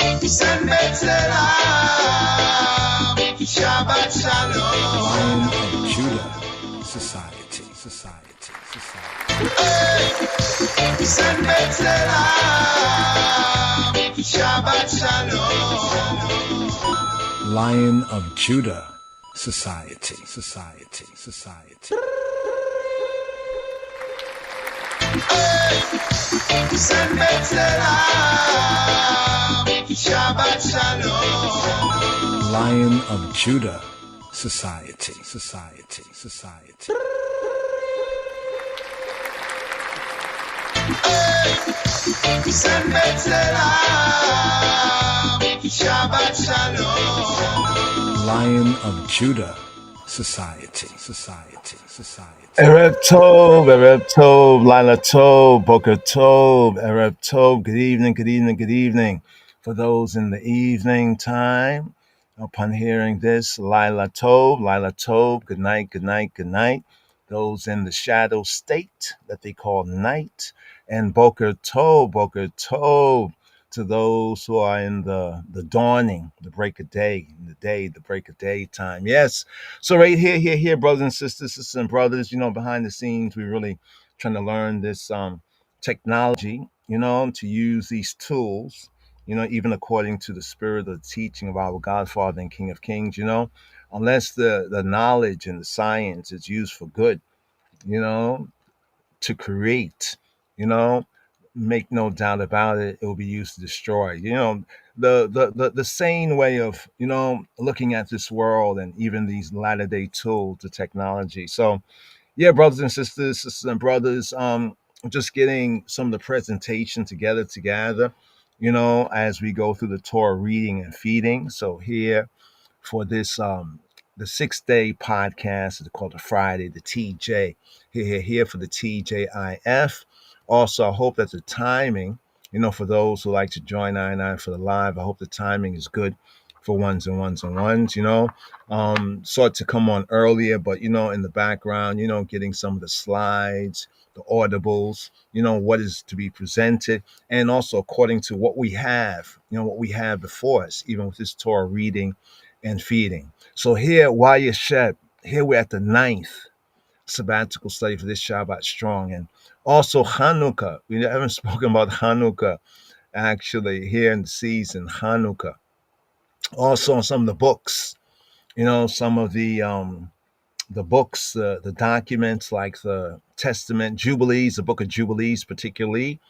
Shabbat Shalom. Lion of Judah Society. Shabbat Shalom. Lion of Judah Society. Shabbat Shalom. Lion of Judah Society. Shabbat Shalom. Lion of Judah Society. Erev Tov, Lila Tov, Boker Tov, Erev Tov. Good evening. For those in the evening time, upon hearing this, Lila Tov, good night. Those in the shadow state that they call night, and Boker Tov, to those who are in the dawning, the break of day, the break of day time. Yes. So right here, brothers and sisters and brothers, behind the scenes, we're really trying to learn this technology, to use these tools, even according to the spirit of the teaching of our Godfather and King of Kings, unless the knowledge and the science is used for good, to create, make no doubt about it, it will be used to destroy. The sane way of, looking at this world and even these latter day tools, the technology. So yeah, brothers and sisters and brothers, just getting some of the presentation together, as we go through the Torah reading and feeding. So here for this the 6-day podcast, it's called the Friday, the TJ. Here for the TJIF. Also, I hope that the timing, for those who like to join I for the live, I hope the timing is good for ones. Sought to come on earlier, but in the background, getting some of the slides, the audibles, what is to be presented, and also according to what we have, before us, even with this Torah reading and feeding. So here, Wayyesheb, here we're at the 9th sabbatical study for this Shabbat strong, and also Hanukkah. We haven't spoken about Hanukkah actually here in the season, Hanukkah. Also some of the books, some of the books, the documents like the Testament, Jubilees, the Book of Jubilees, particularly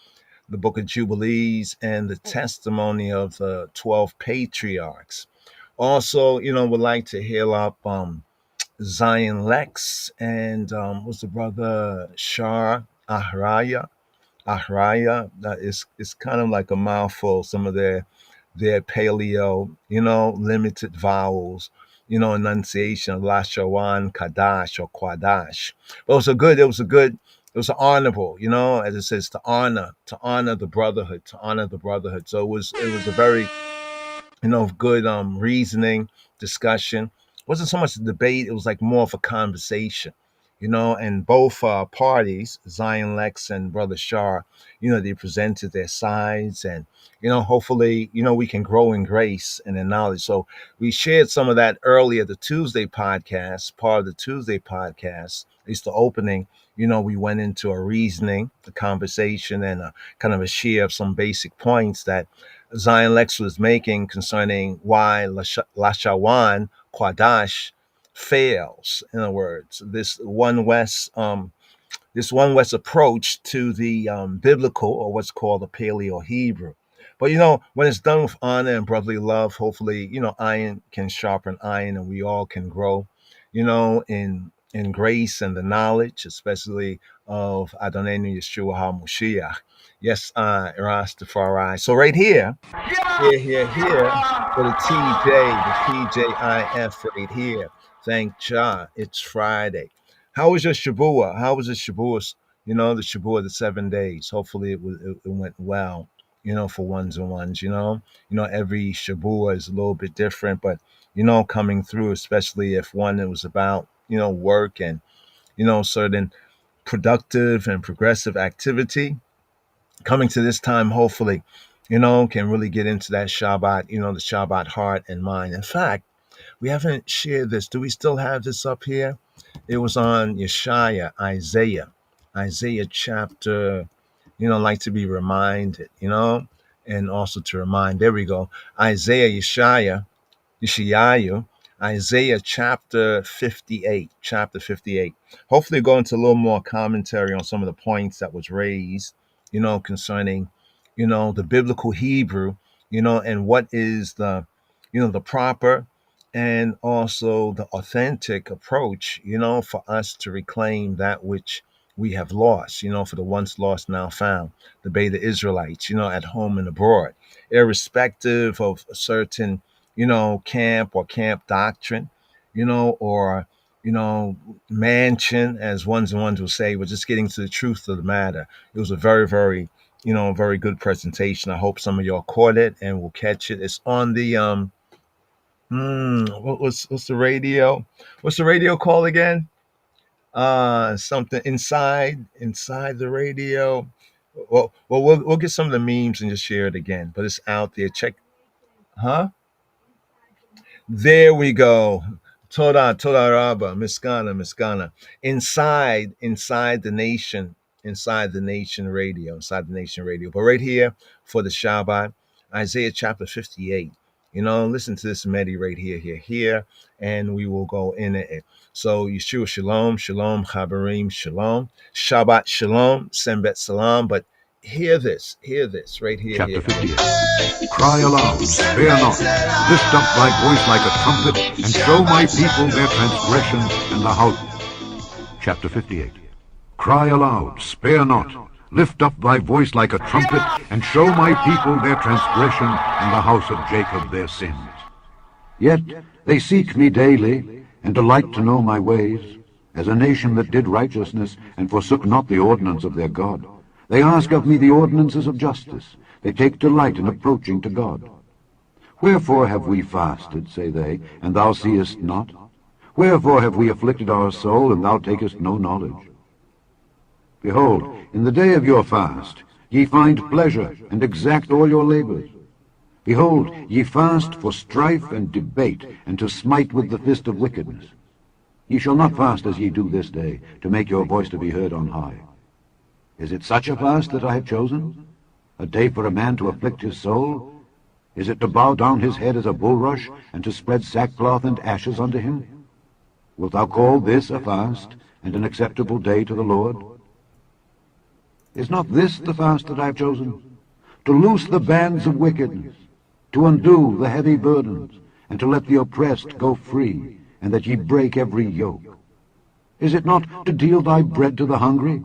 the Book of Jubilees, and the testimony of the 12 patriarchs. Also, would like to hail up Zion Lex and was the brother Shar Ahraya. That is kind of like a mouthful. Some of their paleo, limited vowels, enunciation of Lashawan, Kadash or Kwadash. But it was an honorable, as it says, to honor the brotherhood, So it was a very, good reasoning, discussion. It wasn't so much a debate, it was like more of a conversation, and both parties, Zion Lex and Brother Shar, they presented their sides, and hopefully, we can grow in grace and in knowledge. So we shared some of that earlier, the Tuesday podcast, part of the Tuesday podcast, at least the opening. We went into a reasoning, a conversation, and a kind of a share of some basic points that Zion Lex was making concerning why Lashawan Kwadash fails. In other words, this one West approach to the biblical, or what's called the Paleo Hebrew. But when it's done with honor and brotherly love, hopefully, iron can sharpen iron, and we all can grow, in grace and the knowledge, especially of Adonai Yeshua HaMashiach. Yes, Rastafari. So right here for the TJIF right here. Thank Jah, it's Friday. How was your Shabua? How was the Shabua? The Shabua, the 7 days. Hopefully it went well, for ones and ones, every Shabua is a little bit different, but, coming through, especially if one, it was about, work and, certain productive and progressive activity. Coming to this time, hopefully, can really get into that Shabbat, the Shabbat heart and mind. In fact, we haven't shared this. Do we still have this up here? It was on Yeshaya, Isaiah chapter, like to be reminded, and also to remind. There we go. Yeshayahu, Isaiah chapter 58, Hopefully go into a little more commentary on some of the points that was raised, concerning, the biblical Hebrew, and what is the proper and also the authentic approach, for us to reclaim that which we have lost, for the once lost, now found, the Beta Israelites, at home and abroad, irrespective of a certain, camp or camp doctrine, or, mansion, as ones and ones will say. We're just getting to the truth of the matter. It was a very, very, very good presentation. I hope some of y'all caught it and will catch it. It's on the what's the radio? What's the radio called again? Something inside the radio. Well, we'll get some of the memes and just share it again. But it's out there. Check, huh? There we go. Toda Rabba, Miskana. Inside the nation radio, But right here for the Shabbat, Isaiah chapter 58. Listen to this Medi right here, and we will go in it. So Yeshua Shalom, Chabarim Shalom, Shabbat Shalom, Sembet Salam. But hear this right here. Chapter 58. Cry aloud, spare not, lift up thy voice like a trumpet, and show my people their transgression and the house. Chapter 58. Cry aloud, spare not, lift up thy voice like a trumpet, and show my people their transgression and the house of Jacob their sins. Yet they seek me daily, and delight to know my ways, as a nation that did righteousness, and forsook not the ordinance of their God. They ask of me the ordinances of justice. They take delight in approaching to God. Wherefore have we fasted, say they, and thou seest not? Wherefore have we afflicted our soul, and thou takest no knowledge? Behold, in the day of your fast ye find pleasure, and exact all your labors. Behold, ye fast for strife and debate, and to smite with the fist of wickedness. Ye shall not fast as ye do this day, to make your voice to be heard on high. Is it such a fast that I have chosen? A day for a man to afflict his soul? Is it to bow down his head as a bulrush, and to spread sackcloth and ashes unto him? Wilt thou call this a fast, and an acceptable day to the Lord? Is not this the fast that I have chosen? To loose the bands of wickedness, to undo the heavy burdens, and to let the oppressed go free, and that ye break every yoke. Is it not to deal thy bread to the hungry,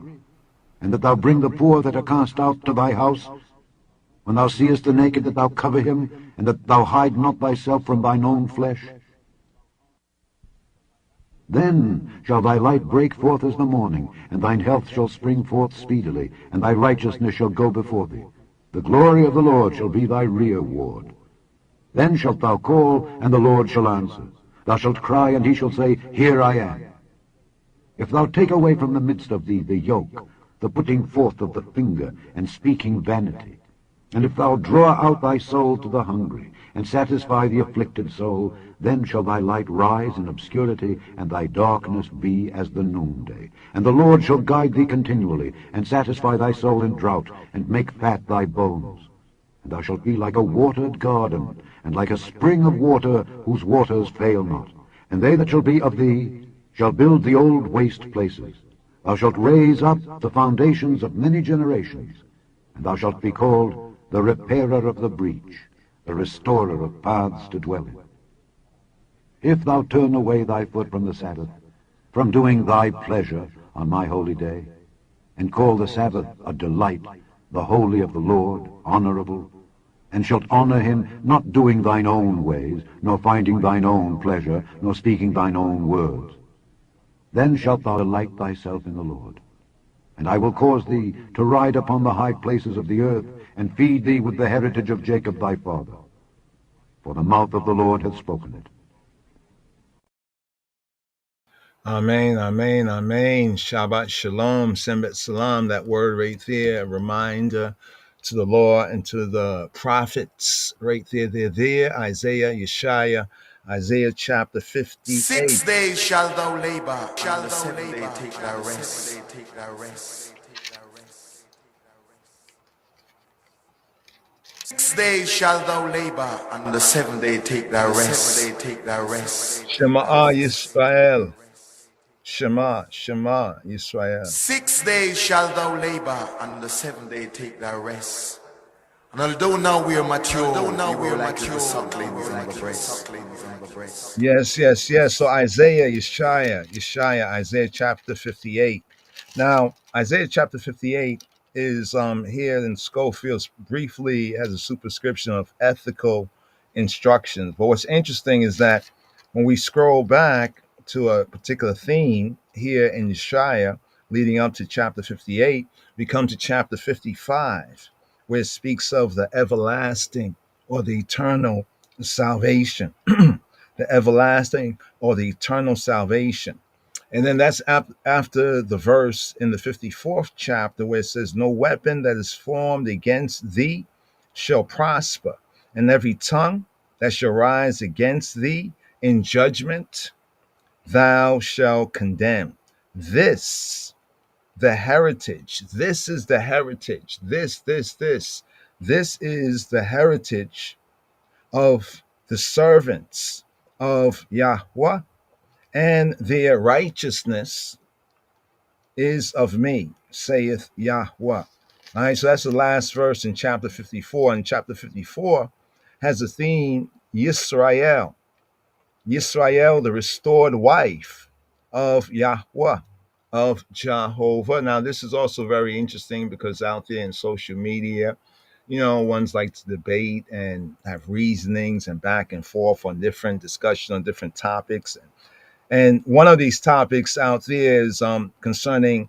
and that thou bring the poor that are cast out to thy house? When thou seest the naked, that thou cover him, and that thou hide not thyself from thine own flesh? Then shall thy light break forth as the morning, and thine health shall spring forth speedily, and thy righteousness shall go before thee. The glory of the Lord shall be thy reward. Then shalt thou call, and the Lord shall answer. Thou shalt cry, and he shall say, Here I am. If thou take away from the midst of thee the yoke, the putting forth of the finger, and speaking vanity, and if thou draw out thy soul to the hungry, and satisfy the afflicted soul, then shall thy light rise in obscurity, and thy darkness be as the noonday. And the Lord shall guide thee continually, and satisfy thy soul in drought, and make fat thy bones. And thou shalt be like a watered garden, and like a spring of water, whose waters fail not. And they that shall be of thee shall build the old waste places. Thou shalt raise up the foundations of many generations, and thou shalt be called the repairer of the breach, the restorer of paths to dwell in. If thou turn away thy foot from the Sabbath, from doing thy pleasure on my holy day, and call the Sabbath a delight, the holy of the Lord, honorable, and shalt honor him, not doing thine own ways, nor finding thine own pleasure, nor speaking thine own words, then shalt thou delight thyself in the Lord. And I will cause thee to ride upon the high places of the earth, and feed thee with the heritage of Jacob thy father. For the mouth of the Lord hath spoken it. Amen, amen, amen. Shabbat shalom, sembet salam. That word right there, a reminder to the law and to the prophets. Right there, there. Isaiah, Yeshaya, Isaiah chapter 58. 6 days shall thou labor, and the seventh day take thy rest. 6 days shall thou labor, and the seventh day take thy rest. Shema Yisrael. Shema Yisrael. 6 days shall thou labor, and the seventh day take thy rest. And although now we are mature, sucklings and the breast. Yes. So Isaiah, Yeshaya, Isaiah chapter 58. Now, Isaiah chapter 58 is here in Schofield's briefly has a superscription of ethical instructions. But what's interesting is that when we scroll back to a particular theme here in Yeshaya leading up to chapter 58, we come to chapter 55, where it speaks of the everlasting or the eternal salvation. The everlasting or the eternal salvation. And then that's after the verse in the 54th chapter where it says, no weapon that is formed against thee shall prosper, and every tongue that shall rise against thee in judgment thou shalt condemn. This the heritage. This is the heritage. This is the heritage of the servants of Yahweh, and their righteousness is of me, saith Yahweh. All right, so that's the last verse in chapter 54. And chapter 54 has the theme Yisrael. Yisrael, the restored wife of Yahweh, of Jehovah. Now, this is also very interesting because out there in social media, ones like to debate and have reasonings and back and forth on different discussion on different topics. And one of these topics out there is concerning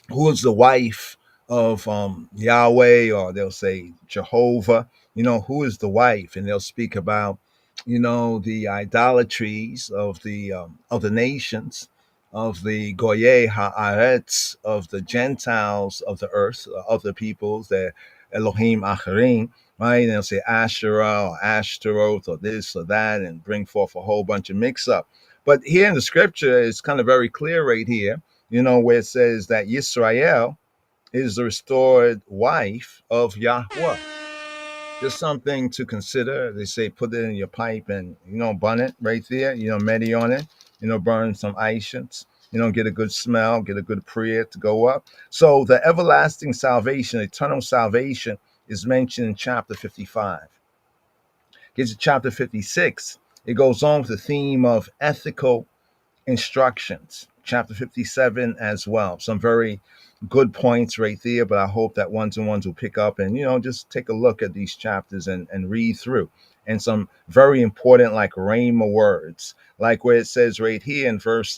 who is the wife of Yahweh, or they'll say Jehovah. Who is the wife? And they'll speak about, the idolatries of the nations, of the Goyeh Haaretz, of the Gentiles of the earth, other peoples, the Elohim Acharim, right? And they'll say Asherah or Ashtaroth or this or that and bring forth a whole bunch of mix-up. But here in the scripture, it's kind of very clear right here, where it says that Yisrael is the restored wife of Yahweh. Just something to consider. They say put it in your pipe and, burn it right there, medi on it, burn some Aishans, get a good smell, get a good prayer to go up. So the everlasting salvation, eternal salvation is mentioned in chapter 55. Gets to chapter 56. It goes on with the theme of ethical instructions. Chapter 57 as well. Some very good points right there, but I hope that ones and ones will pick up and, just take a look at these chapters and read through. And some very important like rhema words, like where it says right here in verse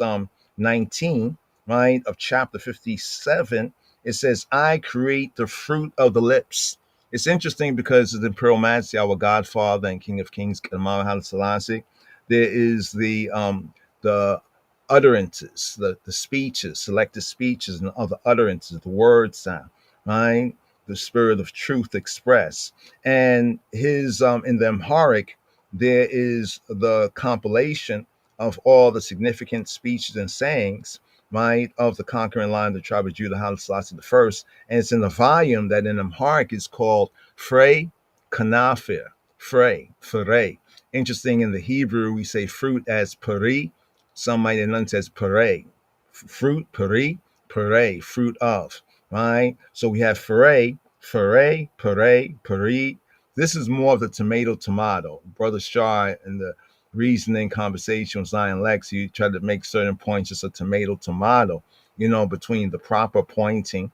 19, right, of chapter 57, it says, I create the fruit of the lips. It's interesting because of the Imperial Majesty, our Godfather and King of Kings, Kamar Haile Selassie, there is the utterances, the speeches, selected speeches and other utterances, the word sound, right? The spirit of truth expressed. And his in the Amharic, there is the compilation of all the significant speeches and sayings, right, of the conquering line of the tribe of Judah, Haile Selassie I. And it's in the volume that in Amharic is called Frey Kanafir, Frey. Interesting, in the Hebrew, we say fruit as peri. Some might enunciate as pere. Fruit, peri, fruit of, right? So we have pere, peri. This is more of the tomato. Brother Shah in the reasoning conversation with Zion Lex, you try to make certain points, just a tomato, between the proper pointing,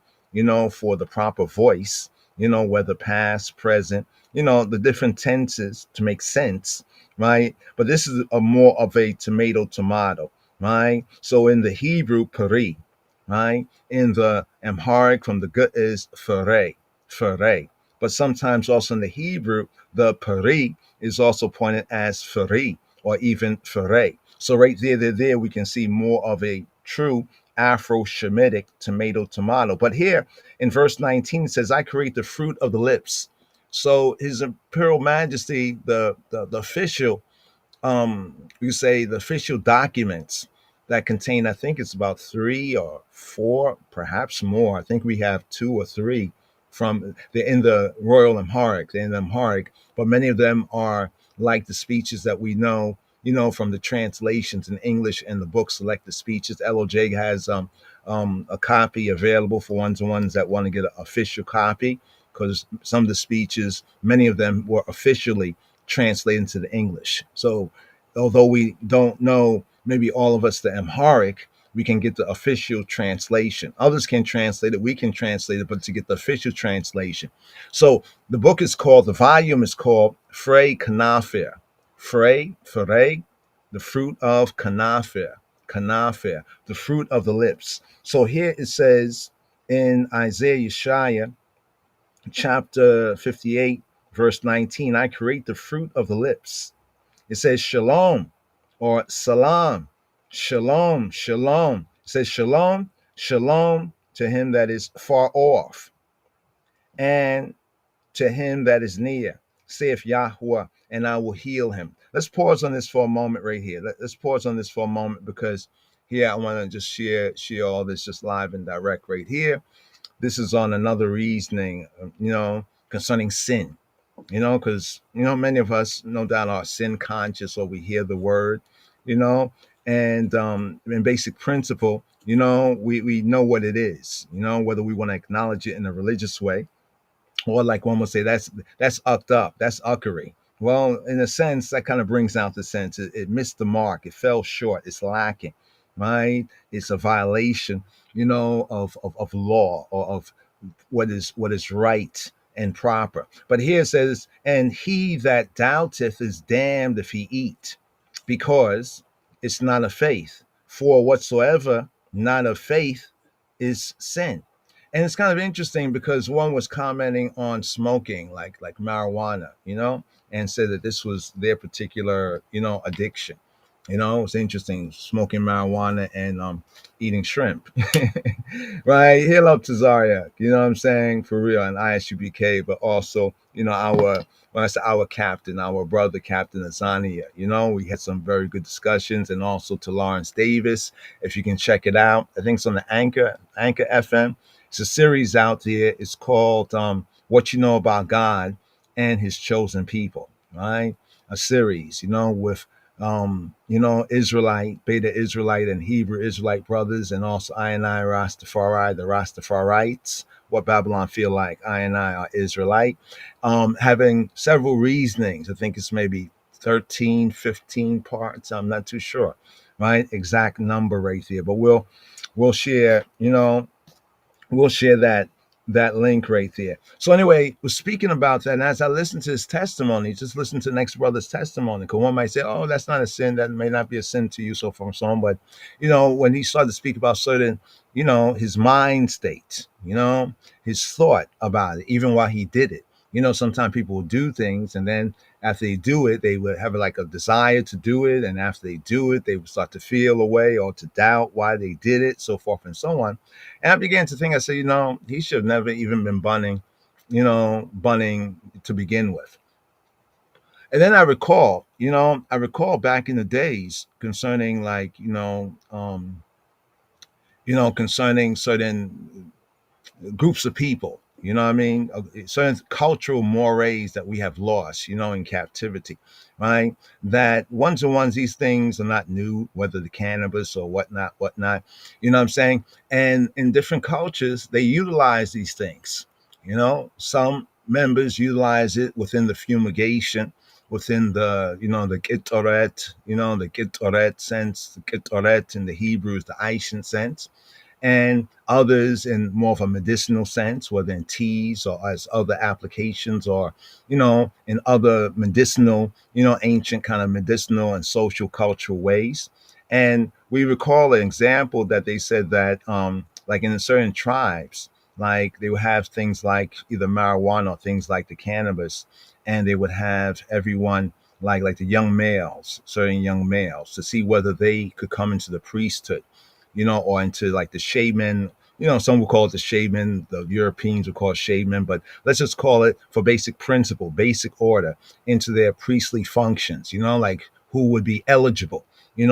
for the proper voice, whether past, present, the different tenses to make sense, right? But this is a more of a tomato, right? So in the Hebrew, peri, right? In the Amharic, from the good is fere. But sometimes also in the Hebrew, the peri is also pointed as feri or even fere. So right there, we can see more of a true Afro-Shemitic tomato. But here in verse 19 it says, I create the fruit of the lips. So His Imperial Majesty, the official, you say the official documents that contain, I think it's about 3 or 4, perhaps more. I think we have 2 or 3 from they're in the Royal Amharic, they're in Amharic, but many of them are like the speeches that we know, from the translations in English and the book Selected Speeches. LOJ has a copy available for ones that want to get an official copy, because some of the speeches, many of them were officially translated into the English. So although we don't know, maybe all of us, the Amharic, we can get the official translation. Others can translate it, we can translate it, but to get the official translation. So the volume is called Frey Kanafir. Frey, the fruit of Kanafir, the fruit of the lips. So here it says in Isaiah Yeshaya, chapter 58, verse 19, I create the fruit of the lips. It says shalom or salam. Shalom, shalom. It says shalom, shalom to him that is far off and to him that is near, saith Yahweh, and I will heal him. Let's pause on this for a moment right here. Let's pause on this for a moment, because here I want to just share all this just live and direct right here. This is on another reasoning, concerning sin. Because, many of us, no doubt, are sin conscious, or we hear the word, and in basic principle, we know what it is, whether we want to acknowledge it in a religious way, or like one would say, that's ucked up, that's uckery. Well, in a sense, that kind of brings out the sense. It missed the mark. It fell short. It's lacking, right? It's a violation, of law, or of what is right and proper. But here it says, and he that doubteth is damned if he eat, because it's not of faith. For whatsoever not of faith is sin. And it's kind of interesting, because one was commenting on smoking, like marijuana, and said that this was their particular, addiction. It's interesting, smoking marijuana and eating shrimp. Right? Hail up to Zaryak, you know what I'm saying? For real, and ISUBK, but also, when I say our captain, our brother, Captain Azania, we had some very good discussions, and also to Lawrence Davis, if you can check it out. I think it's on the Anchor FM. It's a series out there. It's called What You Know About God and His Chosen People, right? A series, with Israelite, Beta Israelite, and Hebrew Israelite brothers, and also I and I Rastafari, the Rastafarites. What Babylon feel like? I and I are Israelite. Having several reasonings. I think it's maybe 13, 15 parts. I'm not too sure, right? Exact number right there. But we'll share, we'll share that link right there. So anyway, we're speaking about that, and as I listen to his testimony, just listen to the next brother's testimony, because one might say, oh, that's not a sin, that may not be a sin to you, so from so on. But when he started to speak about certain, his mind state, his thought about it, even while he did it. Sometimes people will do things, and then after they do it, they would have like a desire to do it, and after they do it, they would start to feel a way or to doubt why they did it, so forth and so on. And I began to think, I said, he should have never even been bunning to begin with. And then I recall back in the days concerning concerning certain groups of people, certain cultural mores that we have lost, in captivity, right? That ones, these things are not new, whether the cannabis or whatnot, you know what I'm saying? And in different cultures, they utilize these things, some members utilize it within the fumigation, within the, the ketoret, the ketoret sense, the ketoret in the Hebrew is the Aishan sense, and others in more of a medicinal sense, whether in teas or as other applications, or, in other medicinal, ancient kind of medicinal and social cultural ways. And we recall an example that they said that, like in certain tribes, like they would have things like either marijuana or things like the cannabis, and they would have everyone like the young males, certain young males, to see whether they could come into the priesthood. or into like the shaman. Some will call it the shaman, the Europeans would call it shaman, but let's just call it for basic principle, basic order into their priestly functions, like who would be eligible,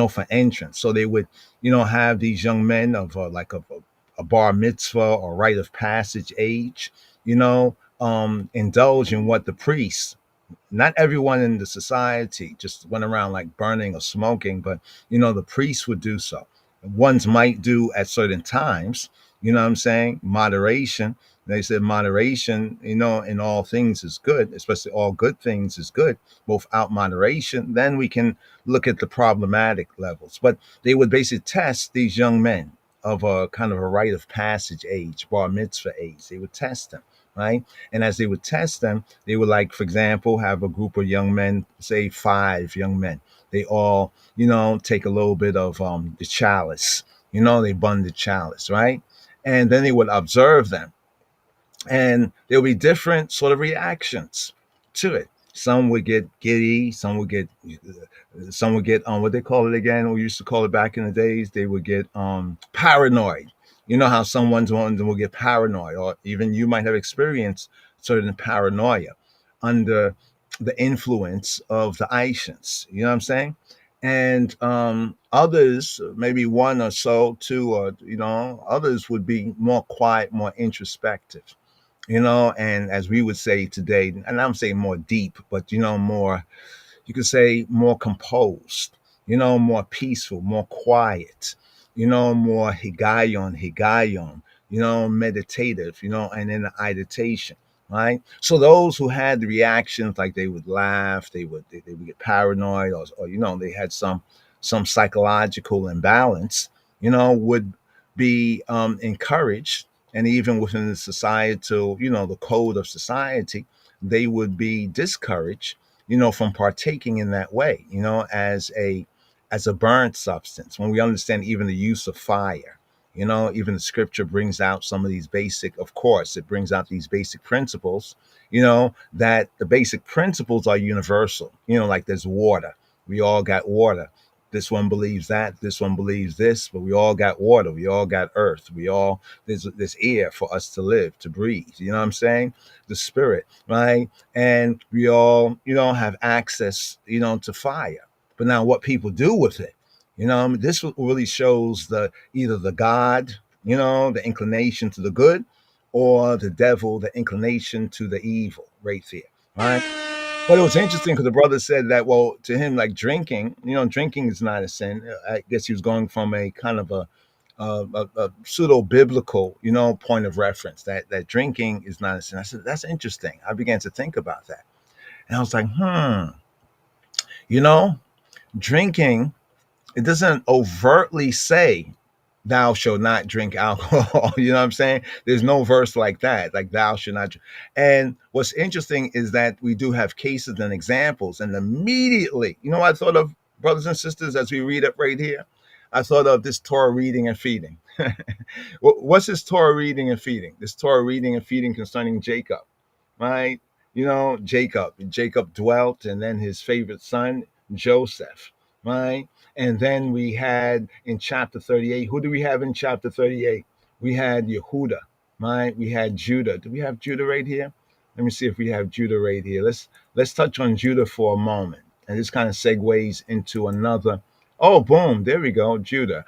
for entrance. So they would, have these young men of like a bar mitzvah or rite of passage age, indulge in what the priests, not everyone in the society just went around like burning or smoking, but the priests would do so. Ones might do at certain times, what I'm saying? Moderation. They said moderation, in all things is good, especially all good things is good. But without moderation, then we can look at the problematic levels. But they would basically test these young men of a kind of a rite of passage age, bar mitzvah age. They would test them, right? And as they would test them, they would, like, for example, have a group of young men, say 5 young men. They all, take a little bit of the chalice. They bun the chalice, right? And then they would observe them. And there'll be different sort of reactions to it. Some would get giddy, some would get what they call it again. We used to call it back in the days. They would get paranoid. You know how someone's one will get paranoid, or even you might have experienced certain paranoia under the influence of the Ishans. You know what I'm saying? And others, maybe one or so, 2, or others would be more quiet, more introspective. And as we would say today, and I'm saying more deep, but more, you could say more composed, more peaceful, more quiet, more higayon, meditative, and in the meditation, right? So those who had the reactions, like they would laugh, they would get paranoid, or they had some psychological imbalance, would be encouraged. And even within the societal, the code of society, they would be discouraged, from partaking in that way, as a burnt substance. When we understand even the use of fire, even the scripture brings out some of these basic, of course, it brings out these basic principles, that the basic principles are universal, like there's water. We all got water. This one believes that, this one believes this, but we all got water, we all got earth, there's air for us to live, to breathe, you know what I'm saying? The spirit, right? And we all, have access, to fire. But now what people do with it, this really shows either the God, the inclination to the good, or the devil, the inclination to the evil, right there, right? But it was interesting because the brother said that, well, to him, like drinking, drinking is not a sin. I guess he was going from a kind of a pseudo biblical, point of reference that drinking is not a sin. I said, that's interesting. I began to think about that. And I was like, drinking, it doesn't overtly say thou shalt not drink alcohol. You know what I'm saying? There's no verse like that, like thou shalt not. And what's interesting is that we do have cases and examples. And immediately, what I thought of, brothers and sisters, as we read it right here? I thought of this Torah reading and feeding. What's this Torah reading and feeding? This Torah reading and feeding concerning Jacob, right? Jacob dwelt, and then his favorite son, Joseph, right? And then we had in chapter 38, who do we have in chapter 38? We had Yehuda, right? We had Judah. Do we have Judah right here? Let me see if we have Judah right here. Let's touch on Judah for a moment. And this kind of segues into another. Oh, boom, there we go, Judah,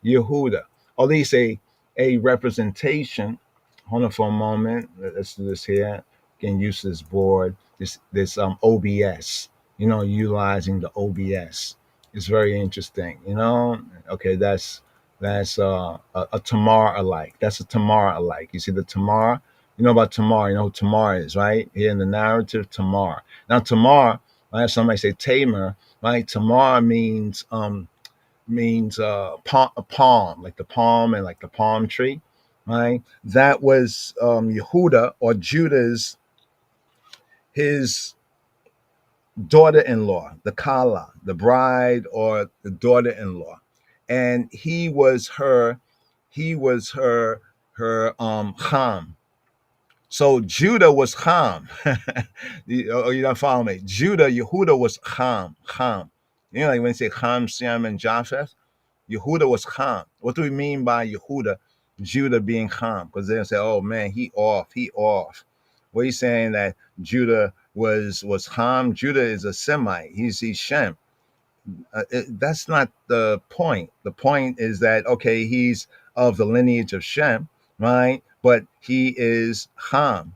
Yehuda. Or at least a representation. Hold on for a moment. Let's do this here. Can use this board, this OBS, utilizing the OBS. It's very interesting, Okay, that's a Tamar alike. That's a Tamar alike. You see the Tamar? You know about Tamar? You know who Tamar is, right? Here in the narrative, Tamar. Now Tamar, right? Somebody say Tamar, right? Tamar means a palm, like the palm and like the palm tree, right? That was Yehuda or Judah's, his daughter-in-law, the Kala, the bride or the daughter-in-law. And he was her Ham. So Judah was Ham. You don't follow me? Yehuda was Ham. Like when you say Ham, Shem, and Japheth, Yehuda was Ham. What do we mean by Yehuda? Judah being Ham? Because they'll say, oh man, he off. What are you saying that Judah was Ham? Judah is a Semite. He's Shem. That's not the point. The point is that, okay, he's of the lineage of Shem, right? But he is Ham.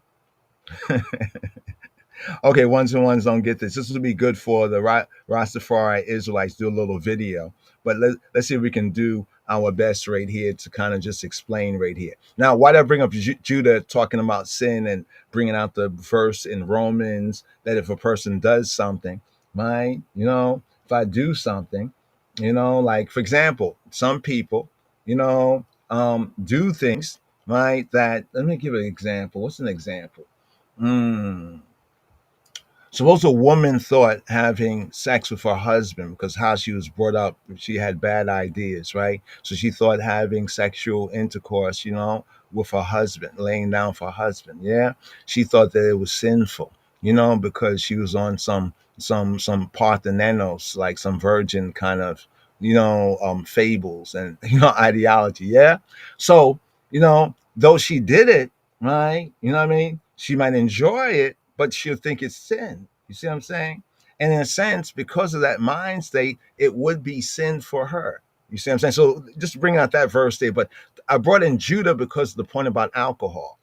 Okay, ones and ones don't get this. This will be good for the Rastafari Israelites. Do a little video, but let's see if we can do our best right here to kind of just explain right here. Now, why did I bring up Judah talking about sin and bringing out the verse in Romans that if a person does something, right? If I do something, like for example, some people, do things, right? That let me give an example. What's an example? Suppose a woman thought having sex with her husband, because how she was brought up, she had bad ideas, right? So she thought having sexual intercourse, with her husband, laying down for her husband, yeah, she thought that it was sinful, because she was on some Parthenenos, like some virgin kind of, fables and ideology, yeah. So though she did it, right? You know what I mean? She might enjoy it, but she'll think it's sin. You see what I'm saying? And in a sense, because of that mind state, it would be sin for her. You see what I'm saying? So just bring out that verse there. But I brought in Judah because of the point about alcohol.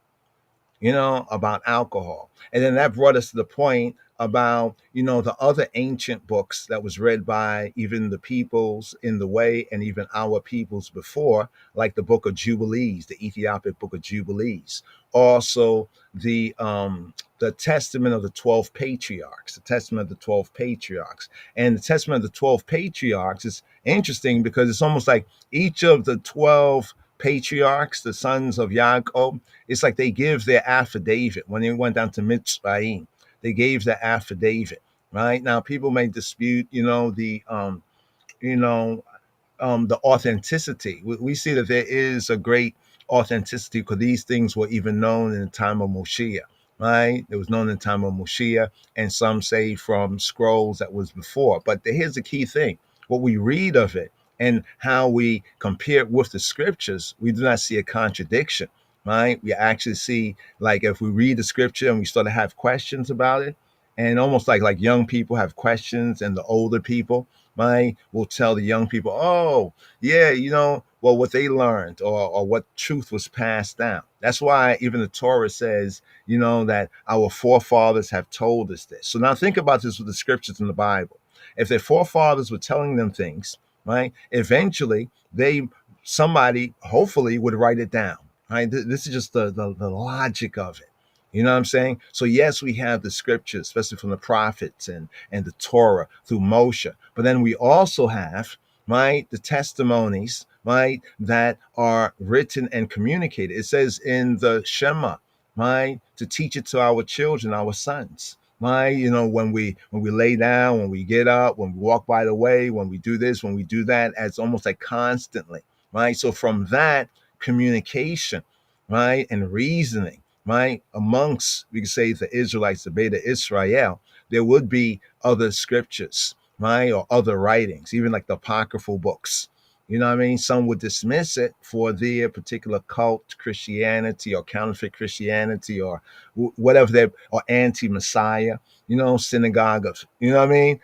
About alcohol. And then that brought us to the point about, the other ancient books that was read by even the peoples in the way and even our peoples before, like the book of Jubilees, the Ethiopic book of Jubilees. Also the Testament of the 12 Patriarchs, the Testament of the 12 Patriarchs. And the Testament of the 12 Patriarchs is interesting because it's almost like each of the 12 patriarchs, the sons of Yaakov, it's like they give their affidavit. When they went down to Mitzrayim, they gave their affidavit, right? Now, people may dispute, the authenticity. We see that there is a great authenticity because these things were even known in the time of Moshiach, right? It was known in the time of Moshiach, and some say from scrolls that was before. But here's the key thing. What we read of it and how we compare it with the scriptures, we do not see a contradiction, right? We actually see, like, if we read the scripture and we start to have questions about it, and almost like young people have questions and the older people, right, will tell the young people, oh, yeah, well, what they learned or what truth was passed down. That's why even the Torah says, that our forefathers have told us this. So now think about this with the scriptures in the Bible. If their forefathers were telling them things, right, eventually somebody hopefully would write it down, right? This is just the logic of it. You know what I'm saying? So yes, we have the scriptures, especially from the prophets and the Torah through Moshe. But then we also have, right, the testimonies, right, that are written and communicated. It says in the Shema, right, to teach it to our children, our sons. Right, when we lay down, when we get up, when we walk by the way, when we do this, when we do that, it's almost like constantly, right? So from that communication, right, and reasoning, right, amongst, we could say, the Israelites, the Beta Israel, there would be other scriptures, right, or other writings, even like the apocryphal books. You know what I mean? Some would dismiss it for their particular cult Christianity or counterfeit Christianity or whatever or anti-Messiah, synagogue of, what I mean?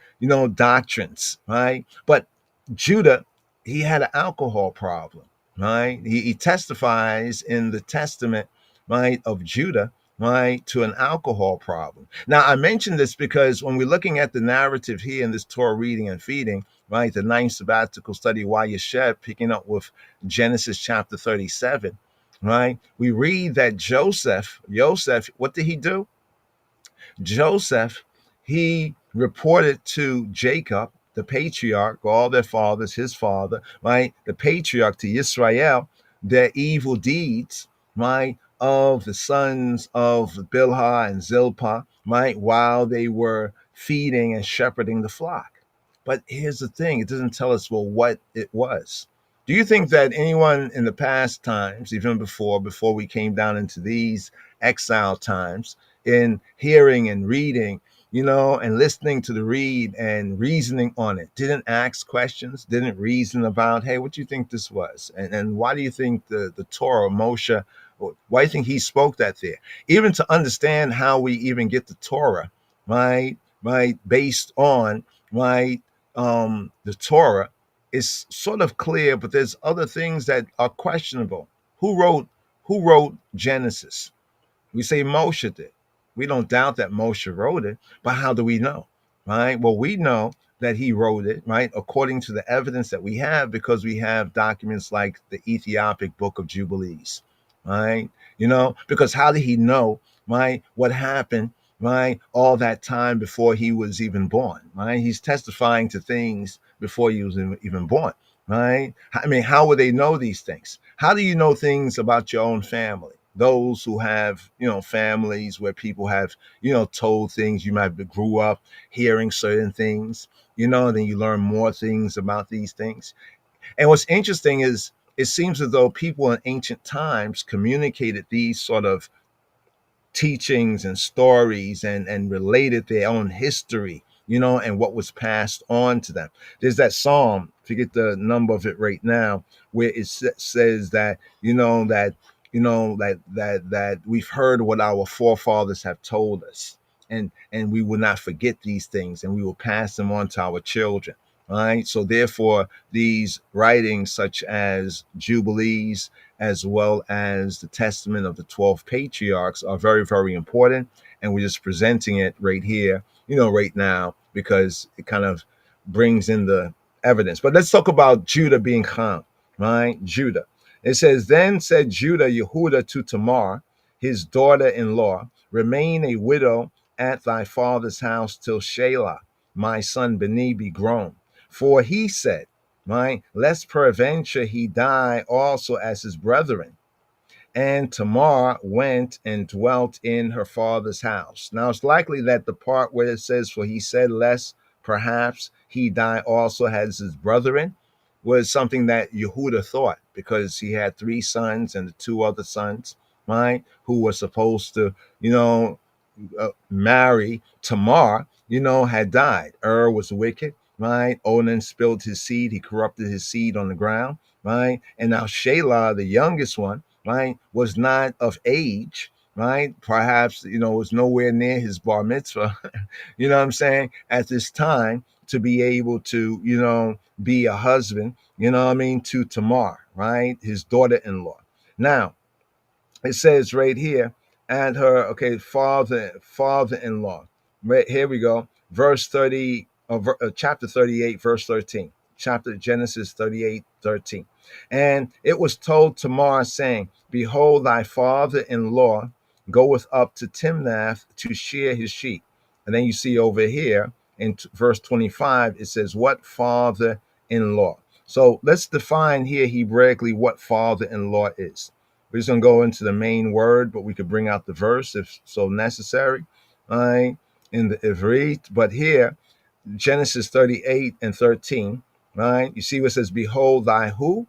Doctrines, right? But Judah, he had an alcohol problem, right? He testifies in the testament, right, of Judah, right, to an alcohol problem. Now, I mentioned this because when we're looking at the narrative here in this Torah reading and feeding, right, the 9th sabbatical study, Wayyesheb, picking up with Genesis chapter 37, right, we read that Joseph, what did he do? Joseph, he reported to Jacob, the patriarch, all their fathers, his father, right, the patriarch to Israel, their evil deeds, right, of the sons of Bilhah and Zilpah, right, while they were feeding and shepherding the flock. But here's the thing, it doesn't tell us, well, what it was. Do you think that anyone in the past times, even before we came down into these exile times, in hearing and reading, and listening to the read and reasoning on it. Didn't ask questions, didn't reason about, hey, what do you think this was? And why do you think the Torah, Moshe, why do you think he spoke that there? Even to understand how we even get the Torah, right? Right, based on the Torah is sort of clear, but there's other things that are questionable. Who wrote Genesis? We say Moshe did. We don't doubt that Moshe wrote it, but how do we know? Right? Well, we know that he wrote it, right, according to the evidence that we have, because we have documents like the Ethiopic Book of Jubilees, right? Because how did he know, right, what happened, right, all that time before he was even born, right? He's testifying to things before he was even born, right? I mean, how would they know these things? How do you know things about your own family? Those who have, families where people have, told things, you might grew up hearing certain things, and then you learn more things about these things. And what's interesting is it seems as though people in ancient times communicated these sort of teachings and stories and related their own history, and what was passed on to them. There's that psalm, forget the number of it right now, where it says that, that we've heard what our forefathers have told us, and we will not forget these things, and we will pass them on to our children. Right. So therefore, these writings such as Jubilees, as well as the testament of the 12 patriarchs, are very, very important. And we're just presenting it right here, right now, because it kind of brings in the evidence. But let's talk about Judah being Ham, right? Judah. It says, then said Judah Yehuda to Tamar, his daughter-in-law, remain a widow at thy father's house till Shelah, my son Beni, be grown. For he said, right, lest peradventure he die also as his brethren. And Tamar went and dwelt in her father's house. Now it's likely that the part where it says, for he said, lest perhaps he die also as his brethren, was something that Yehuda thought, because he had 3 sons and the 2 other sons, right, who were supposed to, marry Tamar, had died. Was wicked, right? Onan spilled his seed. He corrupted his seed on the ground, right? And now Shelah, the youngest one, right, was not of age, right? Perhaps, was nowhere near his bar mitzvah, you know what I'm saying, at this time, to be able to, be a husband, to Tamar, right? His daughter-in-law. Now, it says right here, and her, father-in-law. Right, here we go. Verse 30, chapter 38, verse 13. Chapter Genesis 38, 13. And it was told Tamar, saying, behold, thy father-in-law goeth up to Timnath to shear his sheep. And then you see over here in verse 25, it says, what father-in-law? So let's define here Hebraically what father-in-law is. We're just going to go into the main word, but we could bring out the verse if so necessary, right, in the Ivrit. But here, Genesis 38 and 13, right, you see what it says, behold thy who?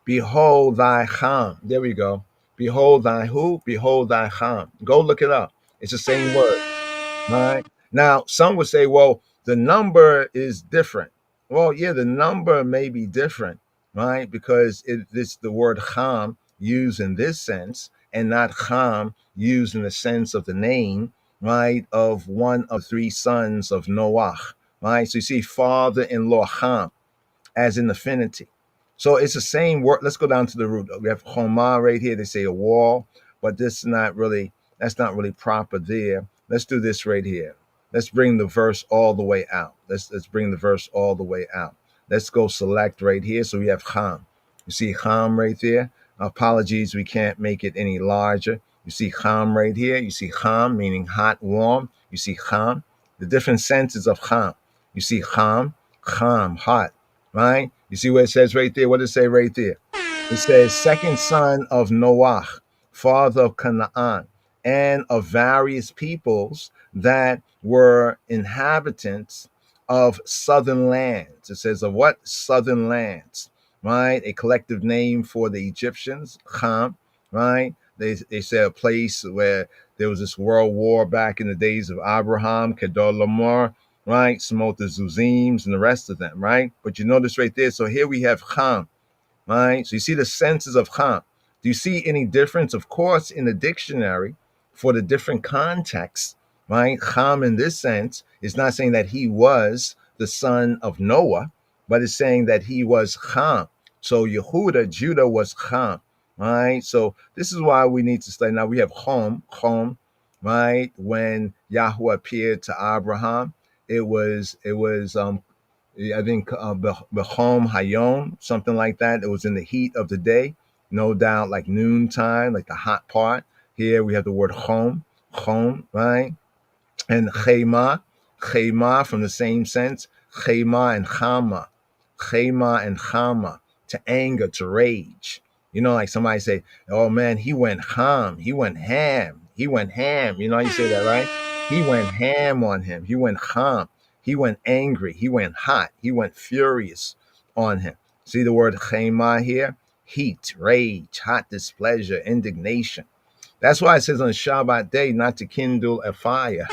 Behold thy Ham. There we go. Behold thy who? Behold thy Ham. Go look it up. It's the same word. Right. Now, some would say, well, the number is different. Well, yeah, the number may be different, right? Because it's the word Ham used in this sense, and not Ham used in the sense of the name, right, of one of 3 sons of Noah, right? So you see father-in-law Ham as in affinity. So it's the same word. Let's go down to the root. We have Choma right here. They say a wall, but that's not really proper there. Let's do this right here. Let's bring the verse all the way out. Let's bring the verse all the way out. Let's go select right here. So we have Ham. You see Ham right there. Apologies, we can't make it any larger. You see Ham right here. You see Ham meaning hot, warm. You see Ham. The different senses of Ham. You see Ham, hot, right? You see what it says right there? What does it say right there? It says, second son of Noah, father of Canaan, and of various peoples that were inhabitants of southern lands. It says, of what? Southern lands, right? A collective name for the Egyptians, Ham, right? They say a place where there was this world war back in the days of Abraham, Kedar Lamar, right? Smote the Zuzims and the rest of them, right? But you notice right there. So here we have Ham, right? So you see the senses of Ham. Do you see any difference? Of course, in the dictionary for the different contexts, right? Ham in this sense is not saying that he was the son of Noah, but it's saying that he was Ham. So Yehuda, Judah was Ham, right? So this is why we need to study. Now we have Hom, right? When Yahweh appeared to Abraham, it was I think Behom Hayom, something like that. It was in the heat of the day, no doubt, like noontime, like the hot part. Here we have the word Hom, right? And Chema from the same sense, Chema and Chama, to anger, to rage. You know, like somebody say, oh man, he went ham. You know, you say that, right? He went ham on him. He went ham. He went angry. He went hot. He went furious on him. See the word chema here? Heat, rage, hot displeasure, indignation. That's why it says on the Shabbat day not to kindle a fire.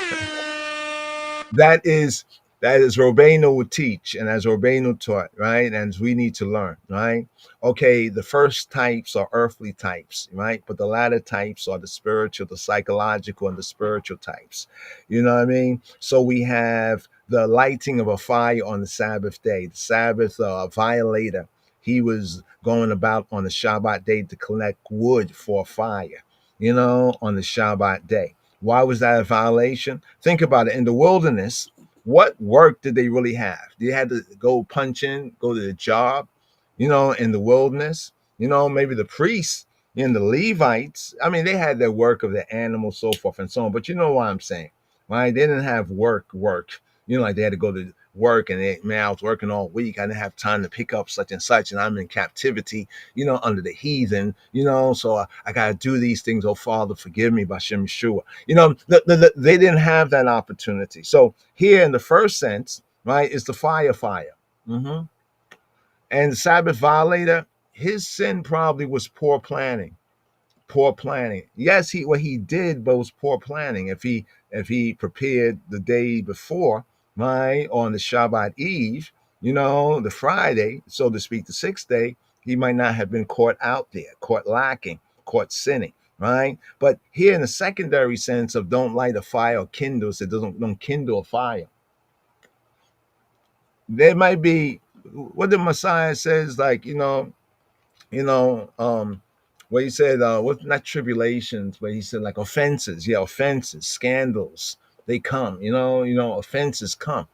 that is Robeno would teach, and as Robeno taught, right? And as we need to learn, right? Okay, the first types are earthly types, right? But the latter types are the spiritual, the psychological, and the spiritual types. You know what I mean? So we have the lighting of a fire on the Sabbath day. The Sabbath violator, he was going about on the Shabbat day to collect wood for a fire, you know, on the Shabbat day. Why was that a violation? Think about it. In the wilderness, what work did they really have? They had to go punch in, go to the job, you know, in the wilderness. You know, maybe the priests and the Levites, I mean, they had their work of the animals, so forth and so on. But you know what I'm saying, right? They didn't have work. You know, like they had to go to work and I was working all week. I didn't have time to pick up such and such, and I'm in captivity, you know, under the heathen, you know, so I got to do these things. Oh, Father, forgive me, Bashem Yeshua. You know, they didn't have that opportunity. So here in the first sense, right, is the fire. Mm-hmm. And the Sabbath violator, his sin probably was poor planning. Yes, what he did, but it was poor planning. If he prepared the day before, right, on the Shabbat Eve, you know, the Friday, so to speak, the sixth day, he might not have been caught out there, caught lacking, caught sinning, right? But here in the secondary sense of don't light a fire or kindle, so don't kindle a fire. There might be what the Messiah says, like, where he said, what not tribulations, but he said like offenses, scandals, they come, offenses come.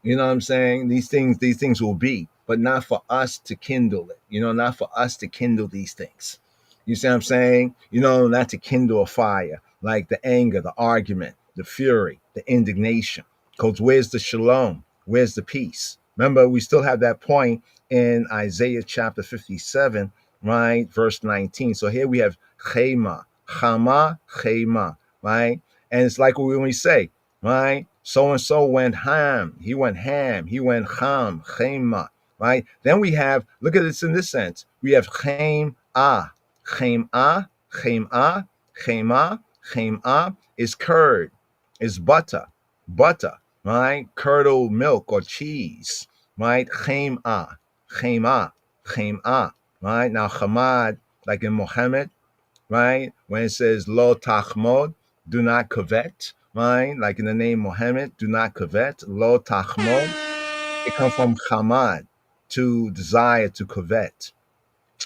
You know what I'm saying? These things will be, but not for us to kindle it, not for us to kindle these things. You see what I'm saying? Not to kindle a fire, like the anger, the argument, the fury, the indignation. Because where's the shalom? Where's the peace? Remember, we still have that point in Isaiah chapter 57, right? Verse 19. So here we have chema, right? And it's like when we say, right? So and so went ham. He went ham. He went ham, chema, right? Then we have, look at this in this sense. We have chema is curd, is butter, right? Curdled milk or cheese, right? Chema, right? Now chamad, like in Muhammad, right? When it says lo tachmod, do not covet, right? Like in the name Muhammad, do not covet, lo tachmod. It comes from chamad, to desire, to covet,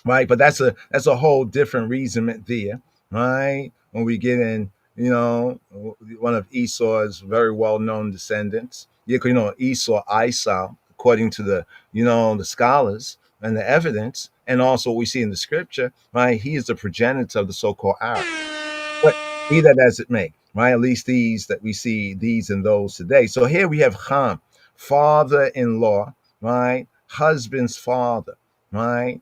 right? But that's a whole different reason there, right? When we get in, one of Esau's very well-known descendants, Esau, according to the scholars and the evidence, and also what we see in the scripture, right? He is the progenitor of the so-called Arab. But be that as it may, right? At least these that we see, these and those today. So here we have Ham, father-in-law, right? Husband's father, right?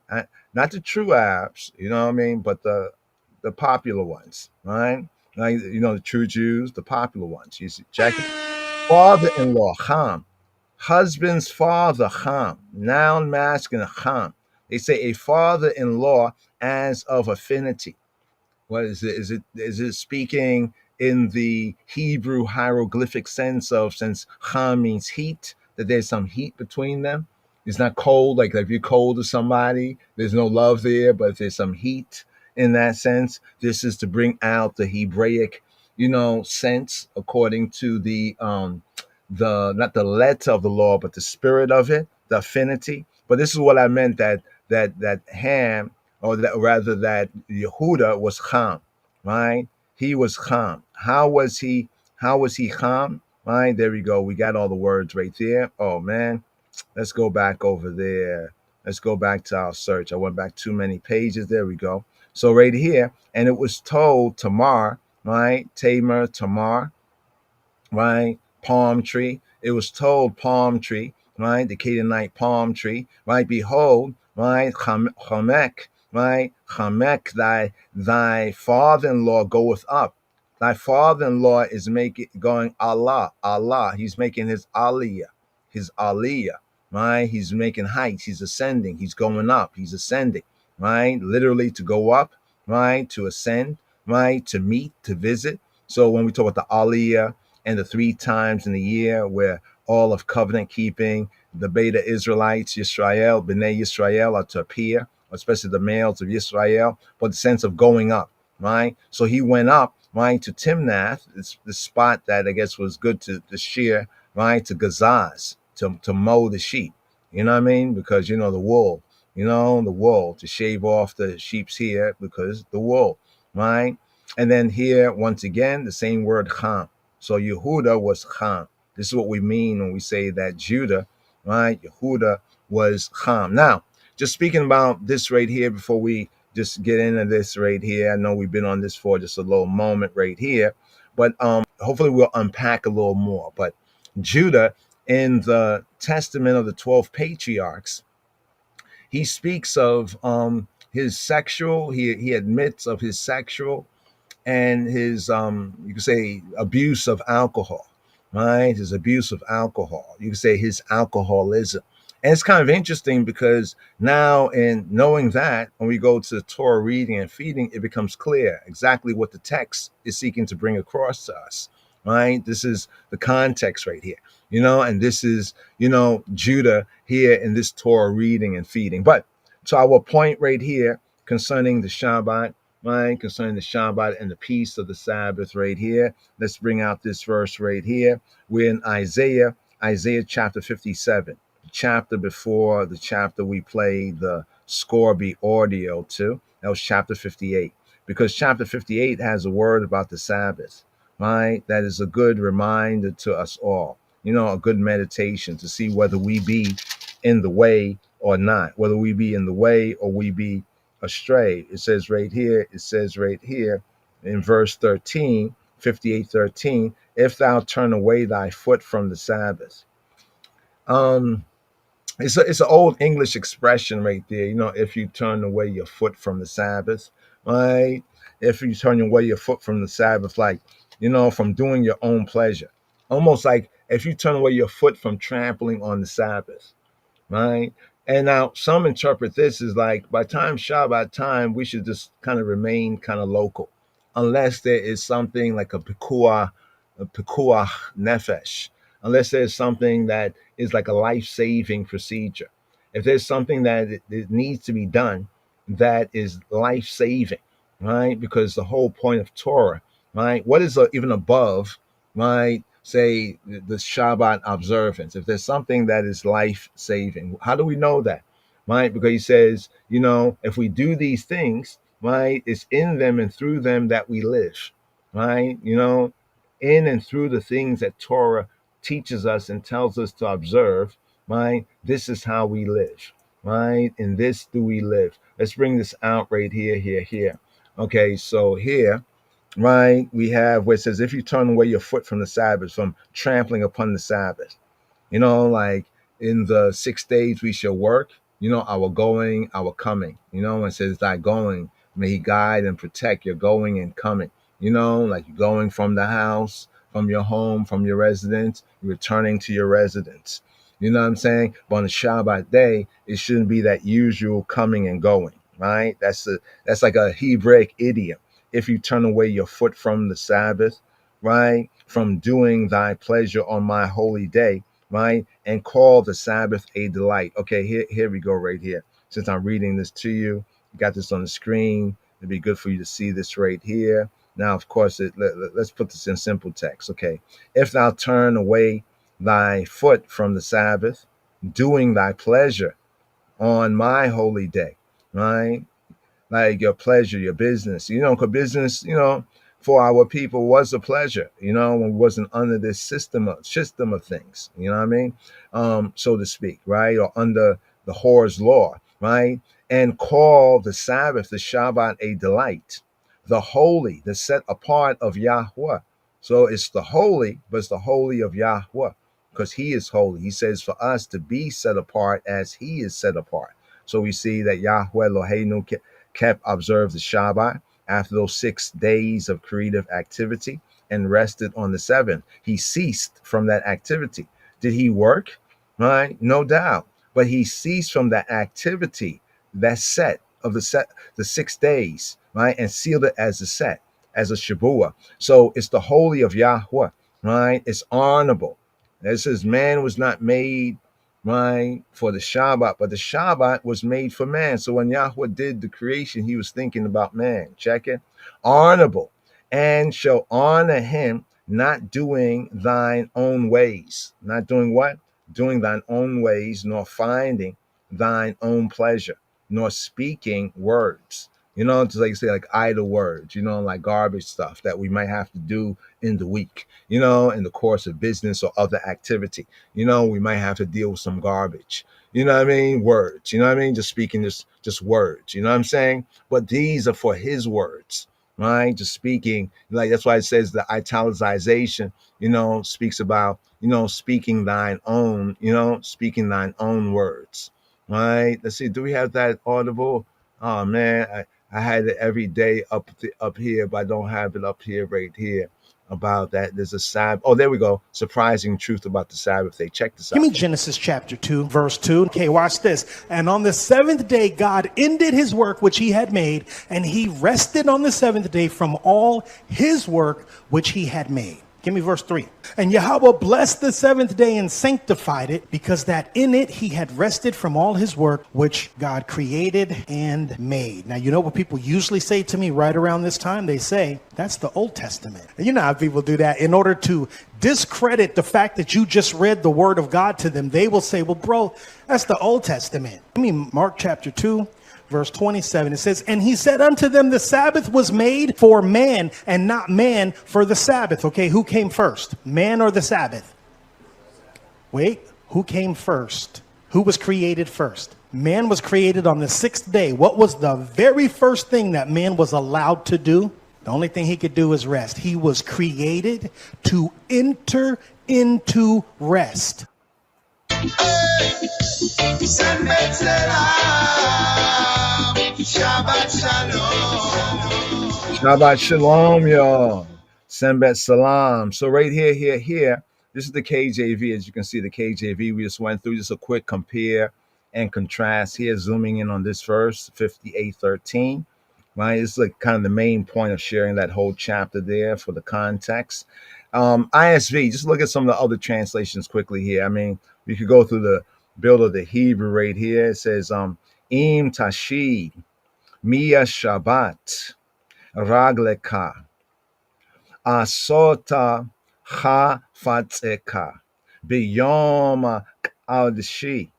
Not the true Arabs, you know what I mean, but the popular ones, right? Like, the true Jews, the popular ones. You see, check it. Father-in-law, Ham. Husband's father, Ham. Noun masculine, Ham. They say a father-in-law as of affinity. What is it? Is it speaking in the Hebrew hieroglyphic sense of, since Cham means heat, that there's some heat between them? It's not cold, like if you're cold to somebody, there's no love there, but if there's some heat in that sense, this is to bring out the Hebraic, sense according to the not the letter of the law, but the spirit of it, the affinity. But this is what I meant, that Ham, or that rather that Yehuda was Cham, right? He was Cham. How was he? How was he Cham? Right, there we go. We got all the words right there. Oh man, let's go back over there. Let's go back to our search. I went back too many pages. There we go. So right here, and it was told Tamar, right? Tamar, right? Palm tree. It was told palm tree, right? The Canaanite palm tree, right? Behold, right? Chamek, right? Chamek, thy father-in-law goeth up. Thy father-in-law is going Allah. He's making his aliyah, right? He's making heights. He's ascending. He's going up. He's ascending, right? Literally to go up, right? To ascend, right? To meet, to visit. So when we talk about the aliyah, and the 3 times in the year where all of covenant keeping, the Beta Israelites, Yisrael, B'nai Yisrael, are to appear, especially the males of Yisrael, but the sense of going up, right? So he went up, right, to Timnath, it's the spot that I guess was good to shear, right, to Gazaz, to mow the sheep. You know what I mean? Because, the wool, to shave off the sheep's hair because the wool, right? And then here, once again, the same word, Cham. So Yehuda was Cham. This is what we mean when we say that Judah, right? Yehuda was Cham. Now, just speaking about this right here before we just get into this right here. I know we've been on this for just a little moment right here, but hopefully we'll unpack a little more. But Judah, in the Testament of the 12 Patriarchs, he speaks of his sexual, he admits of his sexual and his you could say abuse of alcohol, right? His abuse of alcohol. You could say his alcoholism. And it's kind of interesting because now, in knowing that, when we go to Torah reading and feeding, it becomes clear exactly what the text is seeking to bring across to us, right? This is the context right here, and this is, Judah here in this Torah reading and feeding. But to our point right here concerning the Shabbat, right, concerning the Shabbat and the peace of the Sabbath right here. Let's bring out this verse right here. We're in Isaiah chapter 57, the chapter before the chapter we played the Scorby audio to. That was chapter 58, because chapter 58 has a word about the Sabbath, right? That is a good reminder to us all, a good meditation to see whether we be in the way or not, whether we be in the way or we be astray. It says right here in verse 13, 58:13, if thou turn away thy foot from the Sabbath. It's an old English expression right there, if you turn away your foot from the Sabbath, right? If you turn away your foot from the Sabbath, like, from doing your own pleasure. Almost like if you turn away your foot from trampling on the Sabbath, right? And now some interpret this as like, by time Shabbat time, we should just kind of remain kind of local, unless there is something like a pikuah nefesh, unless there's something that is like a life-saving procedure. If there's something that it needs to be done that is life-saving, right? Because the whole point of Torah, right? What is even above, right? Say the Shabbat observance. If there's something that is life-saving, how do we know that? Right? Because he says, if we do these things, right, it's in them and through them that we live, right? In and through the things that Torah teaches us and tells us to observe, right? This is how we live, right? In this do we live. Let's bring this out right here. Okay, so here, right, we have where it says, if you turn away your foot from the Sabbath, from trampling upon the Sabbath, like in the 6 days we shall work, our going, our coming, when it says thy going, may he guide and protect your going and coming, like you're going from the house, from your home, from your residence, returning to your residence. You know what I'm saying? But on the Shabbat day, it shouldn't be that usual coming and going, right? That's like a Hebraic idiom. if you turn away your foot from the Sabbath, right, from doing thy pleasure on my holy day, right, and call the Sabbath a delight. Okay, here we go right here. Since I'm reading this to you, got this on the screen. It'd be good for you to see this right here. Now, of course, let's put this in simple text. Okay, if thou turn away thy foot from the Sabbath, doing thy pleasure on my holy day, right? Like your pleasure, your business, because business, for our people was a pleasure, when we wasn't under this system of things, you know what I mean? So to speak, right? Or under the whore's law, right? And call the Sabbath, the Shabbat, a delight, the holy, the set apart of Yahweh. So it's the holy, but it's the holy of Yahweh because he is holy. He says for us to be set apart as he is set apart. So we see that Yahweh Eloheinu observed the Shabbat after those 6 days of creative activity and rested on the seventh. He ceased from that activity. Did he work? Right? No doubt. But he ceased from that activity, that set of the 6 days, right? And sealed it as a set, as a Shabua. So it's the holy of Yahweh, right? It's honorable. It says man was not made, right, for the Shabbat, but the Shabbat was made for man. So when Yahweh did the creation, he was thinking about man. Check it. Honorable, and shall honor him, not doing thine own ways. Not doing what? Doing thine own ways, nor finding thine own pleasure, nor speaking words. Just like you say, like idle words, like garbage stuff that we might have to do in the week, in the course of business or other activity. We might have to deal with some garbage. You know what I mean? Words. You know what I mean? Just speaking just words. You know what I'm saying? But these are for his words, right? Just speaking. Like that's why it says the italicization, speaks about, speaking thine own, speaking thine own words. Right? Let's see. Do we have that audible? Oh man, I had it every day up here, but I don't have it up here right here about that. There's a Sabbath. Oh, there we go. Surprising truth about the Sabbath day. Check this out. Give me Genesis chapter 2, verse 2. Okay, watch this. And on the seventh day, God ended his work which he had made, and he rested on the seventh day from all his work which he had made. Give me verse 3. And Yahweh blessed the seventh day and sanctified it, because that in it he had rested from all his work which God created and made. Now, you know what people usually say to me right around this time? They say, that's the Old Testament. And you know how people do that. In order to discredit the fact that you just read the word of God to them, they will say, well, bro, that's the Old Testament. I mean, Mark chapter 2. Verse 27, it says, and he said unto them, the Sabbath was made for man, and not man for the Sabbath. Okay, who came first? Man or the Sabbath? Wait, who came first? Who was created first? Man was created on the sixth day. What was the very first thing that man was allowed to do? The only thing he could do is rest. He was created to enter into rest. Shabbat Shalom, y'all. Sembet Salam. So right here. This is the KJV. As you can see, the KJV we just went through. Just a quick compare and contrast here, zooming in on this verse, 58:13. Right, it's like kind of the main point of sharing that whole chapter there for the context. ISV, just look at some of the other translations quickly here. I mean, we could go through the build of the Hebrew right here. It says, Im Tashib, Mia Shabbat, Ragleka, Asota Chafatzeka, Biyom Aldishi,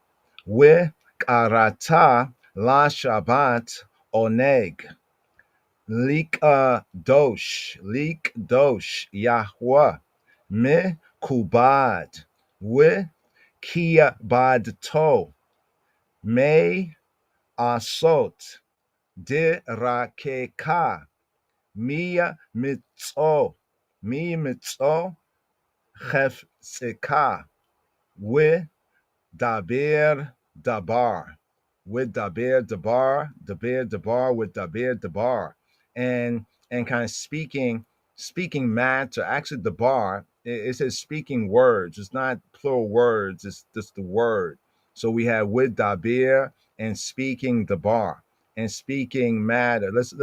We Karata La Shabbat Oneg. Lik dosh Yahweh me kubad we kiabad to me asot de rakeka mia mitzo chefseka we daber dabar with daber dabar with daber dabar. And kind of speaking matter. Actually, the bar, it says speaking words. It's not plural words. It's just the word. So we have with dabir and speaking the bar. and speaking matter. Let's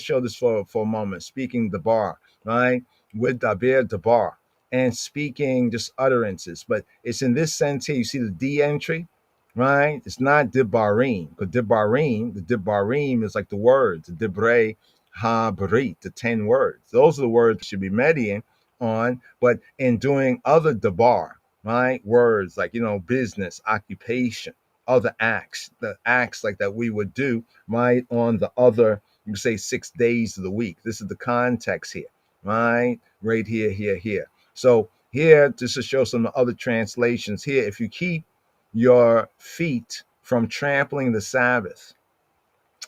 show this for a moment. Speaking the bar, right? With dabir the bar, and speaking just utterances. But it's in this sense here. You see the D entry, right? It's not dibarim, but dibarim, the dibarim is like the words, the dibre ha barit, the 10 words. Those are the words that should be meditating on. But in doing other dabar, right? Words like, business, occupation, other acts, the acts like that we would do, right? On the other, you say 6 days of the week. This is the context here, right? Right here, here. So here, just to show some other translations here, if you keep your feet from trampling the Sabbath,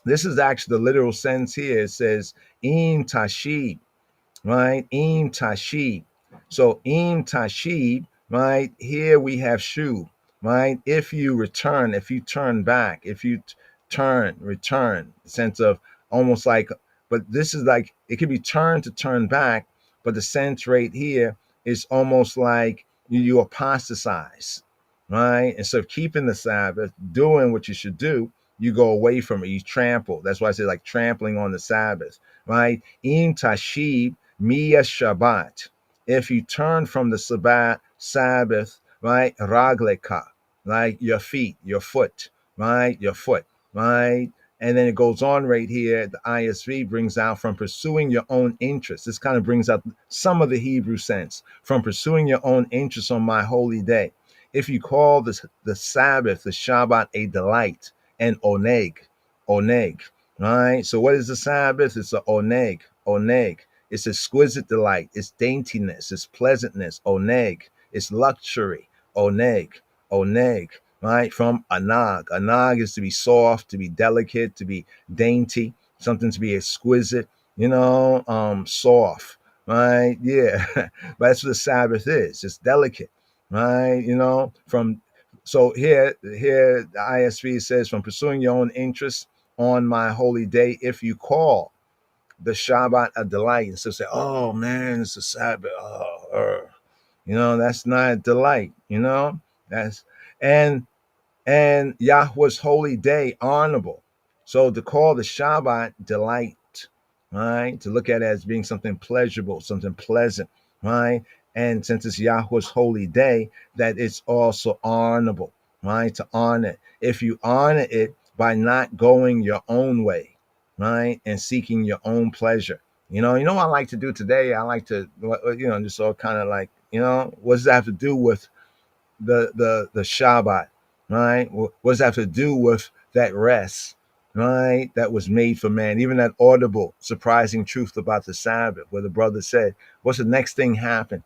this is actually the literal sense here. It says, im tashib, right? Im tashib. So im tashib, right? Here we have shu, right? If you return, if you turn back, if you return, sense of almost like, but this is like, it could be turn to turn back, but the sense right here is almost like you apostatize, right? Instead of keeping the Sabbath, doing what you should do, you go away from it, you trample. That's why I say like trampling on the Sabbath, right? Im tashib Mia Shabbat. If you turn from the Sabbath, right? Ragleka, like your feet, your foot, right? Your foot, right? And then it goes on right here. The ISV brings out from pursuing your own interests. This kind of brings out some of the Hebrew sense from pursuing your own interests on my holy day. If you call the Sabbath, the Shabbat, a delight, and oneg, right? So what is the Sabbath? It's a oneg. It's exquisite delight. It's daintiness. It's pleasantness. Oneg. It's luxury. Oneg. Right? From anag. Anag is to be soft, to be delicate, to be dainty, something to be exquisite, soft. Right? Yeah. But that's what the Sabbath is. It's delicate. Right? So here the ISV says, from pursuing your own interests on my holy day, if you call the Shabbat a delight, and so say, oh man, it's a Sabbath. That's not a delight, that's and Yahweh's holy day honorable. So to call the Shabbat delight, right? To look at it as being something pleasurable, something pleasant, right? And since it's Yahweh's holy day, that it's also honorable, right? To honor it. If you honor it by not going your own way, right? And seeking your own pleasure. What I like to do today? I like to, just all kind of like, what does that have to do with the Shabbat, right? What does that have to do with that rest, right? That was made for man. Even that audible, surprising truth about the Sabbath, where the brother said, what's the next thing happen,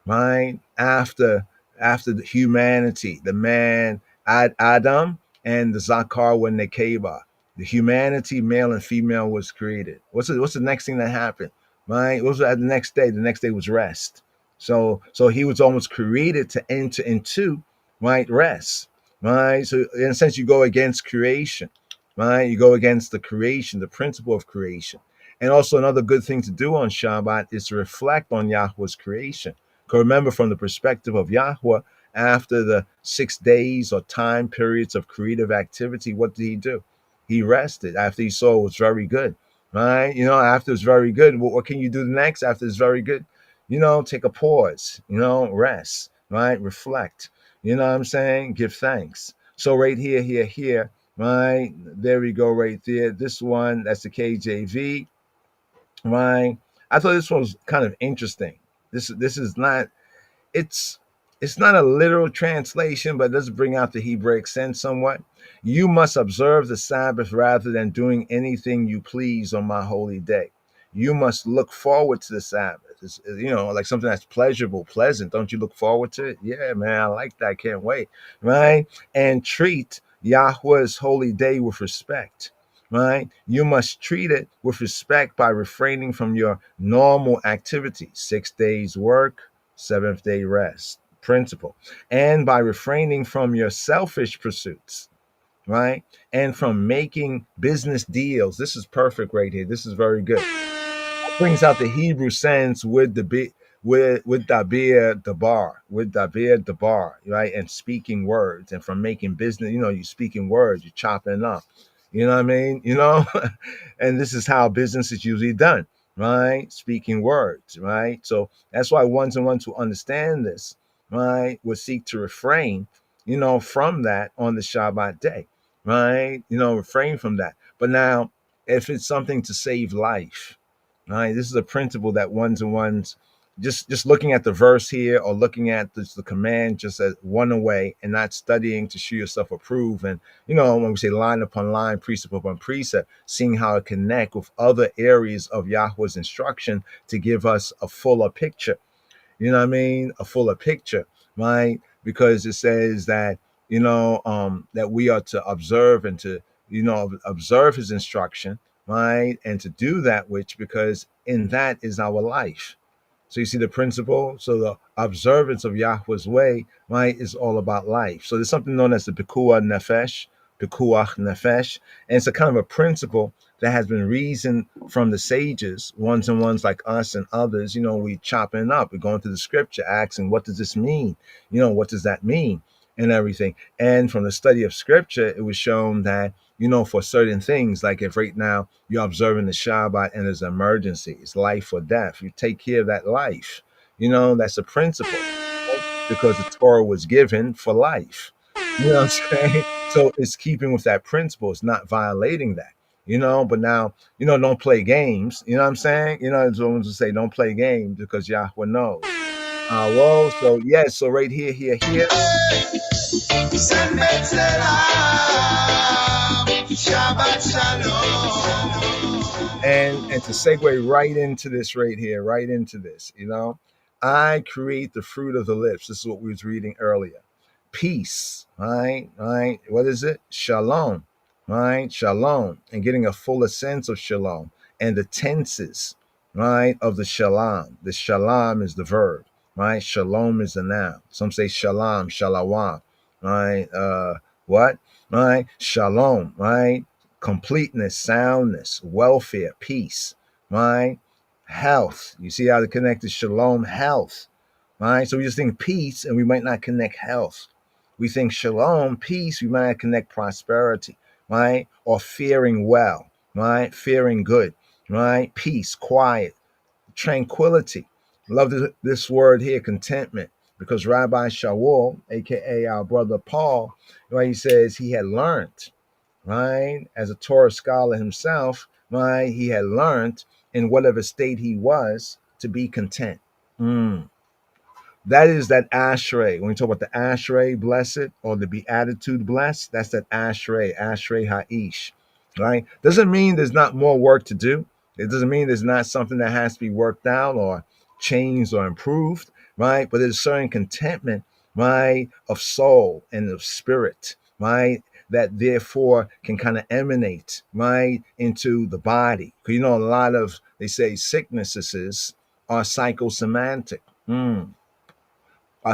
right? After the humanity, the man, Adam, and the Zakar when Nekeba, the humanity, male and female, was created. What's the next thing that happened, right? What was that the next day? The next day was rest. So he was almost created to enter into, right, rest, right? So in a sense, you go against creation, right? You go against the creation, the principle of creation. And also another good thing to do on Shabbat is to reflect on Yahweh's creation. Because remember, from the perspective of Yahweh, after the 6 days or time periods of creative activity, what did he do? He rested after he saw it was very good, right? After it's very good, what can you do next after it's very good? Take a pause, rest, right? Reflect, what I'm saying? Give thanks. So right here, right? There we go right there. This one, that's the KJV, right? I thought this one was kind of interesting. This is not, it's not a literal translation, but it does bring out the Hebraic sense somewhat. You must observe the Sabbath rather than doing anything you please on my holy day. You must look forward to the Sabbath. It's, like something that's pleasurable, pleasant. Don't you look forward to it? Yeah, man, I like that. I can't wait, right? And treat Yahweh's holy day with respect, right? You must treat it with respect by refraining from your normal activities. 6 days work, 7th day rest principle, and by refraining from your selfish pursuits, right? And from making business deals. This is perfect right here. This is very good. It brings out the Hebrew sense with the with dabir dabar, right? And speaking words, and from making business, you speaking words, you're chopping up, You know what I mean? And this is how business is usually done, right? Speaking words, right? So that's why ones and ones who understand this, right, would seek to refrain, from that on the Shabbat day, right? Refrain from that. But now, if it's something to save life, right, this is a principle that ones and ones just looking at the verse here or looking at the command just as one away and not studying to show yourself approved. And when we say line upon line, precept upon precept, seeing how it connect with other areas of Yahweh's instruction to give us a fuller picture. You know what I mean? A fuller picture, right? Because it says that that we are to observe and to observe his instruction, right, and to do that which, because in that is our life. So you see the principle. So the observance of Yahweh's way, right, is all about life. So there's something known as the Pikuach Nefesh, and it's a kind of a principle that has been reasoned from the sages, ones and ones like us and others. We chopping up, we're going through the scripture, asking, what does this mean? What does that mean? And everything. And from the study of scripture, it was shown that for certain things, like if right now you're observing the Shabbat and there's an emergency, it's life or death, you take care of that life. That's a principle, right? Because the Torah was given for life. You know what I'm saying? So it's keeping with that principle. It's not violating that. But now, don't play games. You know what I'm saying? There's ones who say don't play games because Yahweh knows. Well, so yes, so right here. Shabbat Shalom. And to segue right into this right here, right into this, I create the fruit of the lips. This is what we was reading earlier. Peace, right? What is it? Shalom, right? Shalom, and getting a fuller sense of shalom and the tenses, right, of the shalom. The shalom is the verb, right? Shalom is the noun. Some say shalom, shalawam, right? What? Right? Shalom, right? Completeness, soundness, welfare, peace, right? Health. You see how to connect to shalom, health, right? So we just think peace and we might not connect health. We think shalom, peace, we might not connect prosperity, right? Or fearing well, right? Fearing good, right? Peace, quiet, tranquility. Love this word here, contentment, because Rabbi Shaul, aka our brother Paul, right, he says he had learned, right, as a Torah scholar himself, right, he had learned in whatever state he was to be content. That is that ashrei. When we talk about the ashrei, blessed, or the beatitude, blessed, that's that ashrei ha'ish, right? Doesn't mean there's not more work to do. It doesn't mean there's not something that has to be worked out or changed or improved, right? But there's a certain contentment, right, of soul and of spirit, right, that therefore can kind of emanate, right, into the body. Because a lot of, they say, sicknesses are psychosomatic.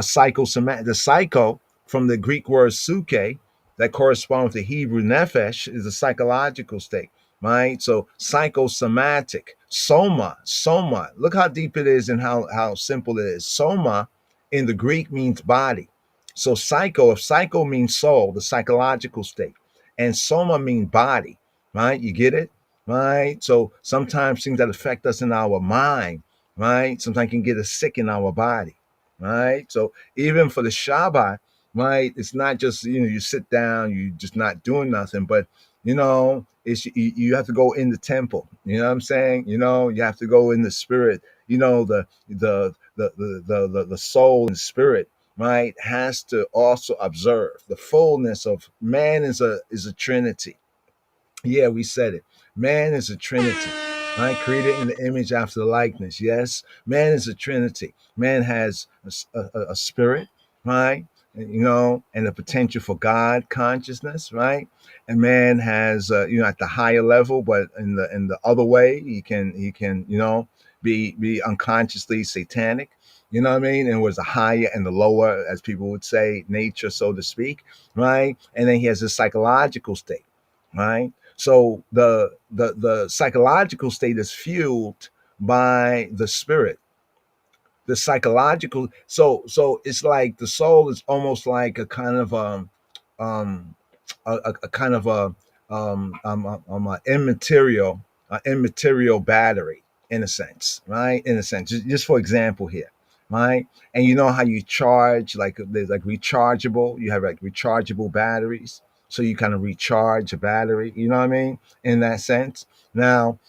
Psychosomatic. The psycho from the Greek word suke that corresponds with the Hebrew nefesh is a psychological state, right? So psychosomatic, soma. Look how deep it is and how simple it is. Soma in the Greek means body. So if psycho means soul, the psychological state, and soma means body, right? You get it, right? So sometimes things that affect us in our mind, right, sometimes can get us sick in our body. Right. So even for the Shabbat, right, it's not just, you sit down, you just not doing nothing, but, it's you have to go in the temple. You know what I'm saying? You have to go in the spirit, the soul and spirit, right, has to also observe the fullness of man is a trinity. Yeah, we said it. Man is a trinity, right? Created in the image after the likeness. Yes, man is a trinity. Man has a spirit, right? And the potential for God consciousness, right? And man has, at the higher level, but in the other way, he can, be unconsciously satanic. You know what I mean? And it was the higher and the lower, as people would say, nature, so to speak, right? And then he has a psychological state, right? So the psychological state is fueled by the spirit. The psychological, so it's like the soul is almost like a kind of a kind of I'm an immaterial battery in a sense, right? In a sense, just for example here, right? And you know how you charge, like there's like rechargeable, you have like rechargeable batteries. So you kind of recharge a battery, you know what I mean? In that sense. Now,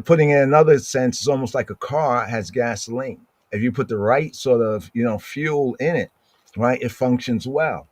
putting it in another sense, it's almost like a car has gasoline. If you put the right sort of, fuel in it, right, it functions well.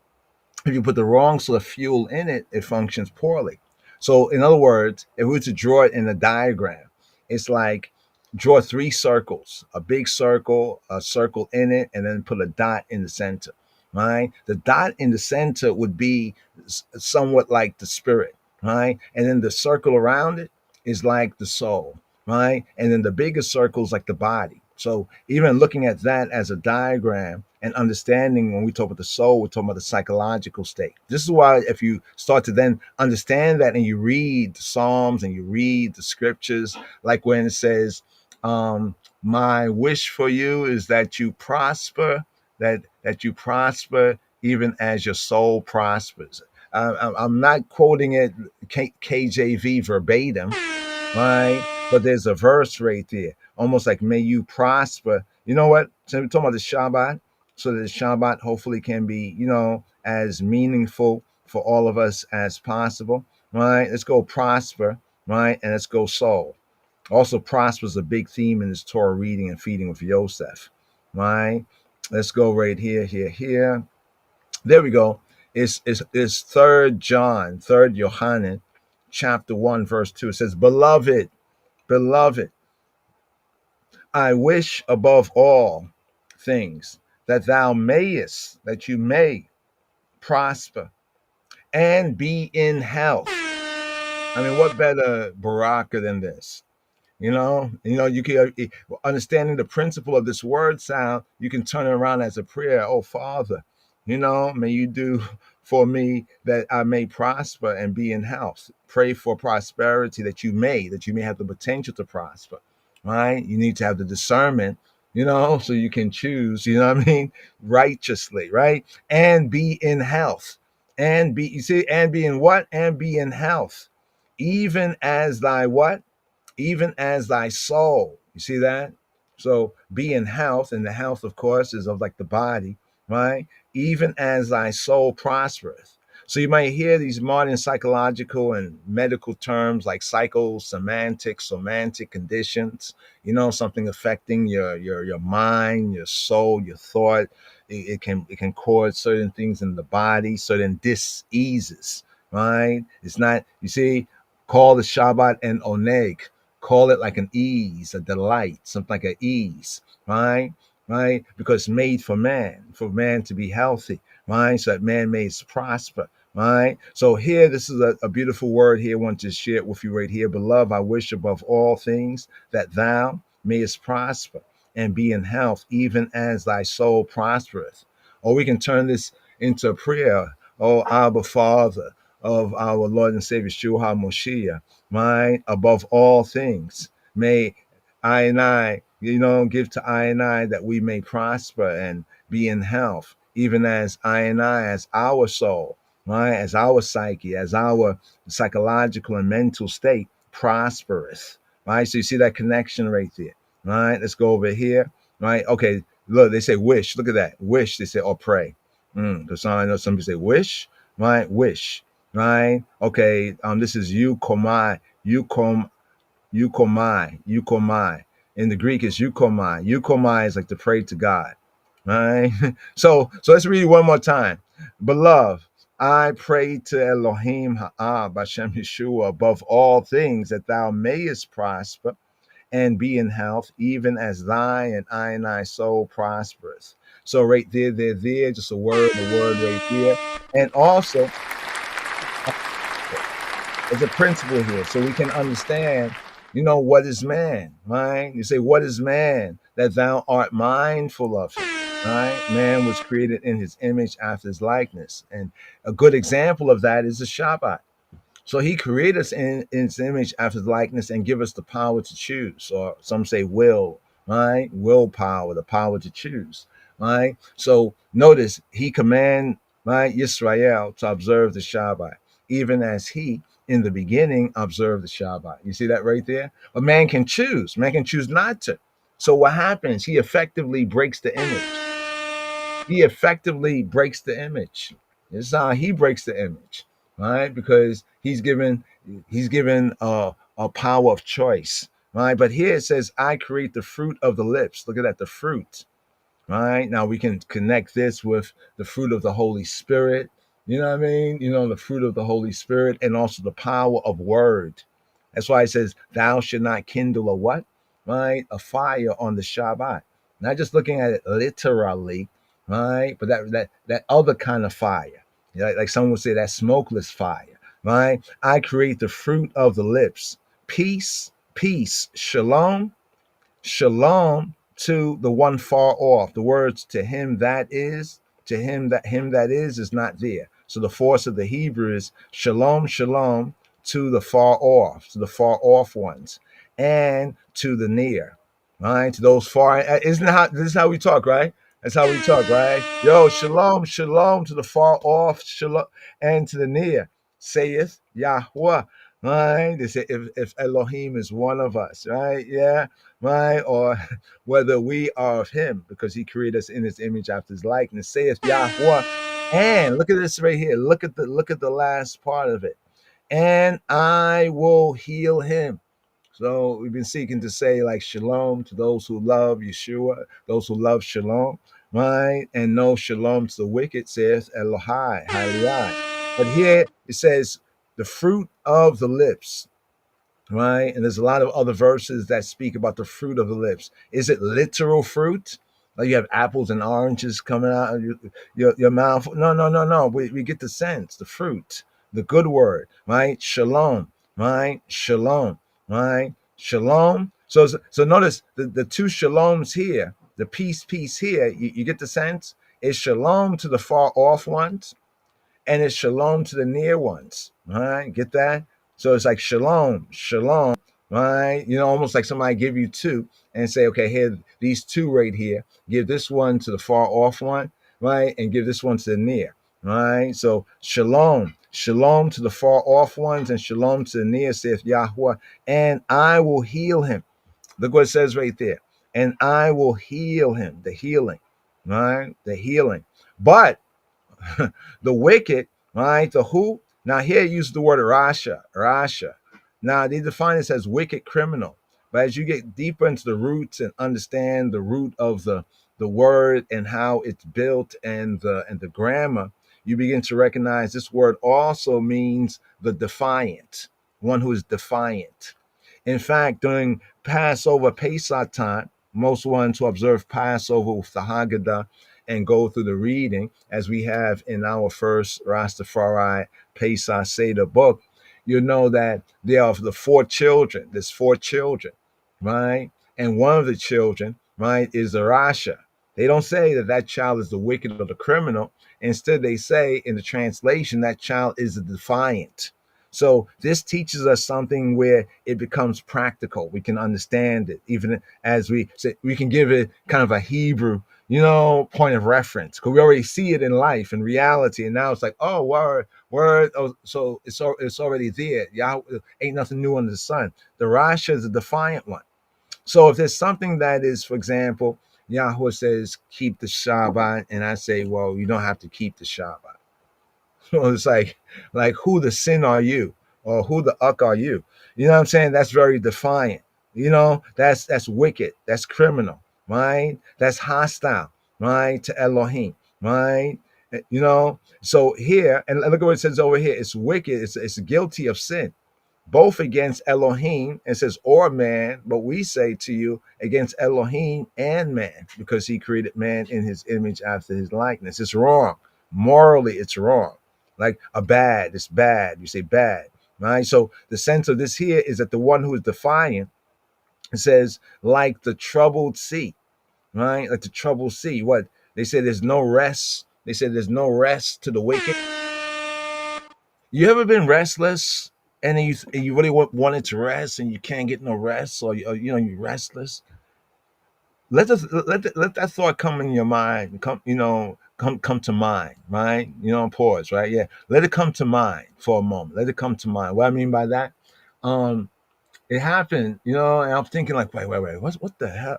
If you put the wrong sort of fuel in it, it functions poorly. So, in other words, if we were to draw it in a diagram, it's like draw three circles, a big circle, a circle in it, and then put a dot in the center. Right? The dot in the center would be somewhat like the spirit, right? And then the circle around it is like the soul, right? And then the bigger circle is like the body. So even looking at that as a diagram and understanding, when we talk about the soul, we're talking about the psychological state. This is why if you start to then understand that and you read the Psalms and you read the scriptures, like when it says, my wish for you is that you prosper, that you prosper even as your soul prospers. I'm not quoting it KJV verbatim, right? But there's a verse right there, almost like may you prosper. You know what? So we're talking about the Shabbat, so that the Shabbat hopefully can be, as meaningful for all of us as possible, right? Let's go prosper, right? And let's go soul. Also, prosper is a big theme in this Torah reading and feeding with Yosef, right? Let's go right here. There we go. It's 3 John, 3 Yohanan, chapter 1, verse 2. It says, Beloved, I wish above all things that that you may prosper and be in health. I mean, what better baraka than this? You can understanding the principle of this word sound, you can turn it around as a prayer. Oh, Father, may you do for me that I may prosper and be in health. Pray for prosperity that you may have the potential to prosper, right? You need to have the discernment, so you can choose, righteously, right? And be in health. And be in what? And be in health. Even as thy what? Even as thy soul. You see that? So be in health, and the health, of course, is of like the body, right? Even as thy soul prospereth. So you might hear these modern psychological and medical terms like psychosomatic, somatic conditions, something affecting your mind, your soul, your thought. It can cause certain things in the body, certain diseases, right? It's not, you see, call the Shabbat an oneg. Call it like an ease, a delight, something like an ease, right? Right? Because it's made for man to be healthy, right? So that man may prosper, right? So here, this is a beautiful word here. I want to share it with you right here. Beloved, I wish above all things that thou mayest prosper and be in health, even as thy soul prospereth. Or we can turn this into a prayer. Oh, Abba, Father of our Lord and Savior, Yeshua Moshiach, right? Above all things, may I and I, give to I and I that we may prosper and be in health, even as I and I, as our soul, right? As our psyche, as our psychological and mental state prospereth, right? So you see that connection right there, right? Let's go over here, right? Okay, look, they say wish. Look at that. Wish, they say, or pray. Because I know some people say wish, right? Wish. Right? Okay. This is eukomai. Eukomai. In the Greek, it's eukomai. Eukomai is like to pray to God. Right? So let's read it one more time. Beloved, I pray to Elohim Ha'ab Hashem Yeshua above all things that thou mayest prosper and be in health, even as thy and I soul prospereth. So right there, just a word right there. And also, there's a principle here, so we can understand, what is man, right? You say, what is man that thou art mindful of him, right? Man was created in his image after his likeness. And a good example of that is the Shabbat. So he created us in his image after his likeness and give us the power to choose, or some say will, right? Willpower, the power to choose, right? So notice he command, right, Yisrael to observe the Shabbat. even as he in the beginning observed the Shabbat. You see that right there? A man can choose. Man can choose not to. So what happens? He effectively breaks the image. He effectively breaks the image. This is how he breaks the image, right? Because he's given a power of choice, right? But here it says, "I create the fruit of the lips." Look at that, the fruit. Right now we can connect this with the fruit of the Holy Spirit. You know what I mean? The fruit of the Holy Spirit, and also the power of word. That's why it says, "Thou should not kindle a what?" Right? A fire on the Shabbat. Not just looking at it literally, right? But that other kind of fire. Like someone would say, that smokeless fire, right? I create the fruit of the lips. Peace, peace, shalom, shalom to the one far off. The words "to him that is," to him that is not there. So the force of the Hebrew is shalom, shalom to the far off, to the far off ones, and to the near, right? To those far. Isn't how this is how we talk, right? That's how we talk, right? Yo, shalom, shalom to the far off, shalom, and to the near, saith Yahweh. Right? They say if Elohim is one of us, right? Yeah, right? Or whether we are of him, because he created us in his image after his likeness, saith Yahweh. And look at this right here. Look at the last part of it. And I will heal him. So we've been seeking to say like shalom to those who love Yeshua, those who love shalom, right? And no shalom to the wicked, says Elohai, Halai. But here it says the fruit of the lips, right? And there's a lot of other verses that speak about the fruit of the lips. Is it literal fruit? Like you have apples and oranges coming out of your mouth? No, no, no, no. We get the sense, the fruit, the good word, right? Shalom, right? Shalom, right? Shalom. So notice the two shaloms here, the peace here. You get the sense? It's shalom to the far off ones, and it's shalom to the near ones. All right, get that? So it's like shalom, shalom, right? Almost like somebody give you two and say, okay, here, these two right here, give this one to the far off one, right? And give this one to the near, right? So shalom, shalom to the far off ones, and shalom to the near, saith Yahweh, and I will heal him. Look what it says right there. And I will heal him, the healing, right? The healing. But the wicked, right? The who? Now here use the word Rasha. Now they define this as wicked criminal. But as you get deeper into the roots and understand the root of the word and how it's built and the grammar, you begin to recognize this word also means the defiant, one who is defiant. In fact, during Passover, Pesach time, most ones who observe Passover with the Haggadah and go through the reading, as we have in our first Rastafari Pesach Seder book, you know that there are the four children. There's four children, right? And one of the children, right, is the Rasha. They don't say that child is the wicked or the criminal. Instead, they say in the translation that child is the defiant. So this teaches us something where it becomes practical. We can understand it, even as we say, we can give it kind of a Hebrew, point of reference, because we already see it in life, in reality, and now it's like, oh, word. Oh, so it's already there. Yahweh, ain't nothing new under the sun. The Rasha is a defiant one. So if there's something that is, for example, Yahweh says keep the Shabbat, and I say, well, you don't have to keep the Shabbat. It's like who the sin are you, or who the uck are you? You know what I'm saying? That's very defiant. That's wicked. That's criminal, right? That's hostile, right, to Elohim, right? So here, and look at what it says over here. It's wicked. It's guilty of sin, both against Elohim. It says or man, but we say to you against Elohim and man, because he created man in his image after his likeness. It's wrong. Morally, it's wrong. Like it's bad. You say bad, right? So the sense of this here is that the one who is defiant, it says, like the troubled sea, right? Like the troubled sea. What? They say there's no rest. They say there's no rest to the wicked. You ever been restless and then you really wanted to rest and you can't get no rest, or you're restless? Let that thought come in your mind, come come to mind, right? Pause, right? Yeah, let it come to mind for a moment. Let it come to mind. What I mean by that, it happened, and I'm thinking like, wait, what the hell,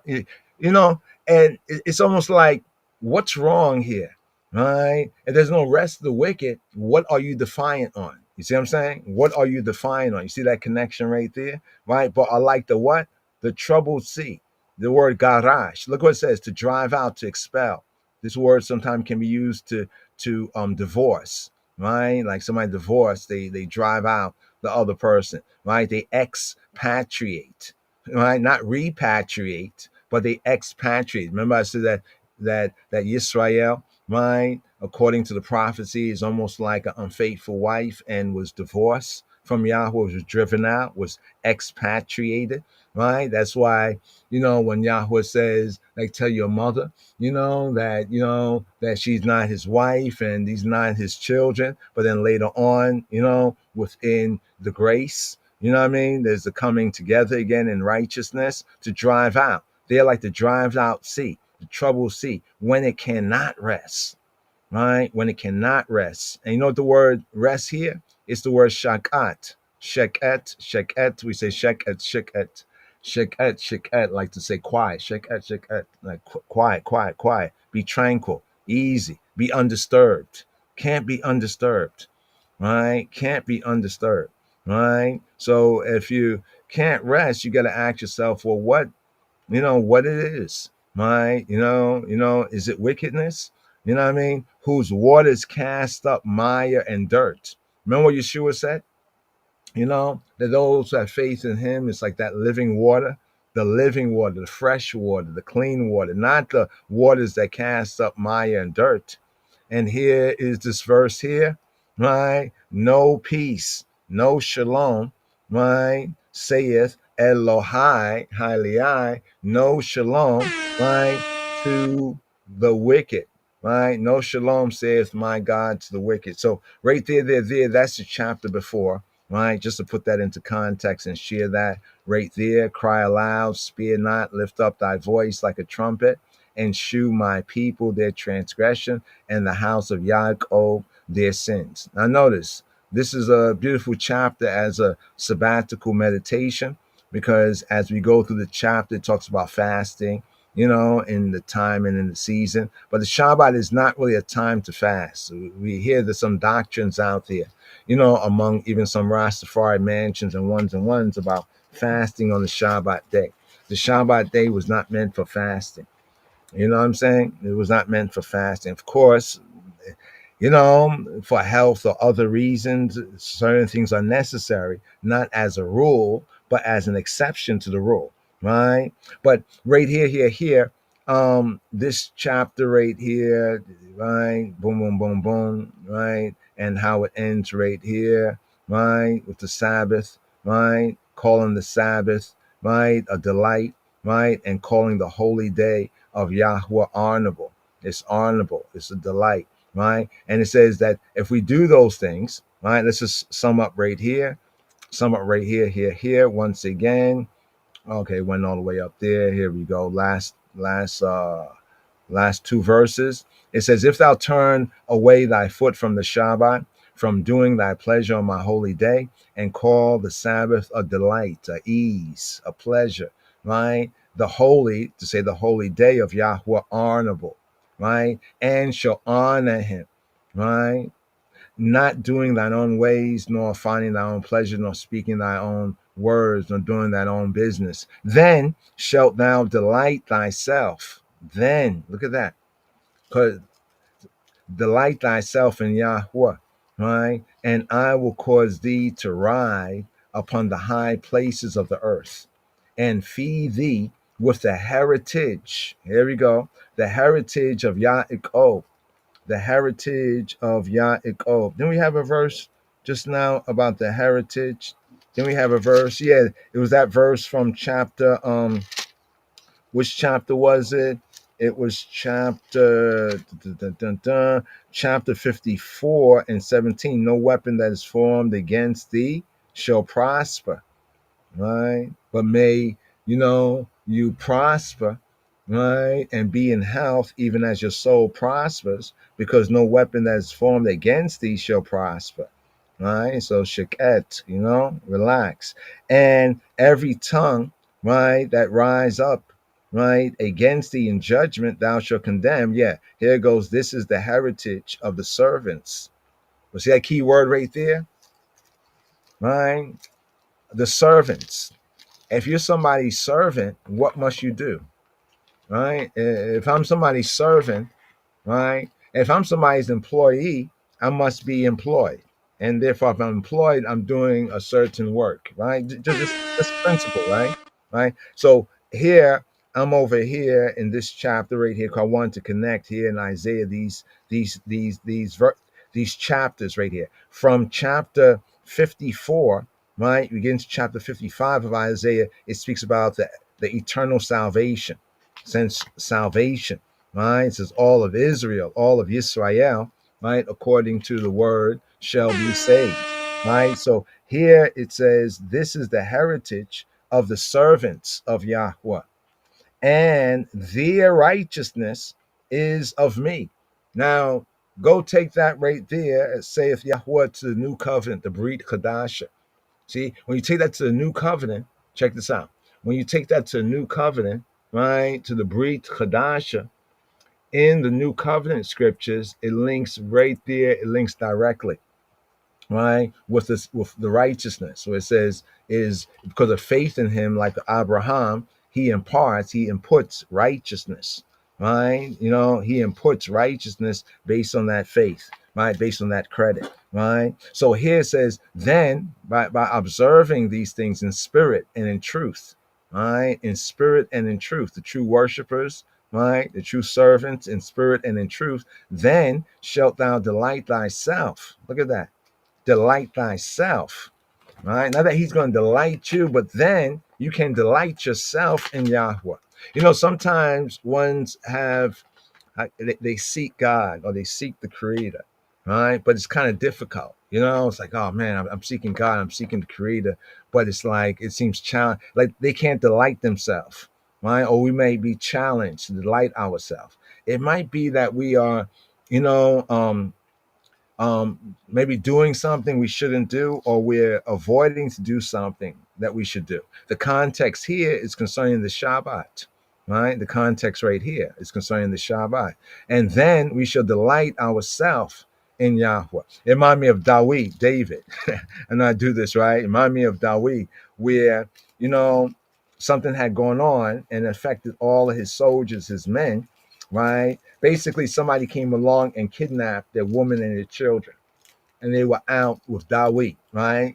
and it's almost like, what's wrong here, right? And there's no rest of the wicked. What are you defiant on? You see what I'm saying? What are you defiant on? You see that connection right there, right? But I like the what? The troubled sea. The word garage. Look what it says: to drive out, to expel. This word sometimes can be used to divorce, right? Like somebody divorced, they drive out the other person, right? They expatriate, right? Not repatriate, but they expatriate. Remember I said that Yisrael, right, according to the prophecy, is almost like an unfaithful wife and was divorced from Yahweh, was driven out, was expatriated, right? That's why, when Yahweh says, like, tell your mother, that she's not his wife and these not his children, but then later on, within the grace, what I mean? There's the coming together again in righteousness to drive out. They're like the drive out sea, the troubled sea, when it cannot rest, right? When it cannot rest. And you know what the word rest here? It's the word shakat. Sheket. We say sheket. Sheket, like to say quiet. Sheket, like quiet. Be tranquil, easy, be undisturbed. Can't be undisturbed, right? Can't be undisturbed, right? So if you can't rest, you got to ask yourself, well, what it is, right? Is it wickedness? You know what I mean? Whose waters cast up mire and dirt. Remember what Yeshua said? That those who have faith in him, it's like that living water, the fresh water, the clean water, not the waters that cast up mire and dirt. And here is this verse here, right? No peace, no shalom, right? Saith Elohai, Haliai, no shalom, right? To the wicked, right? No shalom, saith my God, to the wicked. So right there, that's the chapter before, right? Just to put that into context and share that right there. Cry aloud, spare not, lift up thy voice like a trumpet, and shew my people their transgression, and the house of Yaakov their sins. Now notice, this is a beautiful chapter as a sabbatical meditation, because as we go through the chapter, it talks about fasting, in the time and in the season. But the Shabbat is not really a time to fast. We hear there's some doctrines out there, among even some Rastafari mansions and ones about fasting on the Shabbat day. The Shabbat day was not meant for fasting. You know what I'm saying? It was not meant for fasting. Of course, for health or other reasons, certain things are necessary, not as a rule, but as an exception to the rule, right? But right here, this chapter right here, right? Boom, boom, boom, boom, right? And how it ends right here, right? With the Sabbath, right? Calling the Sabbath, right? A delight, right? And calling the holy day of Yahweh honorable. It's honorable. It's a delight, right? And it says that if we do those things, right? Let's just sum up right here. Sum up right here. Once again. Okay, went all the way up there. Here we go. Last two verses. It says, if thou turn away thy foot from the Shabbat, from doing thy pleasure on my holy day, and call the Sabbath a delight, a ease, a pleasure, right? The holy, to say the holy day of Yahweh honorable, right? And shall honor him, right? Not doing thine own ways, nor finding thy own pleasure, nor speaking thy own words, nor doing thine own business. Then shalt thou delight thyself. Then, look at that. Because delight thyself in Yahweh, right? And I will cause thee to ride upon the high places of the earth, and feed thee with the heritage. Here we go. The heritage of Yaakov. The heritage of Yaakov. Then we have a verse just now about the heritage. Then we have a verse. Yeah, it was that verse from chapter, which chapter was it? It was chapter 54 and 17. No weapon that is formed against thee shall prosper, right? But may you prosper, right? And be in health, even as your soul prospers, because no weapon that is formed against thee shall prosper. Right? So shaket, relax. And every tongue, right, that rise up, right, against thee in judgment, thou shalt condemn. Yeah, here goes. This is the heritage of the servants. Well, see that key word right there? Right? The servants. If you're somebody's servant, what must you do? Right? If I'm somebody's servant, right? If I'm somebody's employee, I must be employed. And therefore, if I'm employed, I'm doing a certain work, right? Just this principle, right? Right. So here, I'm over here in this chapter right here, because I want to connect here in Isaiah these chapters right here. From chapter 54, right? Begins chapter 55 of Isaiah, it speaks about the eternal salvation, since salvation. Right? It says all of Israel, all of Israel, right, according to the word, shall be saved. Right? So here it says, this is the heritage of the servants of Yahweh, and their righteousness is of me. Now, go take that right there, saith Yahweh to the new covenant, the Brit Kadasha. See, when you take that to the new covenant, check this out. When you take that to the new covenant, right, to the Brit Kadasha, in the new covenant scriptures, it links right there, it links directly, right, with this, with the righteousness. So it says, is because of faith in him, like Abraham, he inputs righteousness, right? He inputs righteousness based on that faith, right? Based on that credit, right? So here it says, then by observing these things in spirit and in truth, right? In spirit and in truth, the true worshipers, right? The true servants in spirit and in truth, then shalt thou delight thyself. Look at that. Delight thyself. Right? Not that he's going to delight you, but then you can delight yourself in Yahweh. Sometimes ones have, they seek God or they seek the Creator, right? But it's kind of difficult. It's like, oh man, I'm seeking God, I'm seeking the Creator, but it's like, it seems challenge, like they can't delight themselves, right? Or we may be challenged to delight ourselves. It might be that we are, you know, maybe doing something we shouldn't do, or we're avoiding to do something that we should do. The context here is concerning the Shabbat, right? The context right here is concerning the Shabbat. And then we shall delight ourselves in Yahweh. It reminds me of David. And I do this, right? It reminds me of David, where, something had gone on and affected all of his soldiers, his men, right? Basically, somebody came along and kidnapped their woman and their children, and they were out with David, right?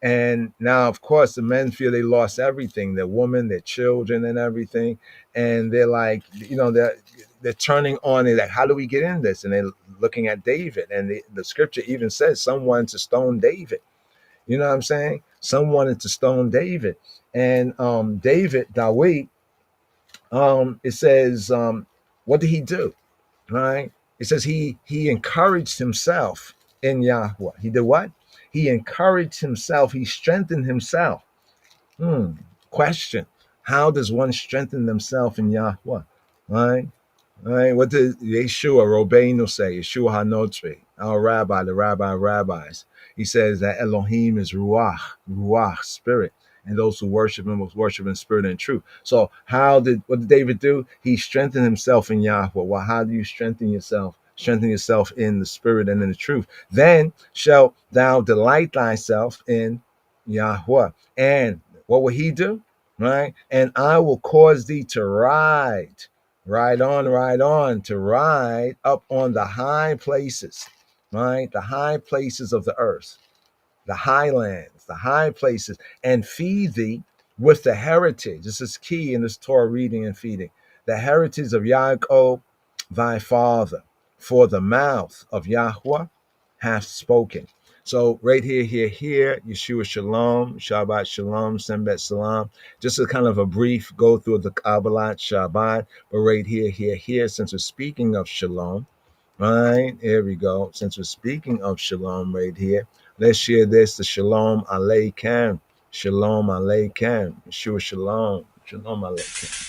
And now, of course, the men feel they lost everything, their woman, their children, and everything. And they're like, they're turning on it, like, how do we get in this? And they're looking at David. And the scripture even says someone to stone David. You know what I'm saying? Some wanted to stone David. And David, it says, what did he do? Right? It says he encouraged himself in Yahweh. He did what? He encouraged himself. He strengthened himself. Question: how does one strengthen themselves in Yahweh? Right? Right? What did Yeshua Robbeinu say? Yeshua HaNotri, our rabbi, the rabbi of rabbis. He says that Elohim is Ruach, spirit. And those who worship him must worship in spirit and truth. So what did David do? He strengthened himself in Yahweh. Well, how do you strengthen yourself? Strengthen yourself in the spirit and in the truth. Then shalt thou delight thyself in Yahweh. And what will he do? Right? And I will cause thee to ride to ride up on the high places, right? The high places of the earth, the highlands, the high places, and feed thee with the heritage. This is key in this Torah reading and feeding. The heritage of Yaakov, thy father, for the mouth of Yahweh hath spoken. So right here, Yeshua Shalom, Shabbat Shalom, Sembet Salam. Just a kind of a brief go through the Kabbalah Shabbat, but right here, since we're speaking of Shalom, right, here we go. Since we're speaking of Shalom right here, let's share this, the Shalom Aleichem. Shalom Aleichem. Yeshua Shalom. Shalom Aleichem.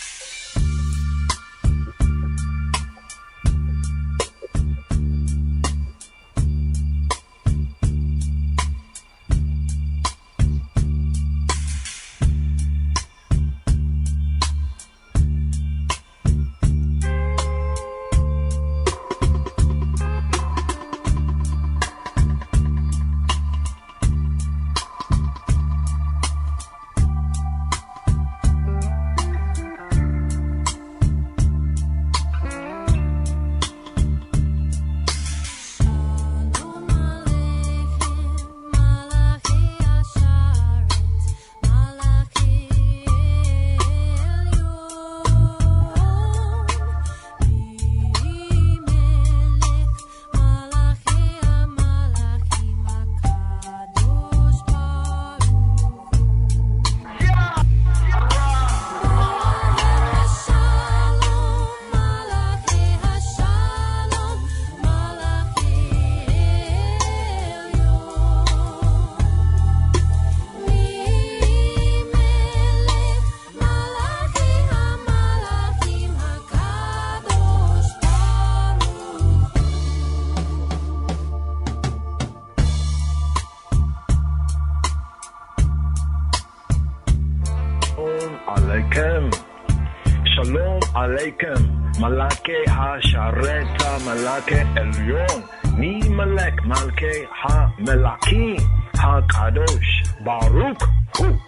Shalom Aleikum, Malake Ha-Shareta Malake Elyon, Mi Malek Malke Ha-Melakim, Ha-Kadosh, Baruch Hu.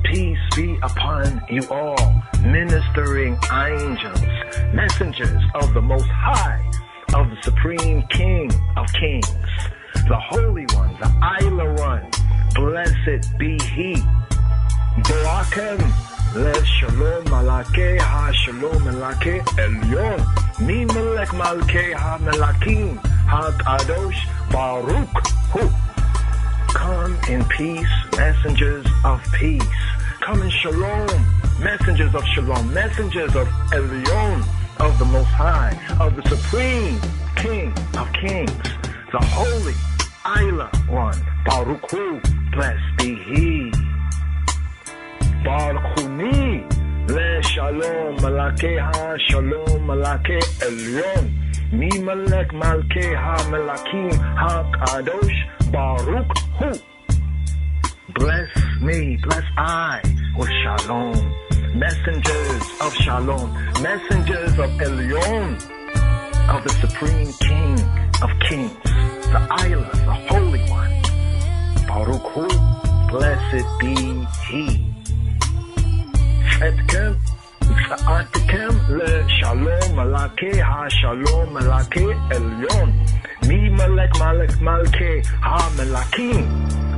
Peace be upon you all, ministering angels, messengers of the Most High, of the Supreme King of Kings, the Holy One, the Isla One, blessed be He. Boakem, le Shalom Malake Ha-Shalom Malake Elyon, Mi Melech Malke Ha-Melakim, Ha-Kadosh, Baruch Hu. Come in peace, messengers of peace. Come in shalom, messengers of shalom, messengers of Elyon, of the Most High, of the Supreme King of Kings, the Holy Isla One. Baruch Hu, blessed be He. Baruch Hu ni, le Shalom Malake Ha, Shalom Malake Elyon, Mi Melech Malke Ha Melakim Ha Kadosh, Baruch Hu. Bless me, bless I with shalom. Messengers of shalom, messengers of Elyon, of the Supreme King of Kings, the Isla, the Holy One. Baruch Hu, blessed be He. Etkem, Tza'atkem le Shalom Malake Ha Shalom Malake Elyon, Mi Melech Malke Ha Melakim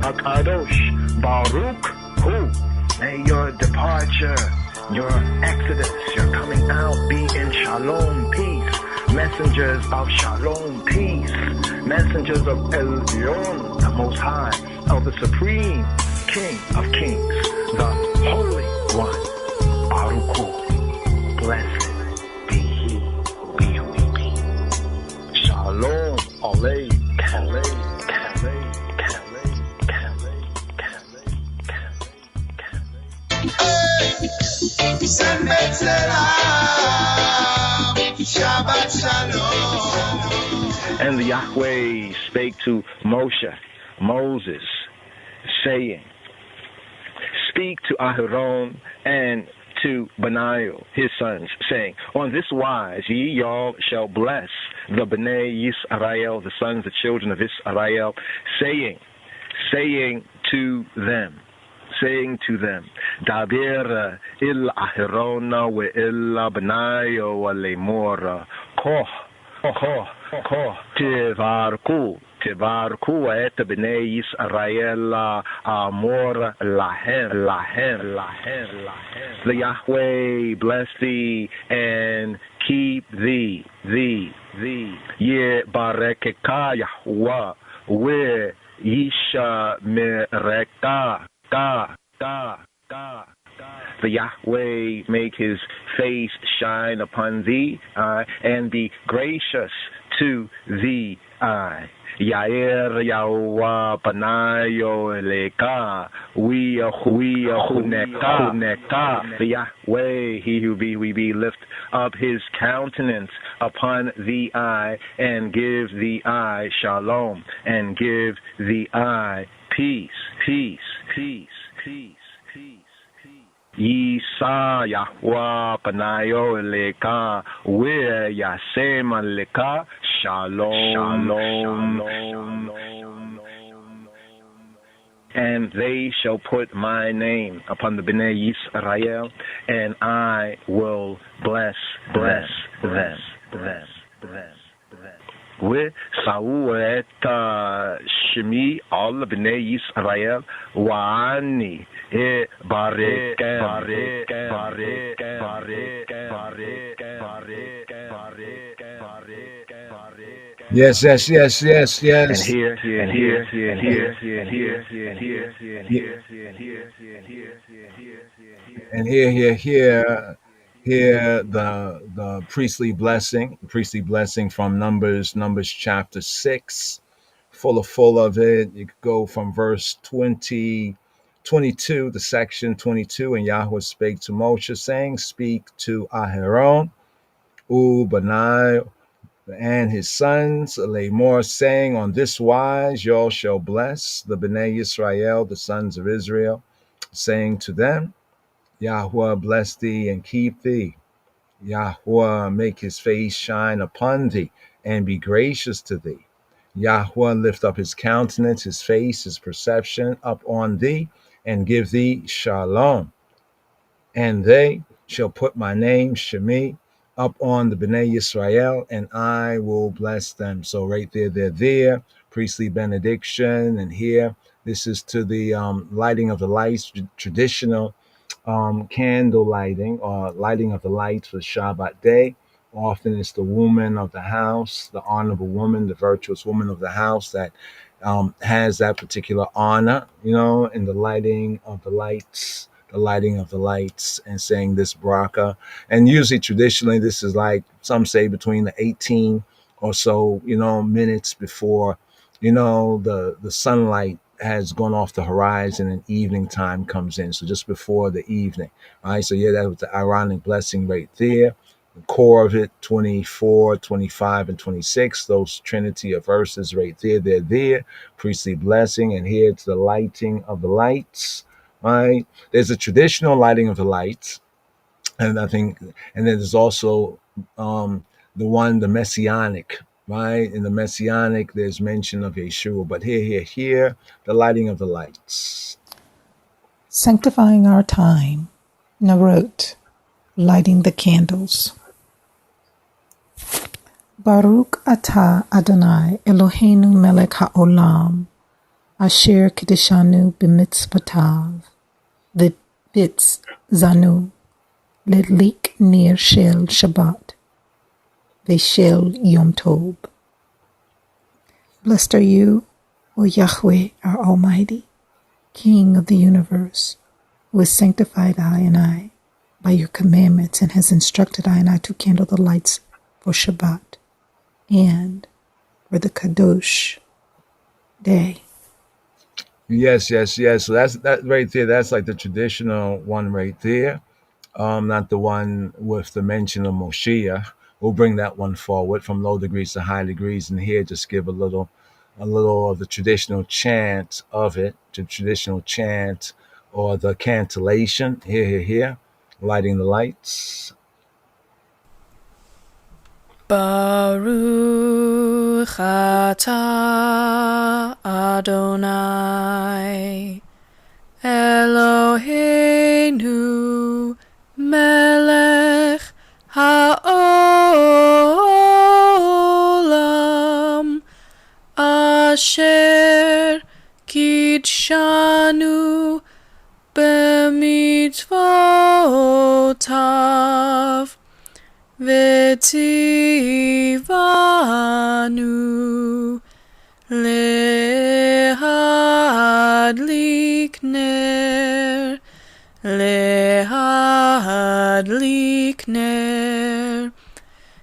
HaKadosh, Baruch Hu. May your departure, your exodus, your coming out be in shalom, peace. Messengers of shalom, peace. Messengers of Elyon, the Most High, of the Supreme King of Kings, the Holy One. Baruch Hu, blessed be He, be who He be. Shalom, Alei, Kalei, Kalei, Kalei, Kalei, Kalei, Kalei, Shabbat Shalom. And the Yahweh spake to Moses, saying, Speak to Aharon and to Benaiah, his sons, saying, On this wise ye all shall bless the Bnei Yisrael, the sons, the children of Israel, saying to them, Dabir il Aharona we illa Benaiah wa lemora, koh, Tivarku et Bnei Yisrael amor lahem. The Yahweh bless thee and keep thee. Ye barekeka Yahweh we yisha mereka The Yahweh make his face shine upon thee and be gracious to thee. Yair Yahweh Panayo Leka Neka. The Yahweh, he who be lift up his countenance upon thee and give thee shalom and give thee peace. Yisa Yahweh Panayo Leka we Yasem Leka Shalom. And they shall put my name upon the Bnei Yisrael, and I will bless them. We Sa'u et Shemi al Bnei Yisrael Wa'ani Yes. And here the priestly blessing from Numbers chapter 6, full of it. You could go from verse 22 to section 22, and Yahweh spake to Moshe, saying, Speak to Aharon, Benai, and his sons, Lamor, saying, On this wise y'all shall bless the Bnei Yisrael, the sons of Israel, saying to them, Yahweh bless thee and keep thee. Yahweh make his face shine upon thee and be gracious to thee. Yahweh lift up his countenance, his face, his perception up on thee and give thee shalom. And they shall put my name, Shemi, up on the Bnei Yisrael, and I will bless them. So right there, they're there. Priestly benediction. And here, this is to the lighting of the lights, traditional candle lighting or lighting of the lights for Shabbat day. Often it's the woman of the house, the honorable woman, the virtuous woman of the house that has that particular honor, in the lighting of the lights, and saying this bracha. And usually traditionally, this is like some say between the 18 or so, minutes before, the sunlight has gone off the horizon and evening time comes in. So just before the evening. All right. So yeah, that was the ironic blessing right there. The core of it, 24, 25, and 26, those trinity of verses right there. They're there. Priestly blessing. And here it's the lighting of the lights. Right. There's a traditional lighting of the lights. And I think, and then there's also the messianic, right? In the messianic, there's mention of Yeshua, but here, the lighting of the lights. Sanctifying our time, Narot, lighting the candles. Baruch atah Adonai Eloheinu melech haolam, asher kedeshanu b'mitzvotav, v'bitz zanu, Ledlik Nir Shel Shabbat, Veshel Yom Tov. Blessed are you, O Yahweh, our Almighty, King of the universe, who has sanctified I and I by your commandments and has instructed I and I to kindle the lights for Shabbat and for the Kadosh day. Yes. So that right there. That's like the traditional one right there. Not the one with the mention of Moshiach. We'll bring that one forward from low degrees to high degrees, and here just give a little of the traditional chant of it, the traditional chant or the cantillation. Here, lighting the lights. Baruch atah Adonai Eloheinu melech haolam asher kidshanu b'mitzvotav v'tzivanu lehadlik ner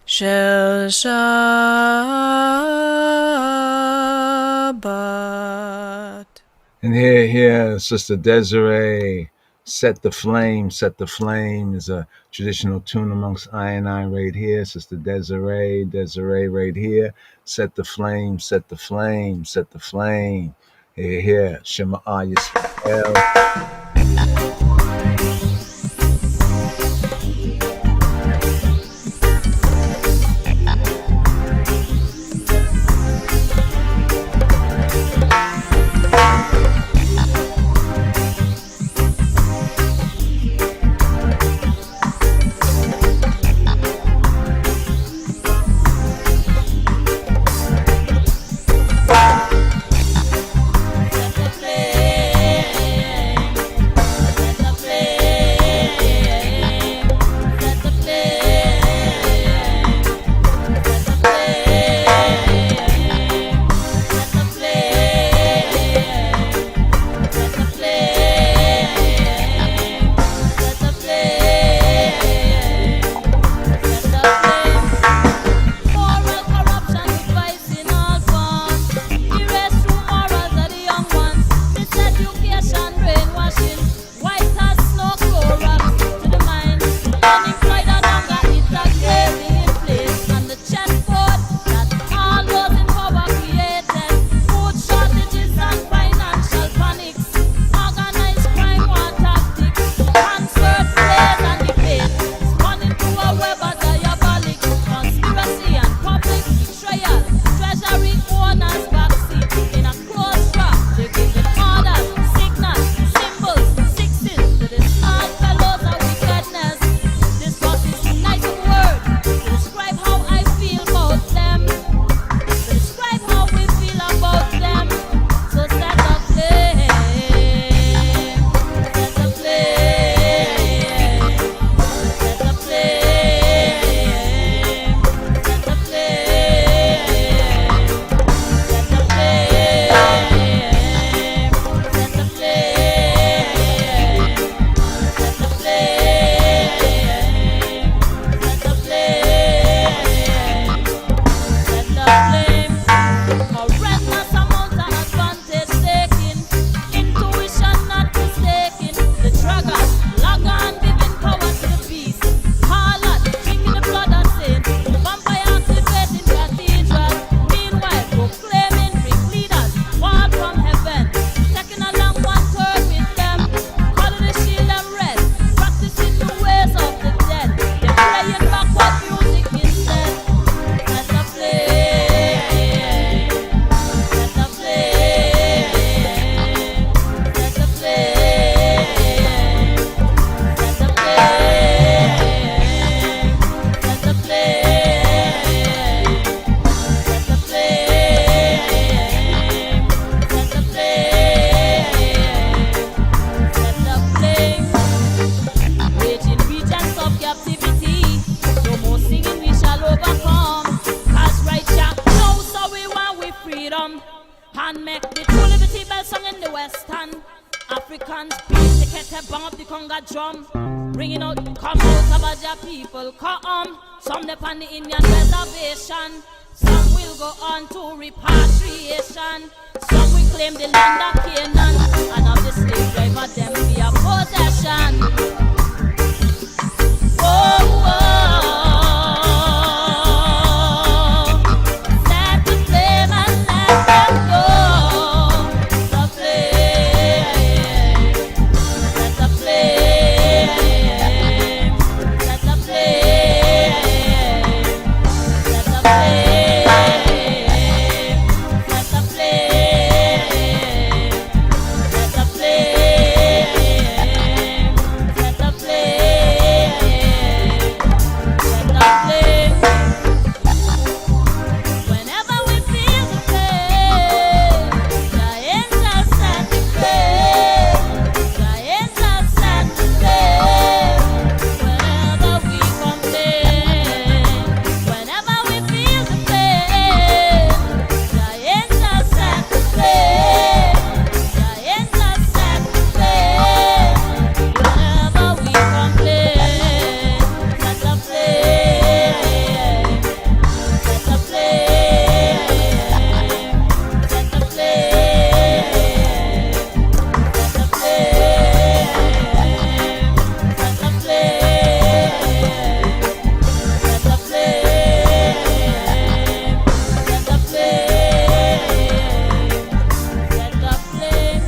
shel Shabbat. And here, Sister Desiree, Set the Flame is a traditional tune amongst I and I right here. Sister Desiree right here. Set the flame. Here, Shema Yisrael. Web a drum. Bringing out, come out about your people, come. Some depend the Indian reservation. Some will go on to repatriation. Some will claim the land of Canaan. And of the slave driver, them be a possession. Oh, oh. Set the flame and let them go. The flame. Set the flame. Set the flame. Set the flame. Set the flame. Set the flame. Set the flame. Set the flame. Whenever we feel the flame, the angels set the flame. The angels set the flame. Whenever we complain, whenever we feel the flame, the angels set the flame. The angels set the flame. Whenever we complain, set the flame. Set the flame. Set the flame. Set the flame. Set the flame. Set the flame. Set the flame. Set the flame.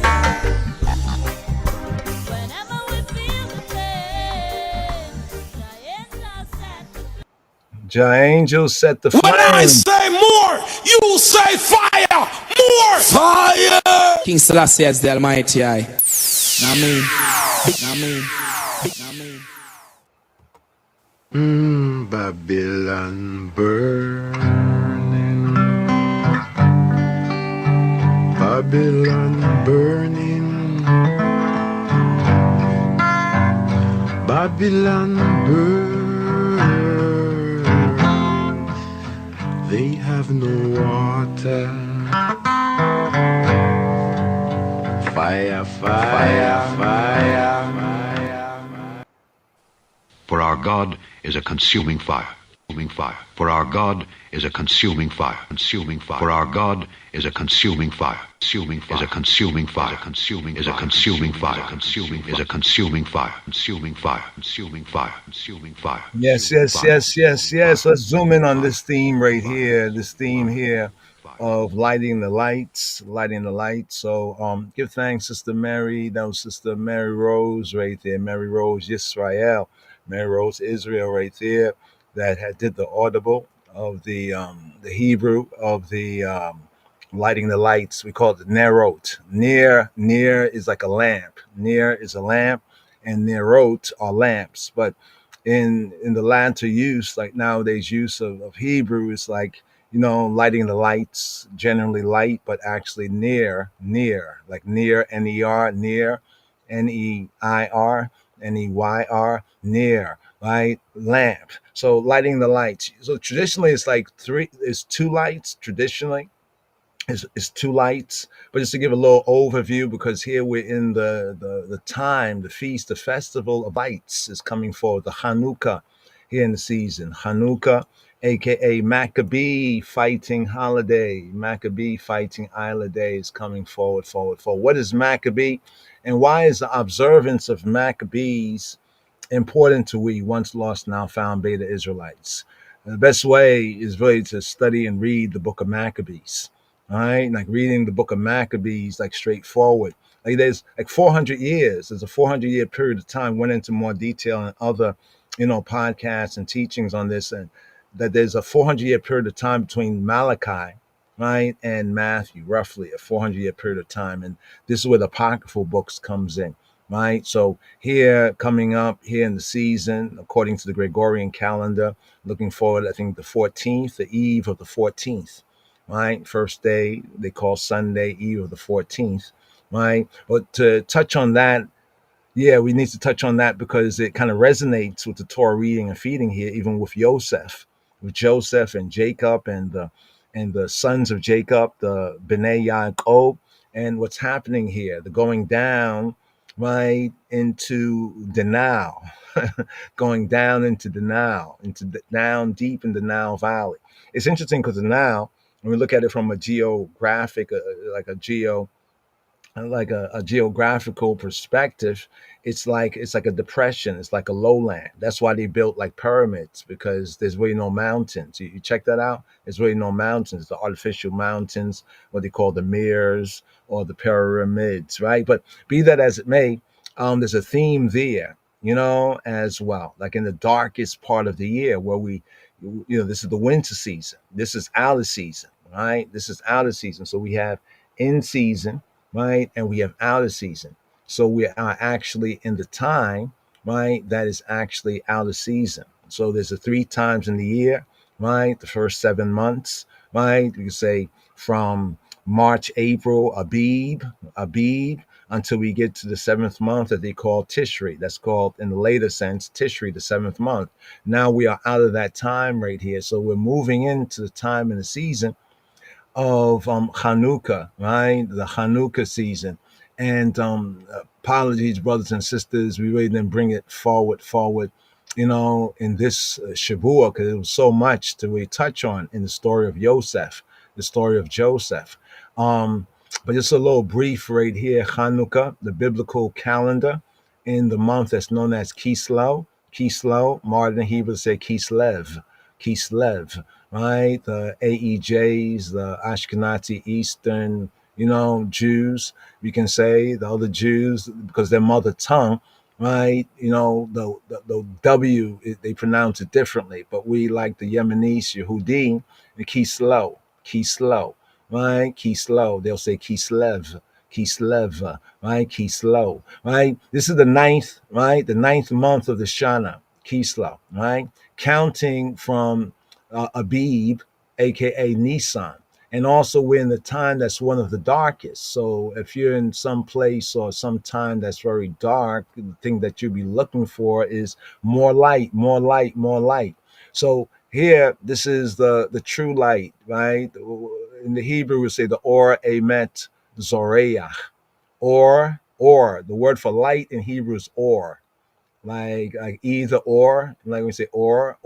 Whenever we feel the flame, the angels set the Jah angels set the When I flame. say more, you say fire. More fire. King Selassie as the Almighty I. Amen. Amen. Babylon burning, Babylon burning, Babylon burn. They have no water. Fire, fire, fire. For our God is a consuming fire. Consuming fire. For our God is a consuming fire. Consuming fire. For our God is a consuming fire. Consuming fire. Is a consuming fire. Consuming is a consuming fire. Consuming is a consuming fire. Consuming fire. Consuming fire. Consuming fire. Yes. Let's zoom in on this theme right here. This theme here of lighting the lights. So give thanks, Sister Mary. That was Sister Mary Rose right there. Mary Rose Yisrael. Mary Rose Israel right there. That did the audible of the Hebrew of the lighting the lights. We call it nerot. Near is like a lamp. Near is a lamp, and nerot are lamps. But in the latter use, like nowadays use of Hebrew, is like, lighting the lights, generally light, but actually near, like near, N-E-R, near, N-E-I-R, N-E-Y-R, near, right? Lamp. So lighting the lights. So traditionally it's like two lights traditionally. It's two lights, but just to give a little overview, because here we're in the time, the feast, the festival of lights is coming forward, the Hanukkah here in the season. Hanukkah, aka Maccabee fighting holiday, Maccabee fighting Isla Day is coming forward. What is Maccabee, and why is the observance of Maccabees important to we once lost, now found Beta Israelites? The best way is really to study and read the book of Maccabees. All right, like reading the book of Maccabees, like straightforward. Like there's like 400 years. There's a 400-year period of time. Went into more detail in other, podcasts and teachings on this, and that there's a 400-year period of time between Malachi, right, and Matthew, roughly a 400-year period of time. And this is where the apocryphal books comes in, right? So here, coming up here in the season, according to the Gregorian calendar, looking forward, I think the 14th, the eve of the 14th. Right, first day they call Sunday, eve of the 14th, right? But to touch on that, we need to touch on that because it kind of resonates with the Torah reading and feeding here, even with Joseph and Jacob and the sons of Jacob, the Bnei Yaakov, and what's happening here, the going down right, into denial, going down into denial, down deep in the Nile Valley. It's interesting because the Nile, when we look at it from a geographic, like a a geographical perspective, it's like a depression. It's like a lowland. That's why they built like pyramids, because there's really no mountains. You check that out. There's really no mountains. The artificial mountains, what they call the mirrors or the pyramids, right? But be that as it may, there's a theme there, as well. Like in the darkest part of the year, where this is the winter season. This is outer season, right? This is outer season. So we have in season, right? And we have outer season. So we are actually in the time, right? That is actually outer season. So there's a 3 times in the year, right? The first 7 months, right? You can say from March, April, Abib, until we get to the 7th month that they call Tishri. That's called, in the later sense, Tishri, the 7th month. Now we are out of that time right here. So we're moving into the time in the season of Hanukkah, right? The Hanukkah season. And apologies, brothers and sisters, we really didn't bring it forward, in this Shavua, because it was so much to really touch on in the story of Yosef, the story of Joseph. But just a little brief right here, Hanukkah, the biblical calendar in the month that's known as Kislev, modern Hebrew say Kislev, right? The AEJs, the Ashkenazi Eastern, Jews, we can say, the other Jews, because their mother tongue, right? The W, they pronounce it differently, but we, like the Yemenis, Yehudi, the Kislev, right? Kislev, they'll say Kislev, right? Kislev, right? This is the 9th, right? The 9th month of the Shana, Kislev, right? Counting from Abib, aka Nisan. And also we're in the time that's one of the darkest. So if you're in some place or some time that's very dark, the thing that you'll be looking for is more light. So here, this is the true light, right? In the Hebrew, we say the Or Emet Zoreach. Or, the word for light in Hebrew is Or. Like either or, like we say or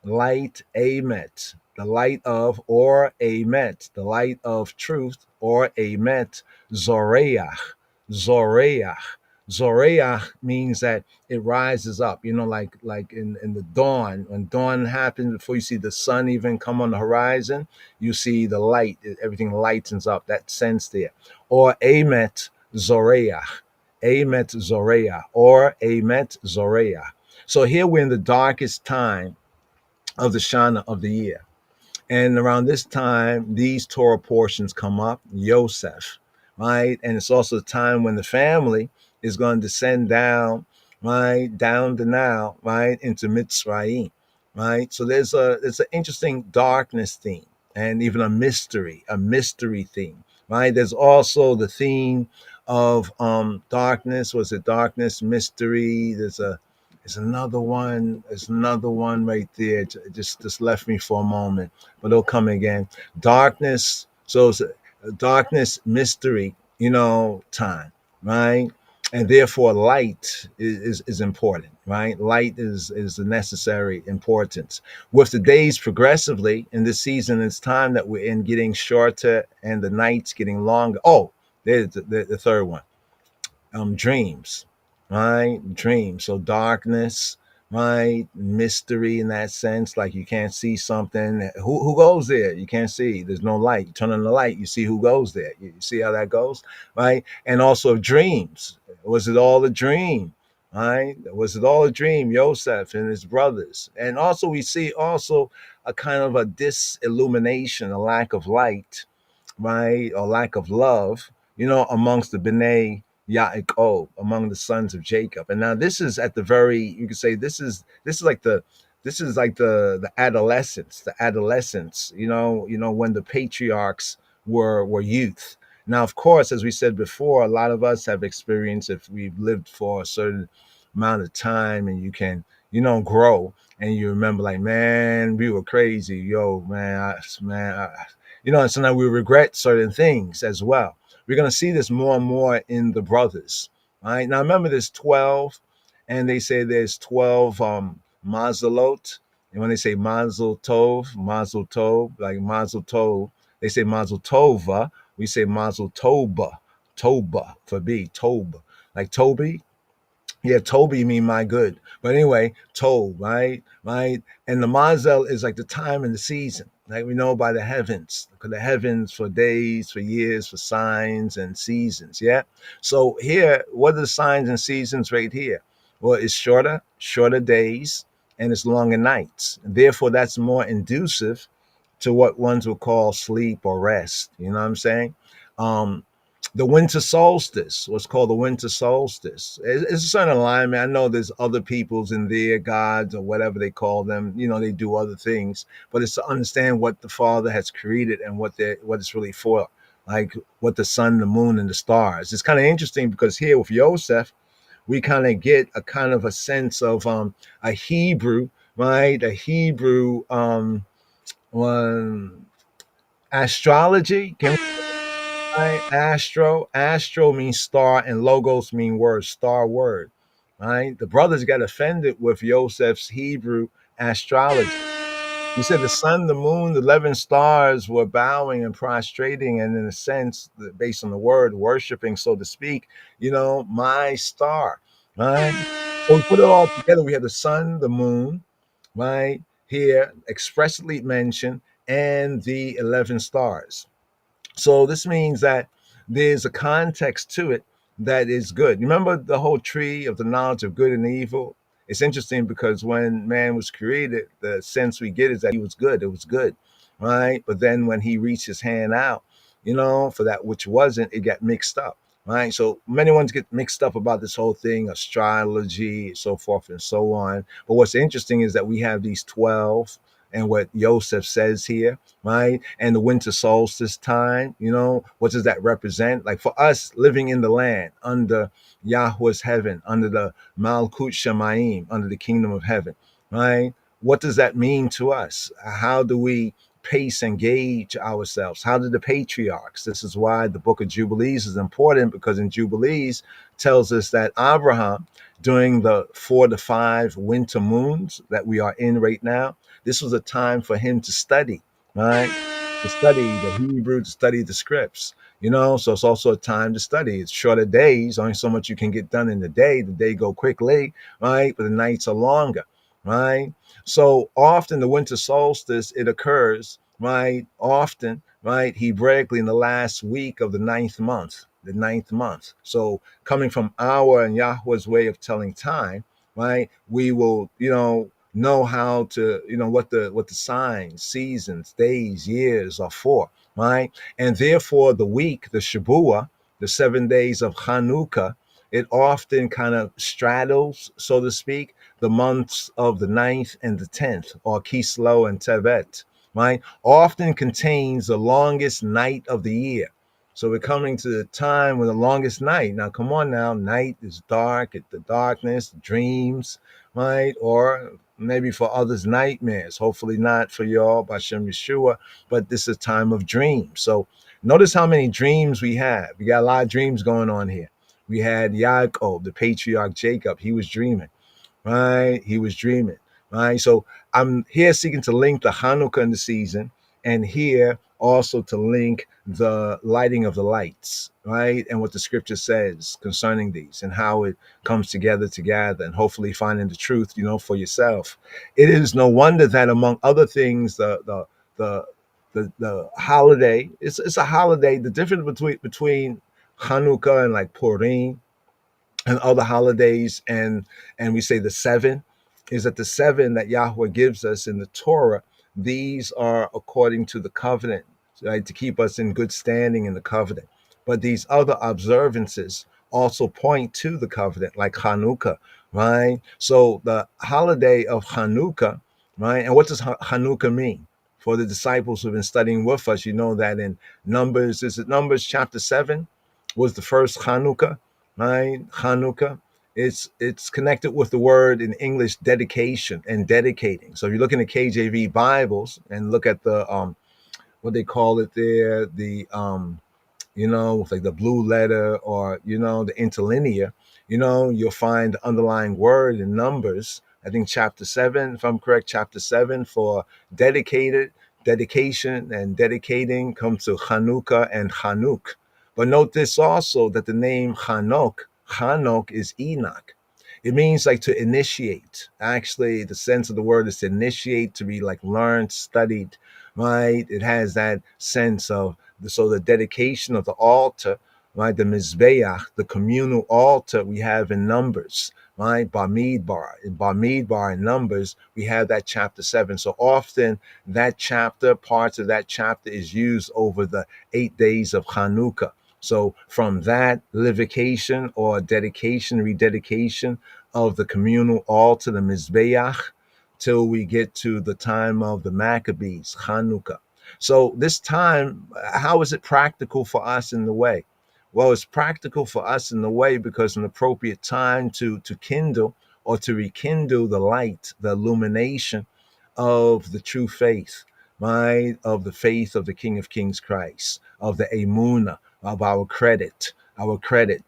light amet, the light of, or amet, the light of truth, or amet zoreach. Zoreach means that it rises up, like in the dawn. When dawn happens, before you see the sun even come on the horizon, you see the light, everything lightens up, that sense there. Or amet zoreach. Amet Zoreah, or Amet Zoreah. So here we're in the darkest time of the Shana of the year. And around this time, these Torah portions come up, Yosef, right? And it's also the time when the family is going to descend down, right, down the Nile, right, into Mitzrayim, right? So there's an interesting darkness theme, and even a mystery theme, right? There's also the theme of darkness. Was it darkness, mystery? There's another one. There's another one right there. It just left me for a moment, but it'll come again. Darkness. So it's a darkness, mystery, time, right? And therefore light is important, right? Light is the necessary importance. With the days progressively in this season, it's time that we're in getting shorter and the nights getting longer. Oh, there's the third one. Dreams, right? Dreams. So darkness, right? Mystery in that sense, like you can't see something. Who goes there? You can't see. There's no light. You turn on the light, you see who goes there. You see how that goes, right? And also dreams. Was it all a dream? Right? Was it all a dream? Yosef and his brothers. And also we see also a kind of a disillumination, a lack of light, right? Or lack of love, amongst the B'nai Yaakov, among the sons of Jacob. And now this is at the very, you could say this is like the adolescence, when the patriarchs were youth. Now, of course, as we said before, a lot of us have experienced, if we've lived for a certain amount of time, and you can, grow, and you remember, like, man, we were crazy, yo, man, and sometimes we regret certain things as well. we're going to see this more and more in the brothers. Right now, remember there's 12, and they say there's 12 mazalot. And when they say mazel tov, like mazel tov, they say mazel tova. We say mazel toba for B, toba, like Toby. Yeah, Toby mean my good. But anyway, Tob, right? Right? And the Mazel is like the time and the season. Like we know by the heavens. Because the heavens for days, for years, for signs and seasons. Yeah. So here, what are the signs and seasons right here? Well, it's shorter days, and it's longer nights. And therefore, that's more inducive to what ones will call sleep or rest. You know what I'm saying? Um, the winter solstice, what's called the winter solstice. It's a certain alignment. I know there's other peoples in their gods or whatever they call them. You know, they do other things, but it's to understand what the Father has created and what it's really for, like what the sun, the moon, and the stars. It's kind of interesting because here with Yosef, we kind of get a kind of a sense of a Hebrew, right? A Hebrew one astrology. Right? Astro means star, and logos mean word, star word. Right? The brothers got offended with Joseph's Hebrew astrology. He said the sun, the moon, the 11 stars were bowing and prostrating, and in a sense, based on the word, worshiping, so to speak, my star. Right? So we put it all together. We have the sun, the moon, right? Here, expressly mentioned, and the 11 stars. So this means that there's a context to it that is good. Remember the whole tree of the knowledge of good and evil? It's interesting because when man was created, the sense we get is that he was good. It was good, right? But then when he reached his hand out, for that which wasn't, it got mixed up, right? So many ones get mixed up about this whole thing, astrology, so forth and so on. But what's interesting is that we have these 12 and what Yosef says here, right? And the winter solstice time, what does that represent? Like for us living in the land under Yahweh's heaven, under the Malkut Shemaim, under the kingdom of heaven, right? What does that mean to us? How do we pace and gauge ourselves? How did the patriarchs? This is why the book of Jubilees is important, because in Jubilees tells us that Abraham, during the 4 to 5 winter moons that we are in right now, this was a time for him to study, right? To study the Hebrew, to study the scripts, so it's also a time to study. It's shorter days, only so much you can get done in the day. The day go quickly, right? But the nights are longer, right? So often the winter solstice, it occurs, right? Often, right? Hebraically in the last week of the ninth month. So coming from our and Yahweh's way of telling time, right? We will, know how to, what the signs, seasons, days, years are for, right? And therefore the week, the Shabua, the 7 days of Hanukkah, it often kind of straddles, so to speak, the months of the 9th and the 10th, or Kislev and Tevet, right? Often contains the longest night of the year. So we're coming to the time with the longest night. Now, come on now, night is dark, it's the darkness, dreams, right? Or maybe for others, nightmares. Hopefully not for y'all, Bashem Yeshua, but this is a time of dreams. So notice how many dreams we have. We got a lot of dreams going on here. We had Yaakov, the patriarch Jacob. He was dreaming, right? He was dreaming, right? So I'm here seeking to link the Hanukkah in the season, and here also to link the lighting of the lights, right? And what the scripture says concerning these and how it comes together, and hopefully finding the truth, for yourself. It is no wonder that among other things, the holiday, it's a holiday. The difference between Hanukkah and like Purim and other holidays, and we say the 7, is that the 7 that Yahweh gives us in the Torah, these are according to the covenant, right, to keep us in good standing in the covenant. But these other observances also point to the covenant, like Hanukkah, right? So the holiday of Hanukkah, right? And what does Hanukkah mean? For the disciples who've been studying with us, you know that in Numbers, is it Numbers chapter 7 was the first Hanukkah, right? Hanukkah. It's connected with the word in English dedication and dedicating. So if you look in the KJV Bibles and look at the what they call it there, the with like the blue letter or, the interlinear, you'll find the underlying word in Numbers. I think chapter 7, if I'm correct, chapter 7 for dedication and dedicating comes to Chanukah and Chanuk. But note this also, that the name Chanok is Enoch. It means like to initiate. Actually, the sense of the word is to initiate, to be like learned, studied, right? It has that sense of the dedication of the altar, right? The Mizbeach, the communal altar we have in Numbers, right? Bamidbar. In Bamidbar in Numbers, we have that chapter 7. So often that chapter, parts of that chapter is used over the 8 days of Chanukah. So from that livication or dedication, rededication of the communal altar, the Mizbeach, till we get to the time of the Maccabees, Chanukah. So this time, how is it practical for us in the way? Well, it's practical for us in the way because an appropriate time to kindle or to rekindle the light, the illumination of the true faith, right? Of the faith of the King of Kings Christ, of the Emunah, of our credit. Credit,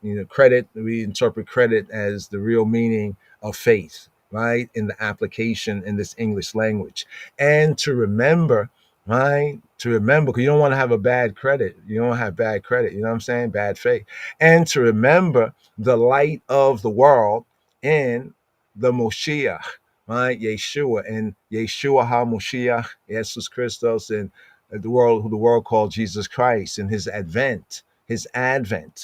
we interpret credit as the real meaning of faith, right? In the application in this English language. And to remember, right? To remember, because you don't want to have a bad credit. You don't have bad credit. You know what I'm saying? Bad faith. And to remember the light of the world in the Moshiach, right? Yeshua and Yeshua HaMoshiach, Jesus Christos, and the world, who the world called Jesus Christ, in his advent.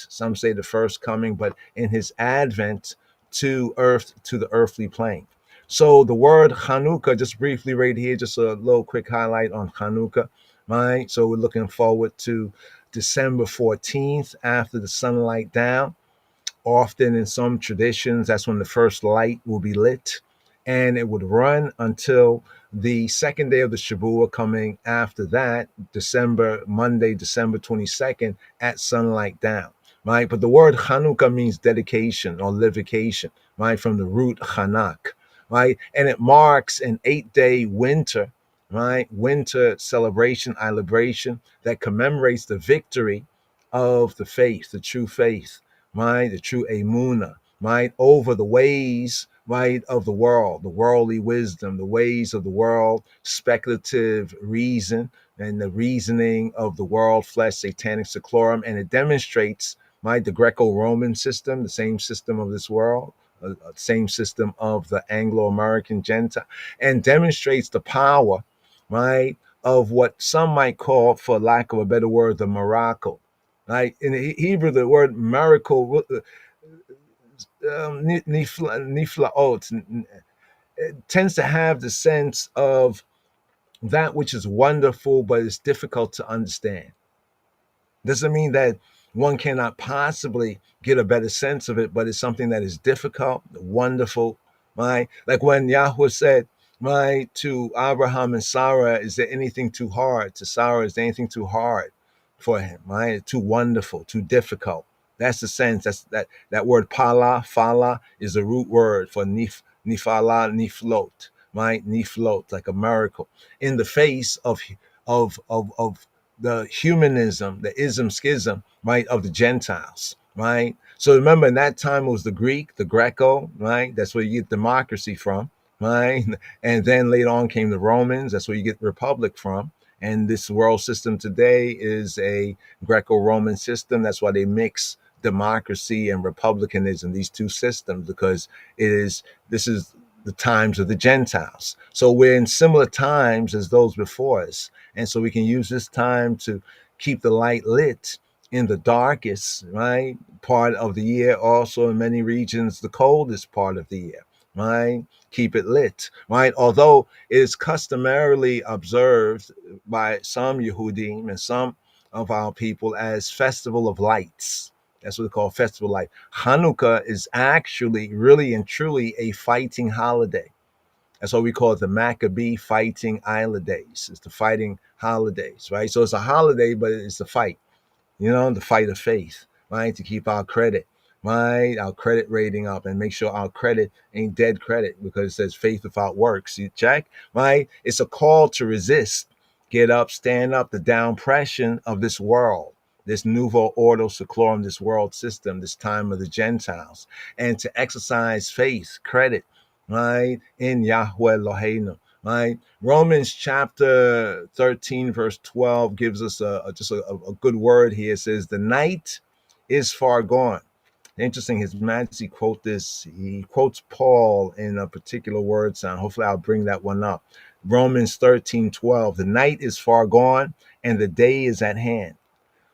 Some say the first coming, but in his advent to earth, to the earthly plane. So the word Chanukah, just briefly right here, just a little quick highlight on Chanukah, right? So we're looking forward to December 14th after the sunlight down. Often in some traditions, that's when the first light will be lit, and it would run until the second day of the Shavua coming after that, Monday, December 22nd at sunlight down, right? But the word Chanukah means dedication or livication, right? From the root Chanak, right? And it marks an 8-day winter, right? Winter celebration, libration that commemorates the victory of the faith, the true faith, right? The true Emunah, right? Over the ways, right, of the world, the worldly wisdom, the ways of the world, speculative reason, and the reasoning of the world, flesh, satanic seclorum. And it demonstrates, right, the Greco-Roman system, the same system of this world, same system of the Anglo-American Gentile, and demonstrates the power, right, of what some might call, for lack of a better word, the miracle. Right? In Hebrew, the word miracle, niflaot, it tends to have the sense of that which is wonderful, but it's difficult to understand. Doesn't mean that one cannot possibly get a better sense of it, but it's something that is difficult, wonderful, right? Like when Yahweh said, right, to Abraham and Sarah, is there anything too hard? To Sarah, is there anything too hard for him, right? Too wonderful, too difficult. That's the sense. That word fala is a root word for nifala, niflot, right? Niflot, like a miracle. In the face of the humanism, the ism schism, right, of the Gentiles, right? So remember, in that time it was the Greek, the Greco, right? That's where you get democracy from, right? And then later on came the Romans. That's where you get republic from. And this world system today is a Greco-Roman system. That's why they mix democracy and republicanism, these two systems, because this is the times of the Gentiles. So we're in similar times as those before us. And so we can use this time to keep the light lit in the darkest, right, part of the year. Also in many regions, the coldest part of the year, right? Keep it lit, right? Although it is customarily observed by some Yehudim and some of our people as Festival of Lights. That's what they call Festival of Light. Hanukkah is actually really and truly a fighting holiday. That's what we call it, the Maccabee fighting holidays. It's the fighting holidays, right? So it's a holiday, but it's a fight, the fight of faith, right? To keep our credit, right? Our credit rating up and make sure our credit ain't dead credit, because it says faith without works. You check, right? It's a call to resist, get up, stand up, the downpression of this world, this nouveau ordo seclorum, this world system, this time of the Gentiles, and to exercise faith, credit, right, in Yahweh Eloheinu, right? Romans chapter 13, verse 12 gives us just a good word here. It says, the night is far gone. Interesting, His Majesty quote this. He quotes Paul in a particular word sound. Hopefully I'll bring that one up. Romans 13:12. The night is far gone and the day is at hand.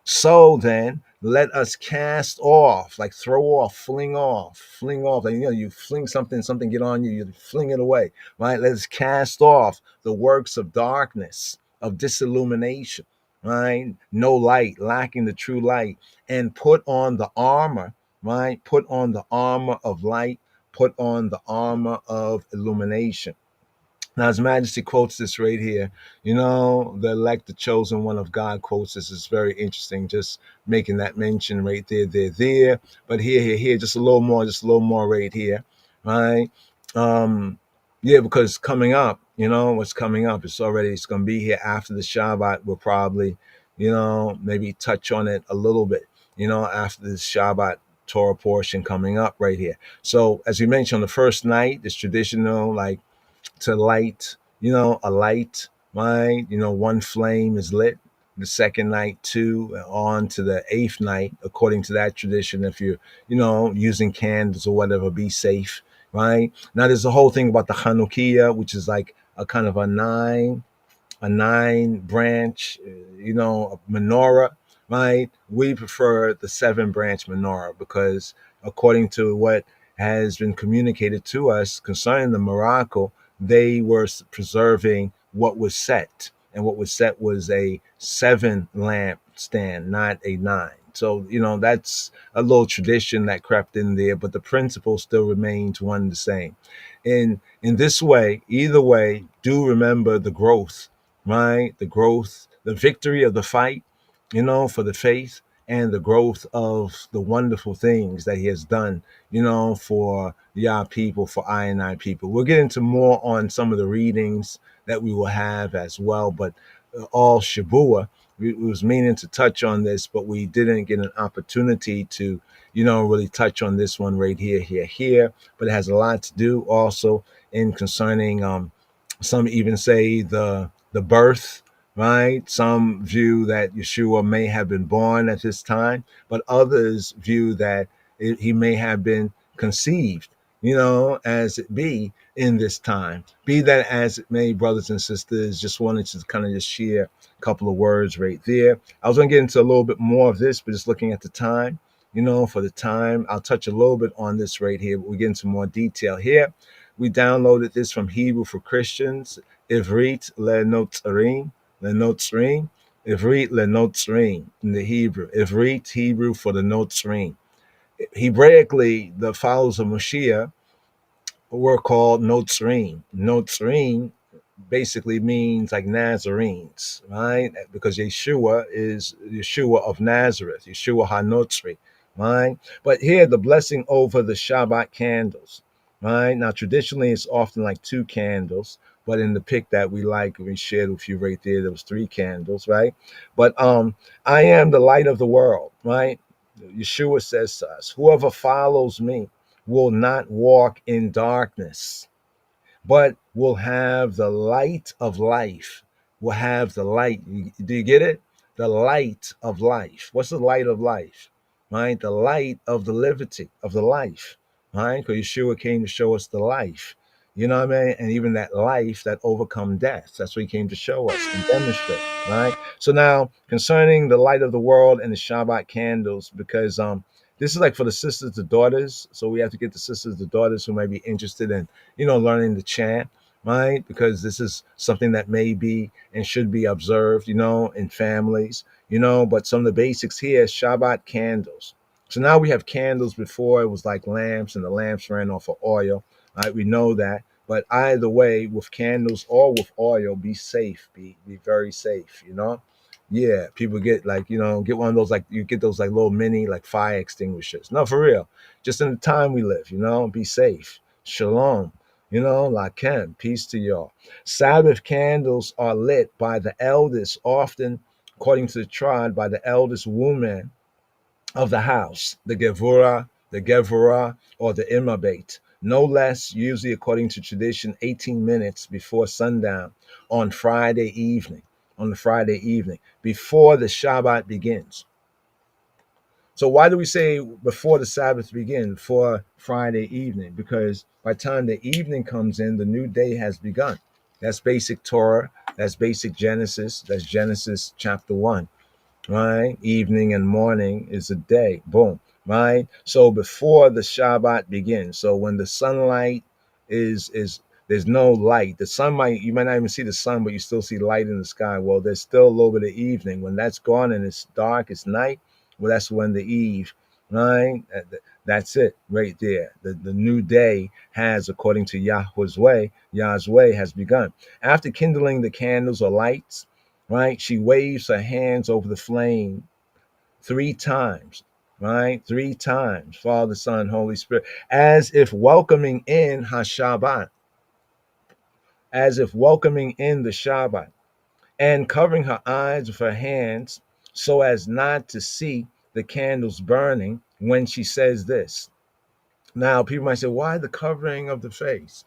So then, let us cast off, like throw off, fling off. Like, you fling something get on you, you fling it away, right? Let us cast off the works of darkness, of disillumination, right? No light, lacking the true light, and put on the armor, right? Put on the armor of light, put on the armor of illumination. Now, His Majesty quotes this right here. The elect, the chosen one of God quotes this. It's very interesting, just making that mention right there. But here, just a little more right here, right? Because coming up, what's coming up, it's going to be here after the Shabbat. We'll probably, maybe touch on it a little bit, after the Shabbat Torah portion coming up right here. So, as we mentioned, on the first night, it's traditional, like, to light, a light, right? One flame is lit. The second night, two, on to the eighth night, according to that tradition. If you're, using candles or whatever, be safe, right? Now, there's the whole thing about the Chanukiah, which is like a kind of a nine branch, menorah, right? We prefer the 7-branch menorah because according to what has been communicated to us concerning the miracle, they were preserving what was set, and what was set was a 7 lamp stand, not a 9. So, that's a little tradition that crept in there, but the principle still remains one the same. In this way, either way, do remember the growth, right? The growth, the victory of the fight, for the faith, and the growth of the wonderful things that He has done, for Yah people, for I and I people. We'll get into more on some of the readings that we will have as well, but all Shabua, we was meaning to touch on this, but we didn't get an opportunity to, really touch on this one right here, but it has a lot to do also in concerning, some even say the birth, right? Some view that Yeshua may have been born at this time, but others view that he may have been conceived, as it be in this time. Be that as it may, brothers and sisters, just wanted to kind of just share a couple of words right there. I was going to get into a little bit more of this, but just looking at the time, for the time, I'll touch a little bit on this right here, but we get into more detail here. We downloaded this from Hebrew for Christians, Ivrit Lenotzrim, Ivrit Lenotzrim in the Hebrew. Ivrit, Hebrew for the Notzrim. Hebraically, the followers of Mashiach were called Notzrim. Notzrim basically means like Nazarenes, right? Because Yeshua is Yeshua of Nazareth, Yeshua HaNotzri, right? But here, the blessing over the Shabbat candles, right? Now, traditionally, it's often like 2 candles, but in the pic that we shared with you right there was 3 candles, right? But I am the light of the world, right? Yeshua says to us, whoever follows me will not walk in darkness, but will have the light of life. Will have the light. Do you get it? The light of life. What's the light of life? Right? The light of the liberty, of the life. Right? Because Yeshua came to show us the life. You know what I mean? And even that life that overcome death. That's what He came to show us and demonstrate. Right? So now, concerning the light of the world and the Shabbat candles, because this is like for the sisters, the daughters. So we have to get the sisters, the daughters who may be interested in, learning the chant, right? Because this is something that may be and should be observed, in families, but some of the basics here is Shabbat candles. So now we have candles. Before it was like lamps, and the lamps ran off of oil, right? We know that. But either way, with candles or with oil, be safe, be very safe, Yeah, people get get one of those, like you get those like little mini like fire extinguishers. No, for real. Just in the time we live, be safe. Shalom. Lakem, peace to y'all. Sabbath candles are lit by the elders, often according to the tribe by the eldest woman of the house, the Gevurah, or the Imabate, no less, usually according to tradition, 18 minutes before sundown on Friday evening, before the Shabbat begins. So why do we say before the Sabbath begins, before Friday evening? Because by the time the evening comes in, the new day has begun. That's basic Torah. That's basic Genesis. That's Genesis chapter 1, right? Evening and morning is a day. Boom, right? So before the Shabbat begins. So when the sunlight is there's no light. The sun you might not even see the sun, but you still see light in the sky. Well, there's still a little bit of evening. When that's gone and it's dark, it's night. Well, that's when the eve, right? That's it right there. The new day has, according to Yahweh's way has begun. After kindling the candles or lights, right, she waves her hands over the flame 3 times, right? 3 times, Father, Son, Holy Spirit, as if welcoming in HaShabbat, as if welcoming in the Shabbat, and covering her eyes with her hands so as not to see the candles burning when she says this. Now, people might say, why the covering of the face?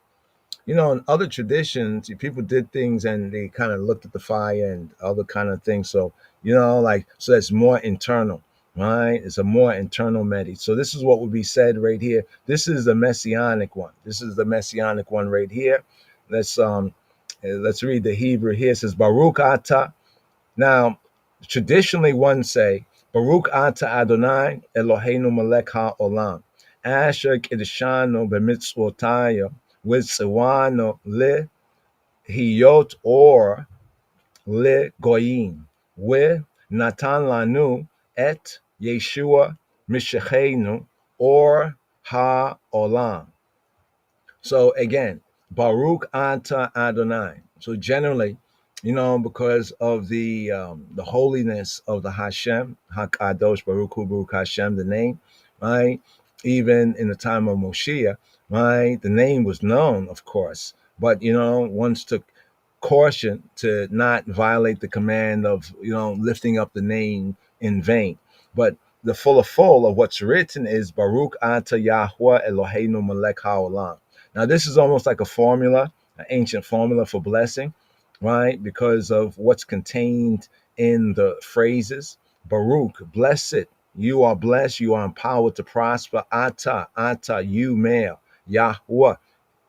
You know, in other traditions, people did things and they kind of looked at the fire and other kind of things. So, so it's more internal, right? It's a more internal meditation. So this is what would be said right here. This is the messianic one. This is the messianic one right here. Let's read the Hebrew here. It says, Baruch Atah. Now, traditionally one say, Baruch Atah Adonai Eloheinu melech haolam, asher kiddushanu b'mitzvotaya, witzewano le hiyot or le goyim, we natan lanu et Yeshua Mishachenu or ha-olam. So again, Baruch Ata Adonai. So generally, because of the holiness of the Hashem, Hakadosh Baruch Hu Baruch Hashem, the name, right? Even in the time of Moshiach, right? The name was known, of course, but once took caution to not violate the command of lifting up the name in vain. But the full of what's written is Baruch Ata Yahweh Eloheinu melech haolam. Now, this is almost like a formula, an ancient formula for blessing, right? Because of what's contained in the phrases. Baruch, blessed. You are blessed. You are empowered to prosper. Ata, you male. Yahweh,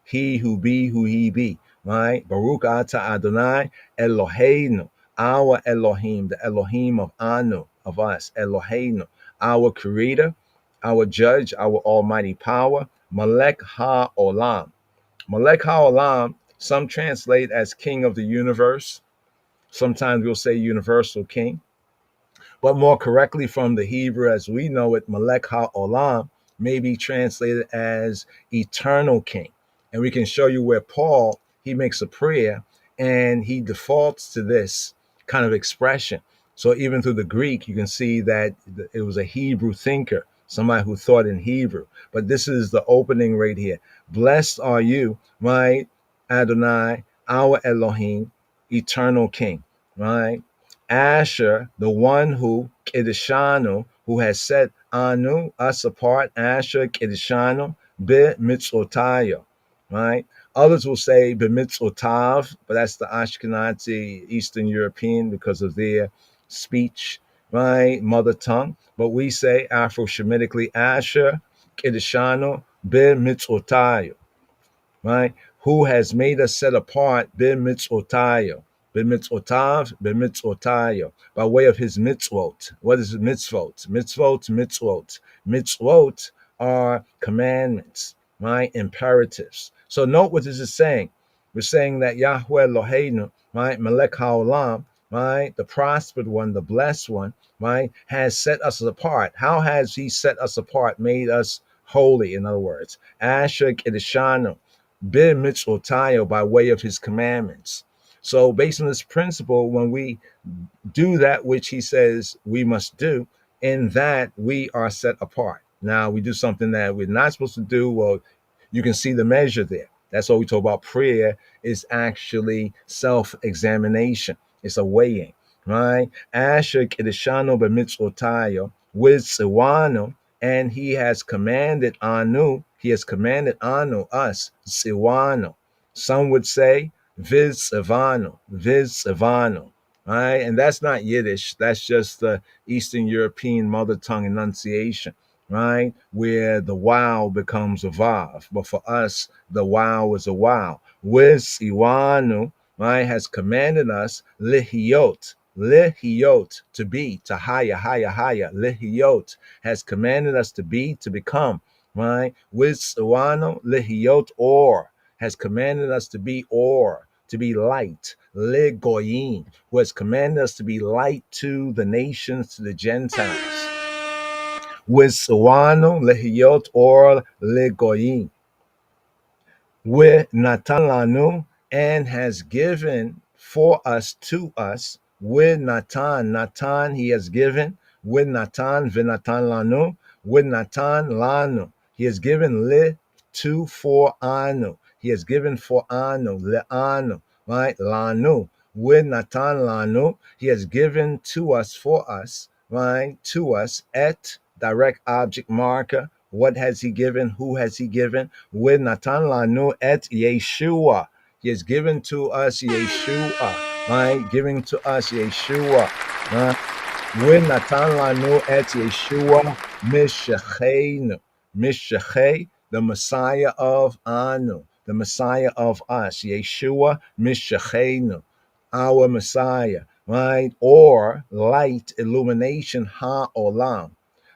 he who be who he be, right? Baruch Ata Adonai Eloheinu, our Elohim, the Elohim of Anu, of us, Eloheinu, our creator, our judge, our almighty power. Melech ha-olam. Melech ha-olam, some translate as king of the universe. Sometimes we'll say universal king. But more correctly from the Hebrew as we know it, Melech ha-olam may be translated as eternal king. And we can show you where Paul, he makes a prayer and he defaults to this kind of expression. So even through the Greek, you can see that it was a Hebrew thinker, somebody who thought in Hebrew. But this is the opening right here. Blessed are you, right? Adonai, our Elohim, eternal king, right? Asher, the one who, Kiddushanu, who has set Anu, us apart, Asher, Kiddushanu, Be Mitzvotayo, right? Others will say Be Mitzvotav, but that's the Ashkenazi Eastern European because of their speech, right? Mother tongue. But we say Afro-Shemitically, Asher, Kiddushanu, Be Mitzvotayo, right? Who has made us set apart, b'mitzvotayo, b'mitzvotav, b'mitzvotayo, by way of his mitzvot. What is mitzvot? Mitzvot are commandments, right? Imperatives. So note what this is saying. We're saying that Yahweh Eloheinu, right? Melech haolam, right? The prospered one, the blessed one, right? Has set us apart. How has he set us apart, made us holy, in other words? Asher Kiddushanu, Bin Mitzvotayo, by way of his commandments. So based on this principle, when we do that which he says we must do, in that we are set apart. Now we do something that we're not supposed to do. Well, you can see the measure there. That's what we talk about. Prayer is actually self-examination. It's a weighing, right? Asher Kedeshano b'mitzvotayo, with Siwano, and he has commanded Anu, us, Siwano. Some would say, Viz Savano, right? And that's not Yiddish, that's just the Eastern European mother tongue enunciation, right? Where the wow becomes a vav. But for us, the wow is a wow. With Iwanu, right, has commanded us, Lihiyot, to be, to higher, Lihiyot has commanded us to be, to become, right? With Iwanu, Lihiyot, or has commanded us to be, or to be light, Legoyim, who has commanded us to be light to the nations, to the Gentiles. With Sawano, Lehiyot, or Legoyim. With Natalanu, and has given for us, to us, with Natan, he has given, with Natan, Vinatan Lanu, with Natan Lanu, he has given li to for Anu, he has given for Anu, le Anu, right? Lanu, with Natan Lanu, he has given to us, for us, right? To us, et direct object marker. What has he given? Who has he given? With Natan Lanu et Yeshua. He has given to us Yeshua, right? Giving to us Yeshua, right? With Natan Lanu et Yeshua Mishachei, the Messiah of Anu, the Messiah of us. Yeshua Mishacheinu, our Messiah, right? Or light, illumination, ha-olam.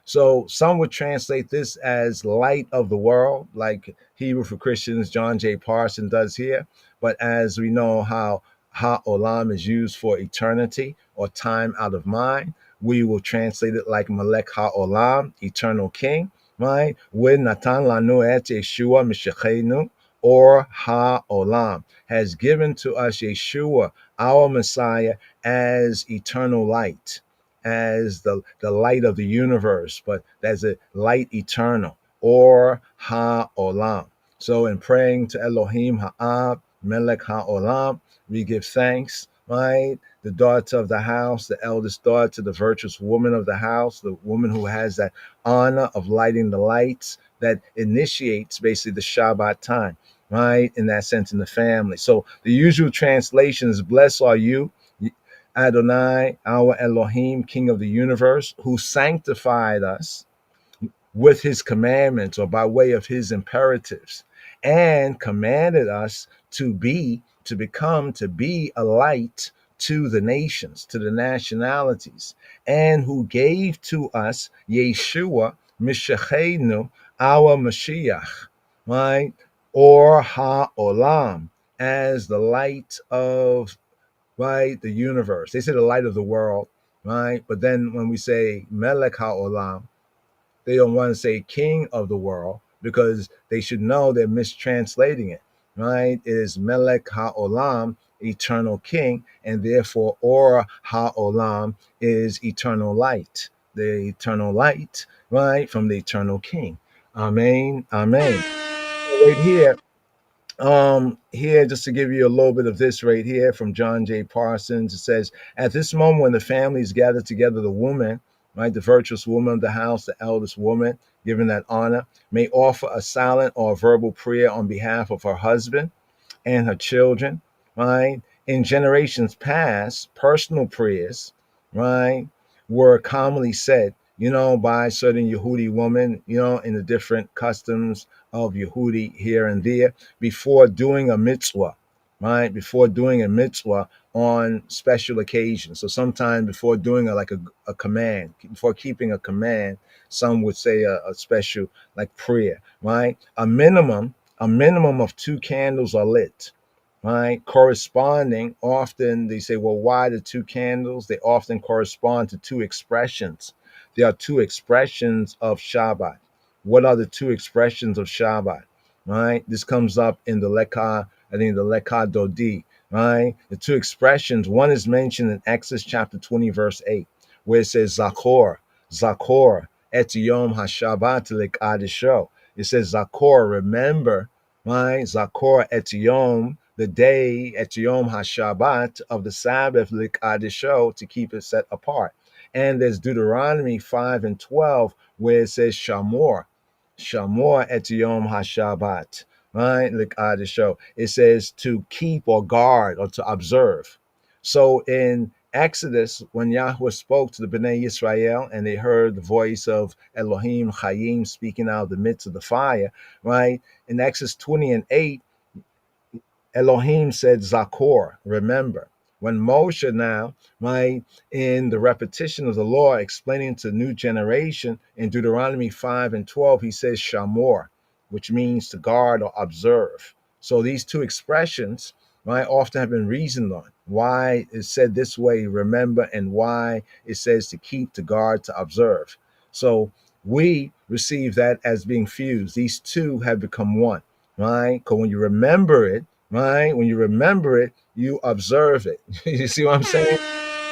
So some would translate this as light of the world, like Hebrew for Christians, John J. Parson does here. But as we know how ha-olam is used for eternity or time out of mind, we will translate it like Melech ha-olam, eternal king, right? With Natan lanu et Yeshua Mishachenu, or ha-olam, has given to us Yeshua, our Messiah, as eternal light, as the light of the universe, but as a light eternal, or ha-olam. So in praying to Elohim Ha'ab, Melech ha-olam, we give thanks, right? The daughter of the house, the eldest daughter, the virtuous woman of the house, the woman who has that honor of lighting the lights that initiates basically the Shabbat time, right? In that sense, in the family. So the usual translation is, blessed are you, Adonai, our Elohim, King of the universe, who sanctified us with his commandments, or by way of his imperatives, and commanded us to be, to become, to be a light to the nations, to the nationalities, and who gave to us Yeshua Mishachenu, our Mashiach, right? Or Ha-Olam, as the light of, right, the universe. They say the light of the world, right? But then when we say Melech Ha-Olam, they don't want to say king of the world, because they should know they're mistranslating it, right? It is Melech HaOlam, eternal king, and therefore Or HaOlam is eternal light, the eternal light, right, from the eternal king. Amen, amen. Right here, just to give you a little bit of this right here from John J. Parsons, it says, at this moment when the families gather together, the woman, right, the virtuous woman of the house, the eldest woman, given that honor, may offer a silent or a verbal prayer on behalf of her husband and her children, right? In generations past, personal prayers, right, were commonly said, by certain Yehudi women, in the different customs of Yehudi here and there, before doing a mitzvah, right? Before doing a mitzvah on special occasions. So sometime before doing a command, before keeping a command, some would say a special like prayer, right? A minimum of 2 candles are lit, right? Corresponding, often they say, well, why the 2 candles? They often correspond to 2 expressions. There are 2 expressions of Shabbat. What are the 2 expressions of Shabbat, right? This comes up in the Lekha, I think the Lekha Dodi, right? The 2 expressions, one is mentioned in Exodus chapter 20, verse 8, where it says, Zakor, et yom ha-Shabbat lekadisho. It says, Zakor, remember, right? Zakor et yom, the day at Yom HaShabbat of the Sabbath, Likadisho, to keep it set apart. And there's Deuteronomy 5 and 12, where it says Shamor et Yom HaShabbat, right? Likadisho. It says to keep or guard or to observe. So in Exodus, when Yahweh spoke to the Bnei Yisrael and they heard the voice of Elohim Chayim speaking out of the midst of the fire, right? In Exodus 20 and 8, Elohim said, Zakor, remember. When Moshe now, right, in the repetition of the law, explaining to the new generation in Deuteronomy 5 and 12, he says Shamor, which means to guard or observe. So these two expressions, right, often have been reasoned on. Why is said this way, remember, and why it says to keep, to guard, to observe. So we receive that as being fused. These two have become one, right? Because when you remember it, right? When you remember it, you observe it. You see what I'm saying?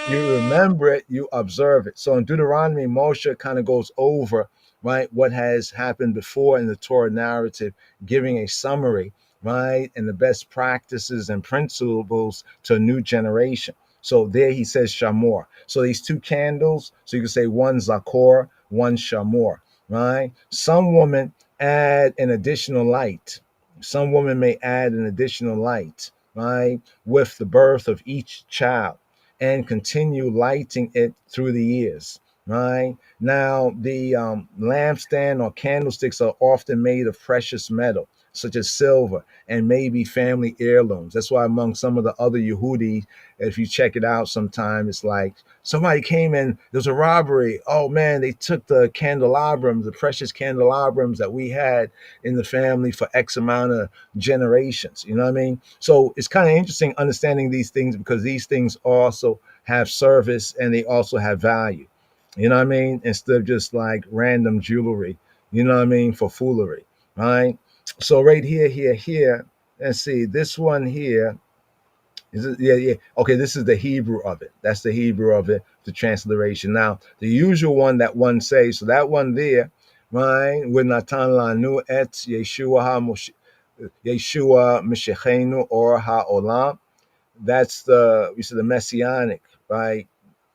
You remember it, you observe it. So in Deuteronomy, Moshe kind of goes over, right, what has happened before in the Torah narrative, giving a summary, right, and the best practices and principles to a new generation. So there he says Shamor. So these two candles, so you can say one Zakor, one Shamor, right? Some women add an additional light. Some women may add an additional light, right, with the birth of each child and continue lighting it through the years, right? Now, the lampstand or candlesticks are often made of precious metal, such as silver, and maybe family heirlooms. That's why among some of the other Yehudi, if you check it out sometime, it's like somebody came in, there was a robbery. Oh man, they took the candelabrum, the precious candelabrum that we had in the family for X amount of generations. You know what I mean? So it's kind of interesting understanding these things because these things also have service and they also have value. You know what I mean? Instead of just like random jewelry, you know what I mean, for foolery, right? So right here, let's see, this one here, is it, yeah. Okay, this is the Hebrew of it. That's the Hebrew of it, the transliteration. Now, the usual one that one says, so that one there, right, with Natan Lanu et Yeshua Meshechenu or HaOlam, that's the, we said the messianic, right,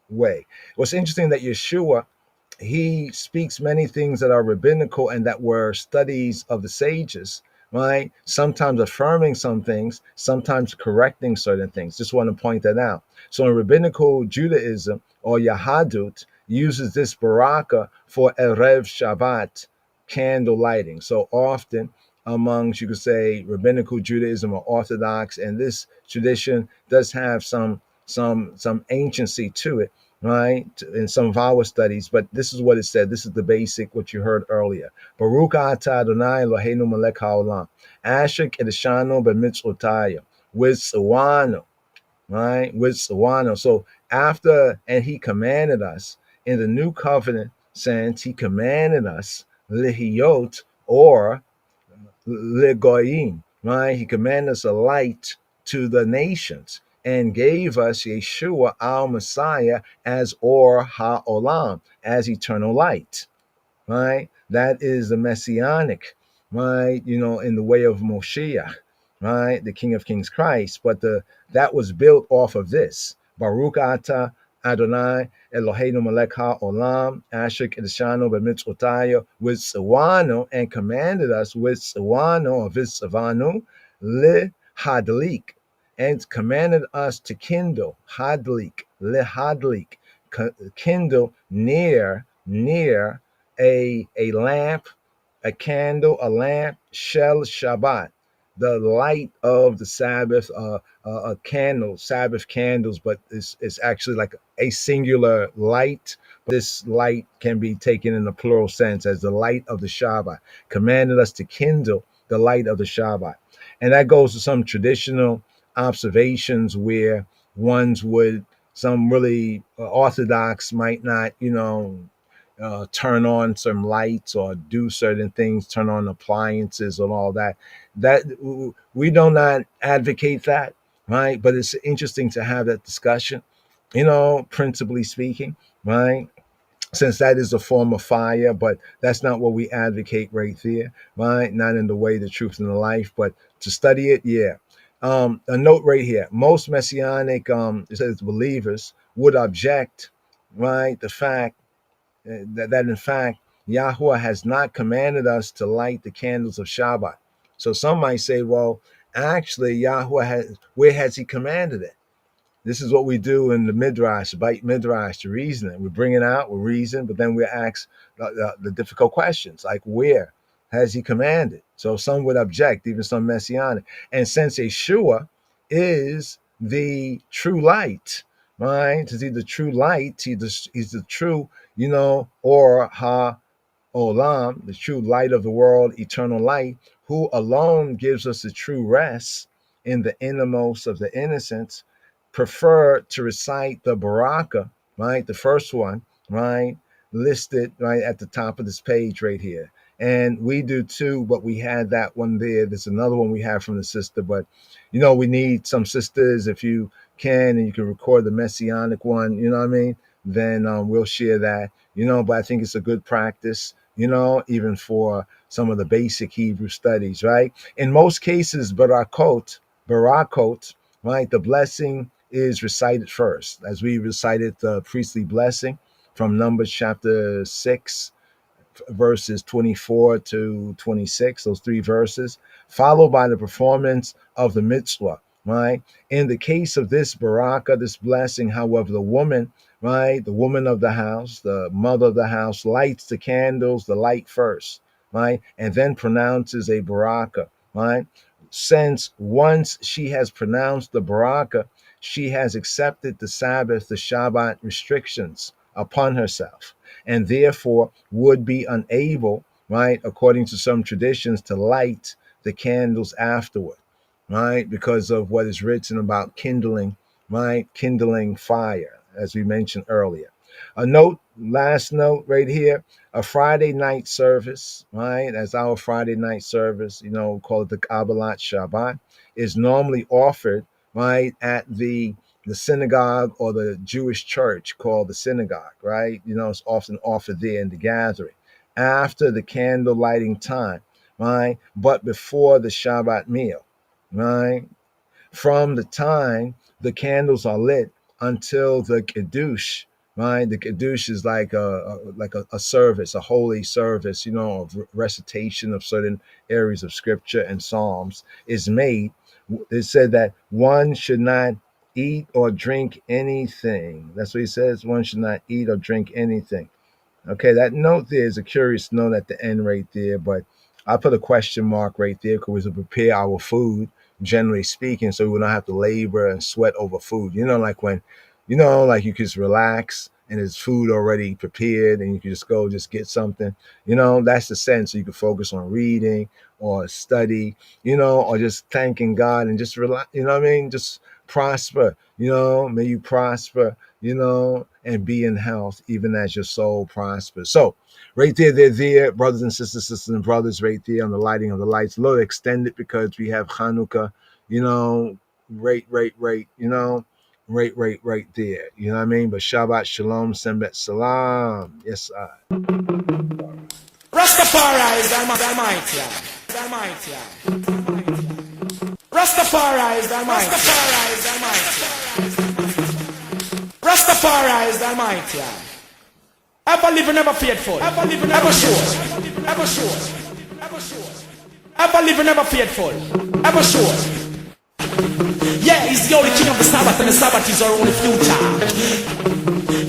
way. What's interesting that Yeshua, he speaks many things that are rabbinical and that were studies of the sages, right? Sometimes affirming some things, sometimes correcting certain things. Just want to point that out. So in rabbinical Judaism or Yahadut uses this baraka for Erev Shabbat, candle lighting. So often amongst, you could say, rabbinical Judaism or Orthodox, and this tradition does have some anciency to it, right, in some of our studies, but this is what it said. This is the basic, what you heard earlier. Baruch atah Adonai Eloheinu melech haolam, asher kedeshanu b'mitzvotaya, with Sawano, right, with Sawano. So after, and he commanded us in the new covenant sense, he commanded us lihiyot or legoyim, right? He commanded us a light to the nations and gave us Yeshua, our Messiah, as Or HaOlam, as eternal light, right? That is the messianic, right? You know, in the way of Moshiach, right? The King of Kings Christ. But that was built off of this. Baruch atah Adonai Eloheinu melech haolam, asher kedeshanu b'mitzvotaya, with Sawano, and commanded us with Sawano, or Visavanu, li hadlik, and commanded us to kindle, hadlik, li hadlik, kindle near a lamp, a candle, a lamp, shel Shabbat, the light of the Sabbath, a candle, Sabbath candles, but it's actually like a singular light. This light can be taken in the plural sense as the light of the Shabbat. Commanded us to kindle the light of the Shabbat. And that goes to some traditional observations where some really Orthodox might not, turn on some lights or do certain things, turn on appliances and all that. That we do not advocate that, right? But it's interesting to have that discussion, principally speaking, right? Since that is a form of fire, but that's not what we advocate right there, right? Not in the way, the truth, and the life, but to study it, yeah. A note right here. Most messianic it says believers would object, right, the fact that in fact Yahweh has not commanded us to light the candles of Shabbat. So some might say, well, actually Yahweh has, where has he commanded it? This is what we do in the Midrash, bite Midrash, to reason it. We bring it out, we reason, but then we ask the difficult questions, like where has he commanded? So some would object, even some messianic. And since Yeshua is the true light, right? To see the true light, he's the true, or Olam, the true light of the world, eternal light, who alone gives us the true rest in the innermost of the innocents, prefer to recite the Baraka, right? The first one, right? Listed right at the top of this page right here. And we do too, but we had that one there. There's another one we have from the sister, but we need some sisters. If you can and you can record the messianic one, you know what I mean? Then we'll share that, but I think it's a good practice, even for some of the basic Hebrew studies, right? In most cases, barakot, right? The blessing is recited first, as we recited the priestly blessing from Numbers chapter 6, verses 24 to 26, those 3 verses, followed by the performance of the mitzvah, right? In the case of this baraka, this blessing, however, the woman, right, the woman of the house, the mother of the house, lights the candles, the light first, right, and then pronounces a baraka, right? Since once she has pronounced the baraka, she has accepted the Sabbath, the Shabbat restrictions upon herself, and therefore would be unable, right, according to some traditions, to light the candles afterward, right, because of what is written about kindling, right, kindling fire, as we mentioned earlier. Last note right here, a Friday night service, right, as our Friday night service, call it the Kabbalat Shabbat, is normally offered, right, at the synagogue or the Jewish church called the synagogue, right? It's often offered there in the gathering after the candle lighting time, right? But before the Shabbat meal, right? From the time the candles are lit until the Kiddush, right? The Kiddush is like a service, a holy service, of recitation of certain areas of scripture and Psalms is made. It said that one should not eat or drink anything. That's what he says. One should not eat or drink anything. Okay, that note there is a curious note at the end right there, but I put a question mark right there because we prepare our food, generally speaking, so we don't have to labor and sweat over food. Like when, like you can just relax and there's food already prepared and you can just go just get something. That's the sense. So you can focus on reading or study, or just thanking God and just relax, just prosper, may you prosper, and be in health, even as your soul prospers. So right there, they're there, brothers and sisters and brothers, right there on the lighting of the lights. A little extended because we have Hanukkah, right, right there. You know what I mean? But Shabbat Shalom, Sembet Salam. Yes, I. Rastafari is Almighty. Rastafari is Almighty. Rastafari is Almighty. Ever living, ever faithful. Ever living, ever sure. Ever sure. Ever sure. Ever living, ever faithful. Ever sure. Yeah, he's the only king of the Sabbath, and the Sabbath is our only future.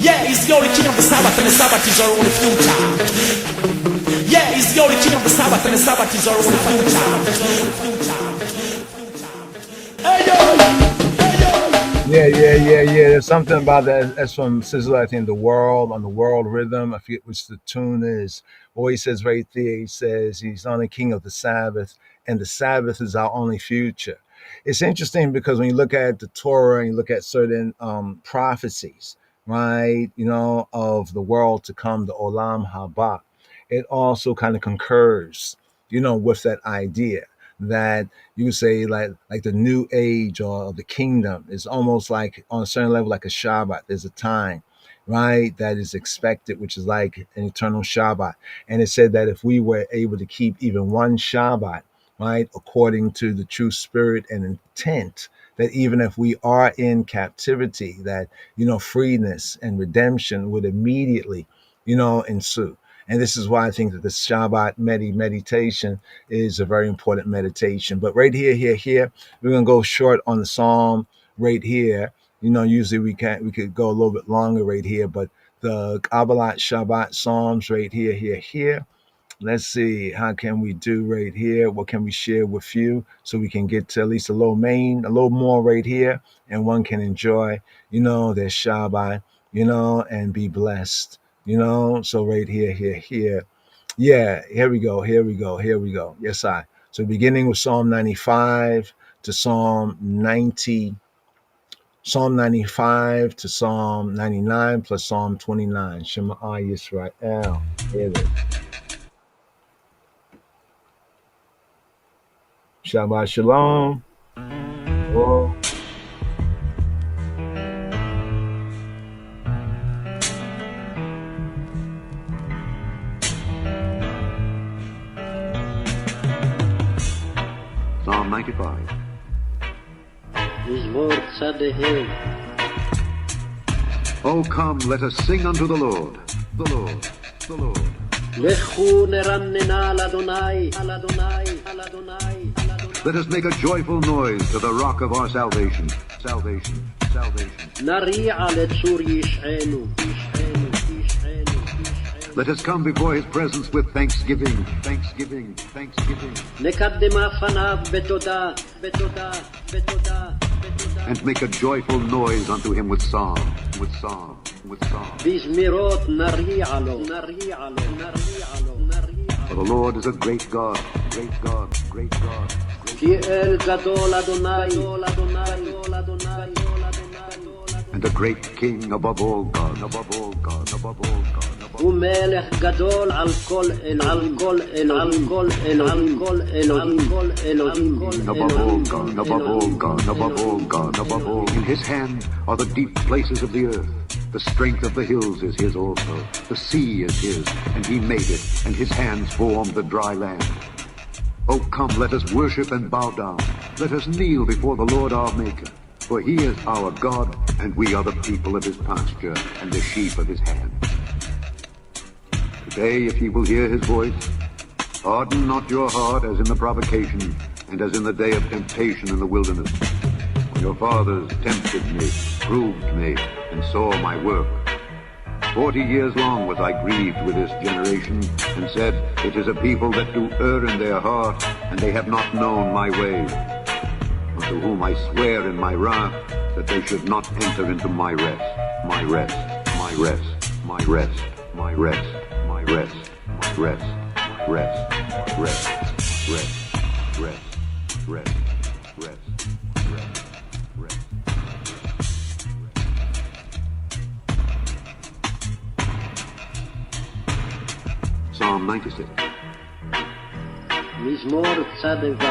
Yeah, he's the only king of the Sabbath, and the Sabbath is our only future. Yeah, he's the only king of the Sabbath, and the Sabbath is our only future. Hey, yo! Yeah. There's something about that. That's from Sizzler, I think, on the world rhythm. I forget which the tune is. Or he says right there, he says he's only king of the Sabbath, and the Sabbath is our only future. It's interesting because when you look at the Torah and you look at certain prophecies, right, of the world to come, the Olam Haba, it also kind of concurs, with that idea that you say like the new age or the kingdom is almost like on a certain level like a Shabbat. There's a time, right, that is expected, which is like an eternal Shabbat. And it said that if we were able to keep even one Shabbat, right? According to the true spirit and intent, that even if we are in captivity, that, freeness and redemption would immediately, ensue. And this is why I think that the Shabbat meditation is a very important meditation. But right here, we're going to go short on the Psalm right here. Usually we could go a little bit longer right here, but the Kabbalat Shabbat Psalms right here. Let's see, how can we do right here? What can we share with you so we can get to at least a little more right here, and one can enjoy, their Shabbat, and be blessed, So right here. Yeah, here we go. Yes, So beginning with Psalm 95 to Psalm 90, Psalm 95 to Psalm 99 plus Psalm 29. Shema Yisrael. Here it is. Shabbat Shalom. Whoa. Psalm 95. Oh, come, let us sing unto the Lord. The Lord. The Lord. Let us make a joyful noise to the rock of our salvation. Salvation. Salvation. Let us come before his presence with thanksgiving. Thanksgiving. Thanksgiving. And make a joyful noise unto him with song. With song. With song. For the Lord is a great God. Great God. Great God. And a great king above all gods. Above all gods. Above all gods. ומלך גדול על כל אלוהים, above all God, above all God, above all God, above all. In his hand are the deep places of the earth. The strength of the hills is his also. The sea is his, and he made it, and his hands formed the dry land. Oh, come, let us worship and bow down. Let us kneel before the Lord our Maker. For he is our God, and we are the people of his pasture, and the sheep of his hand. Today, if ye will hear his voice, harden not your heart as in the provocation, and as in the day of temptation in the wilderness. When your fathers tempted me, proved me, and saw my work. 40 years long was I grieved with this generation, and said, it is a people that do err in their heart, and they have not known my ways. Unto whom I swear in my wrath, that they should not enter into my rest, my rest, my rest, my rest, my rest, my rest, my rest, my rest, rest, rest, rest, rest, rest, rest, rest. Psalm 96. מזמור צ"ו.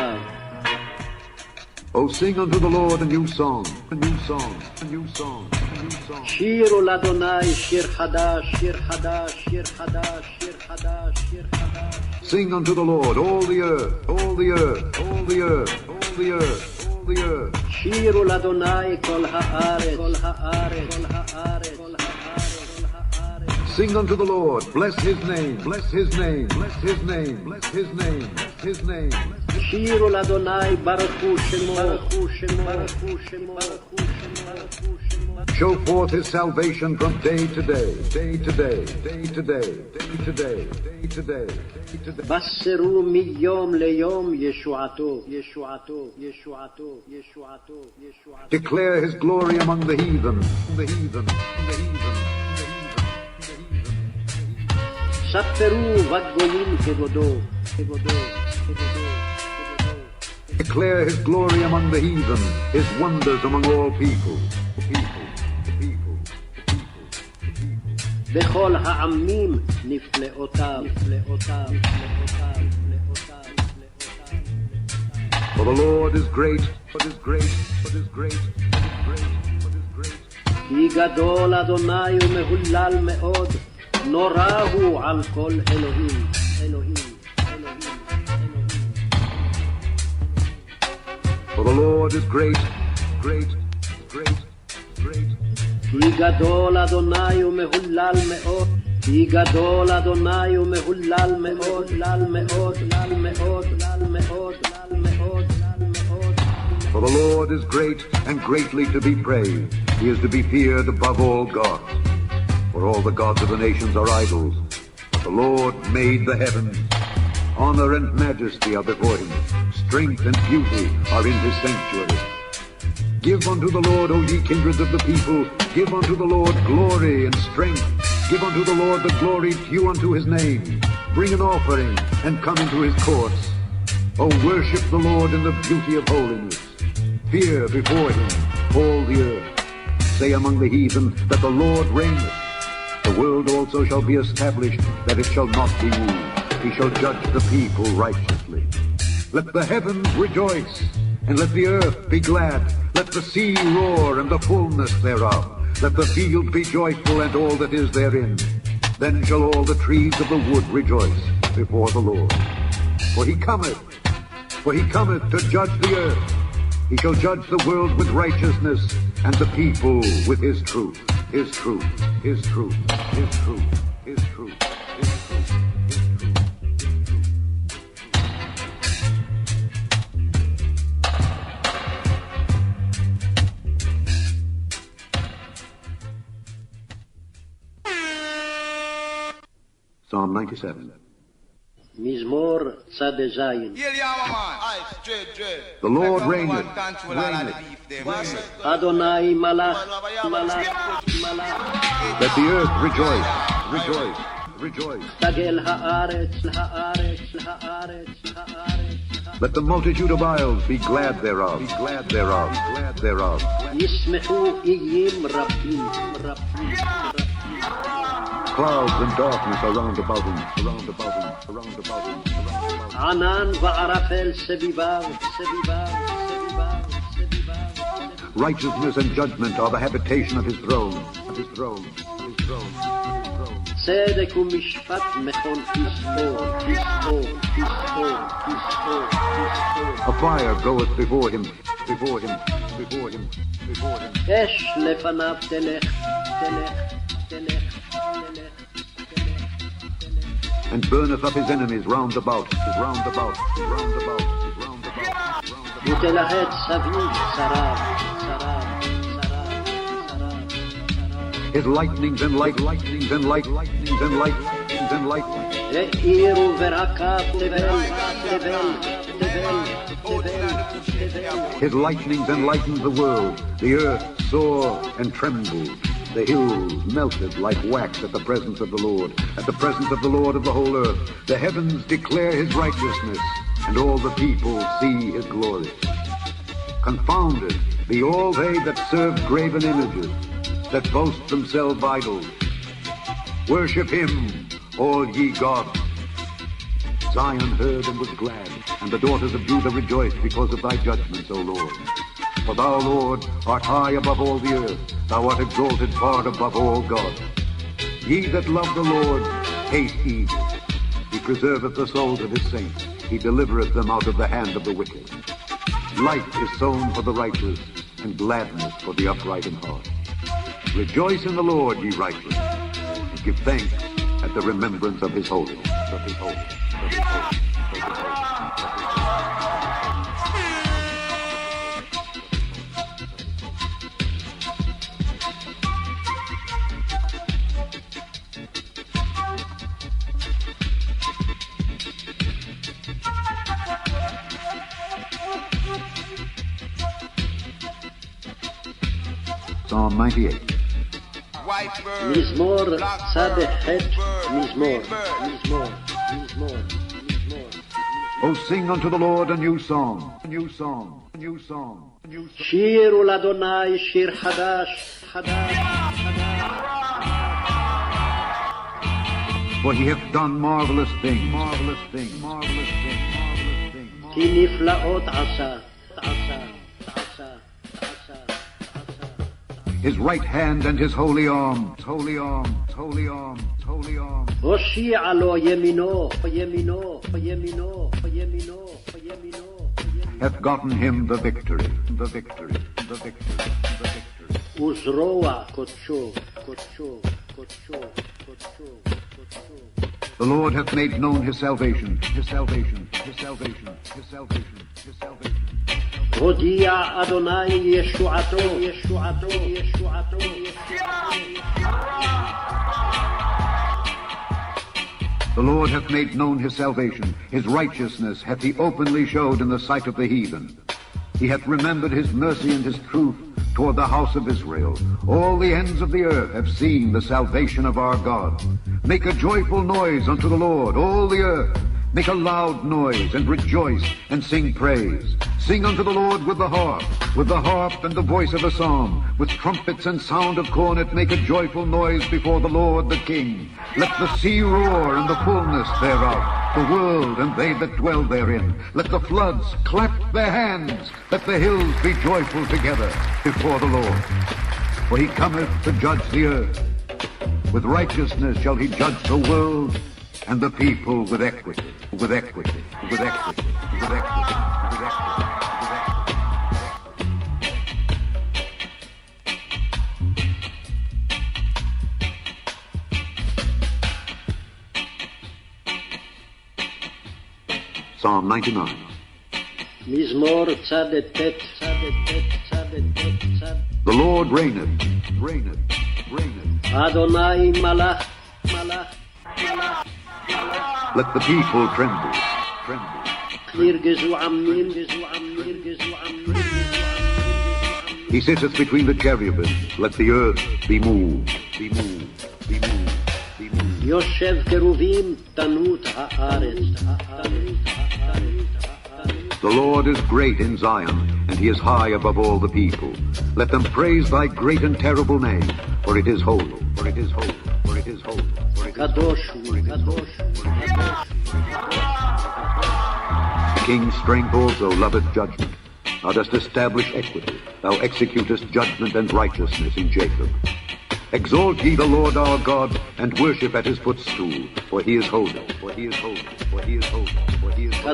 Oh, sing unto the Lord a new song, a new song, a new song, a new song. שירו לאדוני שיר חדש, שיר חדש, שיר חדש, שיר חדש, שיר חדש. Sing unto the Lord, all the earth, all the earth, all the earth, all the earth, all the earth. שירו לאדוני כל הארץ, כל הארץ, כל הארץ, כל הארץ. Sing unto the Lord, bless his name, bless his name, bless his name, bless his name, bless his name. שירו לאדוני ברכו שמו, ברכו שמו, ברכו שמו, ברכו שמו. Show forth his salvation from day to day, day to day, day to day, day to day, day to day, day to day. בשרו מיום ליום ישועתו, ישועתו, ישועתו, ישועתו, ישועתו. Declare his glory among the heathen, the heathen, the heathen. ספרו וגולים כבודו, כבודו, כבודו. Declare his glory among the heathen, his wonders among all people. בכל העמים נפלאותיו, נפלאותיו, נפלאותיו, נפלאותיו. For the Lord is great, but is great, but is great, but is great, but is great. כי גדול אדוני ומהולל מאוד, נורא הוא על כל אלוהים, אלוהים, אלוהים, אלוהים. the Lord is great, great, great, great. כי גדול אדוני ומהולל מאוד, כי גדול אדוני ומהולל מאוד, לל מאוד, לל מאוד, לל מאוד, לל מאוד, לל מאוד. For the Lord is great and greatly to be praised. He is to be feared above all gods. For all the gods of the nations are idols. But the Lord made the heavens. Honor and majesty are before him. Strength and beauty are in his sanctuary. Give unto the Lord, O ye kindreds of the people. Give unto the Lord glory and strength. Give unto the Lord the glory due unto his name. Bring an offering and come into his courts. O worship the Lord in the beauty of holiness. Fear before him all the earth. Say among the heathen that the Lord reigneth. The world also shall be established, that it shall not be moved. He shall judge the people righteously. Let the heavens rejoice, and let the earth be glad. Let the sea roar, and the fullness thereof. Let the field be joyful, and all that is therein. Then shall all the trees of the wood rejoice before the Lord. For he cometh to judge the earth. He shall judge the world with righteousness, and the people with his truth. His truth, his truth, his truth, his truth, his truth, his truth. Psalm 97. מזמור צד זין. The Lord reigneth. אדוני מלך, מלך, מלך. Let the earth rejoice, rejoice, rejoice. תגל הארץ, הארץ, הארץ, הארץ. Let the multitude of isles be glad thereof, be glad thereof, glad thereof. ישמחו איים רבים, רבים, רבים. Clouds and darkness are round about him, around about him, around about him, around about him. ענן וערפל סביביו, סביביו, סביביו, סביביו. Righteousness and judgment are the habitation of his throne, of his throne, of his throne, of his throne. צדק ומשפט מכון פסחו, פסחו, פסחו, פסחו, פסחו. A fire goeth before him, before him, before him, before him. אש לפניו תלך, תלך, תלך. And burneth up his enemies round about, round about, round about, round about, round about. ותלהט סביב שריו, שריו, שריו, שריו. His lightnings and lightnings and lightnings and lightnings and lightnings. האירו ורקב תבל, תבל, תבל, תבל, תבל. His lightnings enlightened the world. The earth saw and trembled. The hills melted like wax at the presence of the Lord, at the presence of the Lord of the whole earth. The heavens declare his righteousness, and all the people see his glory. Confounded be all they that serve graven images, that boast themselves idols. Worship him, all ye gods. Zion heard and was glad, and the daughters of Judah rejoiced because of thy judgments, O Lord. For thou, Lord, art high above all the earth. Thou art exalted far above all gods. Ye that love the Lord hate evil. He preserveth the souls of his saints. He delivereth them out of the hand of the wicked. Life is sown for the righteous, and gladness for the upright in heart. Rejoice in the Lord, ye righteous, and give thanks at the remembrance of his holiness. Of his holiness. Of his holiness. Of his holiness. Psalm 98. מזמור צד ח' מזמור, מזמור, מזמור, מזמור. Oh, sing unto the Lord a new song, a new song, a new song, a new song. שירו לאדוני שיר חדש, חדש, חדש. For he hath done marvelous things, marvelous things, marvelous things, marvelous things. כי נפלאות עשה, עשה, עשה, עשה. His right hand and his holy arm, holy arm, holy arm, holy arm. הושיע לו ימינו, ימינו, ימינו, ימינו, ימינו. hath gotten him the victory, the victory, the victory, the victory. וזרוע קודשו, קודשו, קודשו, קודשו, קודשו. The Lord hath made known his salvation, his salvation, his salvation, his salvation, his salvation. הודיע אדוני ישועתו, ישועתו, ישועתו. The Lord hath made known his salvation, his righteousness hath he openly showed in the sight of the heathen. He hath remembered his mercy and his truth toward the house of Israel. All the ends of the earth have seen the salvation of our God. Make a joyful noise unto the Lord, all the earth. Make a loud noise and rejoice and sing praise. Sing unto the Lord with the harp and the voice of a psalm, with trumpets and sound of cornet. Make a joyful noise before the Lord the King. Let the sea roar and the fullness thereof, the world and they that dwell therein. Let the floods clap their hands. Let the hills be joyful together before the Lord. For he cometh to judge the earth. With righteousness shall he judge the world and the people with equity, with equity, with equity, with equity, with equity. Psalm 99. מזמור צ"ט, The Lord reigneth, reigneth, reigneth. אדוני מלך, מלך. Let the people tremble, tremble. ירגזו עמים, ירגזו עמים, ירגזו עמים. He sitteth between the cherubim. Let the earth be moved, be moved, be moved, be moved. יושב קרובים תנות הארץ, הארץ. The Lord is great in Zion, and he is high above all the people. Let them praise thy great and terrible name, for it is holy, for it is holy, for it is holy, for it is holy. The king's strength also loveth judgment. Thou dost establish equity. Thou executest judgment and righteousness in Jacob. Exalt ye the Lord our God, and worship at his footstool, for he is holy, for he is holy, for he is holy, for he is holy.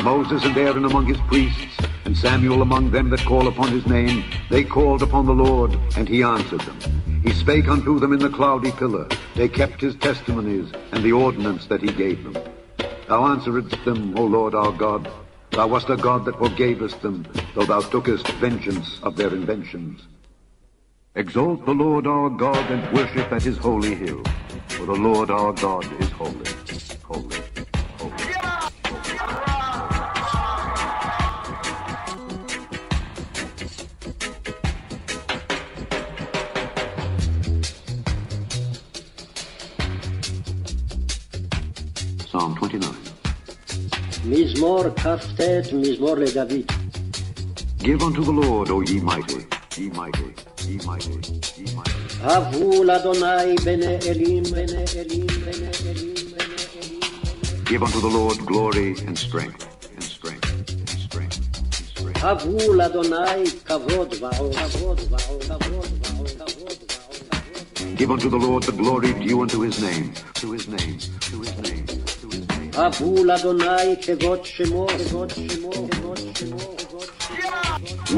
Moses and Aaron among his priests, and Samuel among them that call upon his name, they called upon the Lord, and he answered them. He spake unto them in the cloudy pillar. They kept his testimonies and the ordinance that he gave them. Thou answeredst them, O Lord our God. Thou wast a God that forgavest them, though thou tookest vengeance of their inventions. Exalt the Lord our God and worship at his holy hill, for the Lord our God is holy, holy, holy. Psalm 29. מזמור כ"ט, מזמור לדוד. Give unto the Lord, O ye mighty, ye mighty, ye mighty, ye mighty. הבו לאדוני בני אלים, בני אלים, בני אלים, בני אלים. Give unto the Lord glory and strength, and strength, and strength, and strength. הבו לאדוני כבוד ועוד, כבוד ועוד, כבוד ועוד, כבוד ועוד. Give unto the Lord the glory due unto his name, to his name, to his name, to his name. הבו לאדוני כבוד שמו, כבוד שמו, כבוד שמו, כבוד שמו.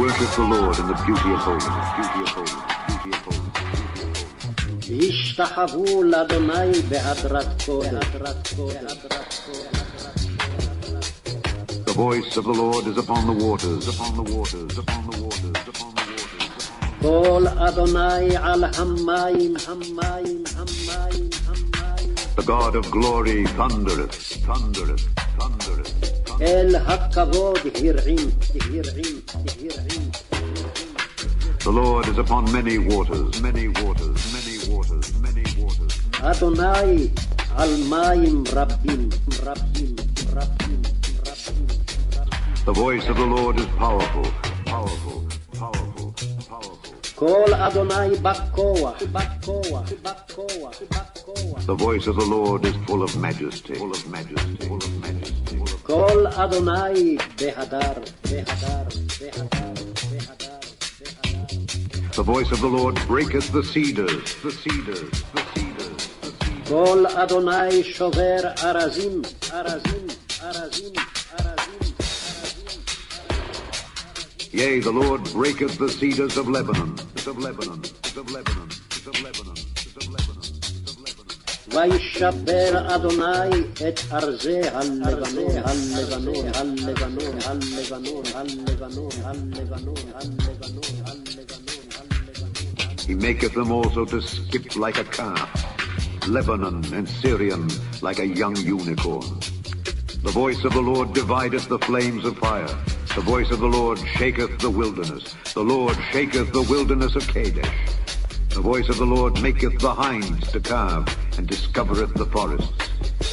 Worship the Lord in the beauty of holiness, beauty of holiness, beauty of holiness. השתחוו לאדוני בהדרת קודש, בהדרת קודש, בהדרת קודש. The voice of the Lord is upon the waters, upon the waters, upon the waters, upon the waters. קול אדוני על המים, המים, המים, המים. The God of glory thundereth, thundereth, thundereth. אל הכבוד הרעים, הרעים, הרעים. The Lord is upon many waters, many waters, many waters, many waters. אדוני על מים רבים, רבים, רבים, רבים. The voice of the Lord is powerful, powerful, powerful, powerful. קול אדוני בכוח, בכוח, בכוח, בכוח. The voice of the Lord is full of majesty, full of majesty, full of majesty. קול אדוני בהדר, בהדר, בהדר, בהדר. The voice of the Lord breaketh the cedars, the cedars, the cedars, the cedars. קול אדוני שובר ארזים, ארזים, ארזים, ארזים. Yea, the Lord breaketh the cedars of Lebanon, of Lebanon, of Lebanon, of Lebanon, of Lebanon. וישבר אדוני את ארזי הלבנון, הלבנון, הלבנון, הלבנון, הלבנון, הלבנון, הלבנון, He maketh them also to skip like a calf, Lebanon and Syrian like a young unicorn. The voice of the Lord divideth the flames of fire. The voice of the Lord shaketh the wilderness. The Lord shaketh the wilderness of Kadesh. The voice of the Lord maketh the hinds to calve, and discovereth the forests.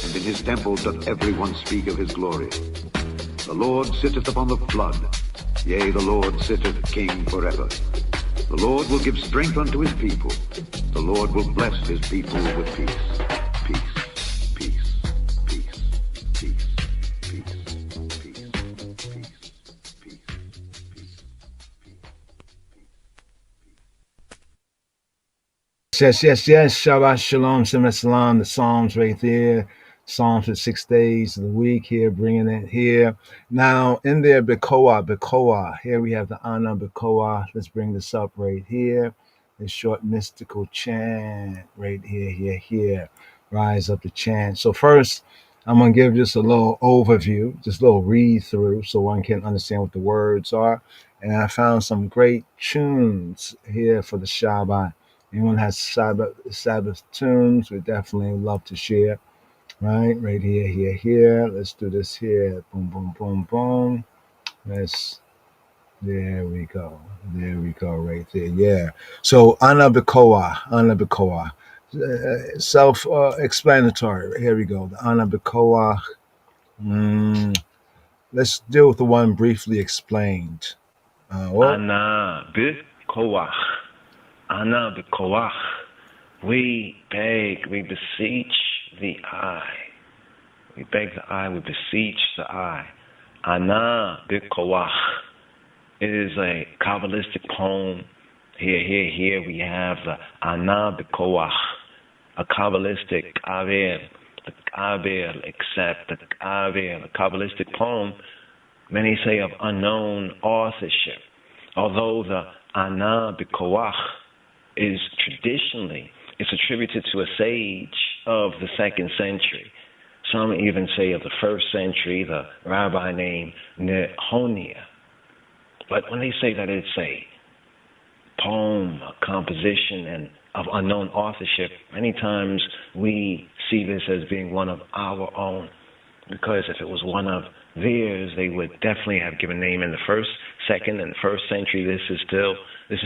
And in his temple doth every one speak of his glory. The Lord sitteth upon the flood. Yea, the Lord sitteth king forever. The Lord will give strength unto his people. The Lord will bless his people with peace. Peace, peace, peace, peace, peace, peace, peace, peace, peace. Yes. Shabbat Shalom, Shabbat Salam. The Psalms right there. Psalms for 6 days of the week here, bringing it here. Now, in there, Bekoah. Here we have the Ana Bekoah. Let's bring this up right here. This short mystical chant right here. Rise up the chant. So first, I'm going to give just a little overview, just a little read through so one can understand what the words are. And I found some great tunes here for the Shabbat. Anyone has Sabbath tunes, we definitely love to share. Right here. Let's do this here. Boom. There we go right there. Yeah. So Ana Bekoah. Self-explanatory. Here we go. The Ana Bekoah. Let's deal with the one briefly explained. Ana Bekoah. Ana Bekoah. We beg, we beseech the eye. We beg the eye, we beseech the eye. Ana Bekoah. It is a Kabbalistic poem. Here we have the Ana Bekoah, a Kabbalistic Aver, the Kabbalistic poem, many say of unknown authorship. Although the Ana Bekoah is traditionally, it's attributed to a sage of the 2nd century. Some even say of the 1st century, the rabbi named Nehemiah. But when they say that it's a poem, a composition, and of unknown authorship, many times we see this as being one of our own. Because if it was one of theirs, they would definitely have given name in the 1st, 2nd, and 1st century. This is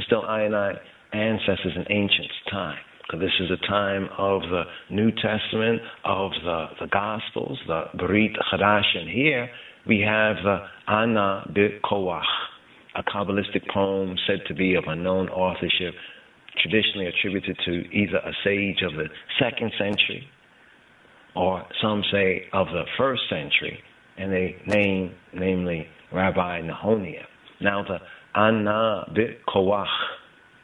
still I and I ancestors in ancient time. Because this is a time of the New Testament, of the Gospels, the Brit Chadash, and here we have the Ana Bekoah, a Kabbalistic poem said to be of unknown authorship, traditionally attributed to either a sage of the 2nd century, or some say of the 1st century, and they name, namely, Rabbi Nehemiah. Now the Ana Bekoah,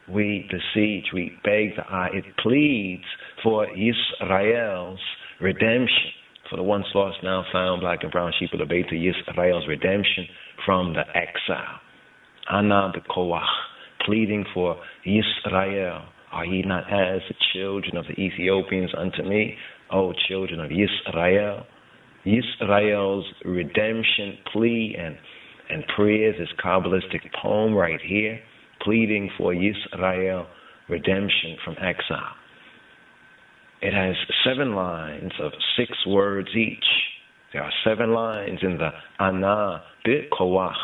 we beseech, we beg the eye, it pleads for Yisrael's redemption, for the once lost, now found, black and brown sheep of the Beit Yisrael's redemption from the exile. Ana Bekoah, pleading for Yisrael. Are ye not as the children of the Ethiopians unto me, O children of Yisrael? Yisrael's redemption plea and prayer, this Kabbalistic poem right here, pleading for Yisrael redemption from exile. It has 7 lines of 6 words each. There are 7 lines in the Ana Bekoah.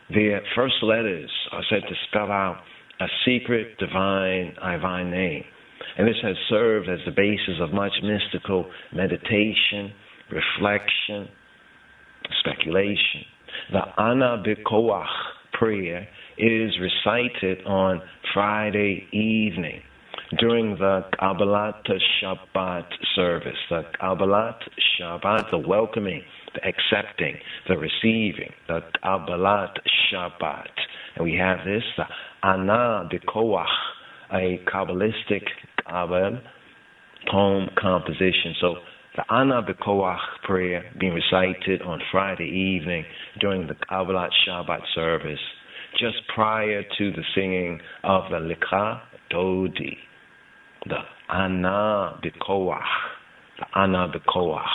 Their first letters are said to spell out a secret divine name. And this has served as the basis of much mystical meditation, reflection, speculation. The Ana Bekoah prayer is recited on Friday evening during the Kabbalat Shabbat service. The Kabbalat Shabbat, the welcoming, the accepting, the receiving, the Kabbalat Shabbat. And we have this, the Ana Bekoah, a Kabbalistic Kabbal poem composition. So the Ana B'Koach prayer being recited on Friday evening during the Kabbalat Shabbat service, just prior to the singing of the Likha Dodi, the Ana B'Koach, the Ana B'Koach.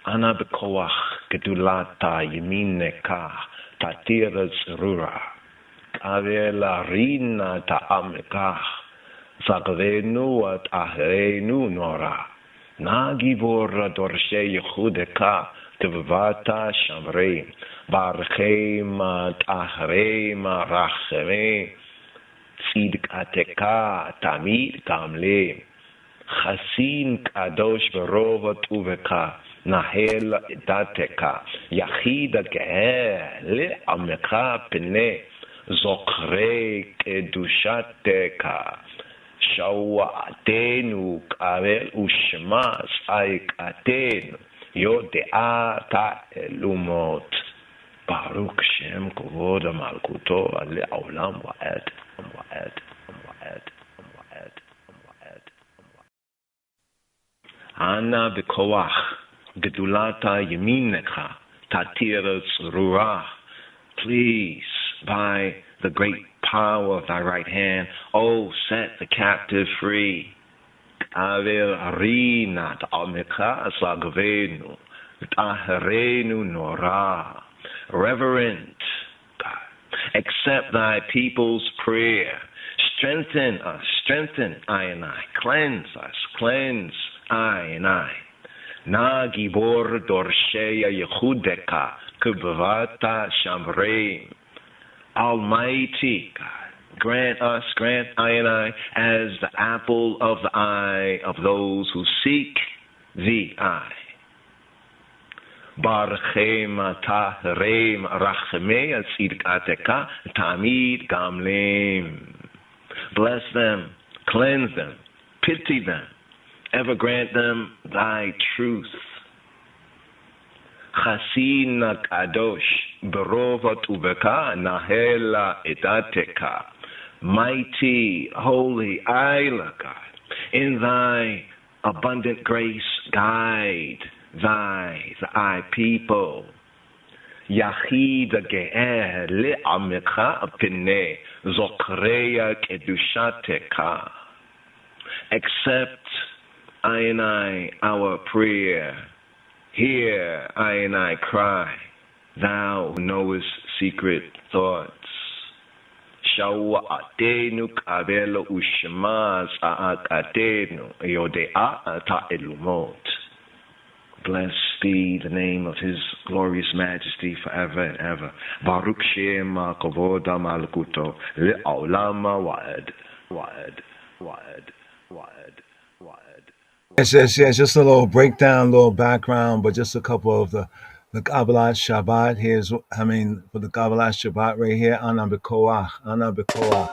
Ana B'Koach Gedulata Yemineka Tatira Zerura Avela Rina Ta'amekach Zagvenu at Ahrenu Nora Nagivora Dorshe Yehudeka Tevata Shamre Barchema Tahrema Racheme Tzidk Ateka Tamid Kamle Chasin Kadosh Berova Tuveka Nahel Dateka Yachida Ge'eh Le Ameka Pene Zokre Kedushateka Shawatenu Kavel Ushmas Aikatenu Yodea Ta Elumot Baruch Shem Kovod Malkuto Ale Aulam Wa'ed Wa'ed Wa'ed Wa'ed Wa'ed Ana B'Koach Gedulata Yeminecha Tatira Tzurah. Please, by the great power of thy right hand, oh, set the captive free. Avil Arina Ta'ameka Asagvenu Tahrenu Nora. Reverent God, accept thy people's prayer. Strengthen us, strengthen I and I. Cleanse us, cleanse I and I. Na gibor dorsheya yehudeka kubvata shamreim. Almighty God, grant us, grant I and I, as the apple of the eye of those who seek thee I. Barchem tahreim rachmei tzidkateka tamid gamleim. Bless them, cleanse them, pity them, ever grant them thy truth. Chasina kadosh berovat ubeka nahela edateka. Mighty, holy Isla God, in thy abundant grace guide thy people. Yachida ge'eh le'amecha pene zokreya kedushateka. Accept I and I our prayer. Hear I and I cry. Thou who knowest secret thoughts. Shawatenu kabelo ushmaz aakatenu yodea ta elumot. Blessed be the name of His glorious majesty forever and ever. Baruch Shem Kovoda Malkuto Le'olama Wa'ed Wa'ed Wa'ed Wa'ed Wa'ed. Yes, just a little breakdown, little background, but just a couple of the Kabbalat Shabbat. Here's, for the Kabbalat Shabbat right here, Ana B'Koach, Ana B'Koach.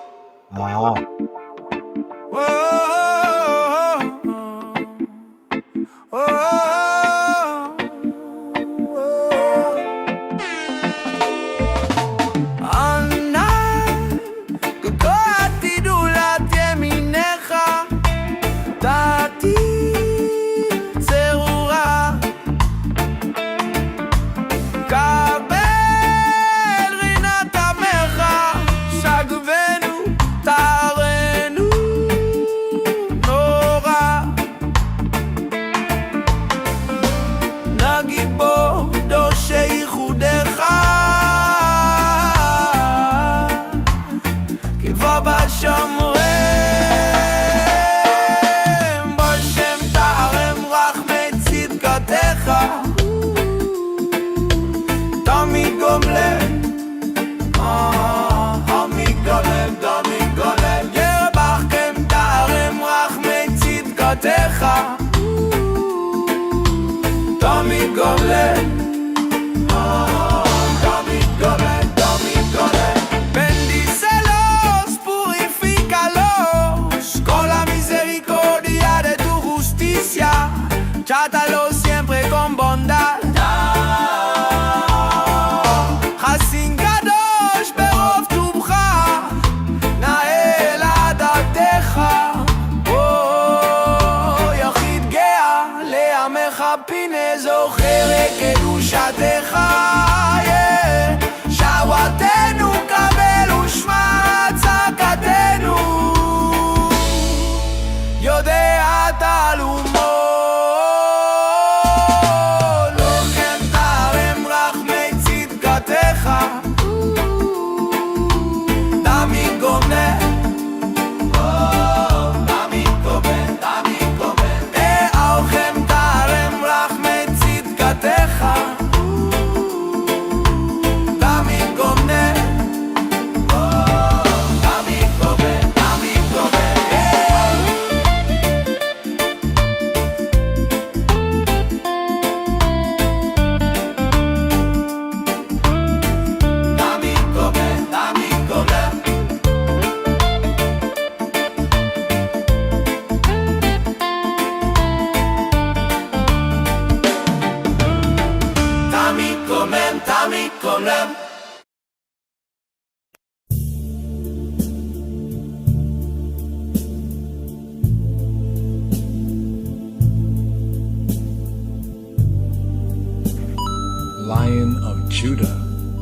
Lion of Judah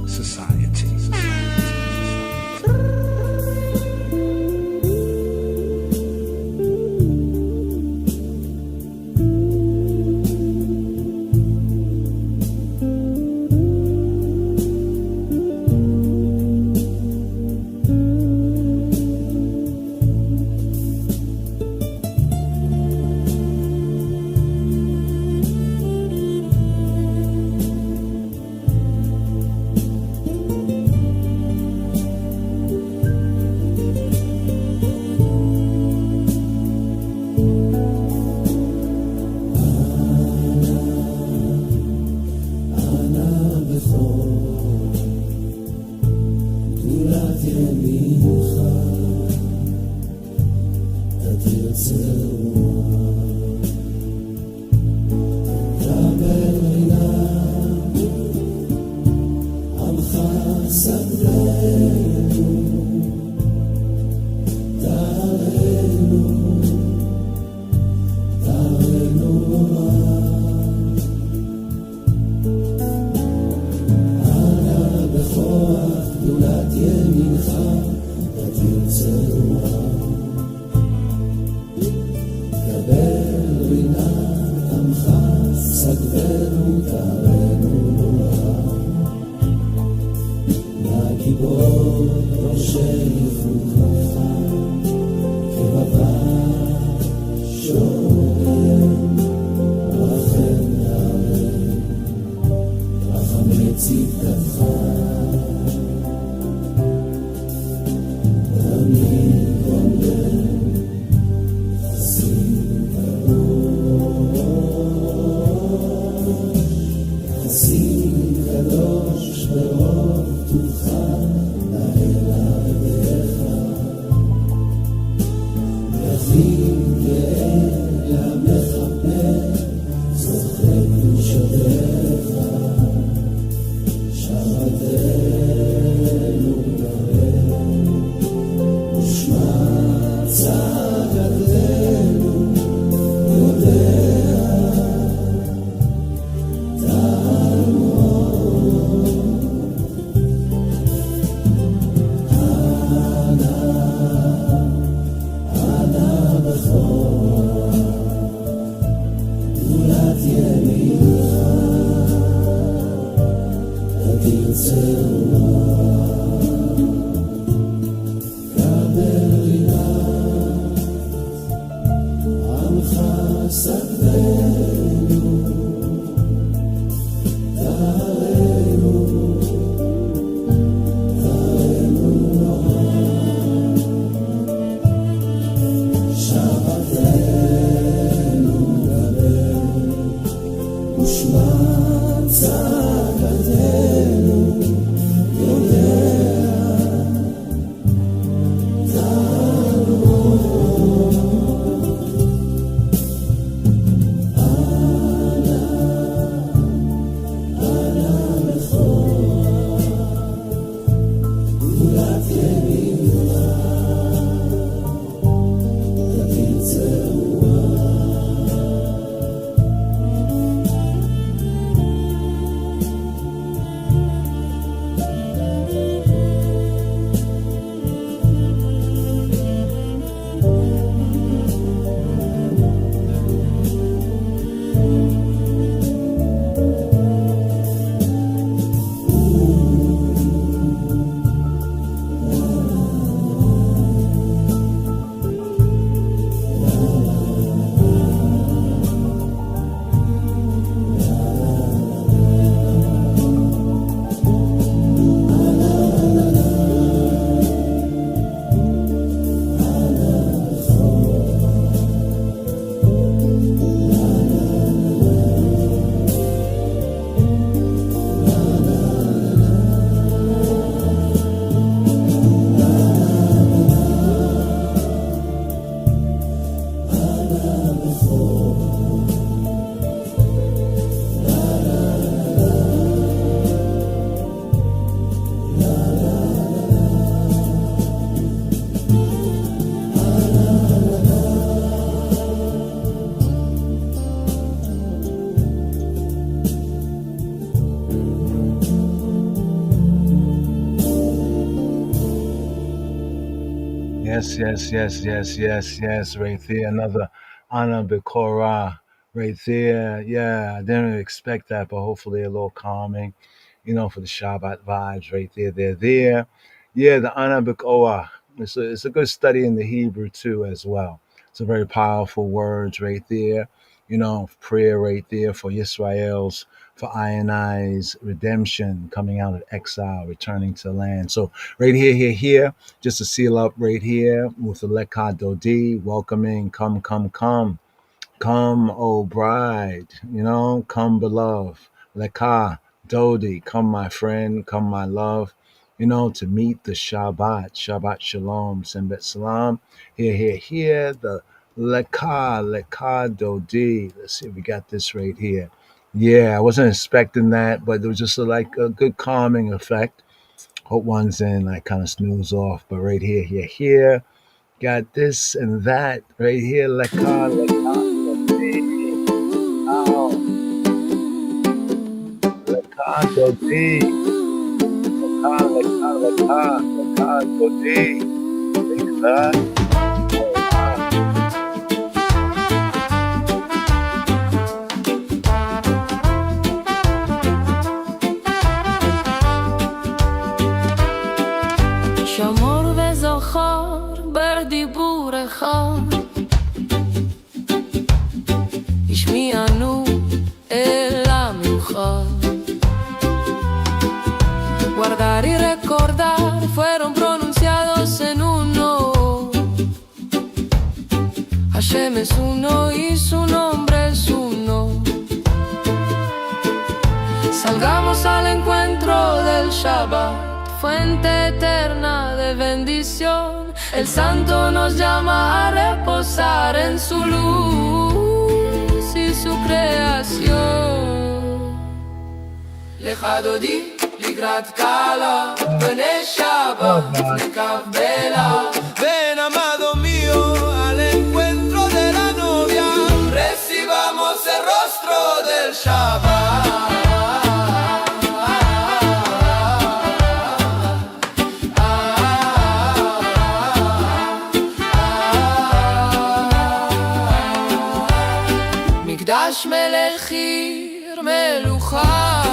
Society. Ushma tzakatenu, Yes. Right there, another Ana Bikora. Right there, yeah. I didn't expect that, but hopefully a little calming, for the Shabbat vibes. Right there, they're there. Yeah, the Ana Bikora. It's a good study in the Hebrew too, as well. It's a very powerful words right there. Prayer right there for Yisrael's, for I and I's redemption, coming out of exile, returning to the land. So right here, just to seal up right here with the Lekha Dodi, welcoming, come, O bride, come beloved, Lekha Dodi, come my friend, come my love, to meet the Shabbat Shalom, Sembet Salam, here, the Lekha Dodi. Let's see if we got this right here. Yeah, I wasn't expecting that, but it was just like a good calming effect. Hope one's in, like kind of snooze off, but right here, got this and that right here, Lekha, Lekha Dodi, Lekha Dodi, Lekha. שמור וזוכר בדיבור אחד השמיענו אל המיוחד guardar y recordar fueron pronunciados en uno Hashem es uno y su nombre es uno salgamos al encuentro del Shabbat fuente eterna de bendición, el Santo nos llama a reposar en su luz y su creación. Lecha Dodi, Ligrat Kala, Bene Shabbat, Lekavela. Ven amado mío al encuentro de la novia, recibamos el rostro del Shabbat. מקדש מלך עיר מלוכה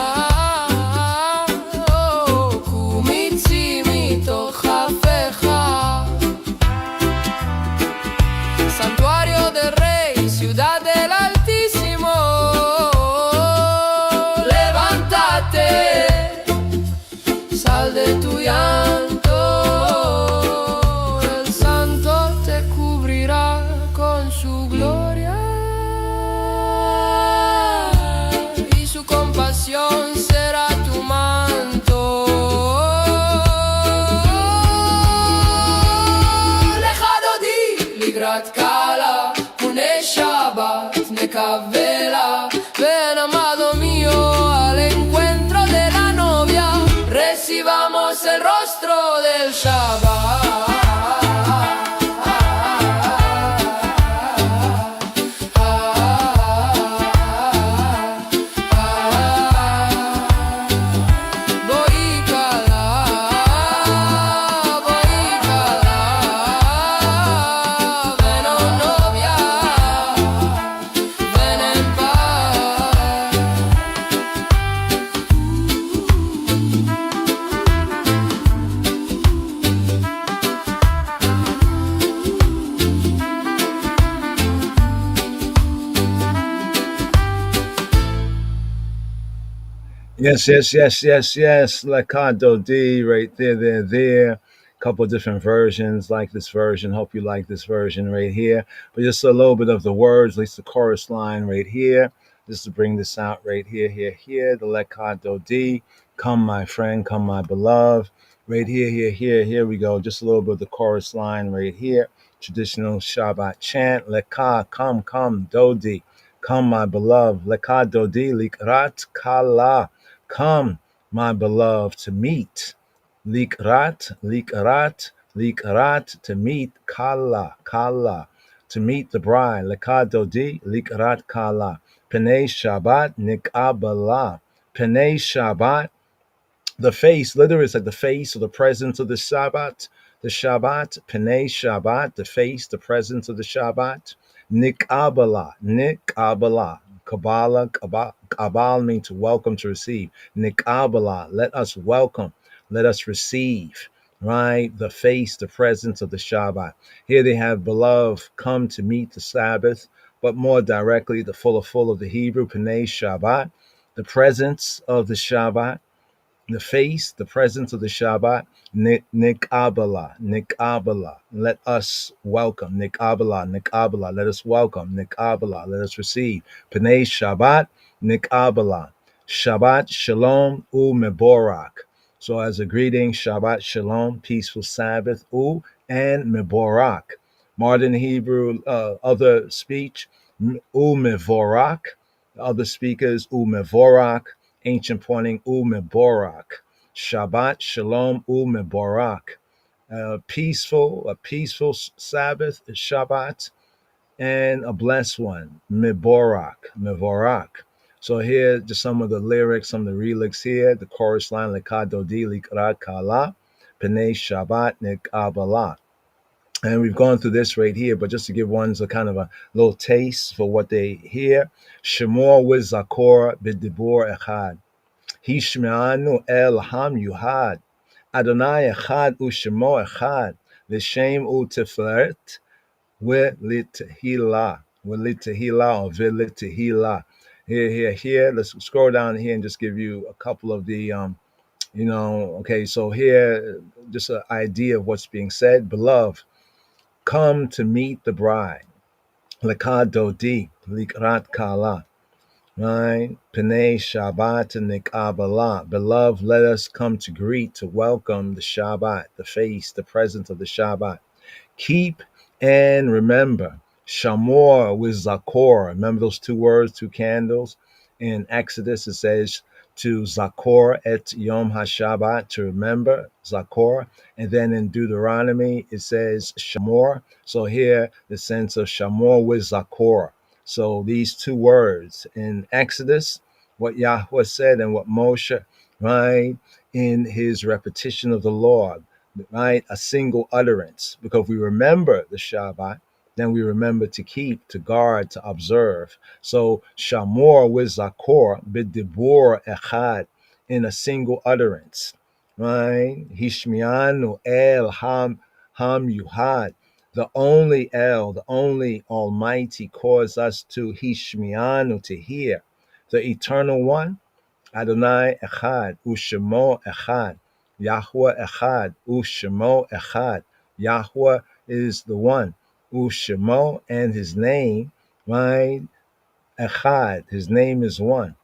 קומיצי מתוך הפכה Santuario del Rey, ciudad del Altísimo levántate sal de tu llanto el Santo te cubrirá con su gloria será tu manto Lecha Dodi, Ligrat Kala, Pune Shabbat, Nekavela Ven amado mío al encuentro de la novia recibamos el rostro del Shabbat Yes. Lekha Dodi, right there. Couple different versions, like this version. Hope you like this version right here. But just a little bit of the words, at least the chorus line right here. Just to bring this out right here. The Lekha Dodi. Come, my friend, come, my beloved. Right here we go. Just a little bit of the chorus line right here. Traditional Shabbat chant. Lekha, come, Dodi. Come, my beloved. Lekha Dodi, Likrat Kala. Come, my beloved, to meet. Likrat, to meet. Kala, to meet the bride. Lekha Dodi, Likrat Kala. Penei Shabbat, Nikabala. Penei Shabbat, the face, literally it's like the face or the presence of the Shabbat. the Shabbat, Pnei Shabbat, the face, the presence of the Shabbat, Nikabala, Nikabala, Kabbalah, Kabal means to welcome, to receive. Nikabala, let us welcome, let us receive, right? The face, the presence of the Shabbat. Here they have, beloved, come to meet the Sabbath, but more directly, the full of the Hebrew, Pnei Shabbat, the presence of the Shabbat, the face, the presence of the Shabbat, Nikabala, Nikabala. Let us welcome, Nikabala, Nikabala. Let us welcome, Nikabala. Let us receive. Pnei Shabbat, Nikabala. Shabbat Shalom U Meborak. So as a greeting, Shabbat Shalom, peaceful Sabbath U and Meborak. Modern Hebrew, other speech, U Mevorak. Other speakers, U Mevorak. Ancient pointing, U Meborak. Shabbat Shalom U Meborak. A peaceful Sabbath, Shabbat, and a blessed one, Meborak, Mevorak. So here, just some of the lyrics, some of the relics here. The chorus line, Lekadodi Likrat Kala, Pnei Shabbat Nikabala. And we've gone through this right here, but just to give ones a kind of a little taste for what they hear. Shemor with Zakor B'dibor Echad. Hishmeanu El Ham Yuhad. Adonai Echad Ushemo Echad. L'Shem U'Tiferet V'Litehila. V'Litehila or V'Litehila. Here. Let's scroll down here and just give you a couple of the, okay, so here, just an idea of what's being said. Beloved, come to meet the bride. Lekad Dodi, Likrat Kala. Right? Pnei Shabbat Nikabala. Beloved, let us come to greet, to welcome the Shabbat, the face, the presence of the Shabbat. Keep and remember. Shamor with Zakor. Remember those two words, two candles? In Exodus, it says to Zakor et Yom HaShabbat, to remember, Zakor. And then in Deuteronomy, it says Shamor. So here, the sense of Shamor with Zakor. So these two words in Exodus, what Yahweh said and what Moshe, right, in his repetition of the Lord, right, a single utterance. Because we remember the Shabbat, then we remember to keep, to guard, to observe. So Shamor with Zakor, B'dibor Echad, in a single utterance, right? Hishmianu El Ham Yuhad. The only El, the only Almighty, caused us to Hishmianu, to hear. The Eternal One, Adonai Echad, Ushemo Echad, Yahweh Echad, Ushemo Echad. Yahweh is the one, Ushemo, and his name, right? Echad, his name is one.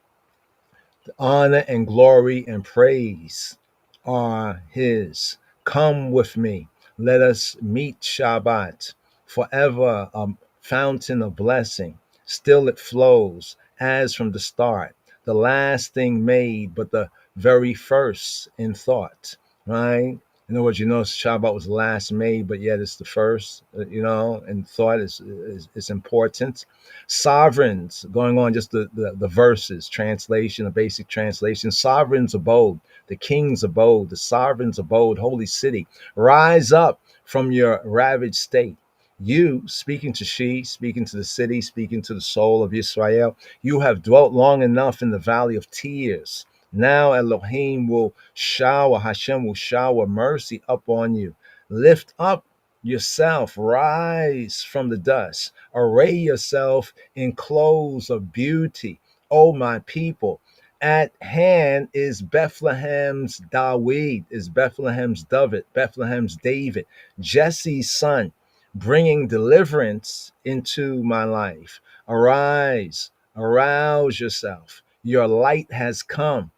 The honor and glory and praise are his. Come with me. Let us meet Shabbat. Forever a fountain of blessing. Still it flows as from the start. The last thing made, but the very first in thought. Right? In other words, Shabbat was last made, but yet it's the first, and thought is important. Sovereigns, going on just the verses, translation, a basic translation. Sovereigns abode, the king's abode, the sovereign's abode, holy city. Rise up from your ravaged state. You, speaking to she, speaking to the city, speaking to the soul of Israel, you have dwelt long enough in the valley of tears. Now Hashem will shower mercy upon you. Lift up yourself, rise from the dust, array yourself in clothes of beauty, O my people. At hand is Bethlehem's David, Bethlehem's David, Jesse's son, bringing deliverance into my life. Arise, arouse yourself. Your light has come.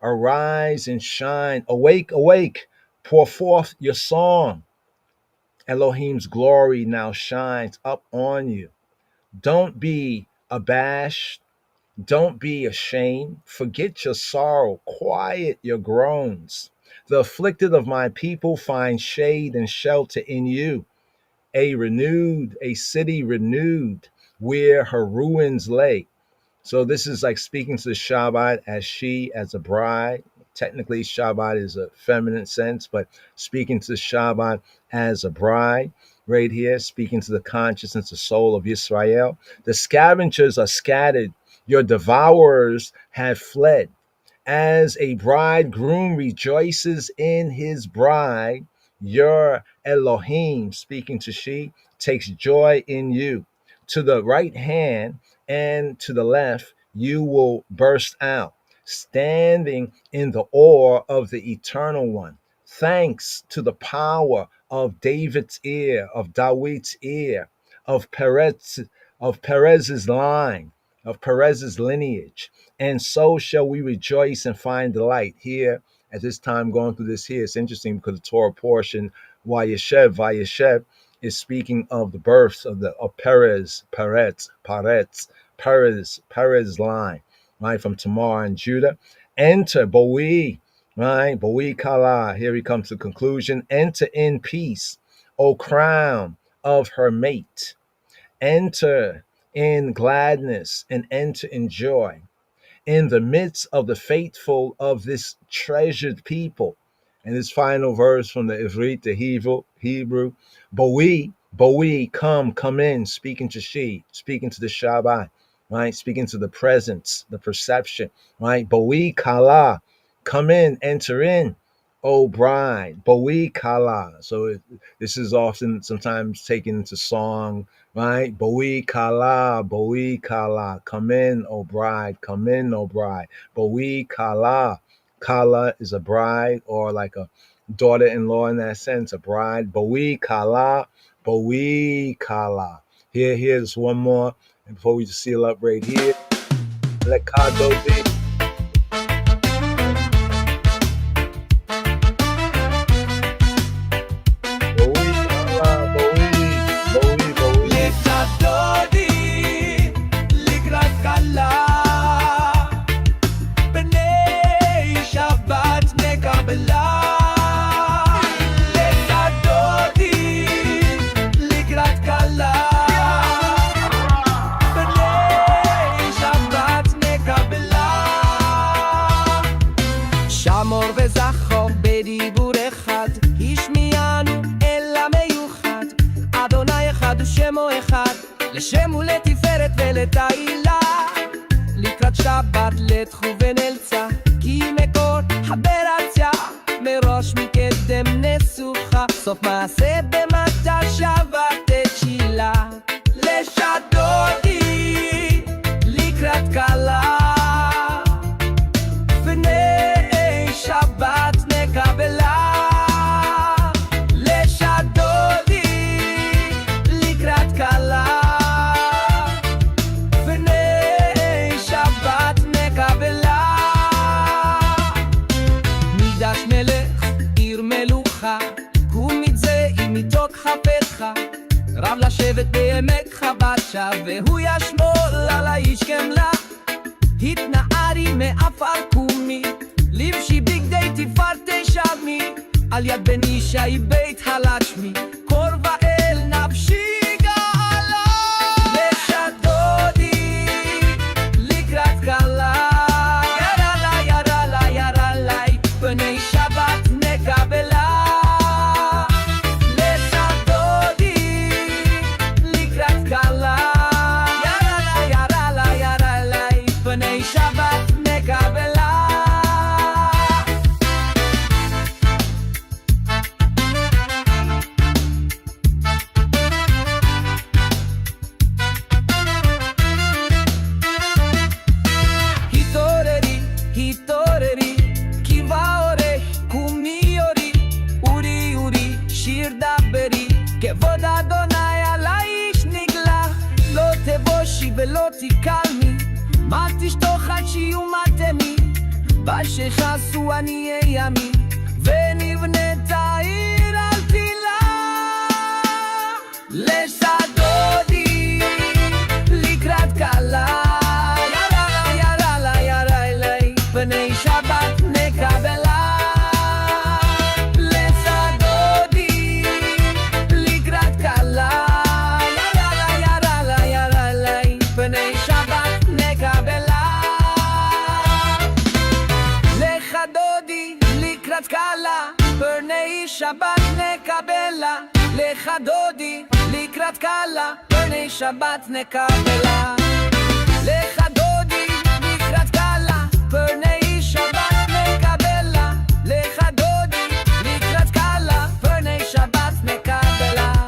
Arise and shine. Awake, awake. Pour forth your song. Elohim's glory now shines up on you. Don't be abashed. Don't be ashamed. Forget your sorrow. Quiet your groans. The afflicted of my people find shade and shelter in you. A city renewed where her ruins lay. So this is like speaking to the Shabbat as she, as a bride, Technically, Shabbat is a feminine sense, but speaking to Shabbat as a bride, right here, speaking to the consciousness, the soul of Israel. The scavengers are scattered. Your devourers have fled. As a bridegroom rejoices in his bride, your Elohim, speaking to she, takes joy in you. To the right hand and to the left, you will burst out, standing in the awe of the Eternal One. Thanks to the power of David's ear, of Dawid's ear, of Perez's line, of Perez's lineage. And so shall we rejoice and find delight. Here, at this time, going through this here, it's interesting because the Torah portion, Wayyesheb, is speaking of the births of Perez line, right, from Tamar and Judah. Enter, Boe, right, Boe Kala. Here he comes to the conclusion. Enter in peace, O crown of her mate. Enter in gladness and enter in joy. In the midst of the faithful of this treasured people. And this final verse from the Ivrit, the Hebrew, Boe, come in, speaking to she, speaking to the Shabbat, right? Speaking to the presence, the perception, right? Boe Kala, come in, enter in, O bride, Boe Kala. So this is often sometimes taken into song, right? Boe Kala, come in, O bride, come in, O bride. Boe Kala. Kala is a bride or like a daughter-in-law in that sense, a bride. Boe Kala. Here's one more. And before we just seal up right here, let Kado be. לשם ולתפארת ולתהילה, לקראת שבת לתכוון אלצה, כי מקור הברציה מראש מקדם נסוכה, סוף מעשה במטה שבת תשילה. לשדודי לקראת קלה, בני שבת נקבלה. רב לשבת בעמק חב"ד שב, והוא ישמור על האיש כמלה. התנערי מעפר קומי, לבשי בגדי תפארתי שמי, על יד בן ישי בית הלשמי, קורבה אל נפשי גאלה. לשדודי לקראת קלה, ירה לה, בני שבת נקבלה. ולא תיקלמי, מה תשתוך עד שיומתמי, בשחסו עניי ימי, ונבנית העיר על תילה. לשדודי לקראת קלה, ירה לה, בני שבת נקבלה. פרני שבת נקבלה, לך דודי לקראת קלה, פרני שבת נקבלה, לך דודי לקראת קלה, פרני שבת נקבלה, לך דודי לקראת קלה, פרני שבת נקבלה.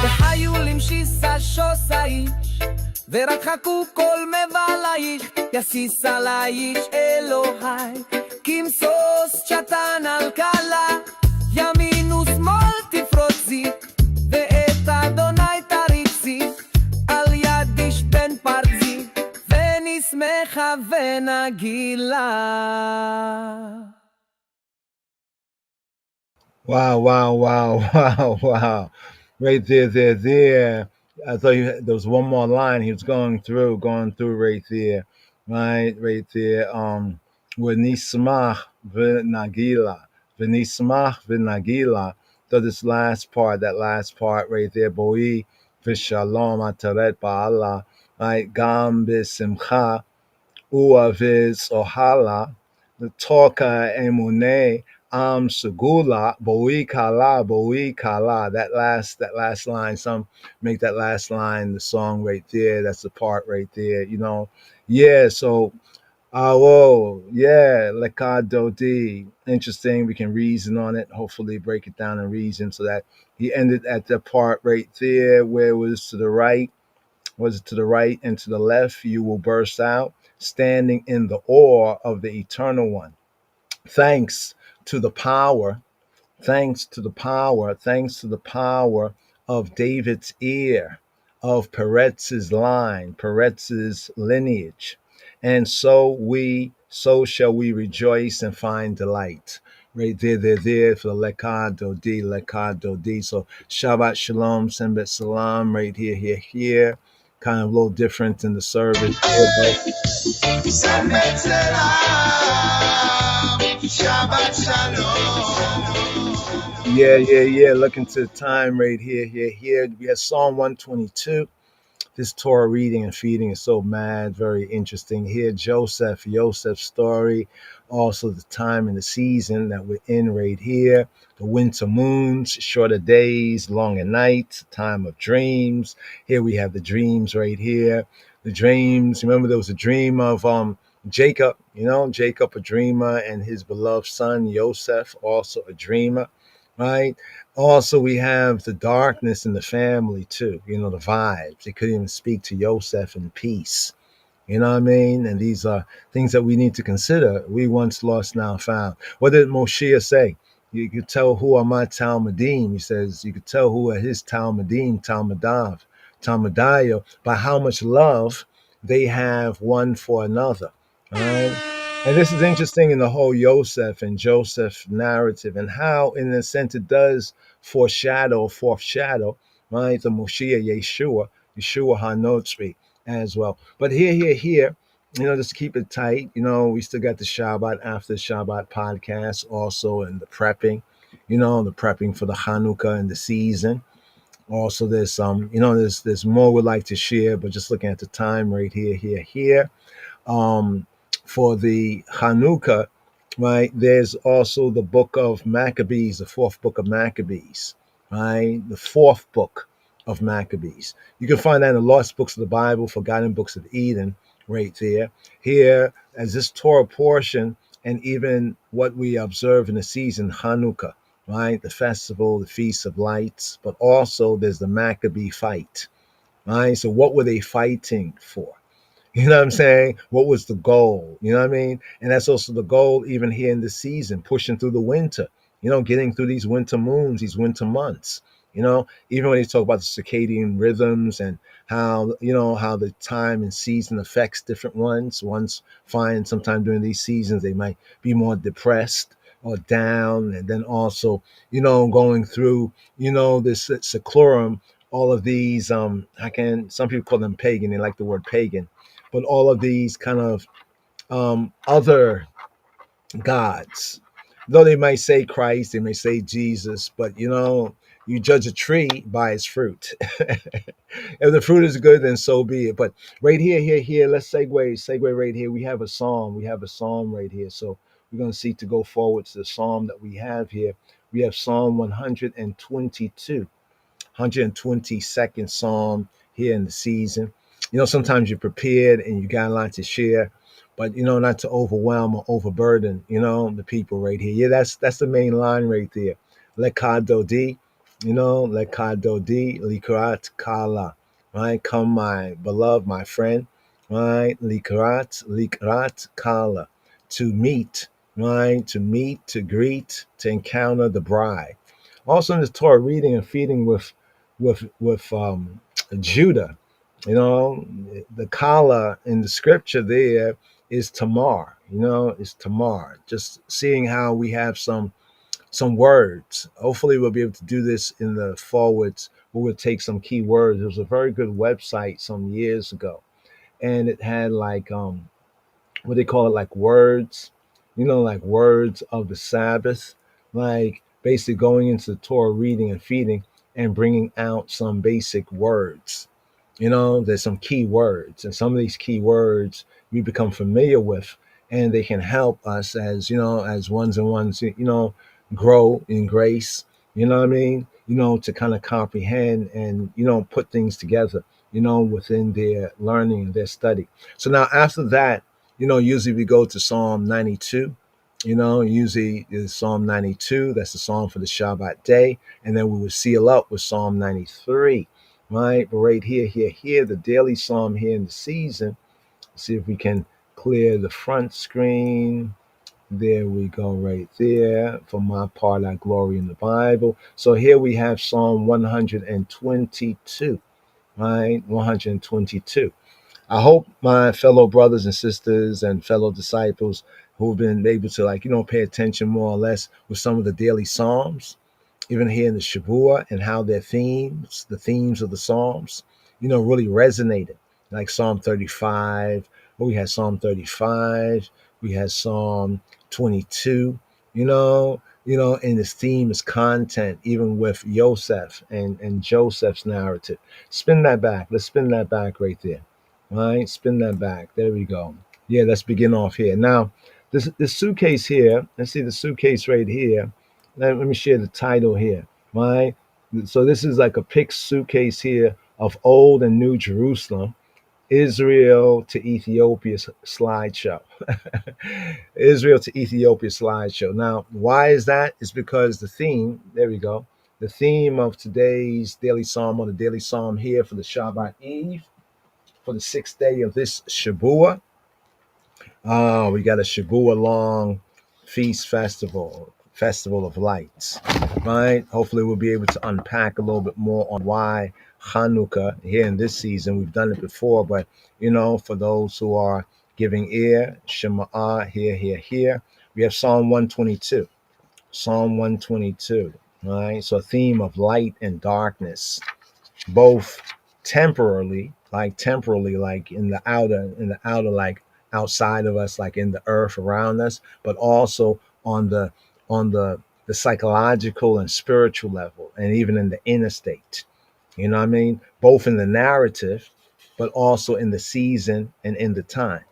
וחיו למשיסה שוס האיש, ורק חכו כל מבל האיש, יסיס על האיש אלוהי, כמסוס צ'טן על קלה, ימין ושמאל תפרוצי, ואת אדוני תריצי, על יד איש בן פרצי, ונשמחה ונגילה. Wow, wow, wow, wow, wow. Right there. I thought there was one more line he was going through right there. Right there. V'nismach v'nagila. V'nismach v'nagila. So this that last part right there. Boi v'shalom ataret ba'ala. Right, gam b'simcha uaviz ohala. The toka emune. Segula, boi kala. That last line. Some make that last line the song right there. That's the part right there. Yeah. So, lekado d. Interesting. We can reason on it. Hopefully, break it down and reason so that he ended at the part right there where it was to the right. Was it to the right and to the left? You will burst out, standing in the awe of the Eternal One. Thanks to the power of David's ear, of Peretz's line, Peretz's lineage. And so shall we rejoice and find delight. Right there for the lekado D. So Shabbat Shalom, Sembet Salam, right here. Kind of a little different than the service. Sembet Salam, Shabbat Shalom. Yeah. Looking to the time right here. We have Psalm 122. This Torah reading and feeding is so very interesting here. Joseph's story, also the time and the season that we're in right here. The winter moons, shorter days, longer nights, time of dreams. Here we have the dreams right here. The dreams, remember there was a dream of Jacob, Jacob a dreamer, and his beloved son Joseph, also a dreamer, right? Also, we have the darkness in the family too, the vibes. They couldn't even speak to Joseph in peace. You know what I mean? And these are things that we need to consider. We once lost, now found. What did Moshe say? You could tell who are my Talmudim. He says you could tell who are his Talmudim, Talmudayo, by how much love they have one for another. All right? And this is interesting in the whole Joseph and Joseph narrative, and how, in a sense, it does foreshadow, right? The Moshiach Yeshua HaNotzri as well. But here, just keep it tight. We still got the Shabbat after Shabbat podcast also, and the prepping, the prepping for the Hanukkah and the season. Also, there's there's more we'd like to share, but just looking at the time right here. For the Hanukkah, right, there's also the book of Maccabees, the fourth book of Maccabees, right? The fourth book of Maccabees. You can find that in the Lost Books of the Bible, Forgotten Books of Eden, right there. Here, as this Torah portion, and even what we observe in the season, Hanukkah, right? The festival, the Feast of Lights, but also there's the Maccabee fight, right? So what were they fighting for? You know what I'm saying? What was the goal? You know what I mean? And that's also the goal even here in this season, pushing through the winter, getting through these winter moons, these winter months, even when they talk about the circadian rhythms and how, how the time and season affects different ones. Ones find sometime during these seasons, they might be more depressed or down. And then also, going through, this seclorum, all of these, some people call them pagan. They like the word pagan. But all of these kind of other gods, though they might say Christ, they may say Jesus, but you judge a tree by its fruit. If the fruit is good, then so be it. But right here, let's segue right here. We have a psalm right here. So we're going to seek to go forward to the psalm that we have here, we have Psalm 122, 122nd Psalm here in the season. You know, sometimes you're prepared and you got a lot to share, but you know, not to overwhelm or overburden, you know, the people right here. Yeah, that's the main line right there. Lekado di, you know, Lekado di, Likrat Kala, right? Come, my beloved, my friend, right? Likrat Kala, to meet, right? To meet, to greet, to encounter the bride. Also in the Torah, reading and feeding with Judah, you know, the Kala in the scripture there is Tamar. You know, it's Tamar. Just seeing how we have some words. Hopefully, we'll be able to do this in the forwards. We'll take some key words. There was a very good website some years ago, and it had like what they call it, like words, you know, like words of the Sabbath, like basically going into the Torah, reading and feeding, and bringing out some basic words. You know, there's some key words, and some of these key words we become familiar with, and they can help us as, you know, as ones and ones, you know, grow in grace. You know what I mean? You know, to kind of comprehend and, you know, put things together, you know, within their learning and their study. So now after that, you know, usually we go to Psalm 92. You know, usually is Psalm 92. That's the psalm for the Shabbat day. And then we would seal up with Psalm 93. Right? But right here, the daily psalm here in the season. Let's see if we can clear the front screen. There we go, right there. For my part, I glory in the Bible. So here we have Psalm 122. Right? 122. I hope my fellow brothers and sisters and fellow disciples who've been able to, like, you know, pay attention more or less with some of the daily Psalms, even here in the Shavua, and how their themes, the themes of the Psalms, you know, really resonated. Like Psalm 35, we had Psalm 35, we had Psalm 22, you know, and this theme is content, even with Yosef and Joseph's narrative. Spin that back. Let's spin that back right there. Right, spin that back. There we go. Yeah, let's begin off here. Now, this suitcase here, let's see the suitcase right here. Let me share the title here. Right. So this is like a pic suitcase here of Old and New Jerusalem, Israel to Ethiopia slideshow. Israel to Ethiopia slideshow. Now, why is that? It's because the theme, there we go. The theme of today's daily psalm, or the daily psalm here for the Shabbat Eve, for the 6th day of this Shabua. We got a Shabua long feast festival of lights, right? Hopefully we'll be able to unpack a little bit more on why Hanukkah here in this season. We've done it before, but, you know, for those who are giving ear, Shema'ah, here. We have Psalm 122, right? So a theme of light and darkness, both temporally, like in the outer, like outside of us, like in the earth around us, but also on the psychological and spiritual level, and even in the inner state. You know what I mean? Both in the narrative, but also in the season and in the time.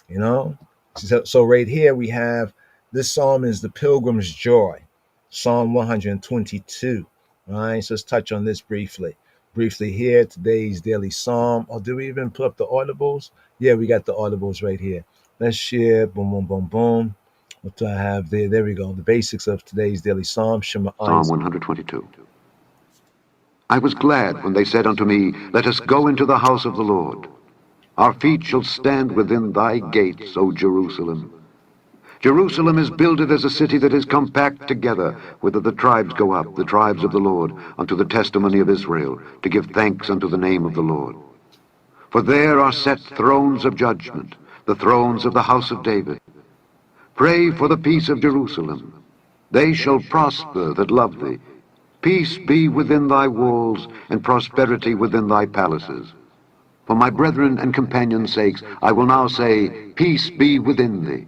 You know? So right here we have, this psalm is the Pilgrim's Joy, Psalm 122. Right? So let's touch on this briefly here, today's daily psalm. Or do we even put up the audibles? Yeah, we got the audibles right here. Let's share. Boom, boom, boom, boom. What do I have there? There we go. The basics of today's daily psalm. Psalm 122. I was glad when they said unto me, Let us go into the house of the Lord. Our feet shall stand within thy gates, O Jerusalem. Jerusalem is builded as a city that is compact together, whither the tribes go up, the tribes of the Lord, unto the testimony of Israel, to give thanks unto the name of the Lord. For there are set thrones of judgment, the thrones of the house of David. Pray for the peace of Jerusalem. They shall prosper that love thee. Peace be within thy walls, and prosperity within thy palaces. For my brethren and companions' sakes, I will now say, Peace be within thee.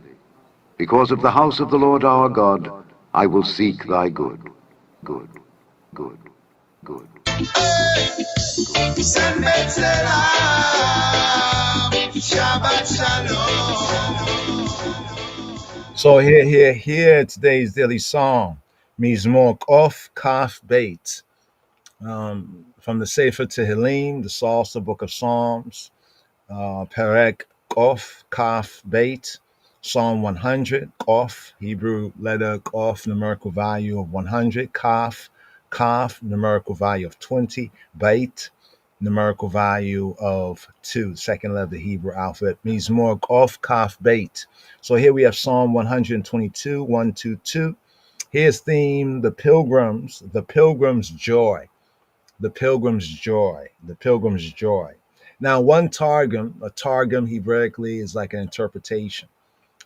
Because of the house of the Lord our God, I will seek thy good. Good. So here, today's daily psalm. Mizmor Kof Kaf Beit. From the Sefer Tehillim, the Psalms, the Book of Psalms, Perek Kof Kaf Beit, Psalm 100, Kof, Hebrew letter Kof, numerical value of 100, Kaf, Kaf, numerical value of 20, Beit, numerical value of 2, second letter of the Hebrew alphabet, means more Kof Kaf Beit. So here we have Psalm 122, 122. Here's theme, the pilgrim's joy. The pilgrim's joy, the pilgrim's joy. Now, a targum Hebraically is like an interpretation,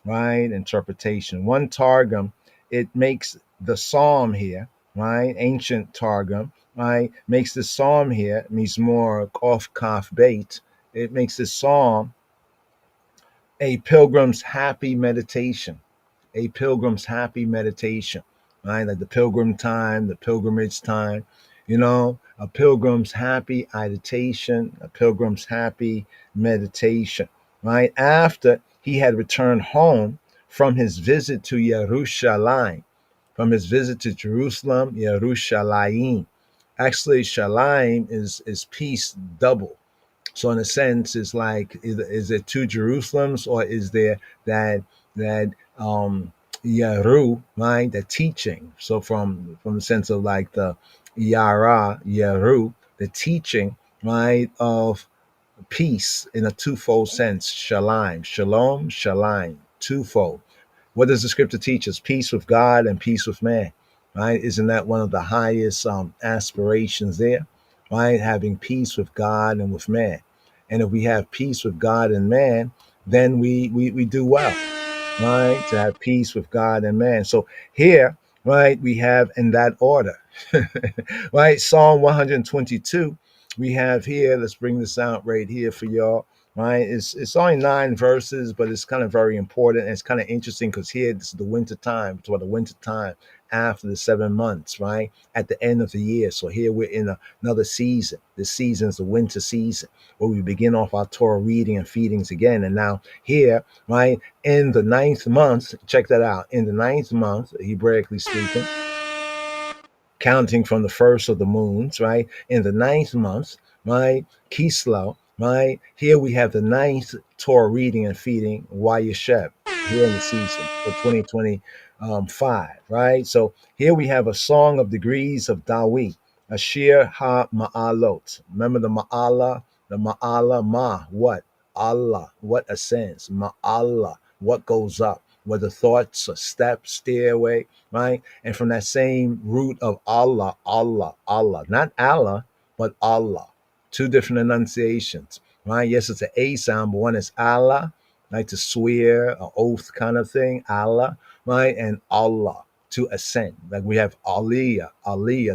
right? Interpretation. One targum, it makes the psalm here, right? Ancient targum, right? Makes the psalm here, Mizmor Kof Kaf Beit. It makes the psalm a pilgrim's happy meditation, a pilgrim's happy meditation, right? Like the pilgrim time, the pilgrimage time, a pilgrim's happy meditation, a pilgrim's happy meditation, right? After he had returned home from his visit to Yerushalayim, from his visit to Jerusalem, Yerushalayim. Actually, Shalayim is peace double. So in a sense, it's like, is there two Jerusalems, or is there that Yeru, right? The teaching. So from the sense of like the Yara, Yeru, the teaching, right, of peace in a twofold sense. Shalom, shalom, shalom, twofold. What does the scripture teach us? Peace with God and peace with man, right? Isn't that one of the highest aspirations there, right? Having peace with God and with man. And if we have peace with God and man, then we do well, right? To have peace with God and man. So here, right, we have in that order, right? Psalm 122, we have here, let's bring this out right here for y'all, right? It's only 9 verses, but it's kind of very important. And it's kind of interesting because here, this is the winter time. It's about the winter time after the 7 months, right? At the end of the year. So here we're in another season. This season is the winter season where we begin off our Torah reading and feedings again. And now here, right, in the 9th month, check that out. In the 9th month, Hebraically speaking, counting from the first of the moons, right? In the 9th month, right? Kislev, right? Here we have the 9th Torah reading and feeding, Wayyesheb, here in the season for 2025, right? So here we have a song of degrees of Dawit, a Shir ha-Ma'alot. Remember the Ma'ala, Ma, what? Allah, what ascends? Ma'ala, what goes up? Whether thoughts, a step, stairway, right? And from that same root of Allah, not Allah, but Allah. 2 different enunciations, right? Yes, it's an A sound, but one is Allah, like to swear, an oath kind of thing, Allah, right? And Allah, to ascend. Like we have Aliyah,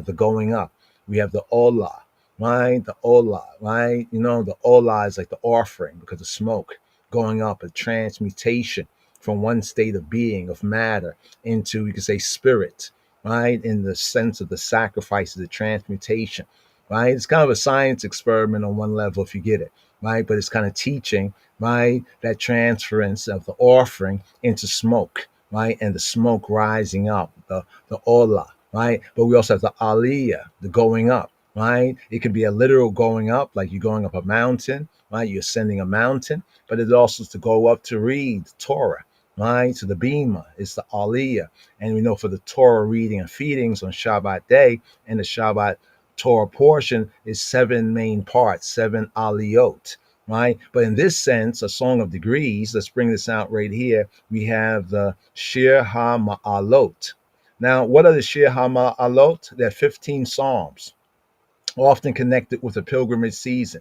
the going up. We have the Olah, right? The Olah, right? The Olah is like the offering because of smoke going up, a transmutation from one state of being, of matter, into, you could say, spirit, right? In the sense of the sacrifice of the transmutation, right? It's kind of a science experiment on one level, if you get it, right? But it's kind of teaching, right? That transference of the offering into smoke, right? And the smoke rising up, the Olah, right? But we also have the Aliyah, the going up, right? It could be a literal going up, like you're going up a mountain, right? You're ascending a mountain, but it also is to go up to read Torah, right? So the Bima is the Aliyah. And we know for the Torah reading and feedings on Shabbat day and the Shabbat Torah portion is 7 main parts, 7 aliyot, right? But in this sense, a song of degrees, let's bring this out right here. We have the Shir ha-Ma'alot. Now, what are the Shir ha-Ma'alot? They're 15 psalms, often connected with the pilgrimage season.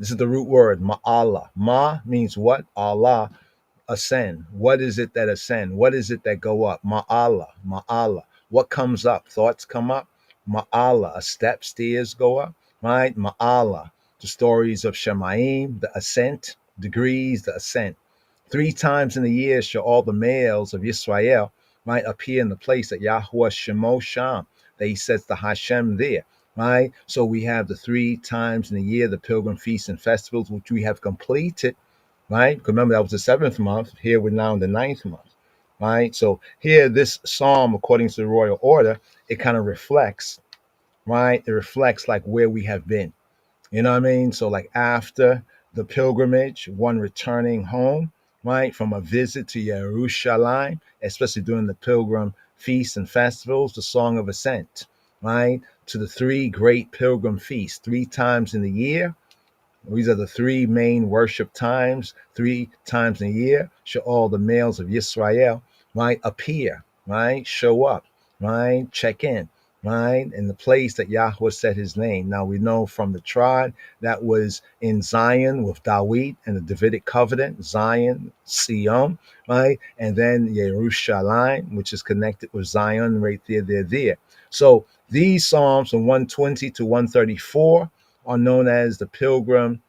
This is the root word, Ma'ala. Ma means what? Allah, ascend. What is it that ascend? What is it that go up? Ma'ala. What comes up? Thoughts come up. Ma'ala, a step, stairs go up, right? Ma'ala, the stories of Shemaim, the ascent, degrees, the ascent. 3 times in a year shall all the males of Yisrael, right, appear in the place that Yahweh Shemo Sham, that he sets the Hashem there, right? So we have the 3 times in a year, the pilgrim feasts and festivals, which we have completed, right? Because remember, that was the 7th month. Here we're now in the 9th month. right? So here, this psalm, according to the royal order, it kind of reflects, right? It reflects like where we have been. You know what I mean? So like after the pilgrimage, one returning home, right, from a visit to Jerusalem, especially during the pilgrim feasts and festivals, the Song of Ascent, right, to the three great pilgrim feasts, 3 times in the year. These are the three main worship times, 3 times in a year. Should all the males of Israel, right, appear, right, show up, right, check in, right, in the place that Yahweh set his name. Now we know from the tribe that was in Zion with David and the Davidic covenant, Zion, Sion, right, and then Jerusalem, which is connected with Zion right there. So these Psalms from 120 to 134 are known as the pilgrim,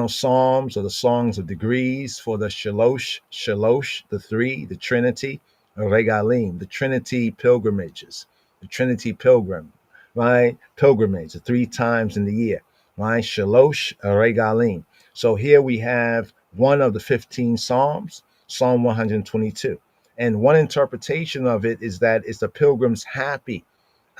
psalms or the songs of degrees for the shalosh, the three, the Trinity, regalim, the Trinity pilgrimages, the Trinity pilgrim, right? Pilgrimage, the 3 times in the year, right? Shalosh, regalim. So here we have one of the 15 Psalms, Psalm 122. And one interpretation of it is that it's the pilgrim's happy.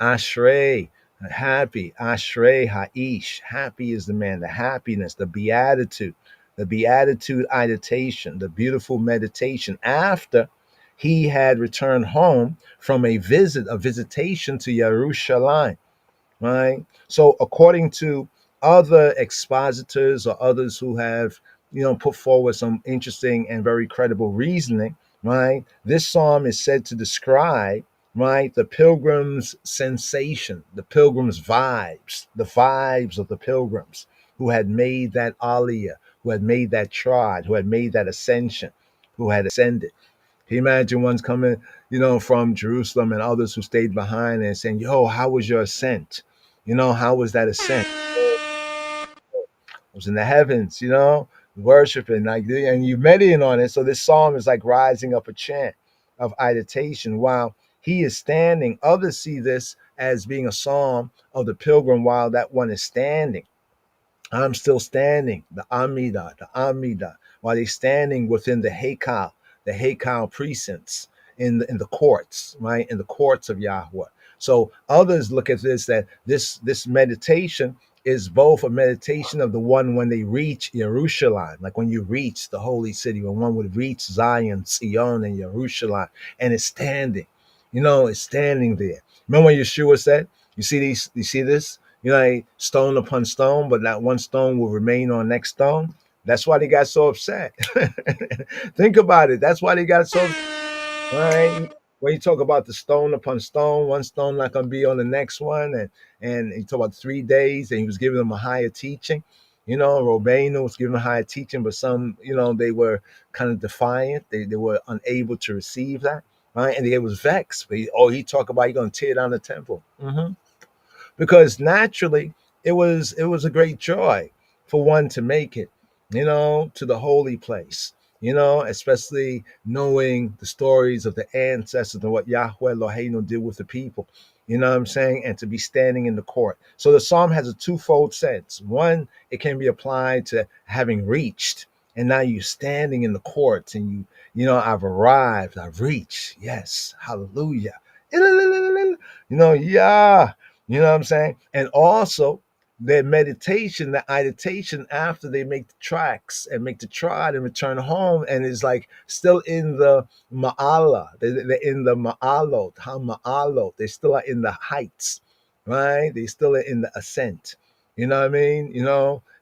Ashrei, happy. Ashrei Ha'ish. Happy is the man, the happiness, the beatitude meditation, the beautiful meditation after he had returned home from a visitation to Jerusalem, right? So according to other expositors or others who have, put forward some interesting and very credible reasoning, right? This psalm is said to describe, right, the pilgrim's sensation, the pilgrim's vibes, the vibes of the pilgrims who had made that aliyah, who had made that trod, who had made that ascension, who had ascended. Can you imagine ones coming, from Jerusalem and others who stayed behind and saying, yo, how was your ascent? How was that ascent? I was in the heavens, worshiping, like, and you meditating on it. So this psalm is like rising up a chant of meditation while he is standing. Others see this as being a psalm of the pilgrim while that one is standing. I'm still standing, the Amida, while they're standing within the Hekal precincts in the courts, right? In the courts of Yahweh. So others look at this, that this meditation is both a meditation of the one when they reach Jerusalem, like when you reach the holy city, when one would reach Zion, Sion, and Jerusalem, and it's standing, it's standing there. Remember when Yeshua said, you see this? Like stone upon stone, but not one stone will remain on next stone. That's why they got so upset. Think about it. That's why they got so upset, right? When you talk about the stone upon stone, one stone not gonna be on the next one, and he talk about 3 days, and he was giving them a higher teaching. Robenu was giving a higher teaching, but some, they were kind of defiant. They were unable to receive that, right? And they was vexed. But he talked about he gonna tear down the temple. Because naturally it was a great joy for one to make it, to the holy place, especially knowing the stories of the ancestors and what Yahweh Eloheinu did with the people, you know what I'm saying, and to be standing in the court. So the psalm has a twofold sense. One, it can be applied to having reached, and now you're standing in the courts, and I've arrived, I've reached, yes, hallelujah, yeah. You know what I'm saying? And also their meditation, the meditation after they make the tracks and make the trot and return home, and is like still in the ma'ala. They're in the ma'alot, ma'alot. They still are in the heights, right? They still are in the ascent. You know what I mean?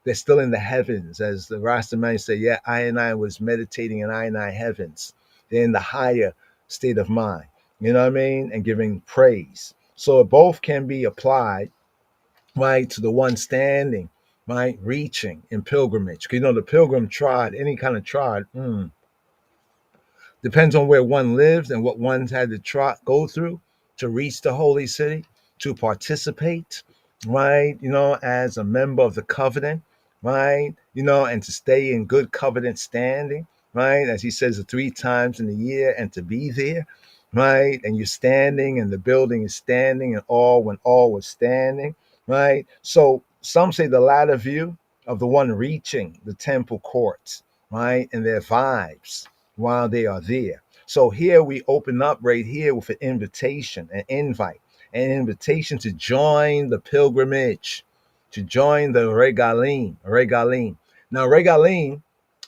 They're still in the heavens. As the Rastafari say, yeah, I was meditating in I heavens. They're in the higher state of mind. You know what I mean? And giving praise. So both can be applied, right, to the one standing, right, reaching in pilgrimage. Because the pilgrim trod, any kind of trod, depends on where one lives and what one's had to go through to reach the holy city, to participate, right, as a member of the covenant, right, and to stay in good covenant standing, right, as he says, the 3 times in the year, and to be there, right, and you're standing and the building is standing, and all when all was standing, right. So some say the latter view of the one reaching the temple courts, right, and their vibes while they are there. So here we open up right here with an invitation, an invite, an invitation to join the pilgrimage, to join the regalim, regalim. Now, regalim,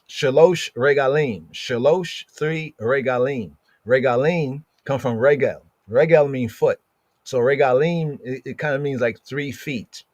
shalosh regalim, shalosh, 3 regalim. Regalim come from regel. Regel means foot. So regalim, it kind of means like 3 feet,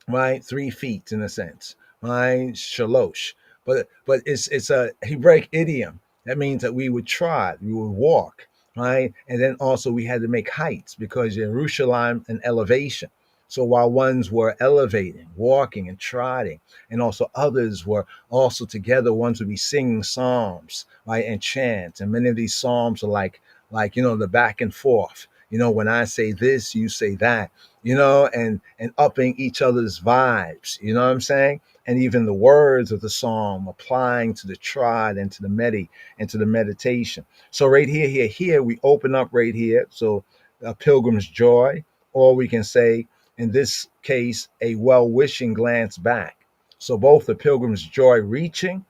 right? 3 feet in a sense, right? Shalosh. But it's a Hebraic idiom. That means that we would trot, we would walk, right? And then also we had to make heights because Jerusalem an elevation. So while ones were elevating, walking and trotting, and also others were also together, ones would be singing psalms, right, and chants. And many of these psalms are like the back and forth. When I say this, you say that, and upping each other's vibes. You know what I'm saying? And even the words of the psalm applying to the trod and to the and to the meditation. So right here, we open up right here. So a pilgrim's joy, or we can say, in this case, a well-wishing glance back. So both the pilgrim's joy reaching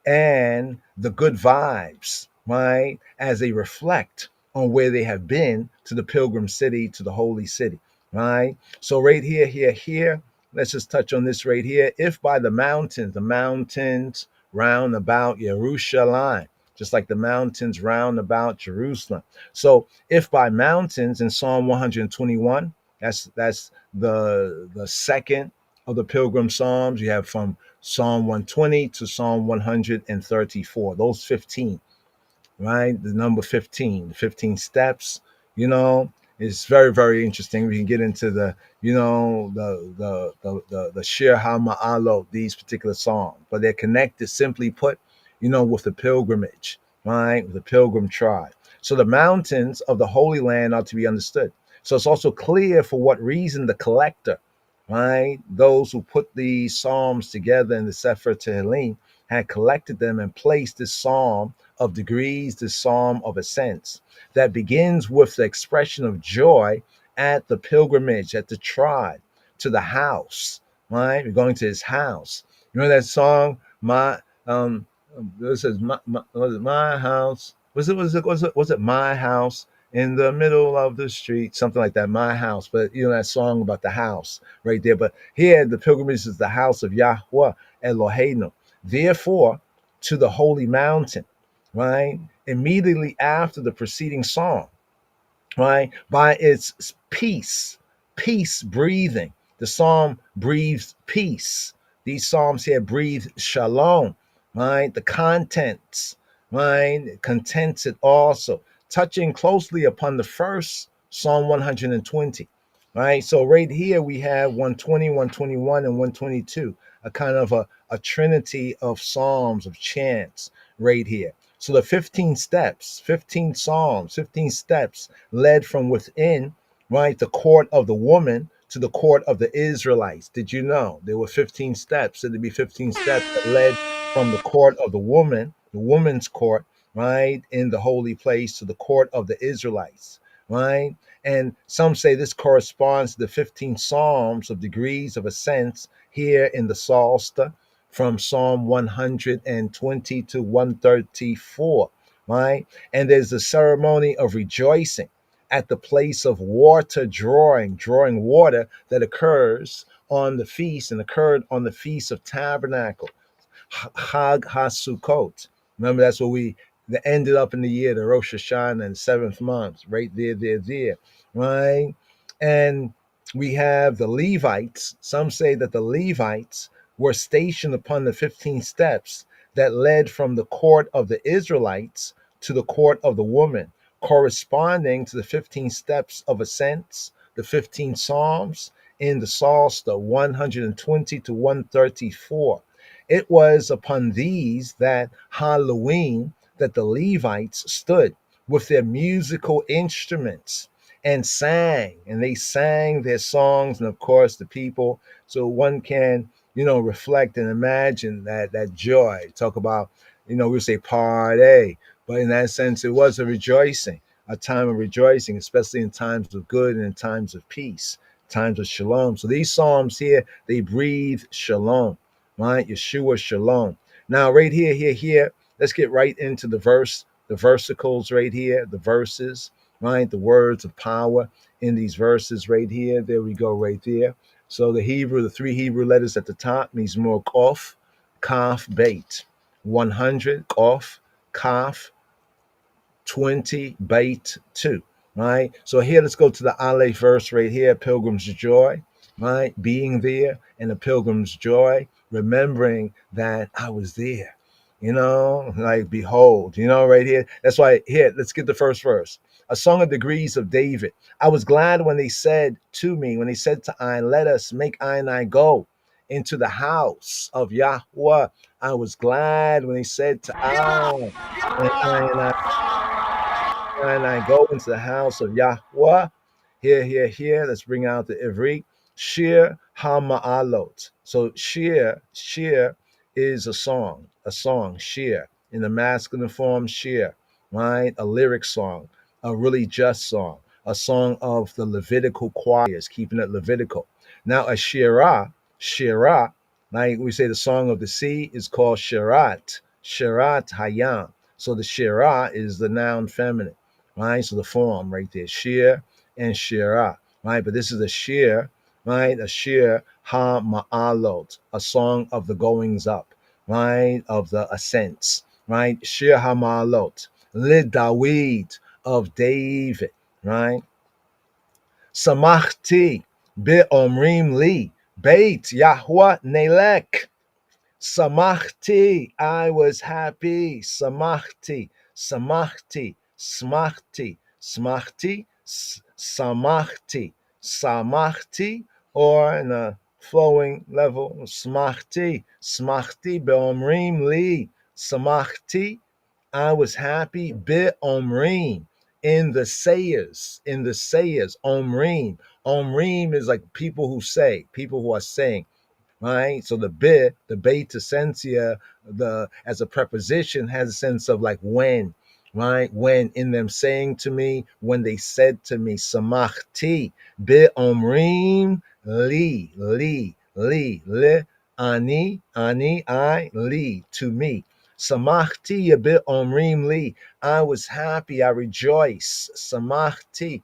and the good vibes, right, as they reflect on where they have been to the pilgrim city, to the holy city, right? So right here, let's just touch on this right here. If by the mountains round about Jerusalem, just like the mountains round about Jerusalem. So if by mountains in Psalm 121, that's the second of the pilgrim psalms. You have from Psalm 120 to Psalm 134, those 15, right? The number 15, 15 steps, is very, very interesting. We can get into the Shir HaMa'alot, these particular songs, but they're connected, simply put, with the pilgrimage, right? With the pilgrim tribe. So the mountains of the Holy Land are to be understood. So it's also clear for what reason the collector, right, those who put these psalms together in the Sefer Tehillim had collected them and placed this psalm of degrees, this psalm of ascents that begins with the expression of joy at the pilgrimage, at the tribe, to the house, right? We're going to his house. You know that song, this is was it my house? Was it my house in the middle of the street? Something like that, my house. But that song about the house right there. But here the pilgrimage is the house of Yahweh Eloheinu. Therefore, to the holy mountain, right? Immediately after the preceding song, right? By its peace breathing. The psalm breathes peace. These psalms here breathe shalom, right? The contents, right? Contents it also, touching closely upon the first Psalm 120, right? So right here we have 120, 121, and 122, a kind of a trinity of psalms, of chants right here. So the 15 steps, 15 psalms, 15 steps led from within, right, the court of the woman to the court of the Israelites. Did you know there were 15 steps? So there'd be 15 steps that led from the court of the woman, the woman's court, right, in the holy place to the court of the Israelites, right? And some say this corresponds to the 15 psalms of degrees of ascents here in the Psalter, from Psalm 120 to 134, right? And there's a ceremony of rejoicing at the place of water drawing water that occurs on the feast and occurred on the Feast of Tabernacle, Chag HaSukkot. Remember, that's what that ended up in the year, the Rosh Hashanah in the 7th month, right there, right? And we have the Levites. Some say that the Levites were stationed upon the 15 steps that led from the court of the Israelites to the court of the woman, corresponding to the 15 steps of ascents, the 15 psalms in the Psalter 120 to 134. It was upon these that Halloween that the Levites stood with their musical instruments and sang, and they sang their songs, and of course the people, so one can reflect and imagine that joy. Talk about, we'll say party, but in that sense it was a rejoicing, a time of rejoicing, especially in times of good and in times of peace, times of shalom. So these psalms here, they breathe shalom, right? Yeshua shalom. Now right here, let's get right into the verse the versicles right here, the verses, right? The words of power in these verses right here. There we go, right there. So the Hebrew, the three Hebrew letters at the top means more kof, kaf, bait. 100, kof, kaf, 20, bait, 2. Right? So here, let's go to the Aleph verse right here, Pilgrim's Joy, right? Being there in the Pilgrim's Joy, remembering that I was there, like behold, right here. That's why here, let's get the first verse. A song of degrees of David. I was glad when they said to me, when they said to I, let us make I and I go into the house of Yahweh. I was glad when they said to I, and I go into the house of Yahweh. Here. Let's bring out the Ivri. Shir HaMa'alot. So shir is a song, shir. In the masculine form, shir, right? A lyric song, a really just song, a song of the Levitical choirs, keeping it Levitical. Now a shirah, like we say the song of the sea is called shirat hayam. So the shirah is the noun feminine, right? So the form right there, shir and shirah, right? But this is a shir, right? A shir ha ma'alot, a song of the goings up, right? Of the ascents, right? Shir ha ma'alot, lid Dawid, of David, right? Samachti bi omrim li, beit Yahweh nelek. Samachti, I was happy. Samachti, smachti, samachti, or in a flowing level, smachti be'omrim li. Samachti, I was happy. Be'omrim, in the sayers, omrim is like people who say, people who are saying, right? So the beta sensia, the as a preposition has a sense of like when, right? When, in them saying to me, when they said to me, samachti bi omrim li, ani, I, li, to me. Samachti bi omrim li, I was happy, I rejoice. Samachti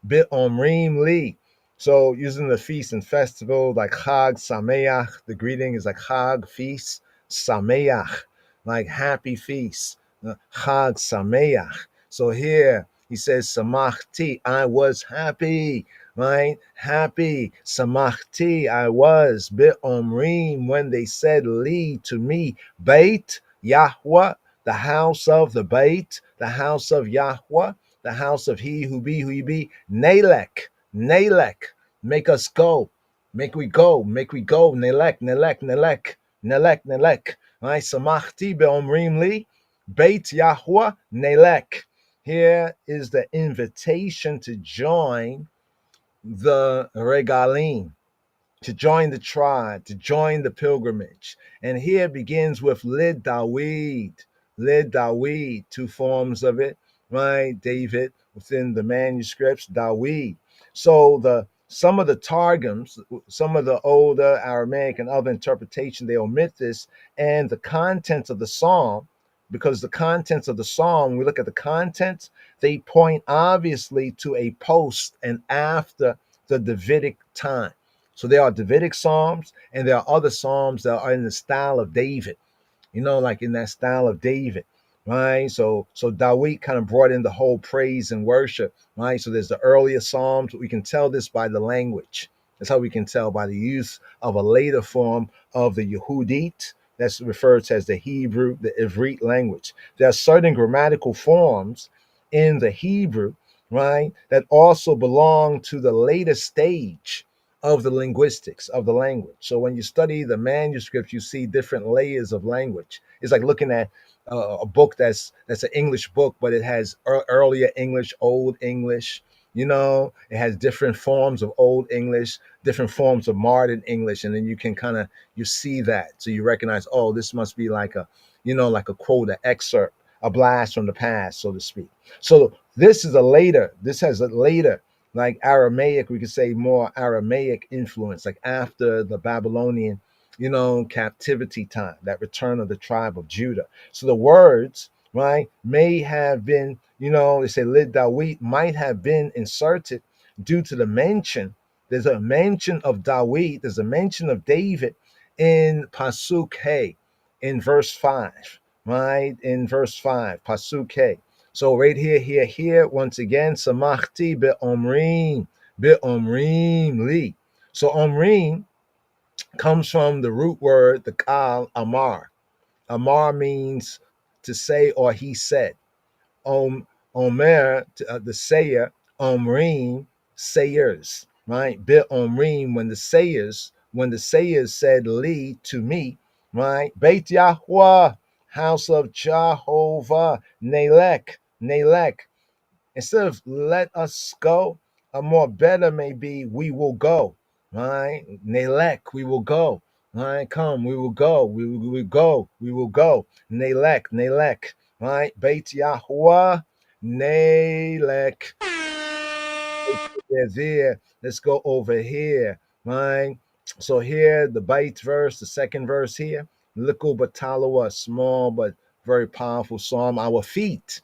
bi omrim li. So using the feast and festival like Chag Sameach, the greeting is like Chag, feast, Sameach, like happy feast, Chag Sameach. So here he says Samachti, I was happy, right? Happy, Samachti, I was, Be'omrim, when they said Li, to me, Beit Yahweh, the house of the Beit, the house of Yahweh, the house of he who be, Nelek, make us go, make we go, Nelek. Right? Samachti be'omrim li, Beit Yahweh Nelek. Here is the invitation to join the regalim, to join the tribe, to join the pilgrimage. And here begins with Lid Dawid, two forms of it, right? David within the manuscripts, Dawid. So some of the targums, some of the older Aramaic and other interpretation, they omit this, and the contents of the psalm, because the contents of the psalm, when we look at the contents, they point obviously to a post and after the Davidic time. So there are Davidic psalms, and there are other psalms that are in the style of David, like in that style of David, right? So Dawid kind of brought in the whole praise and worship, right? So there's the earlier psalms. We can tell this by the language. That's how we can tell, by the use of a later form of the Yehudit, that's referred to as the Hebrew, the Ivrit language. There are certain grammatical forms in the Hebrew, right, that also belong to the later stage of the linguistics of the language. So when you study the manuscripts, you see different layers of language. It's like looking at a book that's an English book, but it has earlier English, Old English. It has different forms of Old English, different forms of modern English, and then you can you see that, so you recognize, oh, this must be like a, like a quote, an excerpt, a blast from the past, so to speak. So this has a later, like Aramaic, we could say more Aramaic influence, like after the Babylonian, captivity time, that return of the tribe of Judah. So the words right, may have been, they say lid Dawit might have been inserted due to the mention. There's a mention of Dawit, there's a mention of David in Pasuk Hey, in verse 5, right? In verse 5, Pasuk Hey. So right here, once again, Samachti be'omrim li. So omrim comes from the root word, the kal amar. Amar means to say or he said. Omer, the sayer, omrim, sayers, right? Bit omrim, when the sayers said li to me, right? Beit Yahweh, house of Jehovah, Nelek. Instead of let us go, a more better may be we will go, right? Nelek, we will go, right? Come, we will go, we will go, we will go. Nelek, right? Beit Yahuwah, Nelek. There. Let's go over here, right? So here, the bait verse, the second verse here, Likul Batalawa, a small but very powerful psalm. Our feet,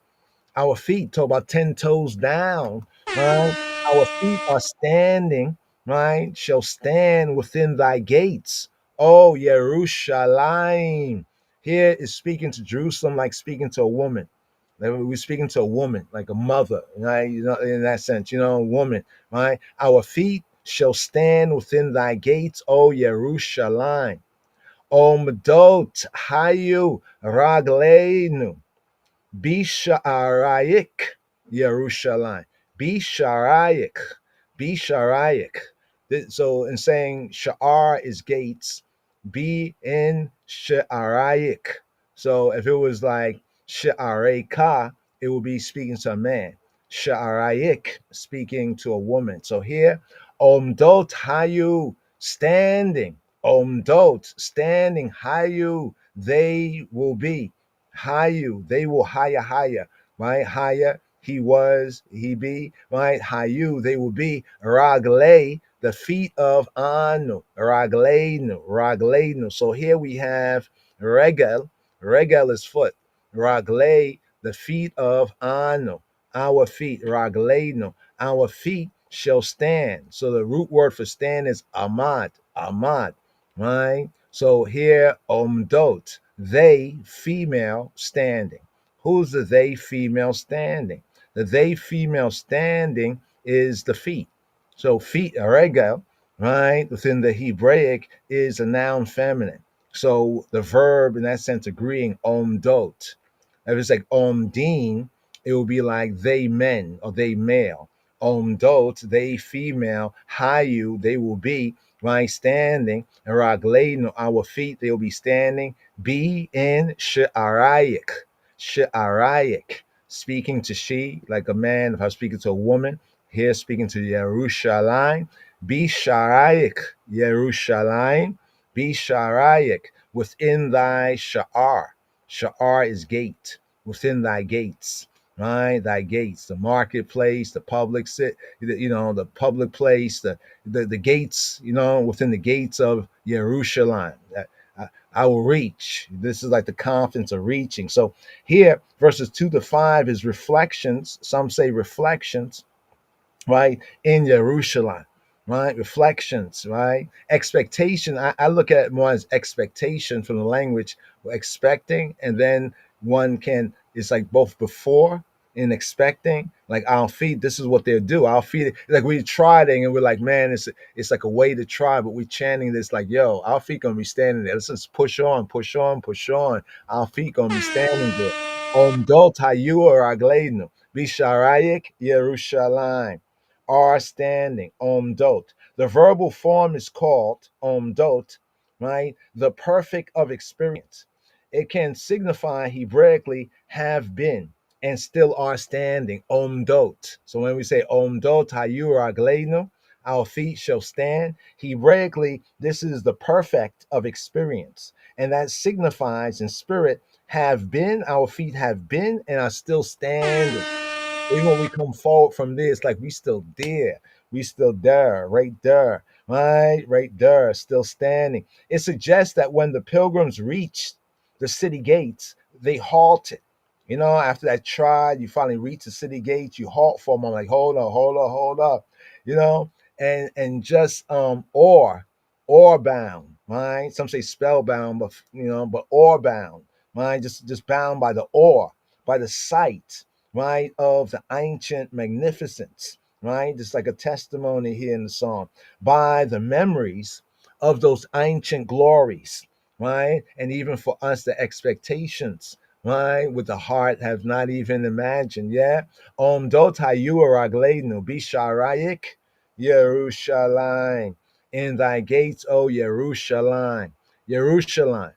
talk about 10 toes down, right? Our feet are standing, right? Shall stand within thy gates. Oh, Yerushalayim. Here is speaking to Jerusalem like speaking to a woman. Like we're speaking to a woman, like a mother, right? In that sense, a woman, right? Our feet shall stand within thy gates, O Yerushalayim. Omdot hayu ragleinu. Bisharayik, Yerushalayim. Bisharayik. Bisharayik. So in saying Sha'ar is gates, be in Sha'arayik. So if it was like Sha'areka, it would be speaking to a man. Sha'arayik, speaking to a woman. So here, Omdot Hayu, standing. Omdot, standing. Hayu, they will be. Hayu, they will higher, right? Higher, he was, he be, right? Hayu, they will be. Ragle, the feet of Anu. Ragleinu. So here we have Regel. Regel is foot. Ragle, the feet of Anu. Our feet. Ragleinu. Our feet shall stand. So the root word for stand is Amad. Right? So here, Omdot, they female standing. Who's the they female standing? The they female standing is the feet. So feet, regel, right, within the Hebraic is a noun feminine. So the verb in that sense agreeing, omdot. If it's like omdin, it will be like they men or they male. Omdot, they female. Hayu, they will be, right, standing. And ragleinu, our feet, they will be standing. Be in she'arayik. She'arayik. Speaking to she, like a man. If I'm speaking to a woman, here speaking to Yerushalayim. Bisharayik, Yerushalayim. Bisharayik, within thy sha'ar. Sha'ar is gate, within thy gates, right? Thy gates, the marketplace, the public the public place, the gates, within the gates of Jerusalem. I will reach. This is like the confidence of reaching. So here, verses 2-5 is reflections. Some say reflections, right? In Jerusalem, right? Reflections, right? Expectation. I look at it more as expectation from the language, expecting, and then it's like both before and expecting. Like our feet, this is what they'll do. Our feet, like we tried it and we're like, man, it's like a way to try, but we chanting this like, yo, our feet gonna be standing there. Let's just push on. Our feet gonna be standing there. Omdot hayu ragleinu bisharayik Yerushalayim. Are standing, omdot. The verbal form is called omdot, right? The perfect of experience. It can signify Hebraically have been and still are standing, omdot. So when we say omdot hayu ragleinu, our feet shall stand. Hebraically, this is the perfect of experience. And that signifies in spirit, have been, our feet have been and are still standing. Even when we come forward from this, like we still there. We still there, right there, right there, still standing. It suggests that when the pilgrims reached the city gates, they halted. You know, after that trial, you finally reach the city gates, you halt for a moment, like, hold up, hold up, hold up, you know, and just or bound, right? Some say spellbound, but but or bound, right? Just bound by the awe, by the sight, right, of the ancient magnificence, right? Just like a testimony here in the psalm, by the memories of those ancient glories, right? And even for us, the expectations, right? With the heart have not even imagined. Yeah. Dot hayu ragleinu bisharayik Yerushalayim. In thy gates, O Yerushalayim. Yerushalayim.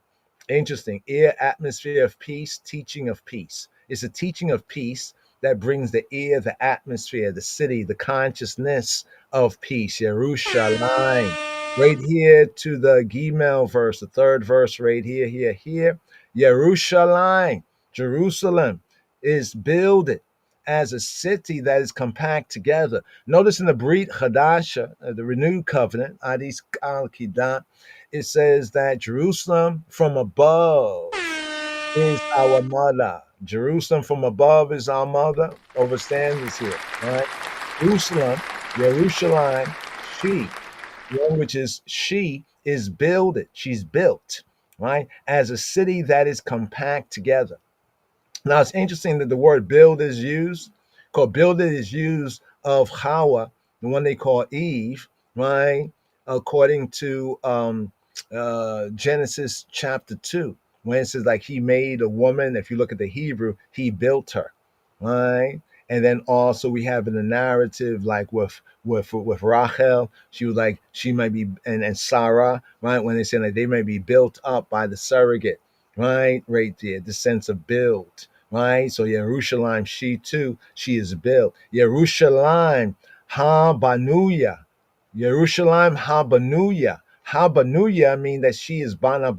Interesting. Ear, atmosphere of peace, teaching of peace. It's a teaching of peace that brings the ear, the atmosphere, the city, the consciousness of peace. Yerushalayim. Right here to the Gimel verse, the third verse, right here. Yerushalayim, Jerusalem, is builded as a city that is compact together. Notice in the Brit Hadasha, the renewed covenant, Adis Al Kidah, it says that Jerusalem from above is our mother. Jerusalem from above is our mother. Overstand this here, right? Jerusalem, Yerushalayim, she, one which is she is builded. She's built, right, as a city that is compact together. Now it's interesting that the word build is used, because builded is used of Hawa, the one they call Eve, right? According to Genesis chapter 2, when it says like he made a woman, if you look at the Hebrew, he built her, right? And then also we have in the narrative, like with Rachel, she was like, she might be, and Sarah, right? When they say like they may be built up by the surrogate, right there, the sense of build, right? So Yerushalayim, she too, she is built. Yerushalayim ha-banuya. Yerushalayim ha-banuya. Ha-banuya mean that she is bana.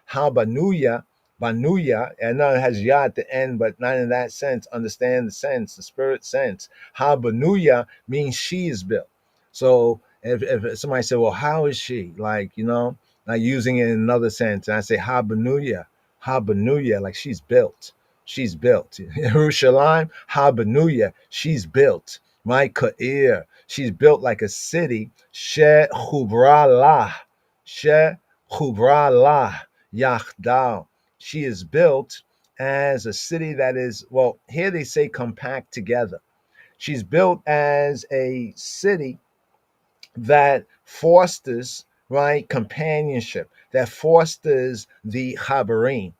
Ha-banuya, banuya, and now it has ya at the end, but not in that sense. Understand the sense, the spirit sense. Ha-banuya means she is built. So if somebody said, well, how is she? Like, like using it in another sense. And I say, Habanuya, like she's built. She's built. Yerushalayim, Habanuya, she's built. My Ka'ir, she's built like a city. She Chubra lah, Yachdal. She is built as a city that is, well, here they say compact together. She's built as a city that fosters, right, companionship, that fosters the chabarim,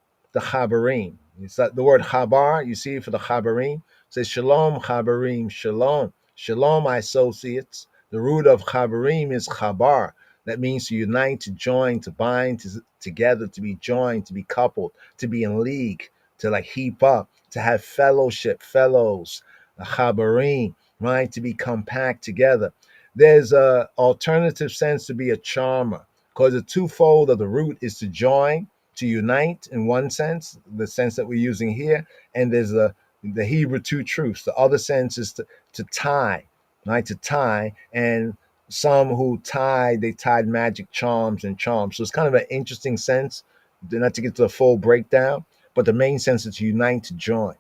It's that the word chabar, you see for the chabarim, says shalom chabarim, shalom my associates. The root of chabarim is chabar. That means to unite, to join, to bind together, to be joined, to be coupled, to be in league, to like heap up, to have fellowship, fellows, the chabarim, right, to be compact together. There's a alternative sense to be a charmer, because the twofold of the root is to join, to unite in one sense, the sense that we're using here, and there's the Hebrew two truths. The other sense is to tie, right? To tie, and some who tied, they tied magic charms and charms. So it's kind of an interesting sense, not to get to the full breakdown, but the main sense is to unite, to join.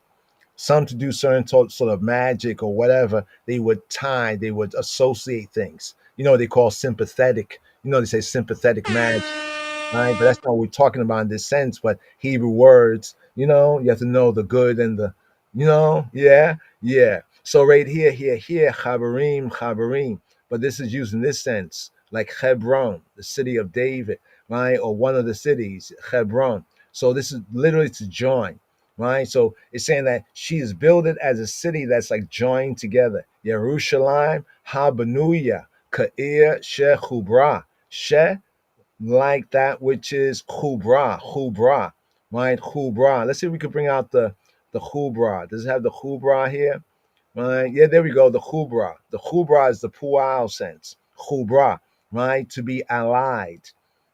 Some to do certain sort of magic or whatever, they would tie, they would associate things. They call sympathetic. They say sympathetic magic, right? But that's not what we're talking about in this sense. But Hebrew words, you have to know the good and the, yeah. So right here, chabarim. But this is used in this sense, like Hebron, the city of David, right? Or one of the cities, Hebron. So this is literally to join. Right, so it's saying that she is builded as a city that's like joined together. Yerushalayim habanuya ka'ir she chubra, she like that which is chubra, right? Chubra. Let's see if we can bring out the chubra. Does it have the chubra here? Right, yeah, there we go. The chubra. The chubra is the pu'al sense. Chubra, right? To be allied,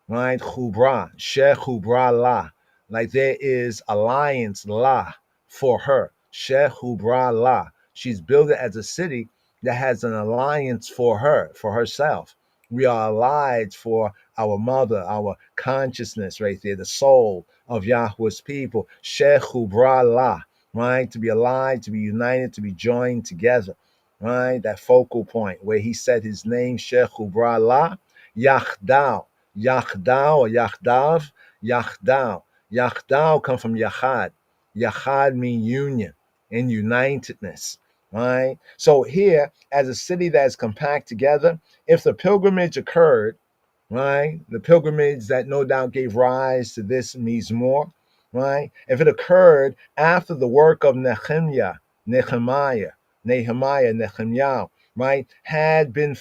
right? Chubra, she chubra la. Like there is alliance la for her. She chubra la. She's built it as a city that has an alliance for her, for herself, We are allied for our mother, our consciousness right there, the soul of Yahweh's people. Shechubra la, right? To be allied, to be united, to be joined together, right? That focal point where he said his name, Shechubra la, Yachdao. Yachdao or Yachdav, Yachdao. Yachdao come from Yachad. Yachad mean union and unitedness, right? So here, as a city that is compact together, if the pilgrimage occurred, right, the pilgrimage that no doubt gave rise to this Mizmor, right, if it occurred after the work of Nehemiah, right, had been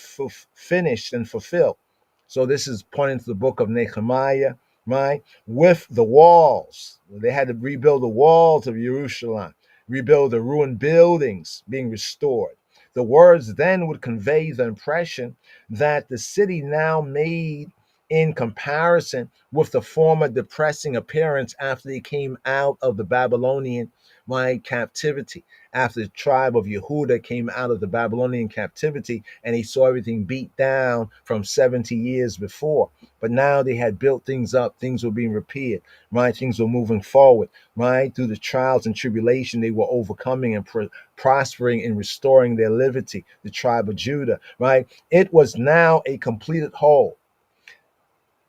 finished and fulfilled. So this is pointing to the book of Nehemiah, right, with the walls. They had to rebuild the walls of Jerusalem, rebuild the ruined buildings being restored. The words then would convey the impression that the city now made in comparison with the former depressing appearance after they came out of the Babylonian, right, captivity. After the tribe of Yehuda came out of the Babylonian captivity and he saw everything beat down from 70 years before. But now they had built things up, things were being repaired, right? Things were moving forward, right? Through the trials and tribulation, they were overcoming and prospering and restoring their liberty, the tribe of Judah, right? It was now a completed whole.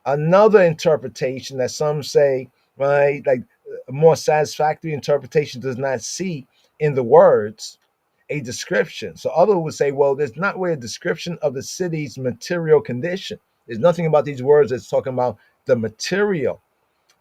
Another interpretation that some say, right, like a more satisfactory interpretation does not see in the words a description. So others would say, well, there's not really a description of the city's material condition. There's nothing about these words that's talking about the material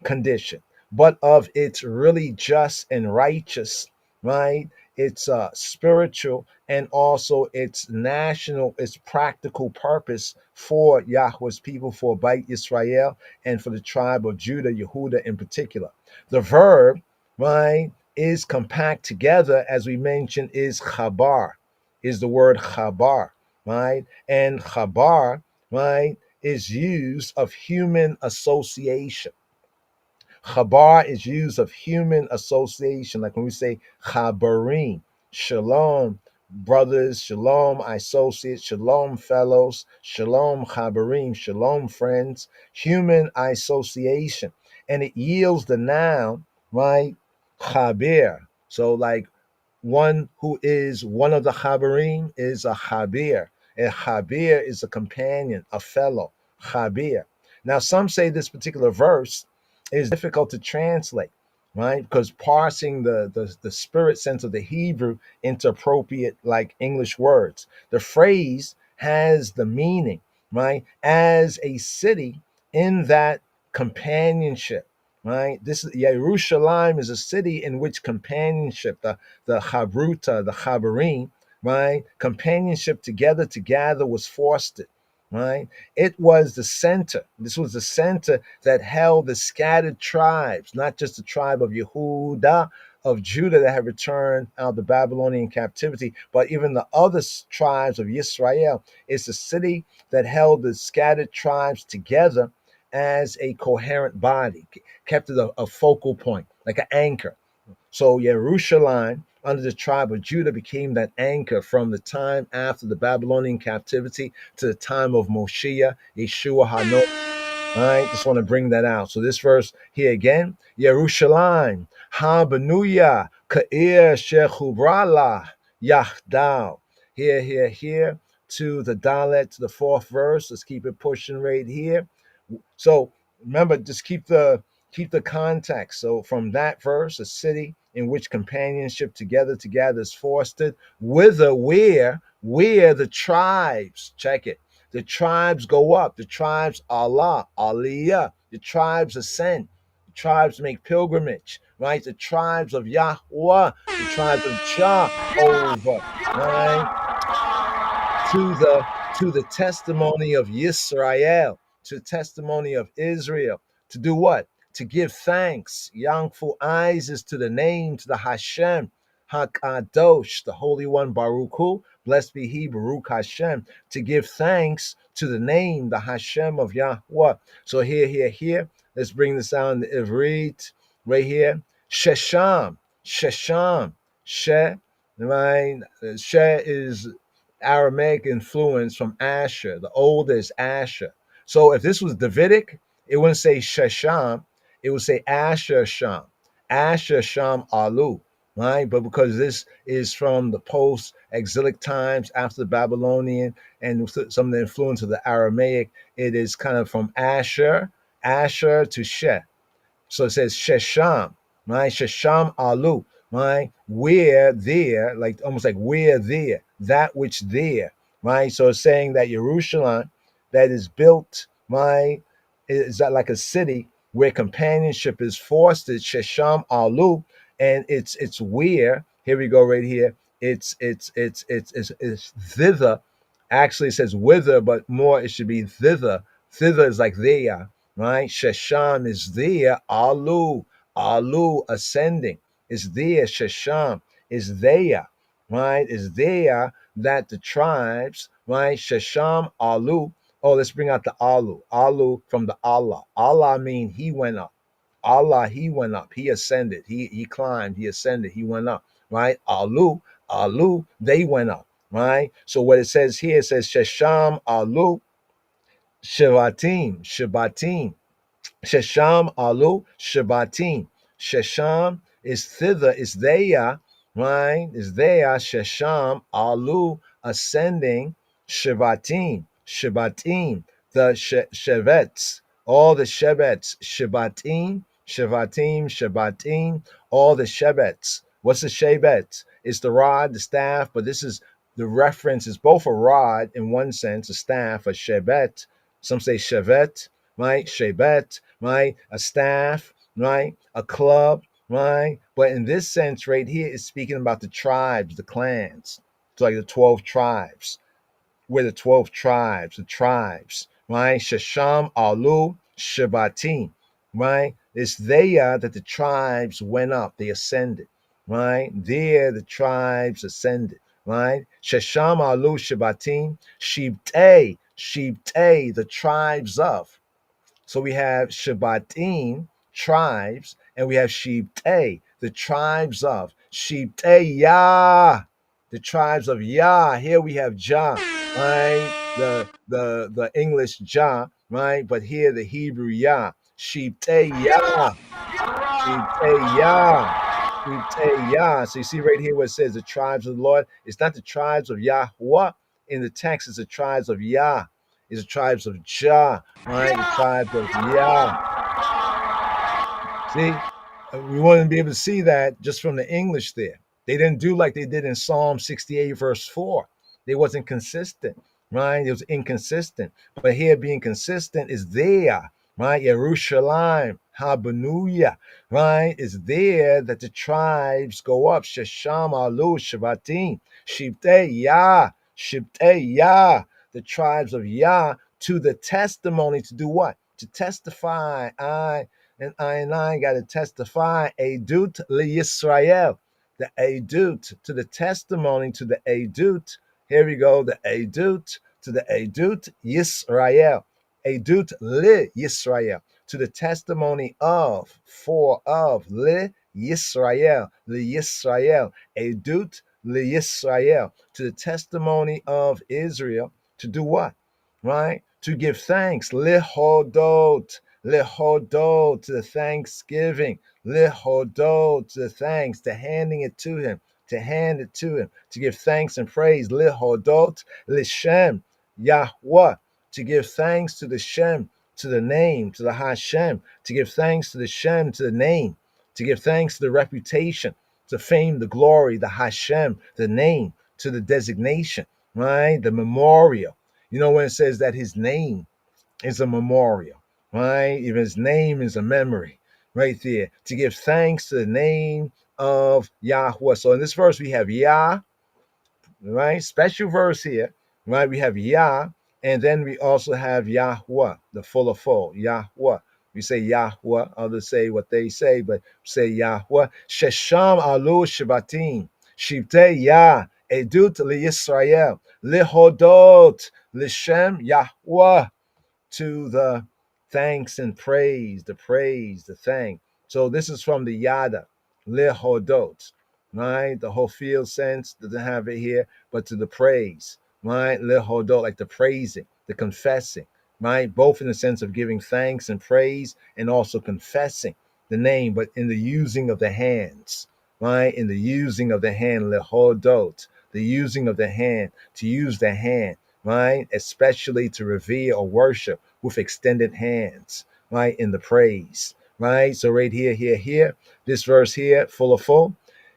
condition, but of its really just and righteous, right? Its spiritual and also its national, its practical purpose for Yahweh's people, for Beit Israel, and for the tribe of Judah, Yehuda in particular. The verb, right, is compact together, as we mentioned, is chabar, is the word chabar, right? And chabar, right, is used of human association. Chabar is used of human association, like when we say chabarim, shalom, brothers, shalom, associates, shalom, fellows, shalom, chabarim, shalom, friends, human association. And it yields the noun, right, chabir. So like one who is one of the chabarim is a chabir. A chabir is a companion, a fellow, chabir. Now, some say this particular verse is difficult to translate, right? Because parsing the spirit sense of the Hebrew into appropriate, like English words. The phrase has the meaning, right? As a city in that companionship, right? This is Yerushalayim is a city in which companionship, the chabruta, the chabarim, right? Companionship together was fostered, right? It was the center. This was the center that held the scattered tribes, not just the tribe of Yehuda, of Judah that had returned out of the Babylonian captivity, but even the other tribes of Israel. It's the city that held the scattered tribes together as a coherent body, kept it a focal point, like an anchor. So Jerusalem, under the tribe of Judah, became that anchor from the time after the Babylonian captivity to the time of Moshiach, Yeshua HaNo. All right, just want to bring that out. So this verse here again, Yerushalayim, Ha-Benuya, Ka'ir Shechubrala, Yahdao. Here, to the Dalet, to the fourth verse. Let's keep it pushing right here. So remember, just keep the context. So from that verse, a city in which companionship together is fostered, whither, where the tribes, check it, the tribes go up, the tribes Allah, Aliyah, the tribes ascend, the tribes make pilgrimage, right? The tribes of Yahweh, the tribes of Jehovah, right? To the testimony of Yisrael, to the testimony of Israel, to do what? To give thanks. Yangful eyes is to the name, to the Hashem, Hakadosh, the Holy One, Baruch Hu, blessed be He, Baruch Hashem, to give thanks to the name, the Hashem of Yahweh. So here, let's bring this out in the Ivrit, right here. Shesham, She, right? She is Aramaic influence from Asher. The oldest Asher. So if this was Davidic, it wouldn't say Shesham, it would say Asher Sham. Asher Sham Alu, right? But because this is from the post-exilic times after the Babylonian and some of the influence of the Aramaic, it is kind of from Asher to Sheh. So it says Shesham, right? Shesham Alu, right? Where there, like almost like where there, that which there, right? So it's saying that Jerusalem that is built, right, is that like a city where companionship is fostered, Shesham Alu, and it's where, here we go right here, it's thither. Actually it says whither, but more it should be thither. Thither is like there, right? Shesham is there. Alu, ascending is there. Shesham is there, right? Is there that the tribes, right? Shesham, Alu. Oh, let's bring out the Alu from the Allah. Allah mean he went up. Allah, he went up. He ascended. He climbed. He ascended. He went up, right? Alu, they went up, right? So what it says here, it says Shesham, Alu, Shivatim. Shesham Alu Shabbatim. Shesham is thither, is there, right? Is there. Shesham Alu ascending. Shabbatim. The Shevets, all the Shevets. Shabbatim. All the Shevets. What's the Shevet? It's the rod, the staff, but this is the reference is both a rod in one sense, a staff, a Shevet. Some say Shevet, right? Shebet, right? A staff, right? A club, right? But in this sense, right here, is speaking about the tribes, the clans. It's like the 12 tribes. We're the 12 tribes, right? Shesham, Alu, Shabbatim, right? It's there that the tribes went up, they ascended, right? There the tribes ascended, right? Shesham, Alu, Shabbatim, Shibtei, the tribes of. So we have Shabbatim, tribes, and we have Shibtei, the tribes of. Shibtei Yah, the tribes of Yah. Here we have Jah, right? The English Jah, right? But here the Hebrew Yah. Shibtei Yah. Shibtei Yah. Shibtei Yah. So you see right here where it says the tribes of the Lord. It's not the tribes of Yahweh in the text, it's the tribes of Yah. It's the tribes of Jah, right? The tribes of Yah. See, we want to be able to see that just from the English there. They didn't do like they did in Psalm 68, verse 4. They wasn't consistent, right? It was inconsistent. But here being consistent is there, right? Yerushalayim, Habanuya, right? Is there that the tribes go up. Shesham, Alu, Shabbatim, Shibtei Yah, the tribes of Yah, to the testimony to do what? To testify. I got to testify, Edut Yisrael, the Edut to the testimony to the Edut. Here we go, the Edut to the Edut Yisrael, Edut li Yisrael, to the testimony of, for of, li Yisrael, Edut li Yisrael, to the testimony of Israel, to do what? Right? To give thanks, lihodot, Lehodot, to the thanksgiving. Lehodot, to the thanks, to handing it to him, to hand it to him, to give thanks and praise. Lehodot, Lishem, Yahweh, to give thanks to the Shem, to the name, to the Hashem, to give thanks to the Shem, to the name, to give thanks to the reputation, to fame, the glory, the Hashem, the name, to the designation, right? The memorial. You know when it says that his name is a memorial, right? Even his name is a memory, right there. To give thanks to the name of Yahweh. So in this verse, we have Yah, right? Special verse here, right? We have Yah, and then we also have Yahweh, the full of full, Yahweh. We say Yahweh, others say what they say, but say Yahweh. Shesham Alu Shabbatim, Shibtei Yah, Edut Yisrael, Lihodot, Lishem Yahweh, to the thanks and praise, the thank. So this is from the Yada, Lehodot, right? The whole field sense doesn't have it here, but to the praise, right? Lehodot, like the praising, the confessing, right? Both in the sense of giving thanks and praise and also confessing the name, but in the using of the hands, right? In the using of the hand, lehodot, the using of the hand, to use the hand, right? Especially to revere or worship with extended hands, right? In the praise, right? So right here, this verse here, full.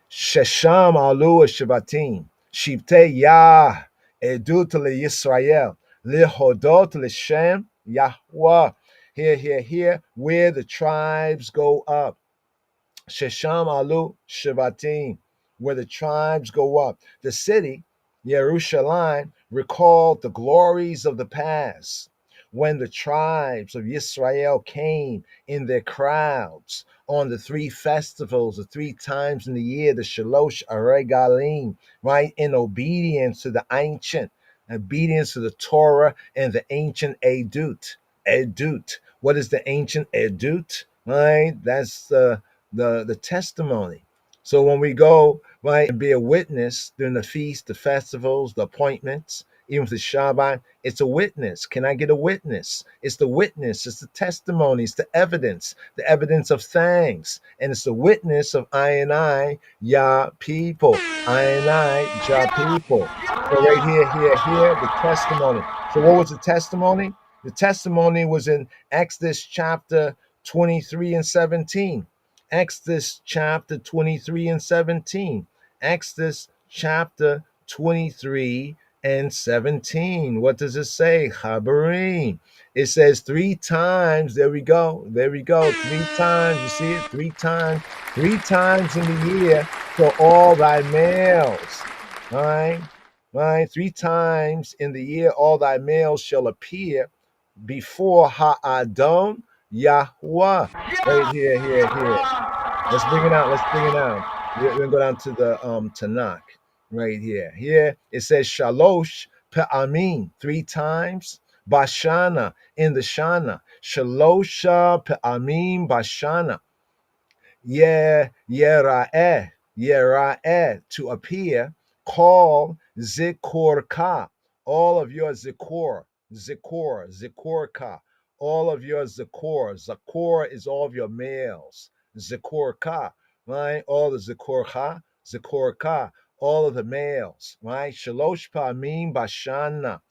Shesham alu Shabbatim, Shibte Yah, Edut le Yisrael, Lihodot L'Shem Yahweh. Here, where the tribes go up. Shesham alu Shabbatim, where the tribes go up. The city, Yerushalayim, recalled the glories of the past when the tribes of Israel came in their crowds on the three festivals, the three times in the year, the Shalosh Aregalim, right, in obedience to the ancient, obedience to the Torah and the ancient Edut. Edut. What is the ancient Edut? Right? That's the testimony. So when we go, right, and be a witness during the feast, the festivals, the appointments, even with the Shabbat, it's a witness. Can I get a witness? It's the witness, it's the testimony, it's the evidence of things. And it's the witness of I, Yah people. I, Yah people. So right here, the testimony. So what was the testimony? The testimony was in Exodus chapter 23 and 17. Exodus chapter 23 and 17. Exodus chapter 23 and 17. What does it say? Chabarim. It says 3 times. There we go. 3 times. You see it? 3 times. 3 times in the year for all thy males. Right? 3 times in the year all thy males shall appear before Ha'adon Yahweh. Right here. Let's bring it out. We're gonna go down to the Tanakh right here. Here it says Shalosh Pe'amin 3 times. Bashana in the Shana. Shalosha Pe'amin Bashana. Yera'eh, to appear, call Zikorka, all of your Zikorka, all of your Zakor is all of your males, Zikorka, right? All the Zikorka, all of the males, right? Shalosh Pa'amim Bashana,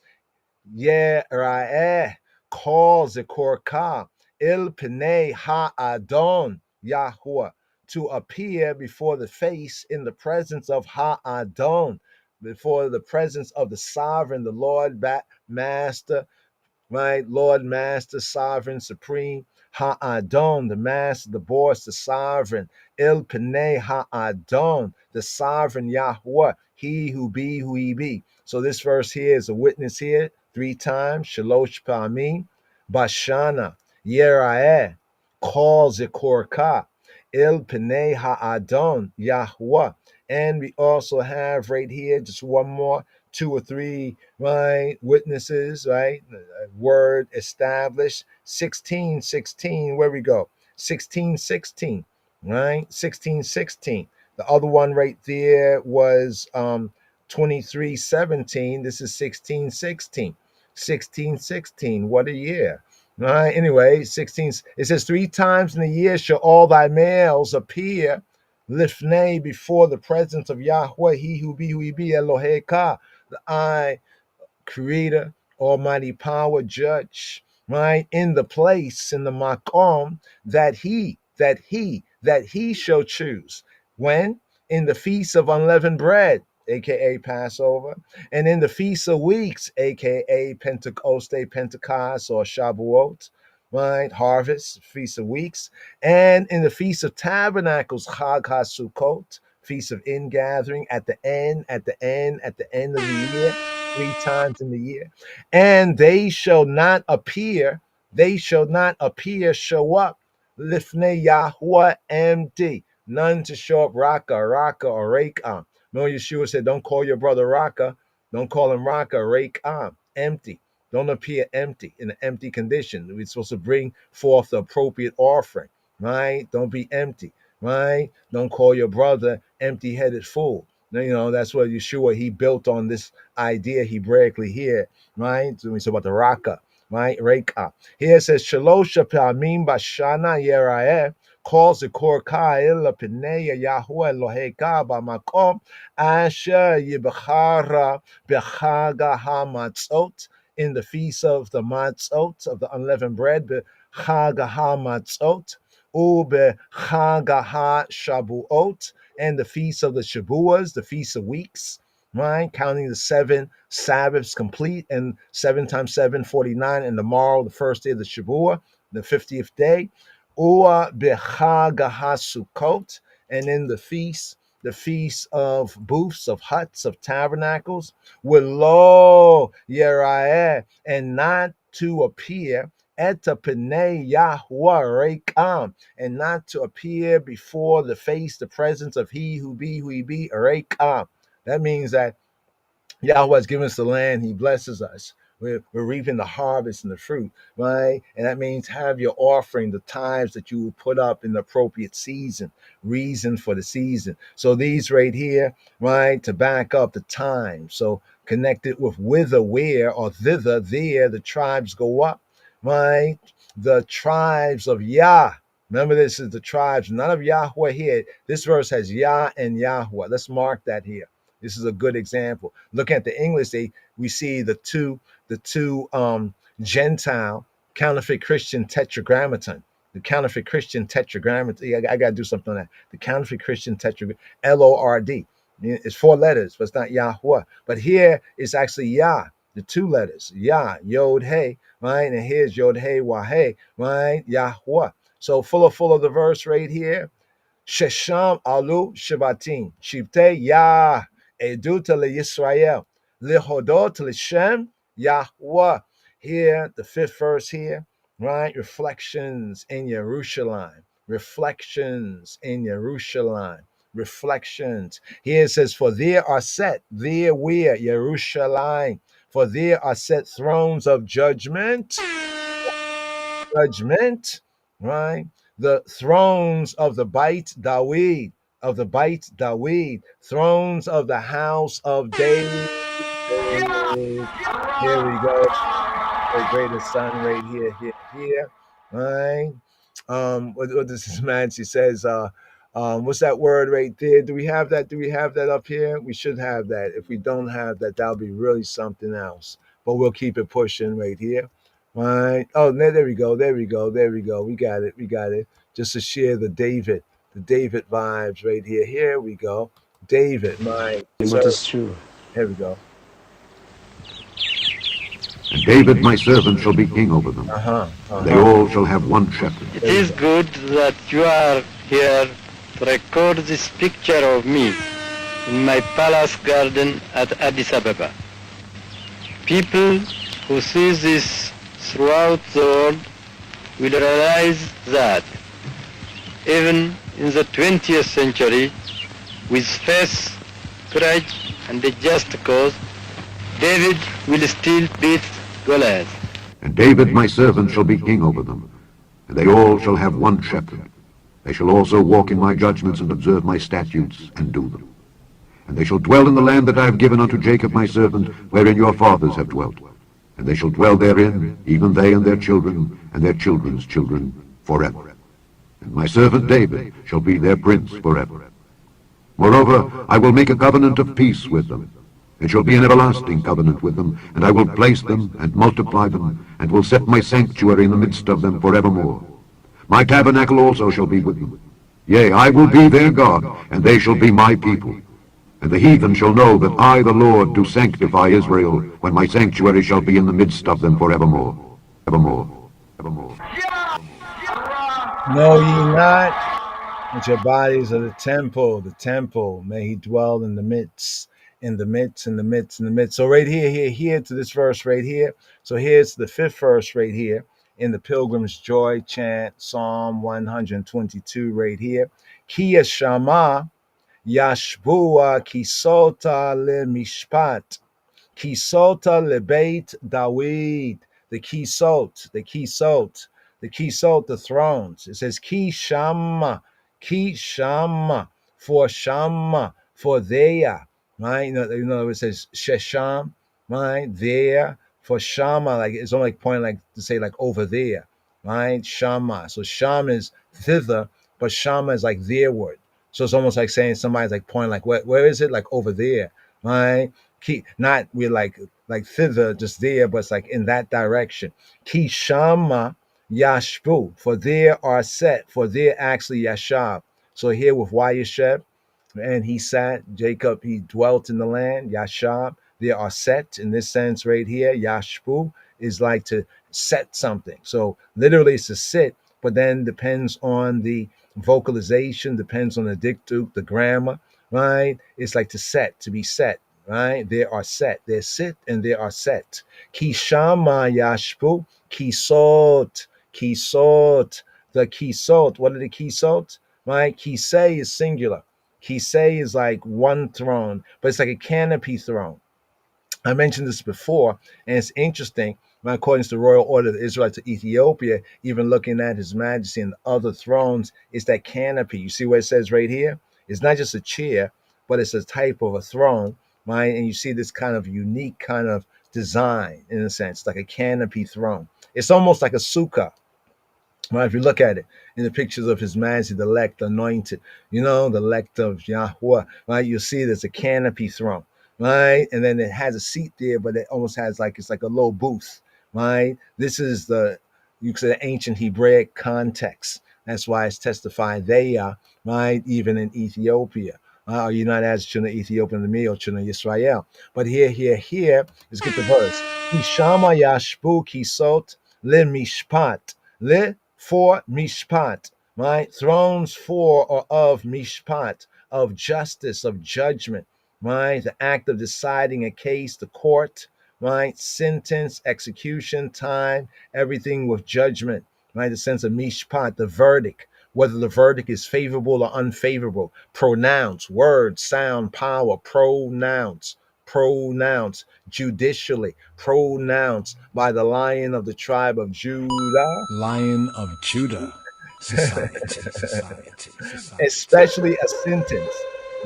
Yera'eh, call Zikorka, Il Pnei Ha'adon, Yahweh, to appear before the face in the presence of Ha'adon, before the presence of the sovereign, the Lord, Master, right? Lord, Master, Sovereign, Supreme, Ha'adon, the Master, the Boss, the Sovereign, Il Pnei Ha'adon, the Sovereign Yahweh, He who be, who He be. So this verse here is a witness here 3 times, Shalosh Pa'amim, Bashana, Yera'eh, call Zikorka, Il Pnei Ha'adon, Yahweh. And we also have right here, just one more, 2 or 3, right, witnesses, right, word established, 16:16, where we go, 16:16, right, 16:16. The other one right there was 23:17. This is 16:16. 16:16. What a year. All right. Anyway, 16. It says 3 times in the year shall all thy males appear lifnei before the presence of Yahweh, He who be, Eloheka, the I, Creator, Almighty Power, Judge, right? In the place, in the makom that He shall choose. When? In the feast of unleavened bread, aka Passover, and in the feast of weeks, aka Pentecost or Shavuot, right? Harvest, feast of weeks, and in the feast of tabernacles, Chag HaSukkot, feast of ingathering, at the end of the year, 3 times in the year. And they shall not appear, show up, lifnei Yahweh empty, none to show up raka, or reka. No, Yeshua said, don't call your brother raka, don't call him raka, reka, empty. Don't appear empty, in an empty condition. We're supposed to bring forth the appropriate offering, right? Don't be empty, right? Don't call your brother empty-headed fool. You know, that's what Yeshua, he built on this idea Hebraically here, right? So we talk about the Raka, right? Reka. Here it says, Shalosha Pamim Bashana Yeraeh, calls the Korkai La Pineya Yahweh Loheka Bamakom Asher Yibachara Bechaga HaMatzot, in the feast of the Matzot, of the unleavened bread, Bechaga HaMatzot, Ube Chaga HaShabuot, and the feast of the Shabuas, the feast of weeks, right? Counting the 7 Sabbaths complete, and 7 times 7, 49, and tomorrow, the first day of the Shabua, the 50th day. Ua Bechagaha Sukkot, and in the feast of booths, of huts, of tabernacles, with lo Yeraeh, and not to appear Eta Pnei Yahweh Rekam, and not to appear before the face, the presence of he who he be, Rekam. That means that Yahweh has given us the land. He blesses us. We're reaping the harvest and the fruit, right? And that means have your offering, the tithes that you will put up in the appropriate season, reason for the season. So these right here, right, to back up the time. So connected with whither, where, or thither, there, the tribes go up, right? The tribes of Yah. Remember, this is the tribes, none of Yahweh here. This verse has Yah and Yahweh. Let's mark that here. This is a good example. Look at the English, we see the two Gentile counterfeit Christian tetragrammaton. The counterfeit Christian tetragrammaton. I got to do something on that. The counterfeit Christian tetragrammaton, LORD. It's 4 letters, but it's not Yahweh. But here it's actually Yah, the 2 letters. Yah, Yod, Hey, right? And here's Yod, Hey, Wah, right? Yahweh. So full of the verse right here. Shesham alu Shabbatim. Shivtei Yah. Eduta le Yisrael, lehodot l'Shem Yahweh. Here, the 5th verse here, right? Reflections in Jerusalem. Reflections in Jerusalem. Reflections. Here it says, for there are set, there where, Jerusalem, for there are set thrones of judgment. Judgment, right? The thrones of the Beit Dawid, thrones of the house of David. Here we go. The greatest son right here. Right? What does this man? She says, what's that word right there? Do we have that? Do we have that up here? We should have that. If we don't have that, that'll be really something else. But we'll keep it pushing right here. Right? Oh, there we go. We got it. Just to share the David vibes right here. Here we go. David, my What is true? Here we go. And David, my servant, shall be king over them. They all shall have one shepherd. It is good that you are here to record this picture of me in my palace garden at Addis Ababa. People who see this throughout the world will realize that even in the 20th century, with faith, courage, and a just cause, David will still beat Goliath. And David, my servant, shall be king over them. And they all shall have one shepherd. They shall also walk in my judgments and observe my statutes and do them. And they shall dwell in the land that I have given unto Jacob my servant, wherein your fathers have dwelt. And they shall dwell therein, even they and their children, and their children's children, forever. And my servant David shall be their prince forever. Moreover, I will make a covenant of peace with them. It shall be an everlasting covenant with them, and I will place them and multiply them, and will set my sanctuary in the midst of them forevermore. My tabernacle also shall be with them. Yea, I will be their God, and they shall be my people. And the heathen shall know that I, the Lord, do sanctify Israel, when my sanctuary shall be in the midst of them forevermore. Evermore. Evermore. Know ye not that your bodies are the temple, may he dwell in the midst. So right here to this verse right here. So here's the 5th verse right here in the Pilgrim's Joy chant, Psalm 122 right here. Ki Shama Yashbua Kisota Le Mishpat. Kisota lebeit Dawid, the kisot, the thrones. It says ki shama, for shama, for there, right? You know, it says Shesham, right? There for Shama, like it's only like pointing like to say like over there, right? Shama. So Sham is thither, but Shama is like theirward. So it's almost like saying somebody's like pointing like where is it? Like over there, right? Keep not we're like thither, just there, but it's like in that direction. Ki Shama Yashbu, for there are set, for there actually Yashab. So here with Wayyesheb, and he sat, Jacob, he dwelt in the land, Yashab. There are set in this sense right here. Yashbu is like to set something. So literally it's to sit, but then depends on the vocalization, depends on the dictute, the grammar, right? It's like to set, to be set, right? There are set, there's sit and there are set. Kishama Yashbu, Kisot, Kisot, the Kisot. What are the Kisot? Right? Kisei is singular. Kisei is like one throne, but it's like a canopy throne. I mentioned this before, and it's interesting. According to the royal order of the Israelites to Ethiopia, even looking at His Majesty and other thrones, it's that canopy. You see what it says right here? It's not just a chair, but it's a type of a throne, right? And you see this kind of unique kind of design, in a sense, like a canopy throne. It's almost like a sukkah. Right, if you look at it in the pictures of His Majesty, the elect, the anointed, you know, the elect of Yahweh, right? You'll see there's a canopy throne, right? And then it has a seat there, but it almost has like it's like a little booth, right? This is the you could say the ancient Hebraic context. That's why it's testified they are, right? Even in Ethiopia. Are you not as children of Ethiopia and the meal, children of Israel? But here, let's get the verse. Ishama yashbu kisot le mishpat. Le for mishpat, right? Thrones for or of mishpat, of justice, of judgment, right? The act of deciding a case, the court, right? Sentence, execution, time, everything with judgment, right? The sense of mishpat, the verdict, whether the verdict is favorable or unfavorable. Pronounce, word, sound, power, pronounce, judicially, pronounced by the Lion of the tribe of Judah. Lion of Judah. Society. Especially a sentence,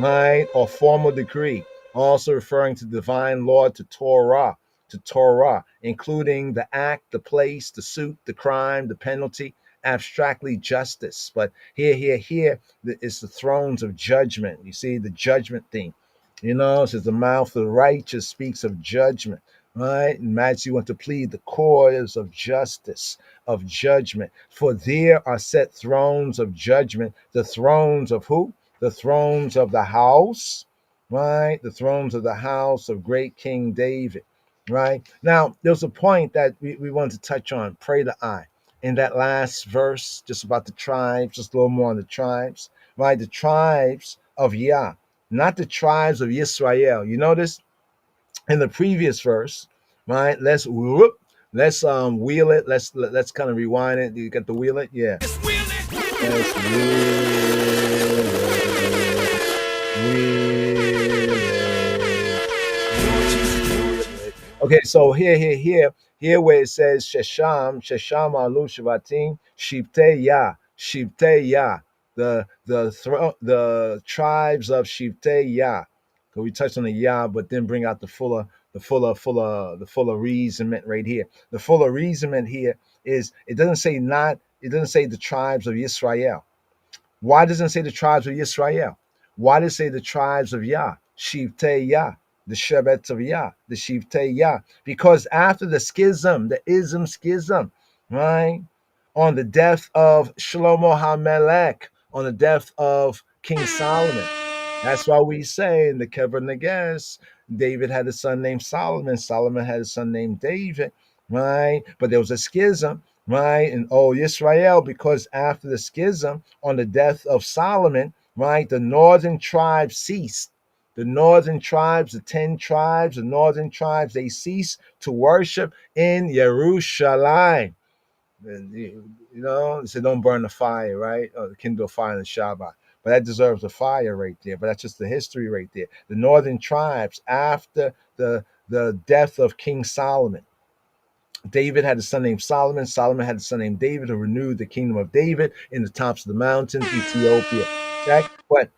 right, or formal decree, also referring to divine law, to Torah, including the act, the place, the suit, the crime, the penalty, abstractly justice. But here, it's the thrones of judgment. You see the judgment theme. You know, it says the mouth of the righteous speaks of judgment, right? And Matthew want to plead the cause of justice, of judgment. For there are set thrones of judgment. The thrones of who? The thrones of the house, right? The thrones of the house of great King David, right? Now, there's a point that we want to touch on. Pray to I. In that last verse, just about the tribes, just a little more on the tribes, right? The tribes of Yah, not the tribes of Israel. You notice in the previous verse, right? Let's wheel it. Let's kind of rewind it. You got the wheel it? Yeah. Let's wheel it. Okay, so here where it says Shesham Alu Shavatim, Shivte Yah, the tribes of Shivte Yah. So we touched on the Yah, but then bring out the fuller reasonment right here. The fuller reasonment here is it doesn't say the tribes of Israel. Why doesn't it say the tribes of Israel? Why does it say the tribes of Yah? Shivte Yah, the Shevet of Yah, the Shivte Yah. Because after the schism, the ism schism, right? On the death of Shlomo HaMelech, on the death of King Solomon. That's why we say in the Kever Neges, David had a son named Solomon. Solomon had a son named David, right? But there was a schism, right? And Israel, because after the schism, on the death of Solomon, right, the northern tribes ceased. The northern tribes, the 10 tribes, the northern tribes, they ceased to worship in Yerushalayim. You know, they said don't burn the fire, right? Kindle fire in the Shabbat. But that deserves a fire right there. But that's just the history right there. The northern tribes, after the death of King Solomon, David had a son named Solomon. Solomon had a son named David who renewed the kingdom of David in the tops of the mountains, Ethiopia. Check. But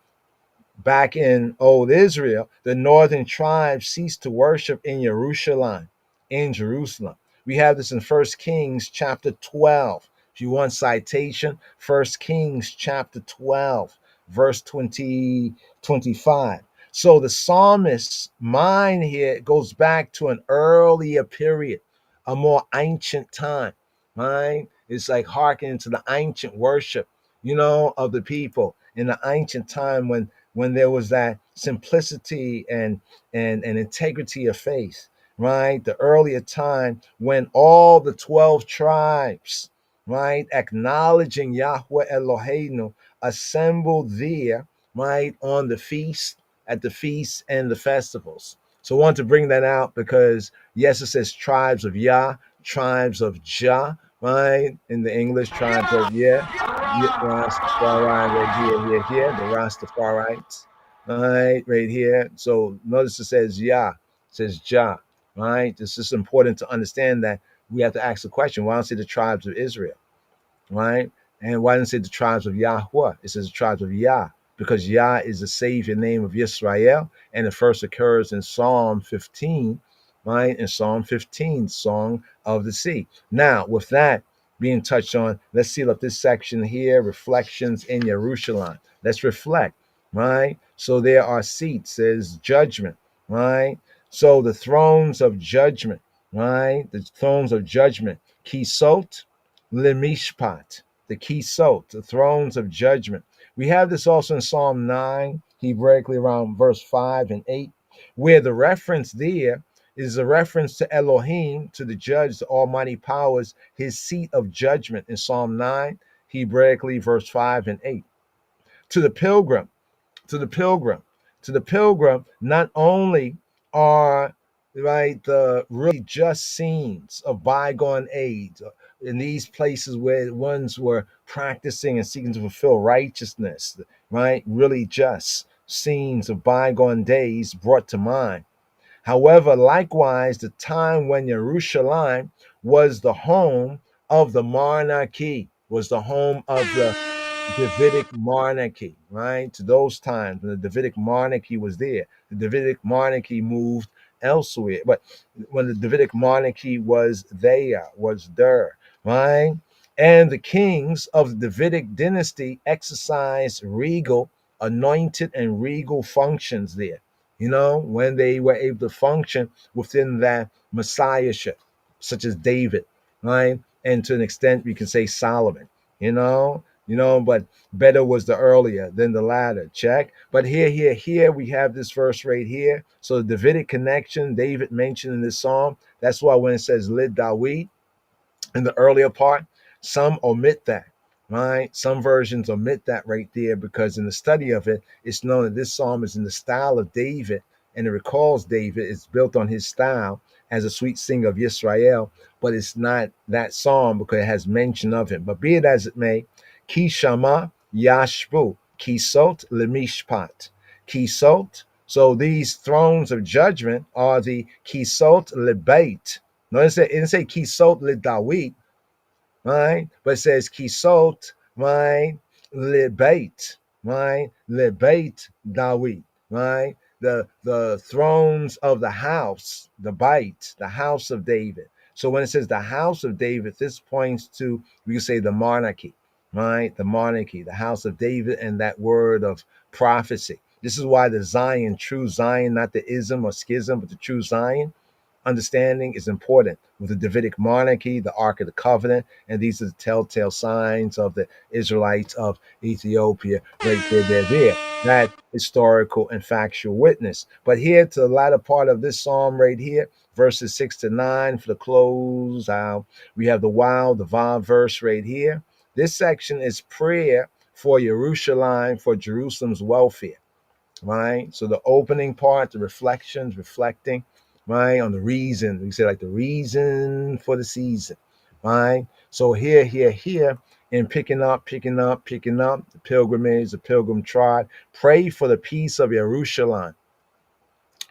back in old Israel, the northern tribes ceased to worship in Jerusalem, in Jerusalem. We have this in 1 Kings chapter 12. If you want citation, 1 Kings chapter 12, verse 25. So the psalmist's mind here goes back to an earlier period, a more ancient time. Right? It's like hearkening to the ancient worship, of the people in the ancient time when there was that simplicity and integrity of faith, right? The earlier time when all the 12 tribes, right, acknowledging Yahweh Eloheinu, assembled there, right, on the feast, at the feasts and the festivals. So I want to bring that out because yes, it says tribes of Yah, tribes of Jah, right? In the English, tribes of Rastafari right here, the Rastafarites, right here. So notice it says Yah, it says Jah, right? This is important to understand that we have to ask the question, why don't say the tribes of Israel? Right? And why didn't it say the tribes of Yahweh? It says the tribes of Yah, because Yah is the savior name of Yisrael, and it first occurs in Psalm 15, right? In Psalm 15, Song of the Sea. Now, with that being touched on, let's seal up this section here, reflections in Jerusalem. Let's reflect, right? So there are seats, there's judgment, right? So the thrones of judgment, right? The thrones of judgment, Kisot, Lemishpat, the Kisot, the thrones of judgment. We have this also in Psalm 9, Hebraically around verse 5 and 8, where the reference there is a reference to Elohim, to the judge, the almighty powers, his seat of judgment in Psalm 9, Hebraically verse 5 and 8. To the pilgrim, to the pilgrim, to the pilgrim, not only are right the really just scenes of bygone age in these places where ones were practicing and seeking to fulfill righteousness, right? Really just scenes of bygone days brought to mind. However, likewise, the time when Jerusalem was the home of the monarchy, was the home of the Davidic monarchy, right? To those times when the Davidic monarchy was there, the Davidic monarchy moved elsewhere. But when the Davidic monarchy was there, right? And the kings of the Davidic dynasty exercised regal, anointed, and regal functions there. When they were able to function within that messiahship, such as David, right? And to an extent, we can say Solomon, but better was the earlier than the latter. Check. But here we have this verse right here. So the Davidic connection, David mentioned in this psalm. That's why when it says Lid Dawid in the earlier part, some omit that, right? Some versions omit that right there because in the study of it, it's known that this psalm is in the style of David and it recalls David. It's built on his style as a sweet singer of Yisrael, but it's not that psalm because it has mention of him. But be it as it may, Ki Shama Yashbu, Kisot Lemishpat. Kisot. So these thrones of judgment are the Kisot Lebait. Notice it didn't say Kisot Ledawit, right? But it says Kisot, right? Lebait, right? Lebait Dawit, right? The thrones of the house, the bait, the house of David. So when it says the house of David, this points to, we can say the monarchy, right? The monarchy, the house of David, and that word of prophecy. This is why the Zion, true Zion, not the ism or schism, but the true Zion understanding is important with the Davidic monarchy, the Ark of the Covenant, and these are the telltale signs of the Israelites of Ethiopia. Right there, there. That historical and factual witness. But here to the latter part of this psalm right here, verses 6 to 9 for the close out, we have the Vav verse right here. This section is prayer for Jerusalem, for Jerusalem's welfare. Right? So the opening part, the reflections, reflecting, right, on the reason. We say like the reason for the season, right? So here, and picking up, the pilgrimage, the pilgrim trod, pray for the peace of Jerusalem.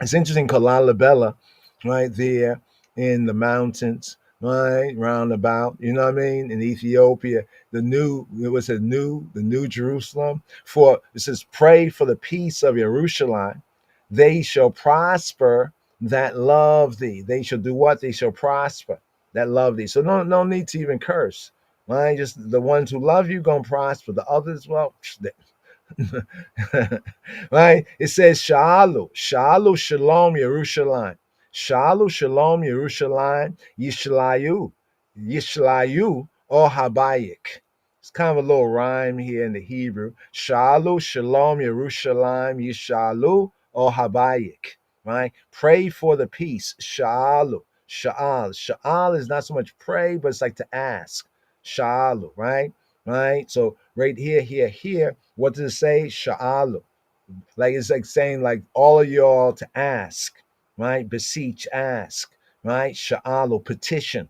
It's interesting, Kalalabella, right there in the mountains, right? Roundabout, you know what I mean? In Ethiopia, the new Jerusalem. For it says, pray for the peace of Jerusalem. They shall prosper that love thee. They shall do what? They shall prosper that love thee. So no need to even curse. Right? Just the ones who love you gonna prosper. The others, well, right? It says Shalu, Shalom, Yerushalayim. Shalu, Shalom, Yerushalayim, Yishlayu, or Habayik. It's kind of a little rhyme here in the Hebrew. Shalu, Shalom, Yerushalayim, Yishalu, or Habayik. Right? Pray for the peace. Shalu, Sha'al. Sha'al is not so much pray, but it's like to ask. Shalu, right? Right? So right here, what does it say? Sha'alu. Like it's like saying like all of y'all to ask, right? Beseech, ask, right? Sha'alu, petition.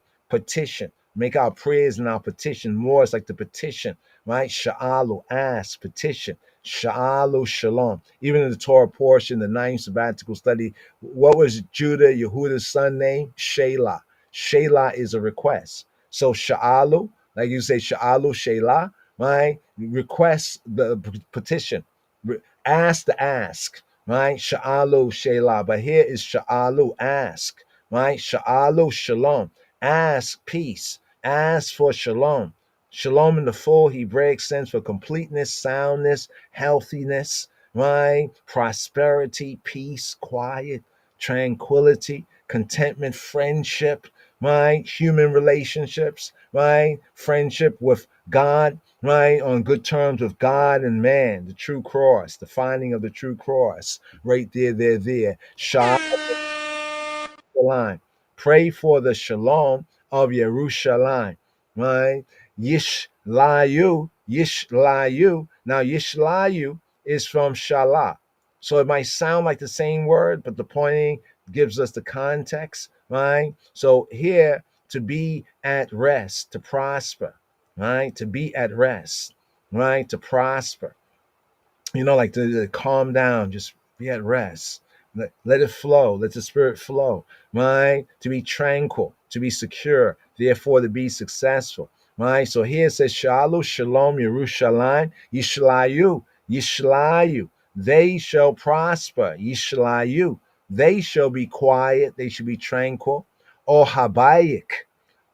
Make our prayers and our petition more. It's like the petition, right? Sha'alu, ask, petition. Sha'alu shalom. Even in the Torah portion, the ninth sabbatical study, what was Judah, Yehuda's son name? Shelah. Shelah is a request. So Sha'alu, like you say, Sha'alu, Shelah, right? Request the petition. Ask the ask, right? Sha'alu shelah. But here is sha'alu, ask, right? Sha'alu shalom. Ask peace. Ask for shalom. Shalom in the full Hebraic sense for completeness, soundness, healthiness, right? Prosperity, peace, quiet, tranquility, contentment, friendship, right? Human relationships, right? Friendship with God, right? On good terms with God and man, the true cross, the finding of the true cross, right there. Shalom. Pray for the shalom of Yerushalayim, right? Yishlayu. Now, Yishlayu is from Shalah. So it might sound like the same word, but the pointing gives us the context, right? So here, to be at rest, to prosper, right? To be at rest, right? To prosper, like to calm down, just be at rest. Let it flow. Let the spirit flow, right? To be tranquil, to be secure, therefore to be successful, right? So here it says, Shalu, Shalom, Yerushalayim, Yishlayu. They shall prosper, Yishlayu. They shall be quiet, they should be tranquil. O Habayik,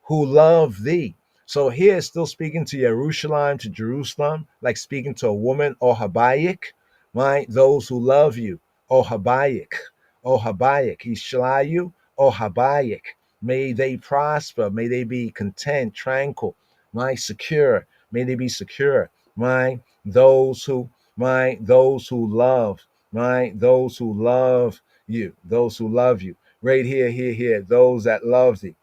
who love thee. So here it's still speaking to Jerusalem, like speaking to a woman, or Habayik, right? Those who love you, or Habayik, Yishlayu, or Habayik. May they prosper, may they be content, tranquil, right? Secure, may they be secure, right? Those who love, right? Those who love you. Right here, those that love thee.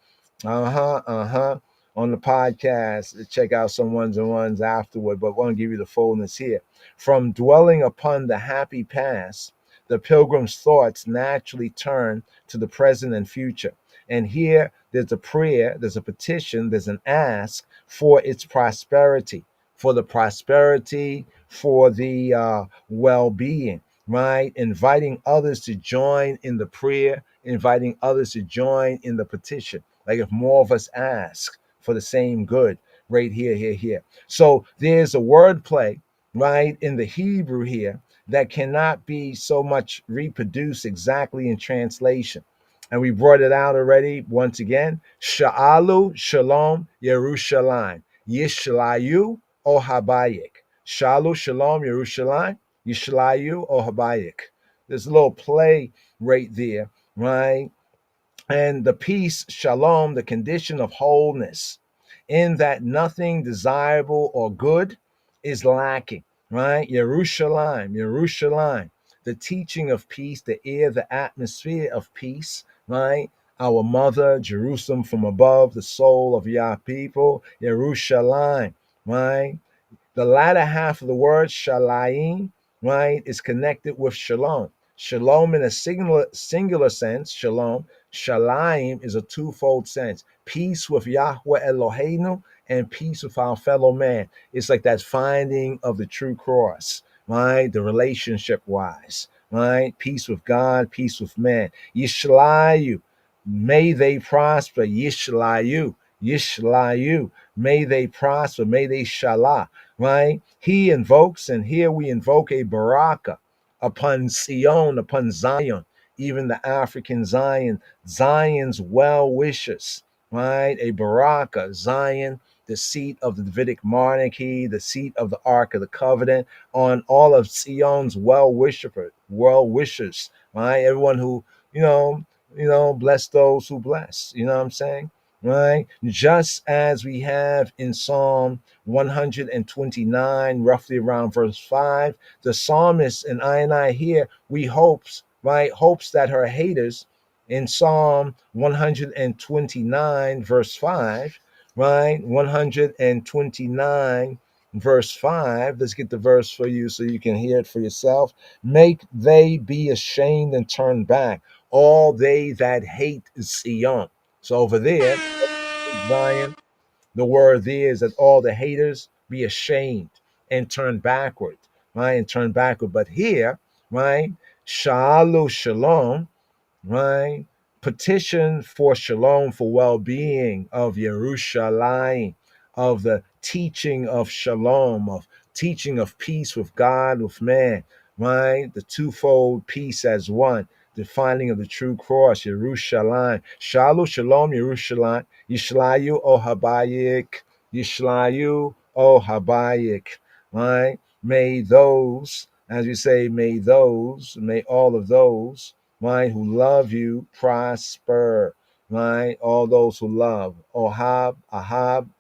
On the podcast, check out some ones and ones afterward, but I want to give you the fullness here. From dwelling upon the happy past, the pilgrim's thoughts naturally turn to the present and future. And here there's a prayer, there's a petition, there's an ask for its prosperity, for the prosperity, for the well-being, right? Inviting others to join in the prayer, inviting others to join in the petition. Like if more of us ask for the same good, right here. So there's a wordplay, right, in the Hebrew here that cannot be so much reproduced exactly in translation. And we brought it out already once again. Sha'alu shalom Yerushalayim. Yishlayu o Habayik. Shalu shalom Yerushalayim. Yishlayu o Habayik. There's a little play right there, right? And the peace, shalom, the condition of wholeness, in that nothing desirable or good is lacking, right? Yerushalayim, the teaching of peace, the air, the atmosphere of peace, right? Our mother, Jerusalem from above, the soul of Yah people, Yerushalayim, right? The latter half of the word shalayim, right, is connected with shalom. Shalom in a singular sense, shalom. Shalayim is a twofold sense. Peace with Yahweh Eloheinu and peace with our fellow man. It's like that finding of the true cross, right? The relationship wise, right? Peace with God, peace with man. Yishlayu, May they prosper. Yishlayu. Yishlayu. May they prosper. May they shala. Right? He invokes, and here we invoke a baraka upon Sion, upon Zion, even the African Zion, Zion's well wishers. Right? A baraka, Zion, the seat of the Davidic monarchy, the seat of the Ark of the Covenant, on all of Sion's well wishers, right? Everyone who, bless those who bless. You know what I'm saying? Right? Just as we have in Psalm 129, roughly around verse 5, the psalmist and I here, we hopes, right? Hopes that her haters in Psalm 129, verse 5, right? 129 verse 5. Let's get the verse for you so you can hear it for yourself. Make they be ashamed and turn back, all they that hate Zion. So over there, Zion, the word there is that all the haters be ashamed and turn backward, right? And turn backward. But here, right? Shalom, right? Petition for shalom, for well-being of Yerushalayim, of the teaching of shalom, of teaching of peace with God, with man, right? The twofold peace as one, the finding of the true cross, Yerushalayim. Shalom, Yerushalayim. Yishlayu o Habayik. Yishlayu o Habayik. Right? May those, as we say, may all of those, right, who love you prosper, right? All those who love. Ahab,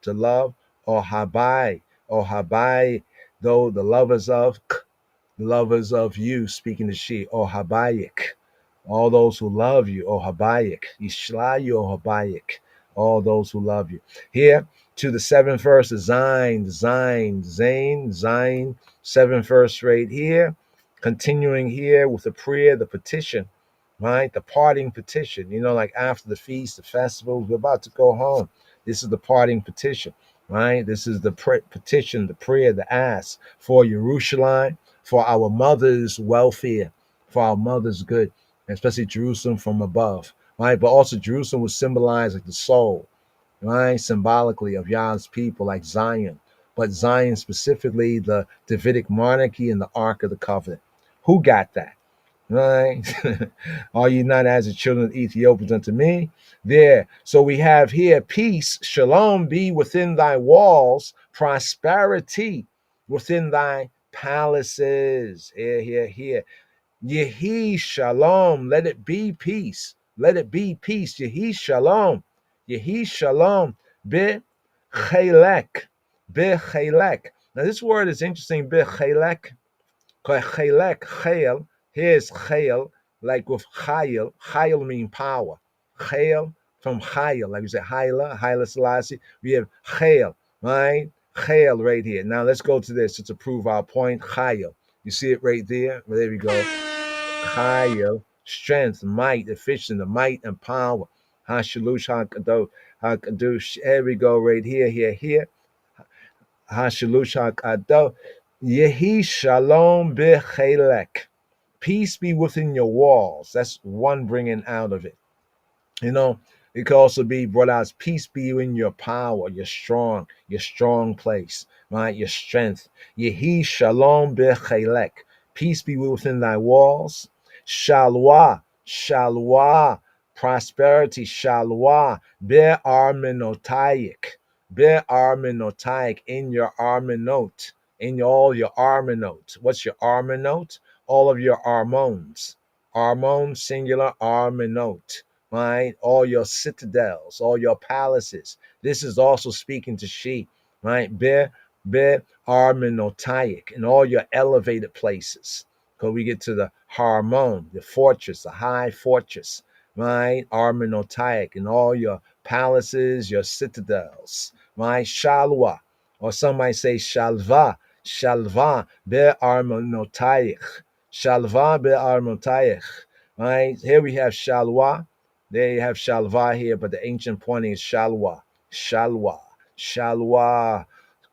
to love. Habai, though the lovers of you, speaking to she. Habayik, all those who love you. Habayik, Yishlayu, Habayik, all those who love you. Here to the seventh verse is Zain, 7th verse right here. Continuing here with the prayer, the petition, right? The parting petition. Like after the feast, the festivals, we're about to go home. This is the parting petition, right? This is the petition, the prayer, the ask for Jerusalem, for our mother's welfare, for our mother's good, especially Jerusalem from above, right? But also Jerusalem was symbolized like the soul, right? Symbolically of Yah's people, like Zion. But Zion specifically, the Davidic monarchy and the Ark of the Covenant. Who got that? Right? Are you not as the children of Ethiopians unto me? There. So we have here peace, shalom be within thy walls, prosperity within thy palaces. Here. Yehi shalom. Let it be peace. Let it be peace. Yehi shalom. Yehi shalom. Be chelek. Be chelek. Now this word is interesting. Be chelek. Chelek, chel. Here's chel, like with chayil. Chayil mean power. Chel from chayil, like we say Haile Selassie. We have chel, right? Chel right here. Now let's go to this to prove our point. Chayil. You see it right there? Well, there we go. Chayil, strength, might, efficiency, the might and power. Hashalush, hakadosh. There we go right here. Hashalush, hakadosh. Yehi shalom bechelek. Peace be within your walls. That's one bringing out of it. It could also be brought out as peace be in your power, your strong place, right? Your strength. Yehi shalom bechelek. Peace be within thy walls. Shalwa, prosperity, shalwa, be'armenotayik. Be'armenotayik, in your armenot, in all your armenot. What's your armenot? All of your armons. Armon, singular, armenot, right? All your citadels, all your palaces. This is also speaking to she, right? Be armenotayik, in all your elevated places. Because we get to the Harmon, the fortress, the high fortress, right? Armenotayik, in all your palaces, your citadels, right? Shalwa, or some might say shalva, be armenotayik. Shalva be'armotayich. Right? Here we have shalwa. There you have shalva here, but the ancient pointing is shalwa. Shalwa.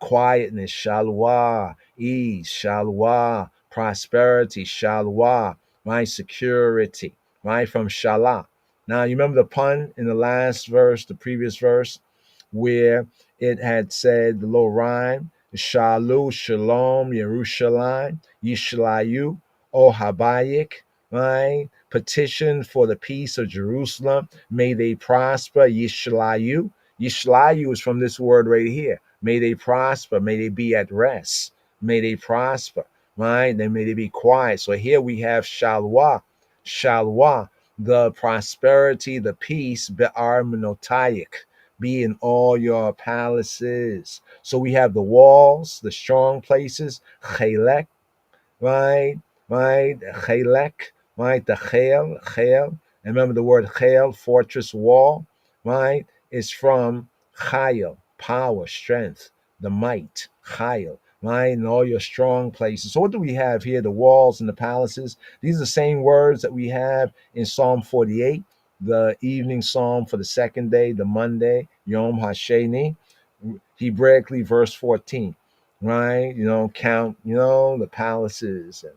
Quietness, shalwa. Ease, shalwa. Prosperity, shalwa. Right? Security. Right? From shalah. Now, you remember the pun in the last verse, the previous verse, where it had said the little rhyme, Shalu, Shalom, Yerushalayim, Yishlayu, O Habayik, right? Petition for the peace of Jerusalem. May they prosper, Yishlayu. Yishlayu is from this word right here. May they prosper. May they be at rest. May they prosper, right? Then may they be quiet. So here we have Shalwa, Shalwa, the prosperity, the peace, Be'ar Minotayik, be in all your palaces. So we have the walls, the strong places, Chelek, right? Right? Chelek, right? The Chel. And remember the word Chel, fortress wall, right? Is from Chayil, power, strength, the might, Chayil, right? And all your strong places. So what do we have here? The walls and the palaces. These are the same words that we have in Psalm 48, the evening psalm for the second day, the Monday, Yom HaSheni, Hebraically, verse 14, right? Count, the palaces and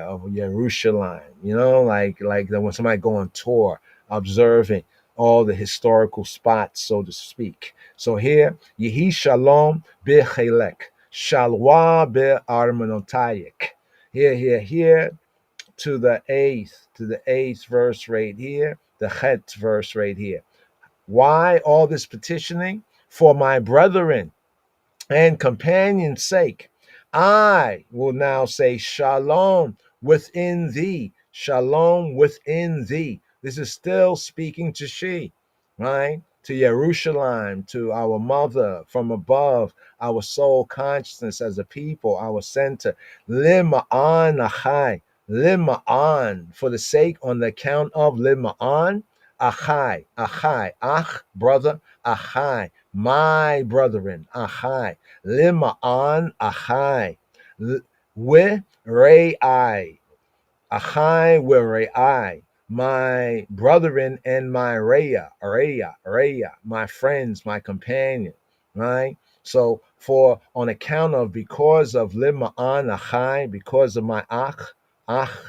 of Jerusalem, like when somebody go on tour, observing all the historical spots, so to speak. So here, Yehi Shalom Bechelek, Shalwa Be'armanotayik. Here, to the eighth verse right here, the chet verse right here. Why all this petitioning? For my brethren and companions' sake, I will now say shalom within thee. Shalom within thee. This is still speaking to she, right? To Jerusalem, to our mother from above, our soul consciousness as a people, our center. Lima'an achai. Lima'an, for the sake, on the account of Lima'an, achai, ach, brother, achai, my brethren, achai, lima'an achai, we re'ai, achai we re'ai, my brethren and my reya, my friends, my companion, right? So on account of, because of lima'an achai, because of my ach,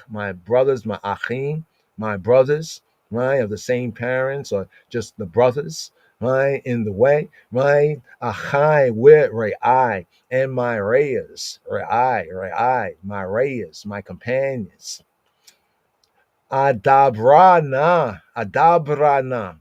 my brothers, my achim, my brothers, right, of the same parents or just the brothers, right, in the way, right, achai with re'ai, and my reyas, re'ai, my reyas, my companions. Adabrana.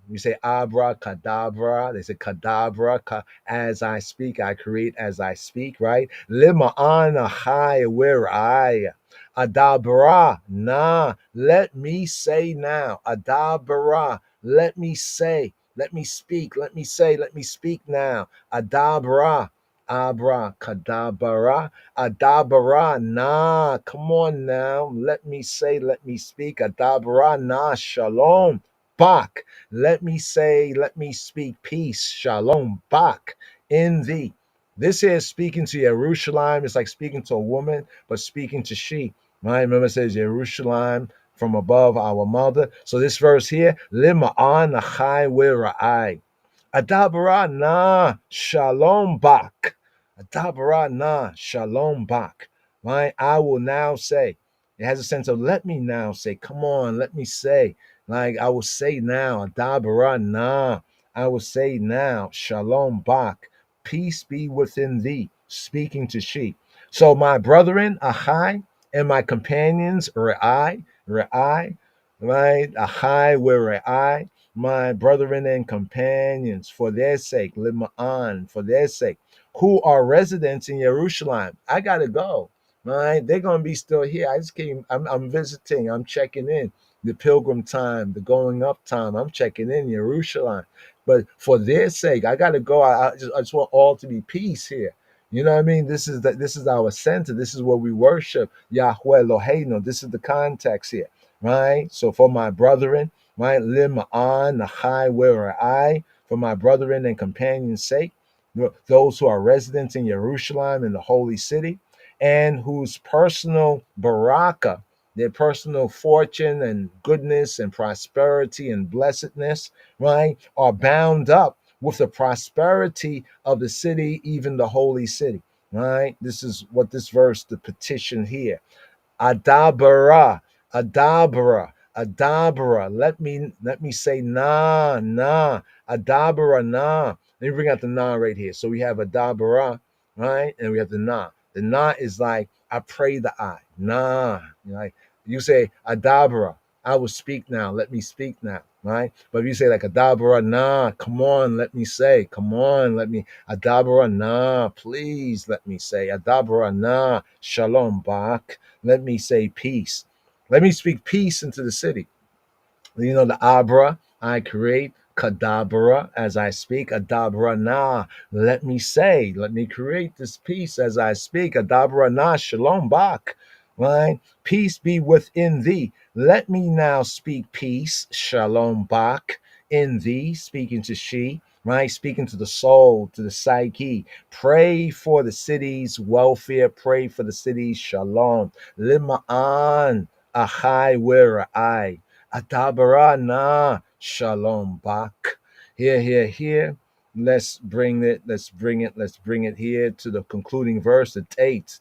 We say abracadabra. They say cadabra. As I speak, I create as I speak, right? Lima'ana chai where I. Adabra na. Let me say now. Adabra. Let me say. Let me speak. Let me say. Let me speak now. Adabra. Abracadabra. Adabara na, come on now. Let me say, let me speak. Adabara na, shalom, bak. Let me say, let me speak peace, shalom, bak, in thee. This here is speaking to Jerusalem. It's like speaking to a woman, but speaking to she. Right? Remember, it says Jerusalem from above, our mother. So this verse here, lima'an achai wira'ai. Adabara na, shalom, bak. Adabara na shalom bak. Right? I will now say. It has a sense of let me now say. Come on, let me say. Like I will say now. Adabara na. I will say now. Shalom bak. Peace be within thee. Speaking to she. So my brethren, achai, and my companions, re'ai, right? Achai, where re'ai, my brethren and companions, for their sake, lima'an, for their sake, who are residents in Jerusalem. I gotta go. Right? They're gonna be still here. I just came. I'm visiting. I'm checking in. The pilgrim time, the going up time. I'm checking in Jerusalem. But for their sake, I gotta go. I just want all to be peace here. You know what I mean? This is our center. This is where we worship Yahweh Eloheinu. This is the context here, right? So for my brethren, right, lima'an nachai where I, for my brethren and companions' sake, those who are residents in Jerusalem, in the holy city, and whose personal baraka, their personal fortune and goodness and prosperity and blessedness, right, are bound up with the prosperity of the city, even the holy city, right? This is what this verse, the petition here. Adabara, Adabra. Let me say na, Adabra na. Let me bring out the na right here. So we have Adabra, right? And we have the na. The na is like I pray the I. Nah. Like you say Adabra. I will speak now. Let me speak now. Right? But if you say like Adabra na, come on, let me say. Come on, let me Adabra na, please let me say. Adabra na, shalom bak. Let me say peace. Let me speak peace into the city. You know, the abra I create, kadabra as I speak, adabra na. Let me say, let me create this peace as I speak, adabra na, shalom bak. Right? Peace be within thee. Let me now speak peace, shalom bak, in thee, speaking to she, right? Speaking to the soul, to the psyche. Pray for the city's welfare. Pray for the city's shalom. Lima'an, achai where I. Atabara na shalom bak. Here. Let's bring it here to the concluding verse, the eighth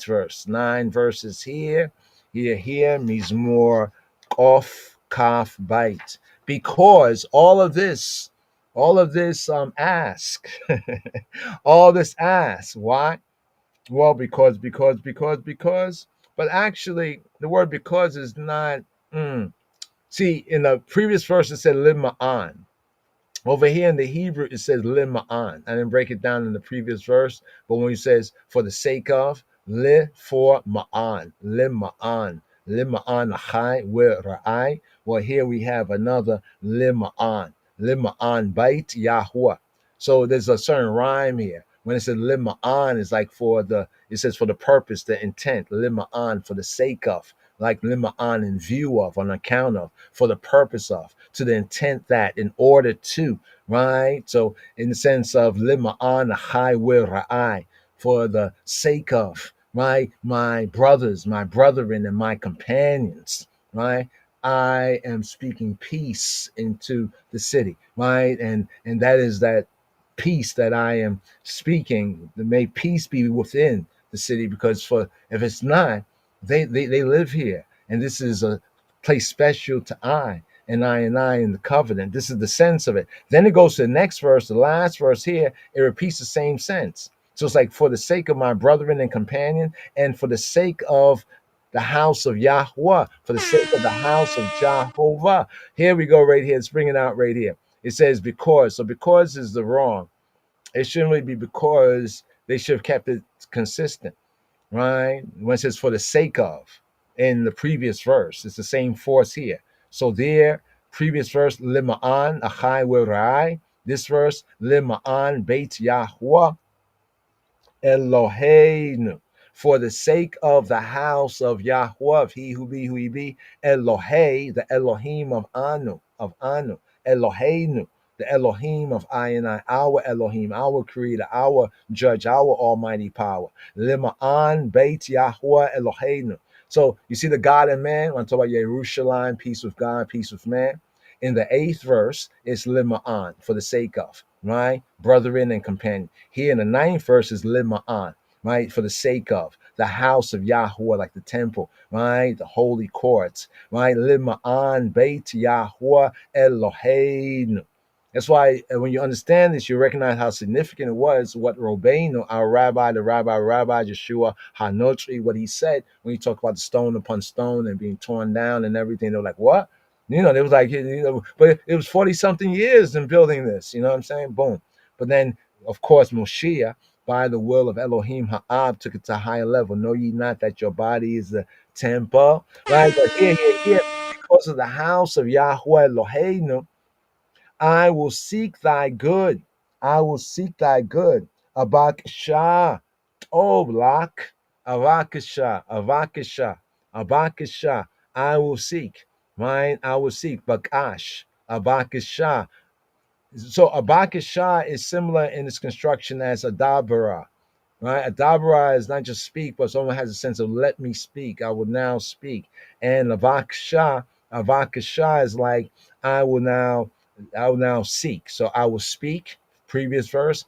verse. 9 verses here, Mizmor Kof Kaf Bait. Because all of this ask, all this ask. Why? Well, because. But actually, the word because is not. See, in the previous verse, it said lima'an. Over here in the Hebrew, it says lima'an. I didn't break it down in the previous verse, but when it says for the sake of, li for ma'an, lima'an, achai, where ra'ai. Well, here we have another lima'an bait Yahuwah. So there's a certain rhyme here. When it says lima'an, it's like it says for the purpose, the intent, lima'an, for the sake of, like lima'an, in view of, on account of, for the purpose of, to the intent that, in order to, right? So in the sense of lima'an, achai will ra'ai, for the sake of, right? My brothers, my brethren, and my companions, right? I am speaking peace into the city, right? And that is that peace that I am speaking. May peace be within the city, because if it's not, they live here, and this is a place special to I in the covenant. This is the sense of it. Then it goes to the next verse, the last verse here. It repeats the same sense. So it's like, for the sake of my brethren and companion, and for the sake of the house of Yahweh, for the sake of the house of Jehovah. Here we go, right here. Let's bring it out right here. It says because. So because is the wrong. It shouldn't really be because. They should have kept it consistent, right? When it says for the sake of in the previous verse, it's the same force here. So there, previous verse, lima'an, achai werai. This verse, lima'an, beit Yahweh, Eloheinu, for the sake of the house of Yahweh, of he who he be, Elohe, the Elohim of Anu, Eloheinu, the Elohim of I and I, our Elohim, our creator, our judge, our almighty power. Lima'an Beit Yahweh Eloheinu. So you see the God and man, when I talk about Yerushalayim, peace with God, peace with man. In the 8th verse, it's Lima'an, for the sake of, right? Brethren and companion. Here in the 9th verse is Lima'an, right? For the sake of the house of Yahweh, like the temple, right? The holy courts, right? Lima'an Beit Yahweh Eloheinu. That's why when you understand this, you recognize how significant it was what Robbeinu, our rabbi, Rabbi Yeshua Hanotri, what he said when he talked about the stone upon stone and being torn down and everything. They were like, what? They was like, but it was 40 something years in building this. You know what I'm saying? Boom. But then, of course, Moshiach, by the will of Elohim Ha'ab, took it to a higher level. Know ye not that your body is a temple? Right? But here, because of the house of Yahweh Eloheinu, I will seek thy good. I will seek thy good. Abakasha. Oblak. Avakasha. I will seek. Right? I will seek. Bakash. Abakasha. So Abakasha is similar in its construction as Adabara. Right? Adabra is not just speak, but someone has a sense of let me speak. I will now speak. And Avakasha is like I will now seek. So I will speak. Previous verse,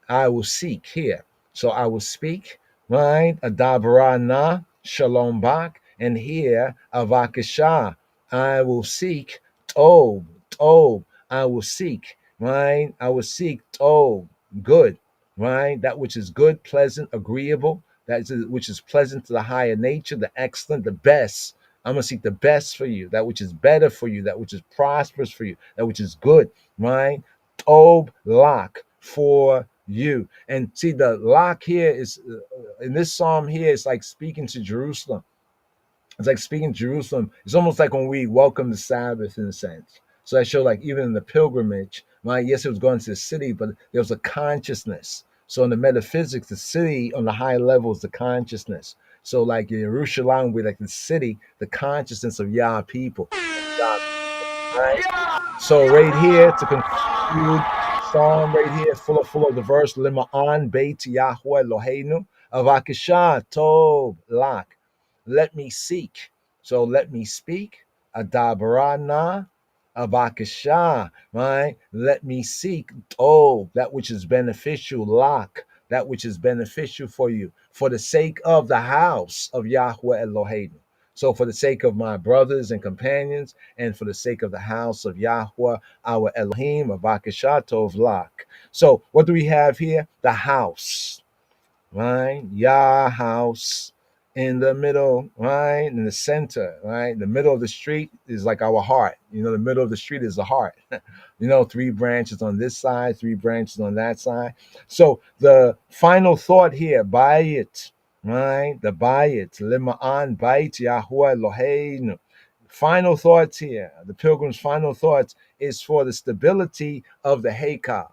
I will seek here. So I will speak. Right? Adabra na shalom bak. And here, avakashah, I will seek, tob, I will seek, right? I will seek, tob, good, right? That which is good, pleasant, agreeable, which is pleasant to the higher nature, the excellent, the best. I'm going to seek the best for you, that which is better for you, that which is prosperous for you, that which is good, right? Tob, lak, for you. And see, the lak here is, in this psalm here, it's like speaking to Jerusalem. It's like speaking to Jerusalem. It's almost like when we welcome the Sabbath in a sense. So I show like even in the pilgrimage, right? Yes, it was going to the city, but there was a consciousness. So in the metaphysics, the city on the high level is the consciousness. So like in Jerusalem, we like the city, the consciousness of Yah people. Right? So right here to conclude Psalm right here, full of the verse, Lima'an Beit Yahweh Eloheinu, Avakasha Tov Lak. Let me seek. So let me speak. Adabarana Avakasha, right? Let me seek Tov, that which is beneficial, Lak, that which is beneficial for you, for the sake of the house of Yahweh Eloheinu. So for the sake of my brothers and companions, and for the sake of the house of Yahweh, our Elohim, Avakasha Tov Lak. So what do we have here? The house, right? Yah house in the middle, right? In the center, right? The middle of the street is like our heart. You know, the middle of the street is the heart. You know, 3 branches on this side, 3 branches on that side. So the final thought here, Bayit, right? The Bayit, Lima'an Bayit Yahweh Eloheinu. Final thoughts here. The pilgrim's final thoughts is for the stability of the Heikal.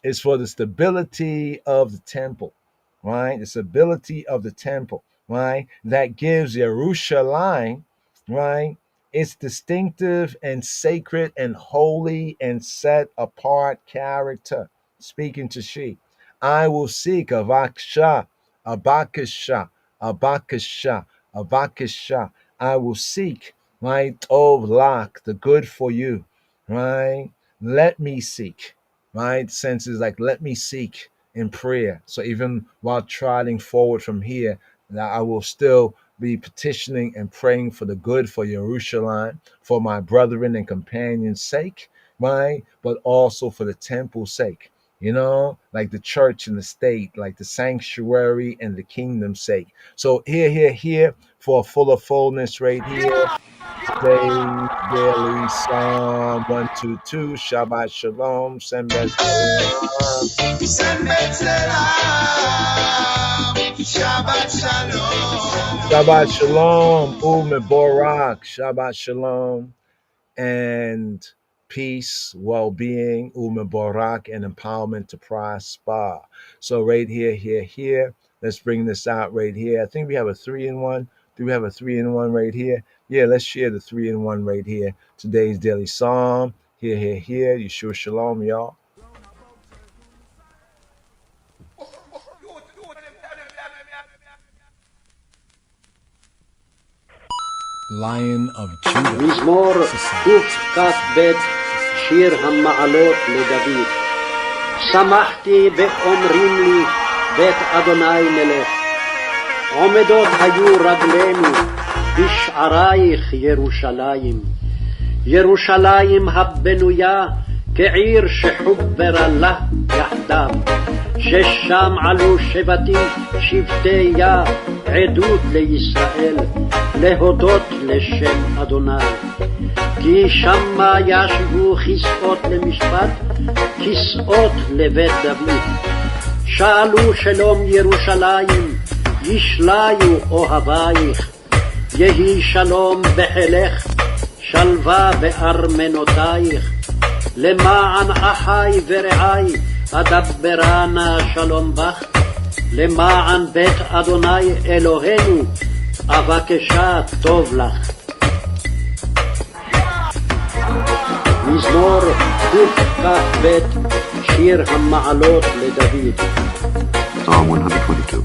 It's for the stability of the temple, right? The stability of the temple, right? That gives Yerushalayim, right? Its distinctive and sacred and holy and set apart character. Speaking to she, I will seek Avaksha, Abakasha, Abakasha, Abakasha. I will seek, right? Tov Lak, the good for you, right? Let me seek, right? Sense is like, let me seek in prayer. So even while trotting forward from here, that I will still be petitioning and praying for the good for Jerusalem, for my brethren and companions' sake, right? But also for the temple's sake, you know, like the church and the state, like the sanctuary and the kingdom's sake. So here, for a fuller fullness right here. Today's daily Psalm 122, Shabbat Shalom, Sembet Shabbat Shalom. Shabbat Shalom, Meborak, Shabbat Shalom, and peace, well-being, Meborak, and empowerment to prosper. So right here, let's bring this out right here. I think we have a 3-in-1. Do we have a 3-in-1 right here? Yeah, let's share the 3-in-1 right here. Today's daily Psalm. Here. Yeshua Shalom, y'all. Lion of Judah. מזמור קכ"ב, שיר המעלות לדוד. שמחתי באומרים לי, בית אדוני נלך. עומדות היו רגלינו בשערייך ירושלים. ירושלים הבנויה כעיר שחוברה לה יחדיו. ששם עלו שבטי יה עדות לישראל, להודות לשם אדוני. כי שמה ישבו כסאות למשפט, כסאות לבית דוד. שאלו שלום ירושלים, ישליו אוהבייך. יהי שלום בחילך, שלווה בארמנותייך. למען אחי ורעי אדברנה שלום בך. למען בית אדוני אלוהינו אבקשה טוב לך. מזמור קכ"ב, שיר המעלות לדוד. Psalm 122.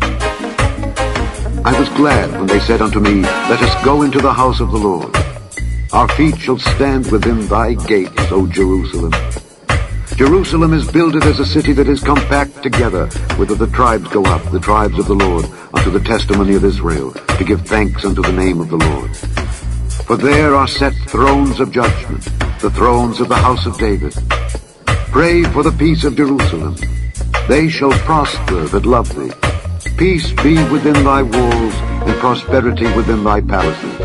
I was glad when they said unto me, let us go into the house of the Lord. Our feet shall stand within thy gates, O Jerusalem. Jerusalem is builded as a city that is compact together, whither the tribes go up, the tribes of the Lord, unto the testimony of Israel, to give thanks unto the name of the Lord. For there are set thrones of judgment, the thrones of the house of David. Pray for the peace of Jerusalem. They shall prosper that love thee. Peace be within thy walls, and prosperity within thy palaces.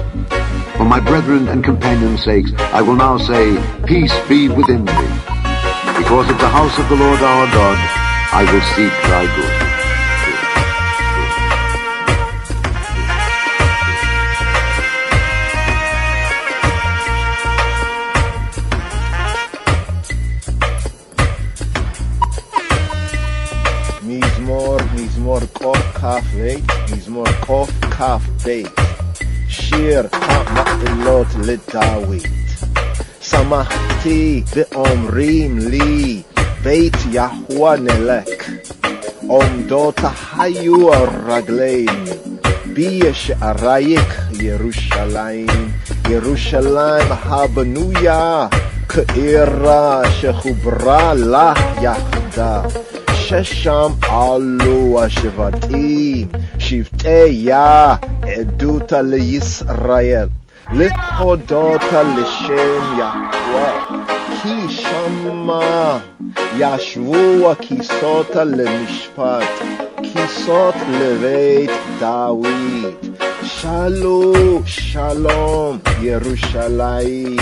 For my brethren and companions' sakes, I will now say, peace be within thee. Because of the house of the Lord our God, I will seek thy good. מזמור קוף כף בית, מזמור קוף כף בית, שיר המעלות לדוד. שמחתי ואומרים לי, בית יהוה נלך, עומדות היו רגלינו, בשערייך ירושלים, ירושלים הבנויה, כעירה שחוברה לה יחדיו. ששם עלו השבטים, שבטיה עדותה לישראל, להודותה לשם יהוה, כי שמה ישבו הכיסותה למשפט, כיסות לבית דוד. שלום שלום ירושלים,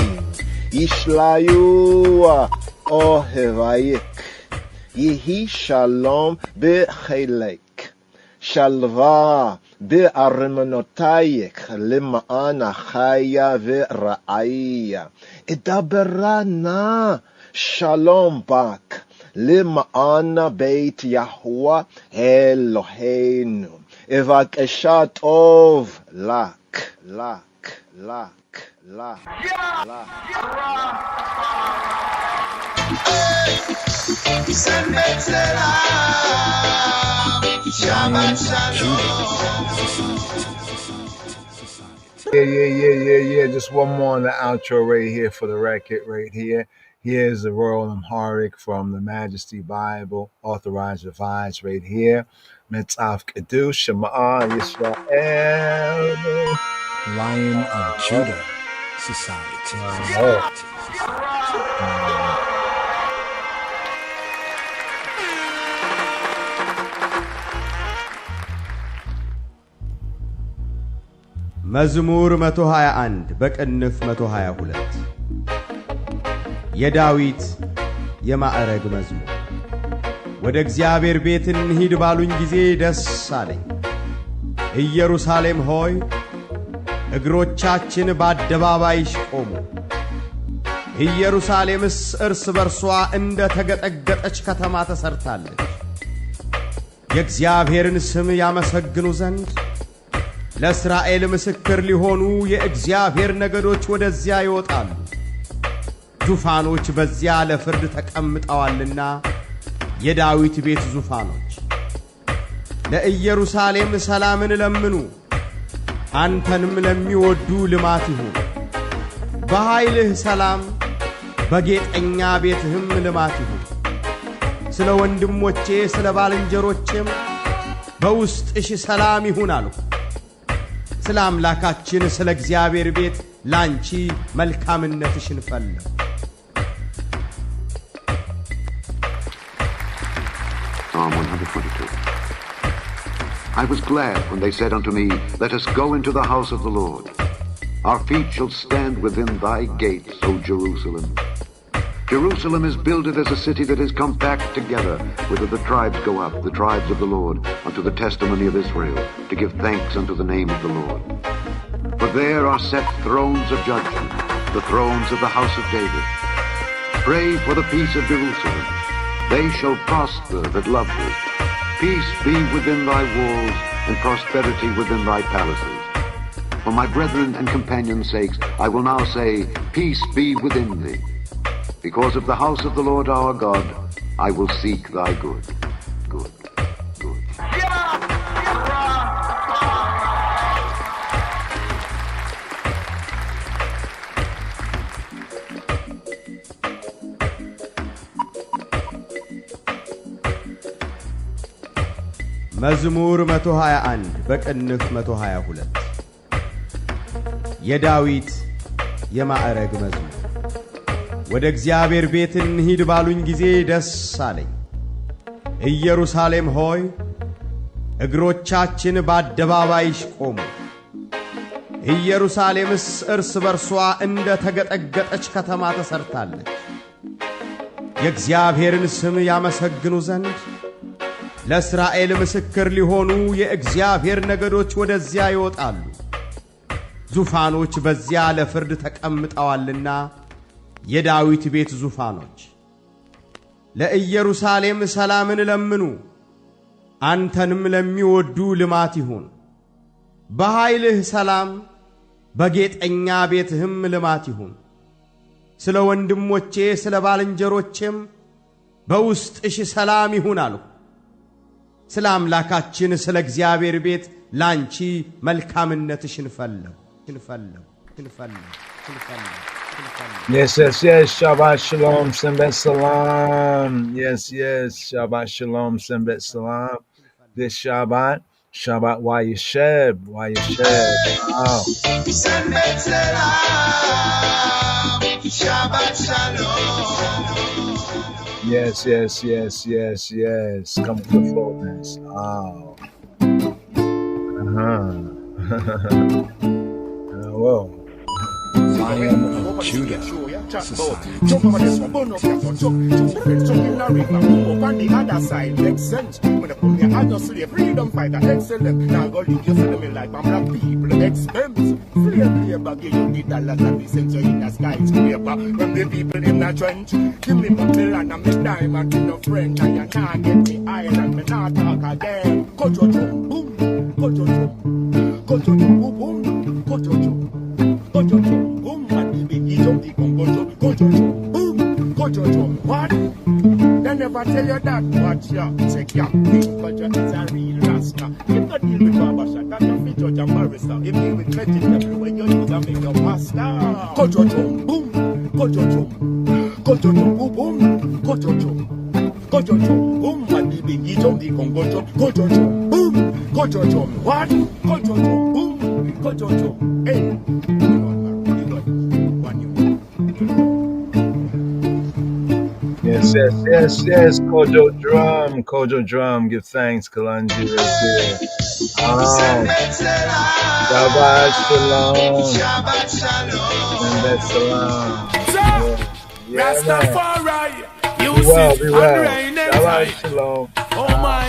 ישליו אוהבייך, יהי שלום בחילק, שלווה בארמונותייך, למען החיה ורעיה. אדברה נא שלום בך, למען בית יהוה אלוהינו. אבקשה טוב לך, לך, לך, לך, לך. Shabbat shalom. Yeah. Just one more on the outro right here for the record right here. Here's the Royal Amharic from the Majesty Bible, authorized, revised right here. Metzaf Kedush Shema Yisrael. Lion of Judah Society. መዝሙር 121 በቅንፍ 122 የዳዊት የማዕረግ መዝሙር። ወደ እግዚአብሔር ቤት እንሂድ ባሉኝ ጊዜ ደስ አለኝ። ኢየሩሳሌም ሆይ እግሮቻችን በአደባባይሽ ቆሙ። ኢየሩሳሌምስ እርስ በርሷ እንደ ተገጠገጠች ከተማ ተሰርታለች። የእግዚአብሔርን ስም ያመሰግኑ ዘንድ ለእስራኤል ምስክር ሊሆኑ የእግዚአብሔር ነገዶች ወደዚያ ይወጣሉ። ዙፋኖች በዚያ ለፍርድ ተቀምጠዋልና የዳዊት ቤት ዙፋኖች። ለኢየሩሳሌም ሰላምን ለምኑ፣ አንተንም ለሚወዱ ልማት ይሁን። በኃይልህ ሰላም፣ በጌጠኛ ቤትህም ልማት ይሁን። ስለ ወንድሞቼ ስለ ባልንጀሮቼም በውስጥሽ ሰላም ይሁን አልሁ። ስለ አምላካችን ስለ እግዚአብሔር ቤት ላንቺ መልካምነትሽን ፈለግሁ። Psalm 122. I was glad when they said unto me, let us go into the house of the Lord. Our feet shall stand within thy gates, O Jerusalem. Jerusalem is builded as a city that is compact together, whither the tribes go up, the tribes of the Lord, unto the testimony of Israel, to give thanks unto the name of the Lord. For there are set thrones of judgment, the thrones of the house of David. Pray for the peace of Jerusalem. They shall prosper that love thee. Peace be within thy walls, and prosperity within thy palaces. For my brethren and companions' sakes, I will now say, peace be within thee. Because of the house of the Lord our God, I will seek thy good. Good. መዝሙር 121 በቅንፍ 122 የዳዊት የማዕረግ መዝሙር። ወደ እግዚአብሔር ቤት እንሂድ ባሉኝ ጊዜ ደስ አለኝ። ኢየሩሳሌም ሆይ እግሮቻችን በአደባባይሽ ቆሙ። ኢየሩሳሌምስ እርስ በርሷ እንደ ተገጠገጠች ከተማ ተሰርታለች። የእግዚአብሔርን ስም ያመሰግኑ ዘንድ ለእስራኤል ምስክር ሊሆኑ የእግዚአብሔር ነገዶች ወደዚያ ይወጣሉ። ዙፋኖች በዚያ ለፍርድ ተቀምጠዋልና የዳዊት ቤት ዙፋኖች። ለኢየሩሳሌም ሰላምን ለምኑ፣ አንተንም ለሚወዱ ልማት ይሁን። በኃይልህ ሰላም፣ በጌጠኛ ቤትህም ልማት ይሁን። ስለ ወንድሞቼ ስለ ባልንጀሮቼም በውስጥሽ ሰላም ይሁን አልሁ። ስለ አምላካችን ስለ እግዚአብሔር ቤት ላንቺ መልካምነትሽን ፈለጉ። Yes, yes, yes. Shabbat shalom, sembet salam. Yes, yes. Shabbat shalom, sembet salam. This Shabbat Wayyesheb. Wow. Sembet salam. Shabbat shalom. Yes, yes, yes, yes, yes. Come with the fullness. Oh. Whoa. Lion of Judah Society. Jump over this one, burn up your phone, jump in the river, move up on the other side, makes sense. When I come here, I just slave, freedom fighter, excellent. Now go leave you feeling me like I'm black people, expensive. Slave labor, give you the dollars and the cents in the skyscraper. When the people in the trench, give me my land and me diamond in the French, and you can't get me island, me not talk again. Cut your jump, boom, cut your jump, cut your jump, boom, boom, cut your jump. Kojojo, boom, and the biggie jump, the Congo Kojojo, boom, Kojojo, what? They never tell you that, watch ya, check ya, Kojojo is a real rasta. If you deal with Babasha, that's a fit judge and barrister. If you with vegetable, when you use a make your pasta. Kojojo, boom, Kojojo, Kojojo, boom, Kojojo, Kojojo, boom, and the biggie jump, the Congo Kojojo, boom, Kojojo, what? Kojojo, boom, Kojojo, hey. Yes, yes, yes, yes. Kojo drum. Give thanks, Kalanji, right there. Shabbat shalom. Shabbat shalom. Shabbat shalom. Rastafari, you be well. Shabbat shalom. Oh my.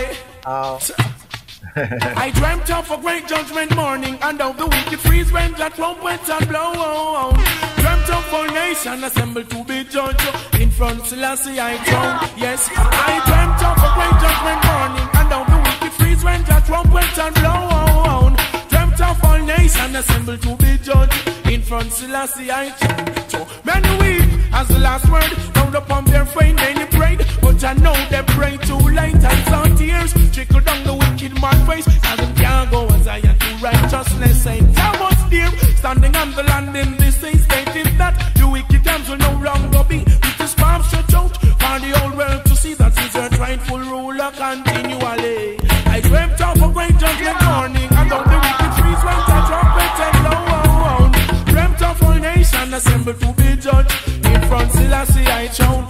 I dreamt of a great judgment morning, and of the wicked freeze when the trumpets and blow. Dreamt of a nation assembled to be judged. In front Selassie I throne. Yes, I dreamt of a great judgment morning, and of the wicked freeze when the trumpets and blow. Dreamt of a nation assembled to be judged. In front Selassie I throne. Many weep as the last word. Round upon their fame many prayed, but I know they prayed too late. I saw tears trickle down the wicked man's face. As them can't go as I am to righteousness. Ain't there was dear standing on the land in this sea, stating that the wicked times will no longer be. With his palm stretched out for the whole world to see that he's a rightful ruler continually. I dreamt of a great judgment morning, and of the wicked trees went a trumpet and blow. Dreamt of a nation assembled to be judged. In front Selassie I shone.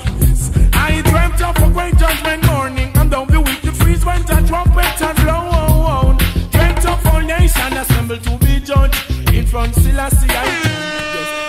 I dreamt of a great judgment morning, and of the wicked trees went a trumpet and blow. Dreamt of a nation assembled to be judged. In front Selassie I shone.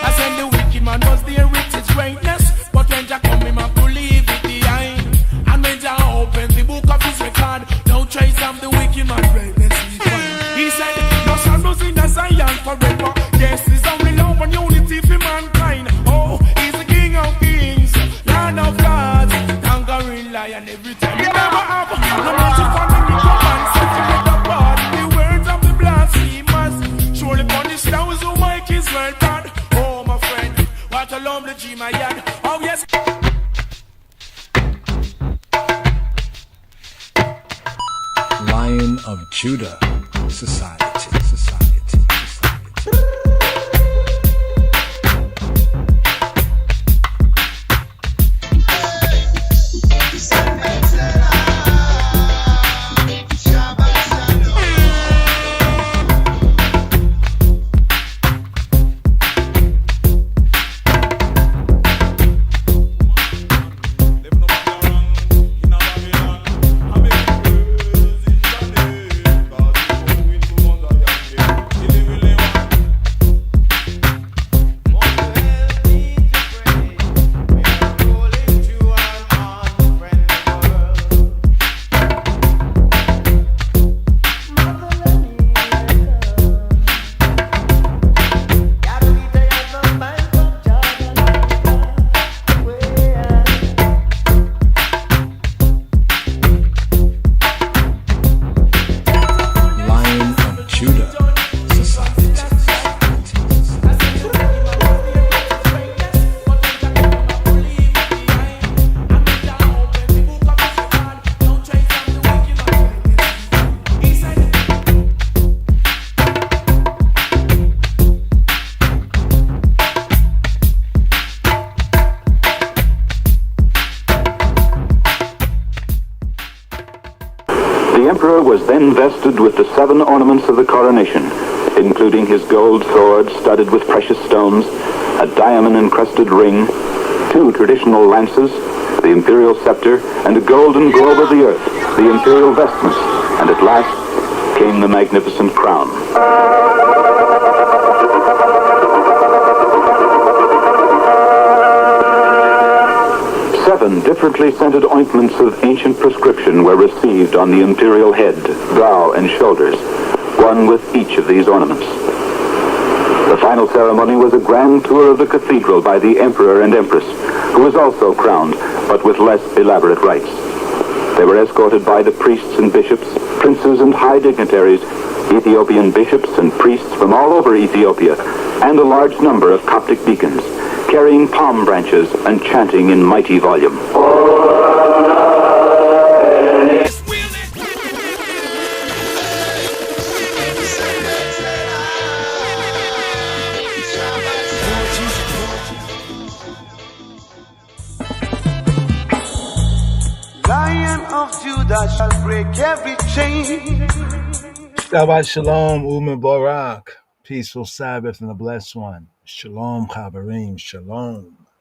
I said the wicked man was there with his greatness, but when Jah come him up to leave it behind. And when Jah opened the book of his record, no trace of the wicked man's greatness he found. He said, no shadows in the Zion forever. Yes, there's only love and unity for mankind. Oh, he's the King of Kings, Lord of Lords, conquering lion every time. You never have no mercy for the wicked man, setting it apart. The words of the blasphemers surely punish those who make his word bad. Oh, my friend, what a lovely G, my yard. Oh, yes. Lion of Judah Society. Shabbat The emperor was then vested with the 7 ornaments of the coronation, including his gold sword studded with precious stones, a diamond-encrusted ring, 2 traditional lances, the imperial scepter, and a golden globe of the earth, the imperial vestments, and at last came the magnificent crown. 7 differently scented ointments of ancient prescription were received on the imperial head, brow, and shoulders, one with each of these ornaments. The final ceremony was a grand tour of the cathedral by the emperor and empress, who was also crowned, but with less elaborate rites. They were escorted by the priests and bishops, princes and high dignitaries, Ethiopian bishops and priests from all over Ethiopia, and a large number of Coptic deacons, carrying palm branches and chanting in mighty volume. Lion of Judah shall break every chain. Shabbat Shalom, Barak. Peaceful Sabbath and a blessed one. Shalom, Chaverim. Shalom.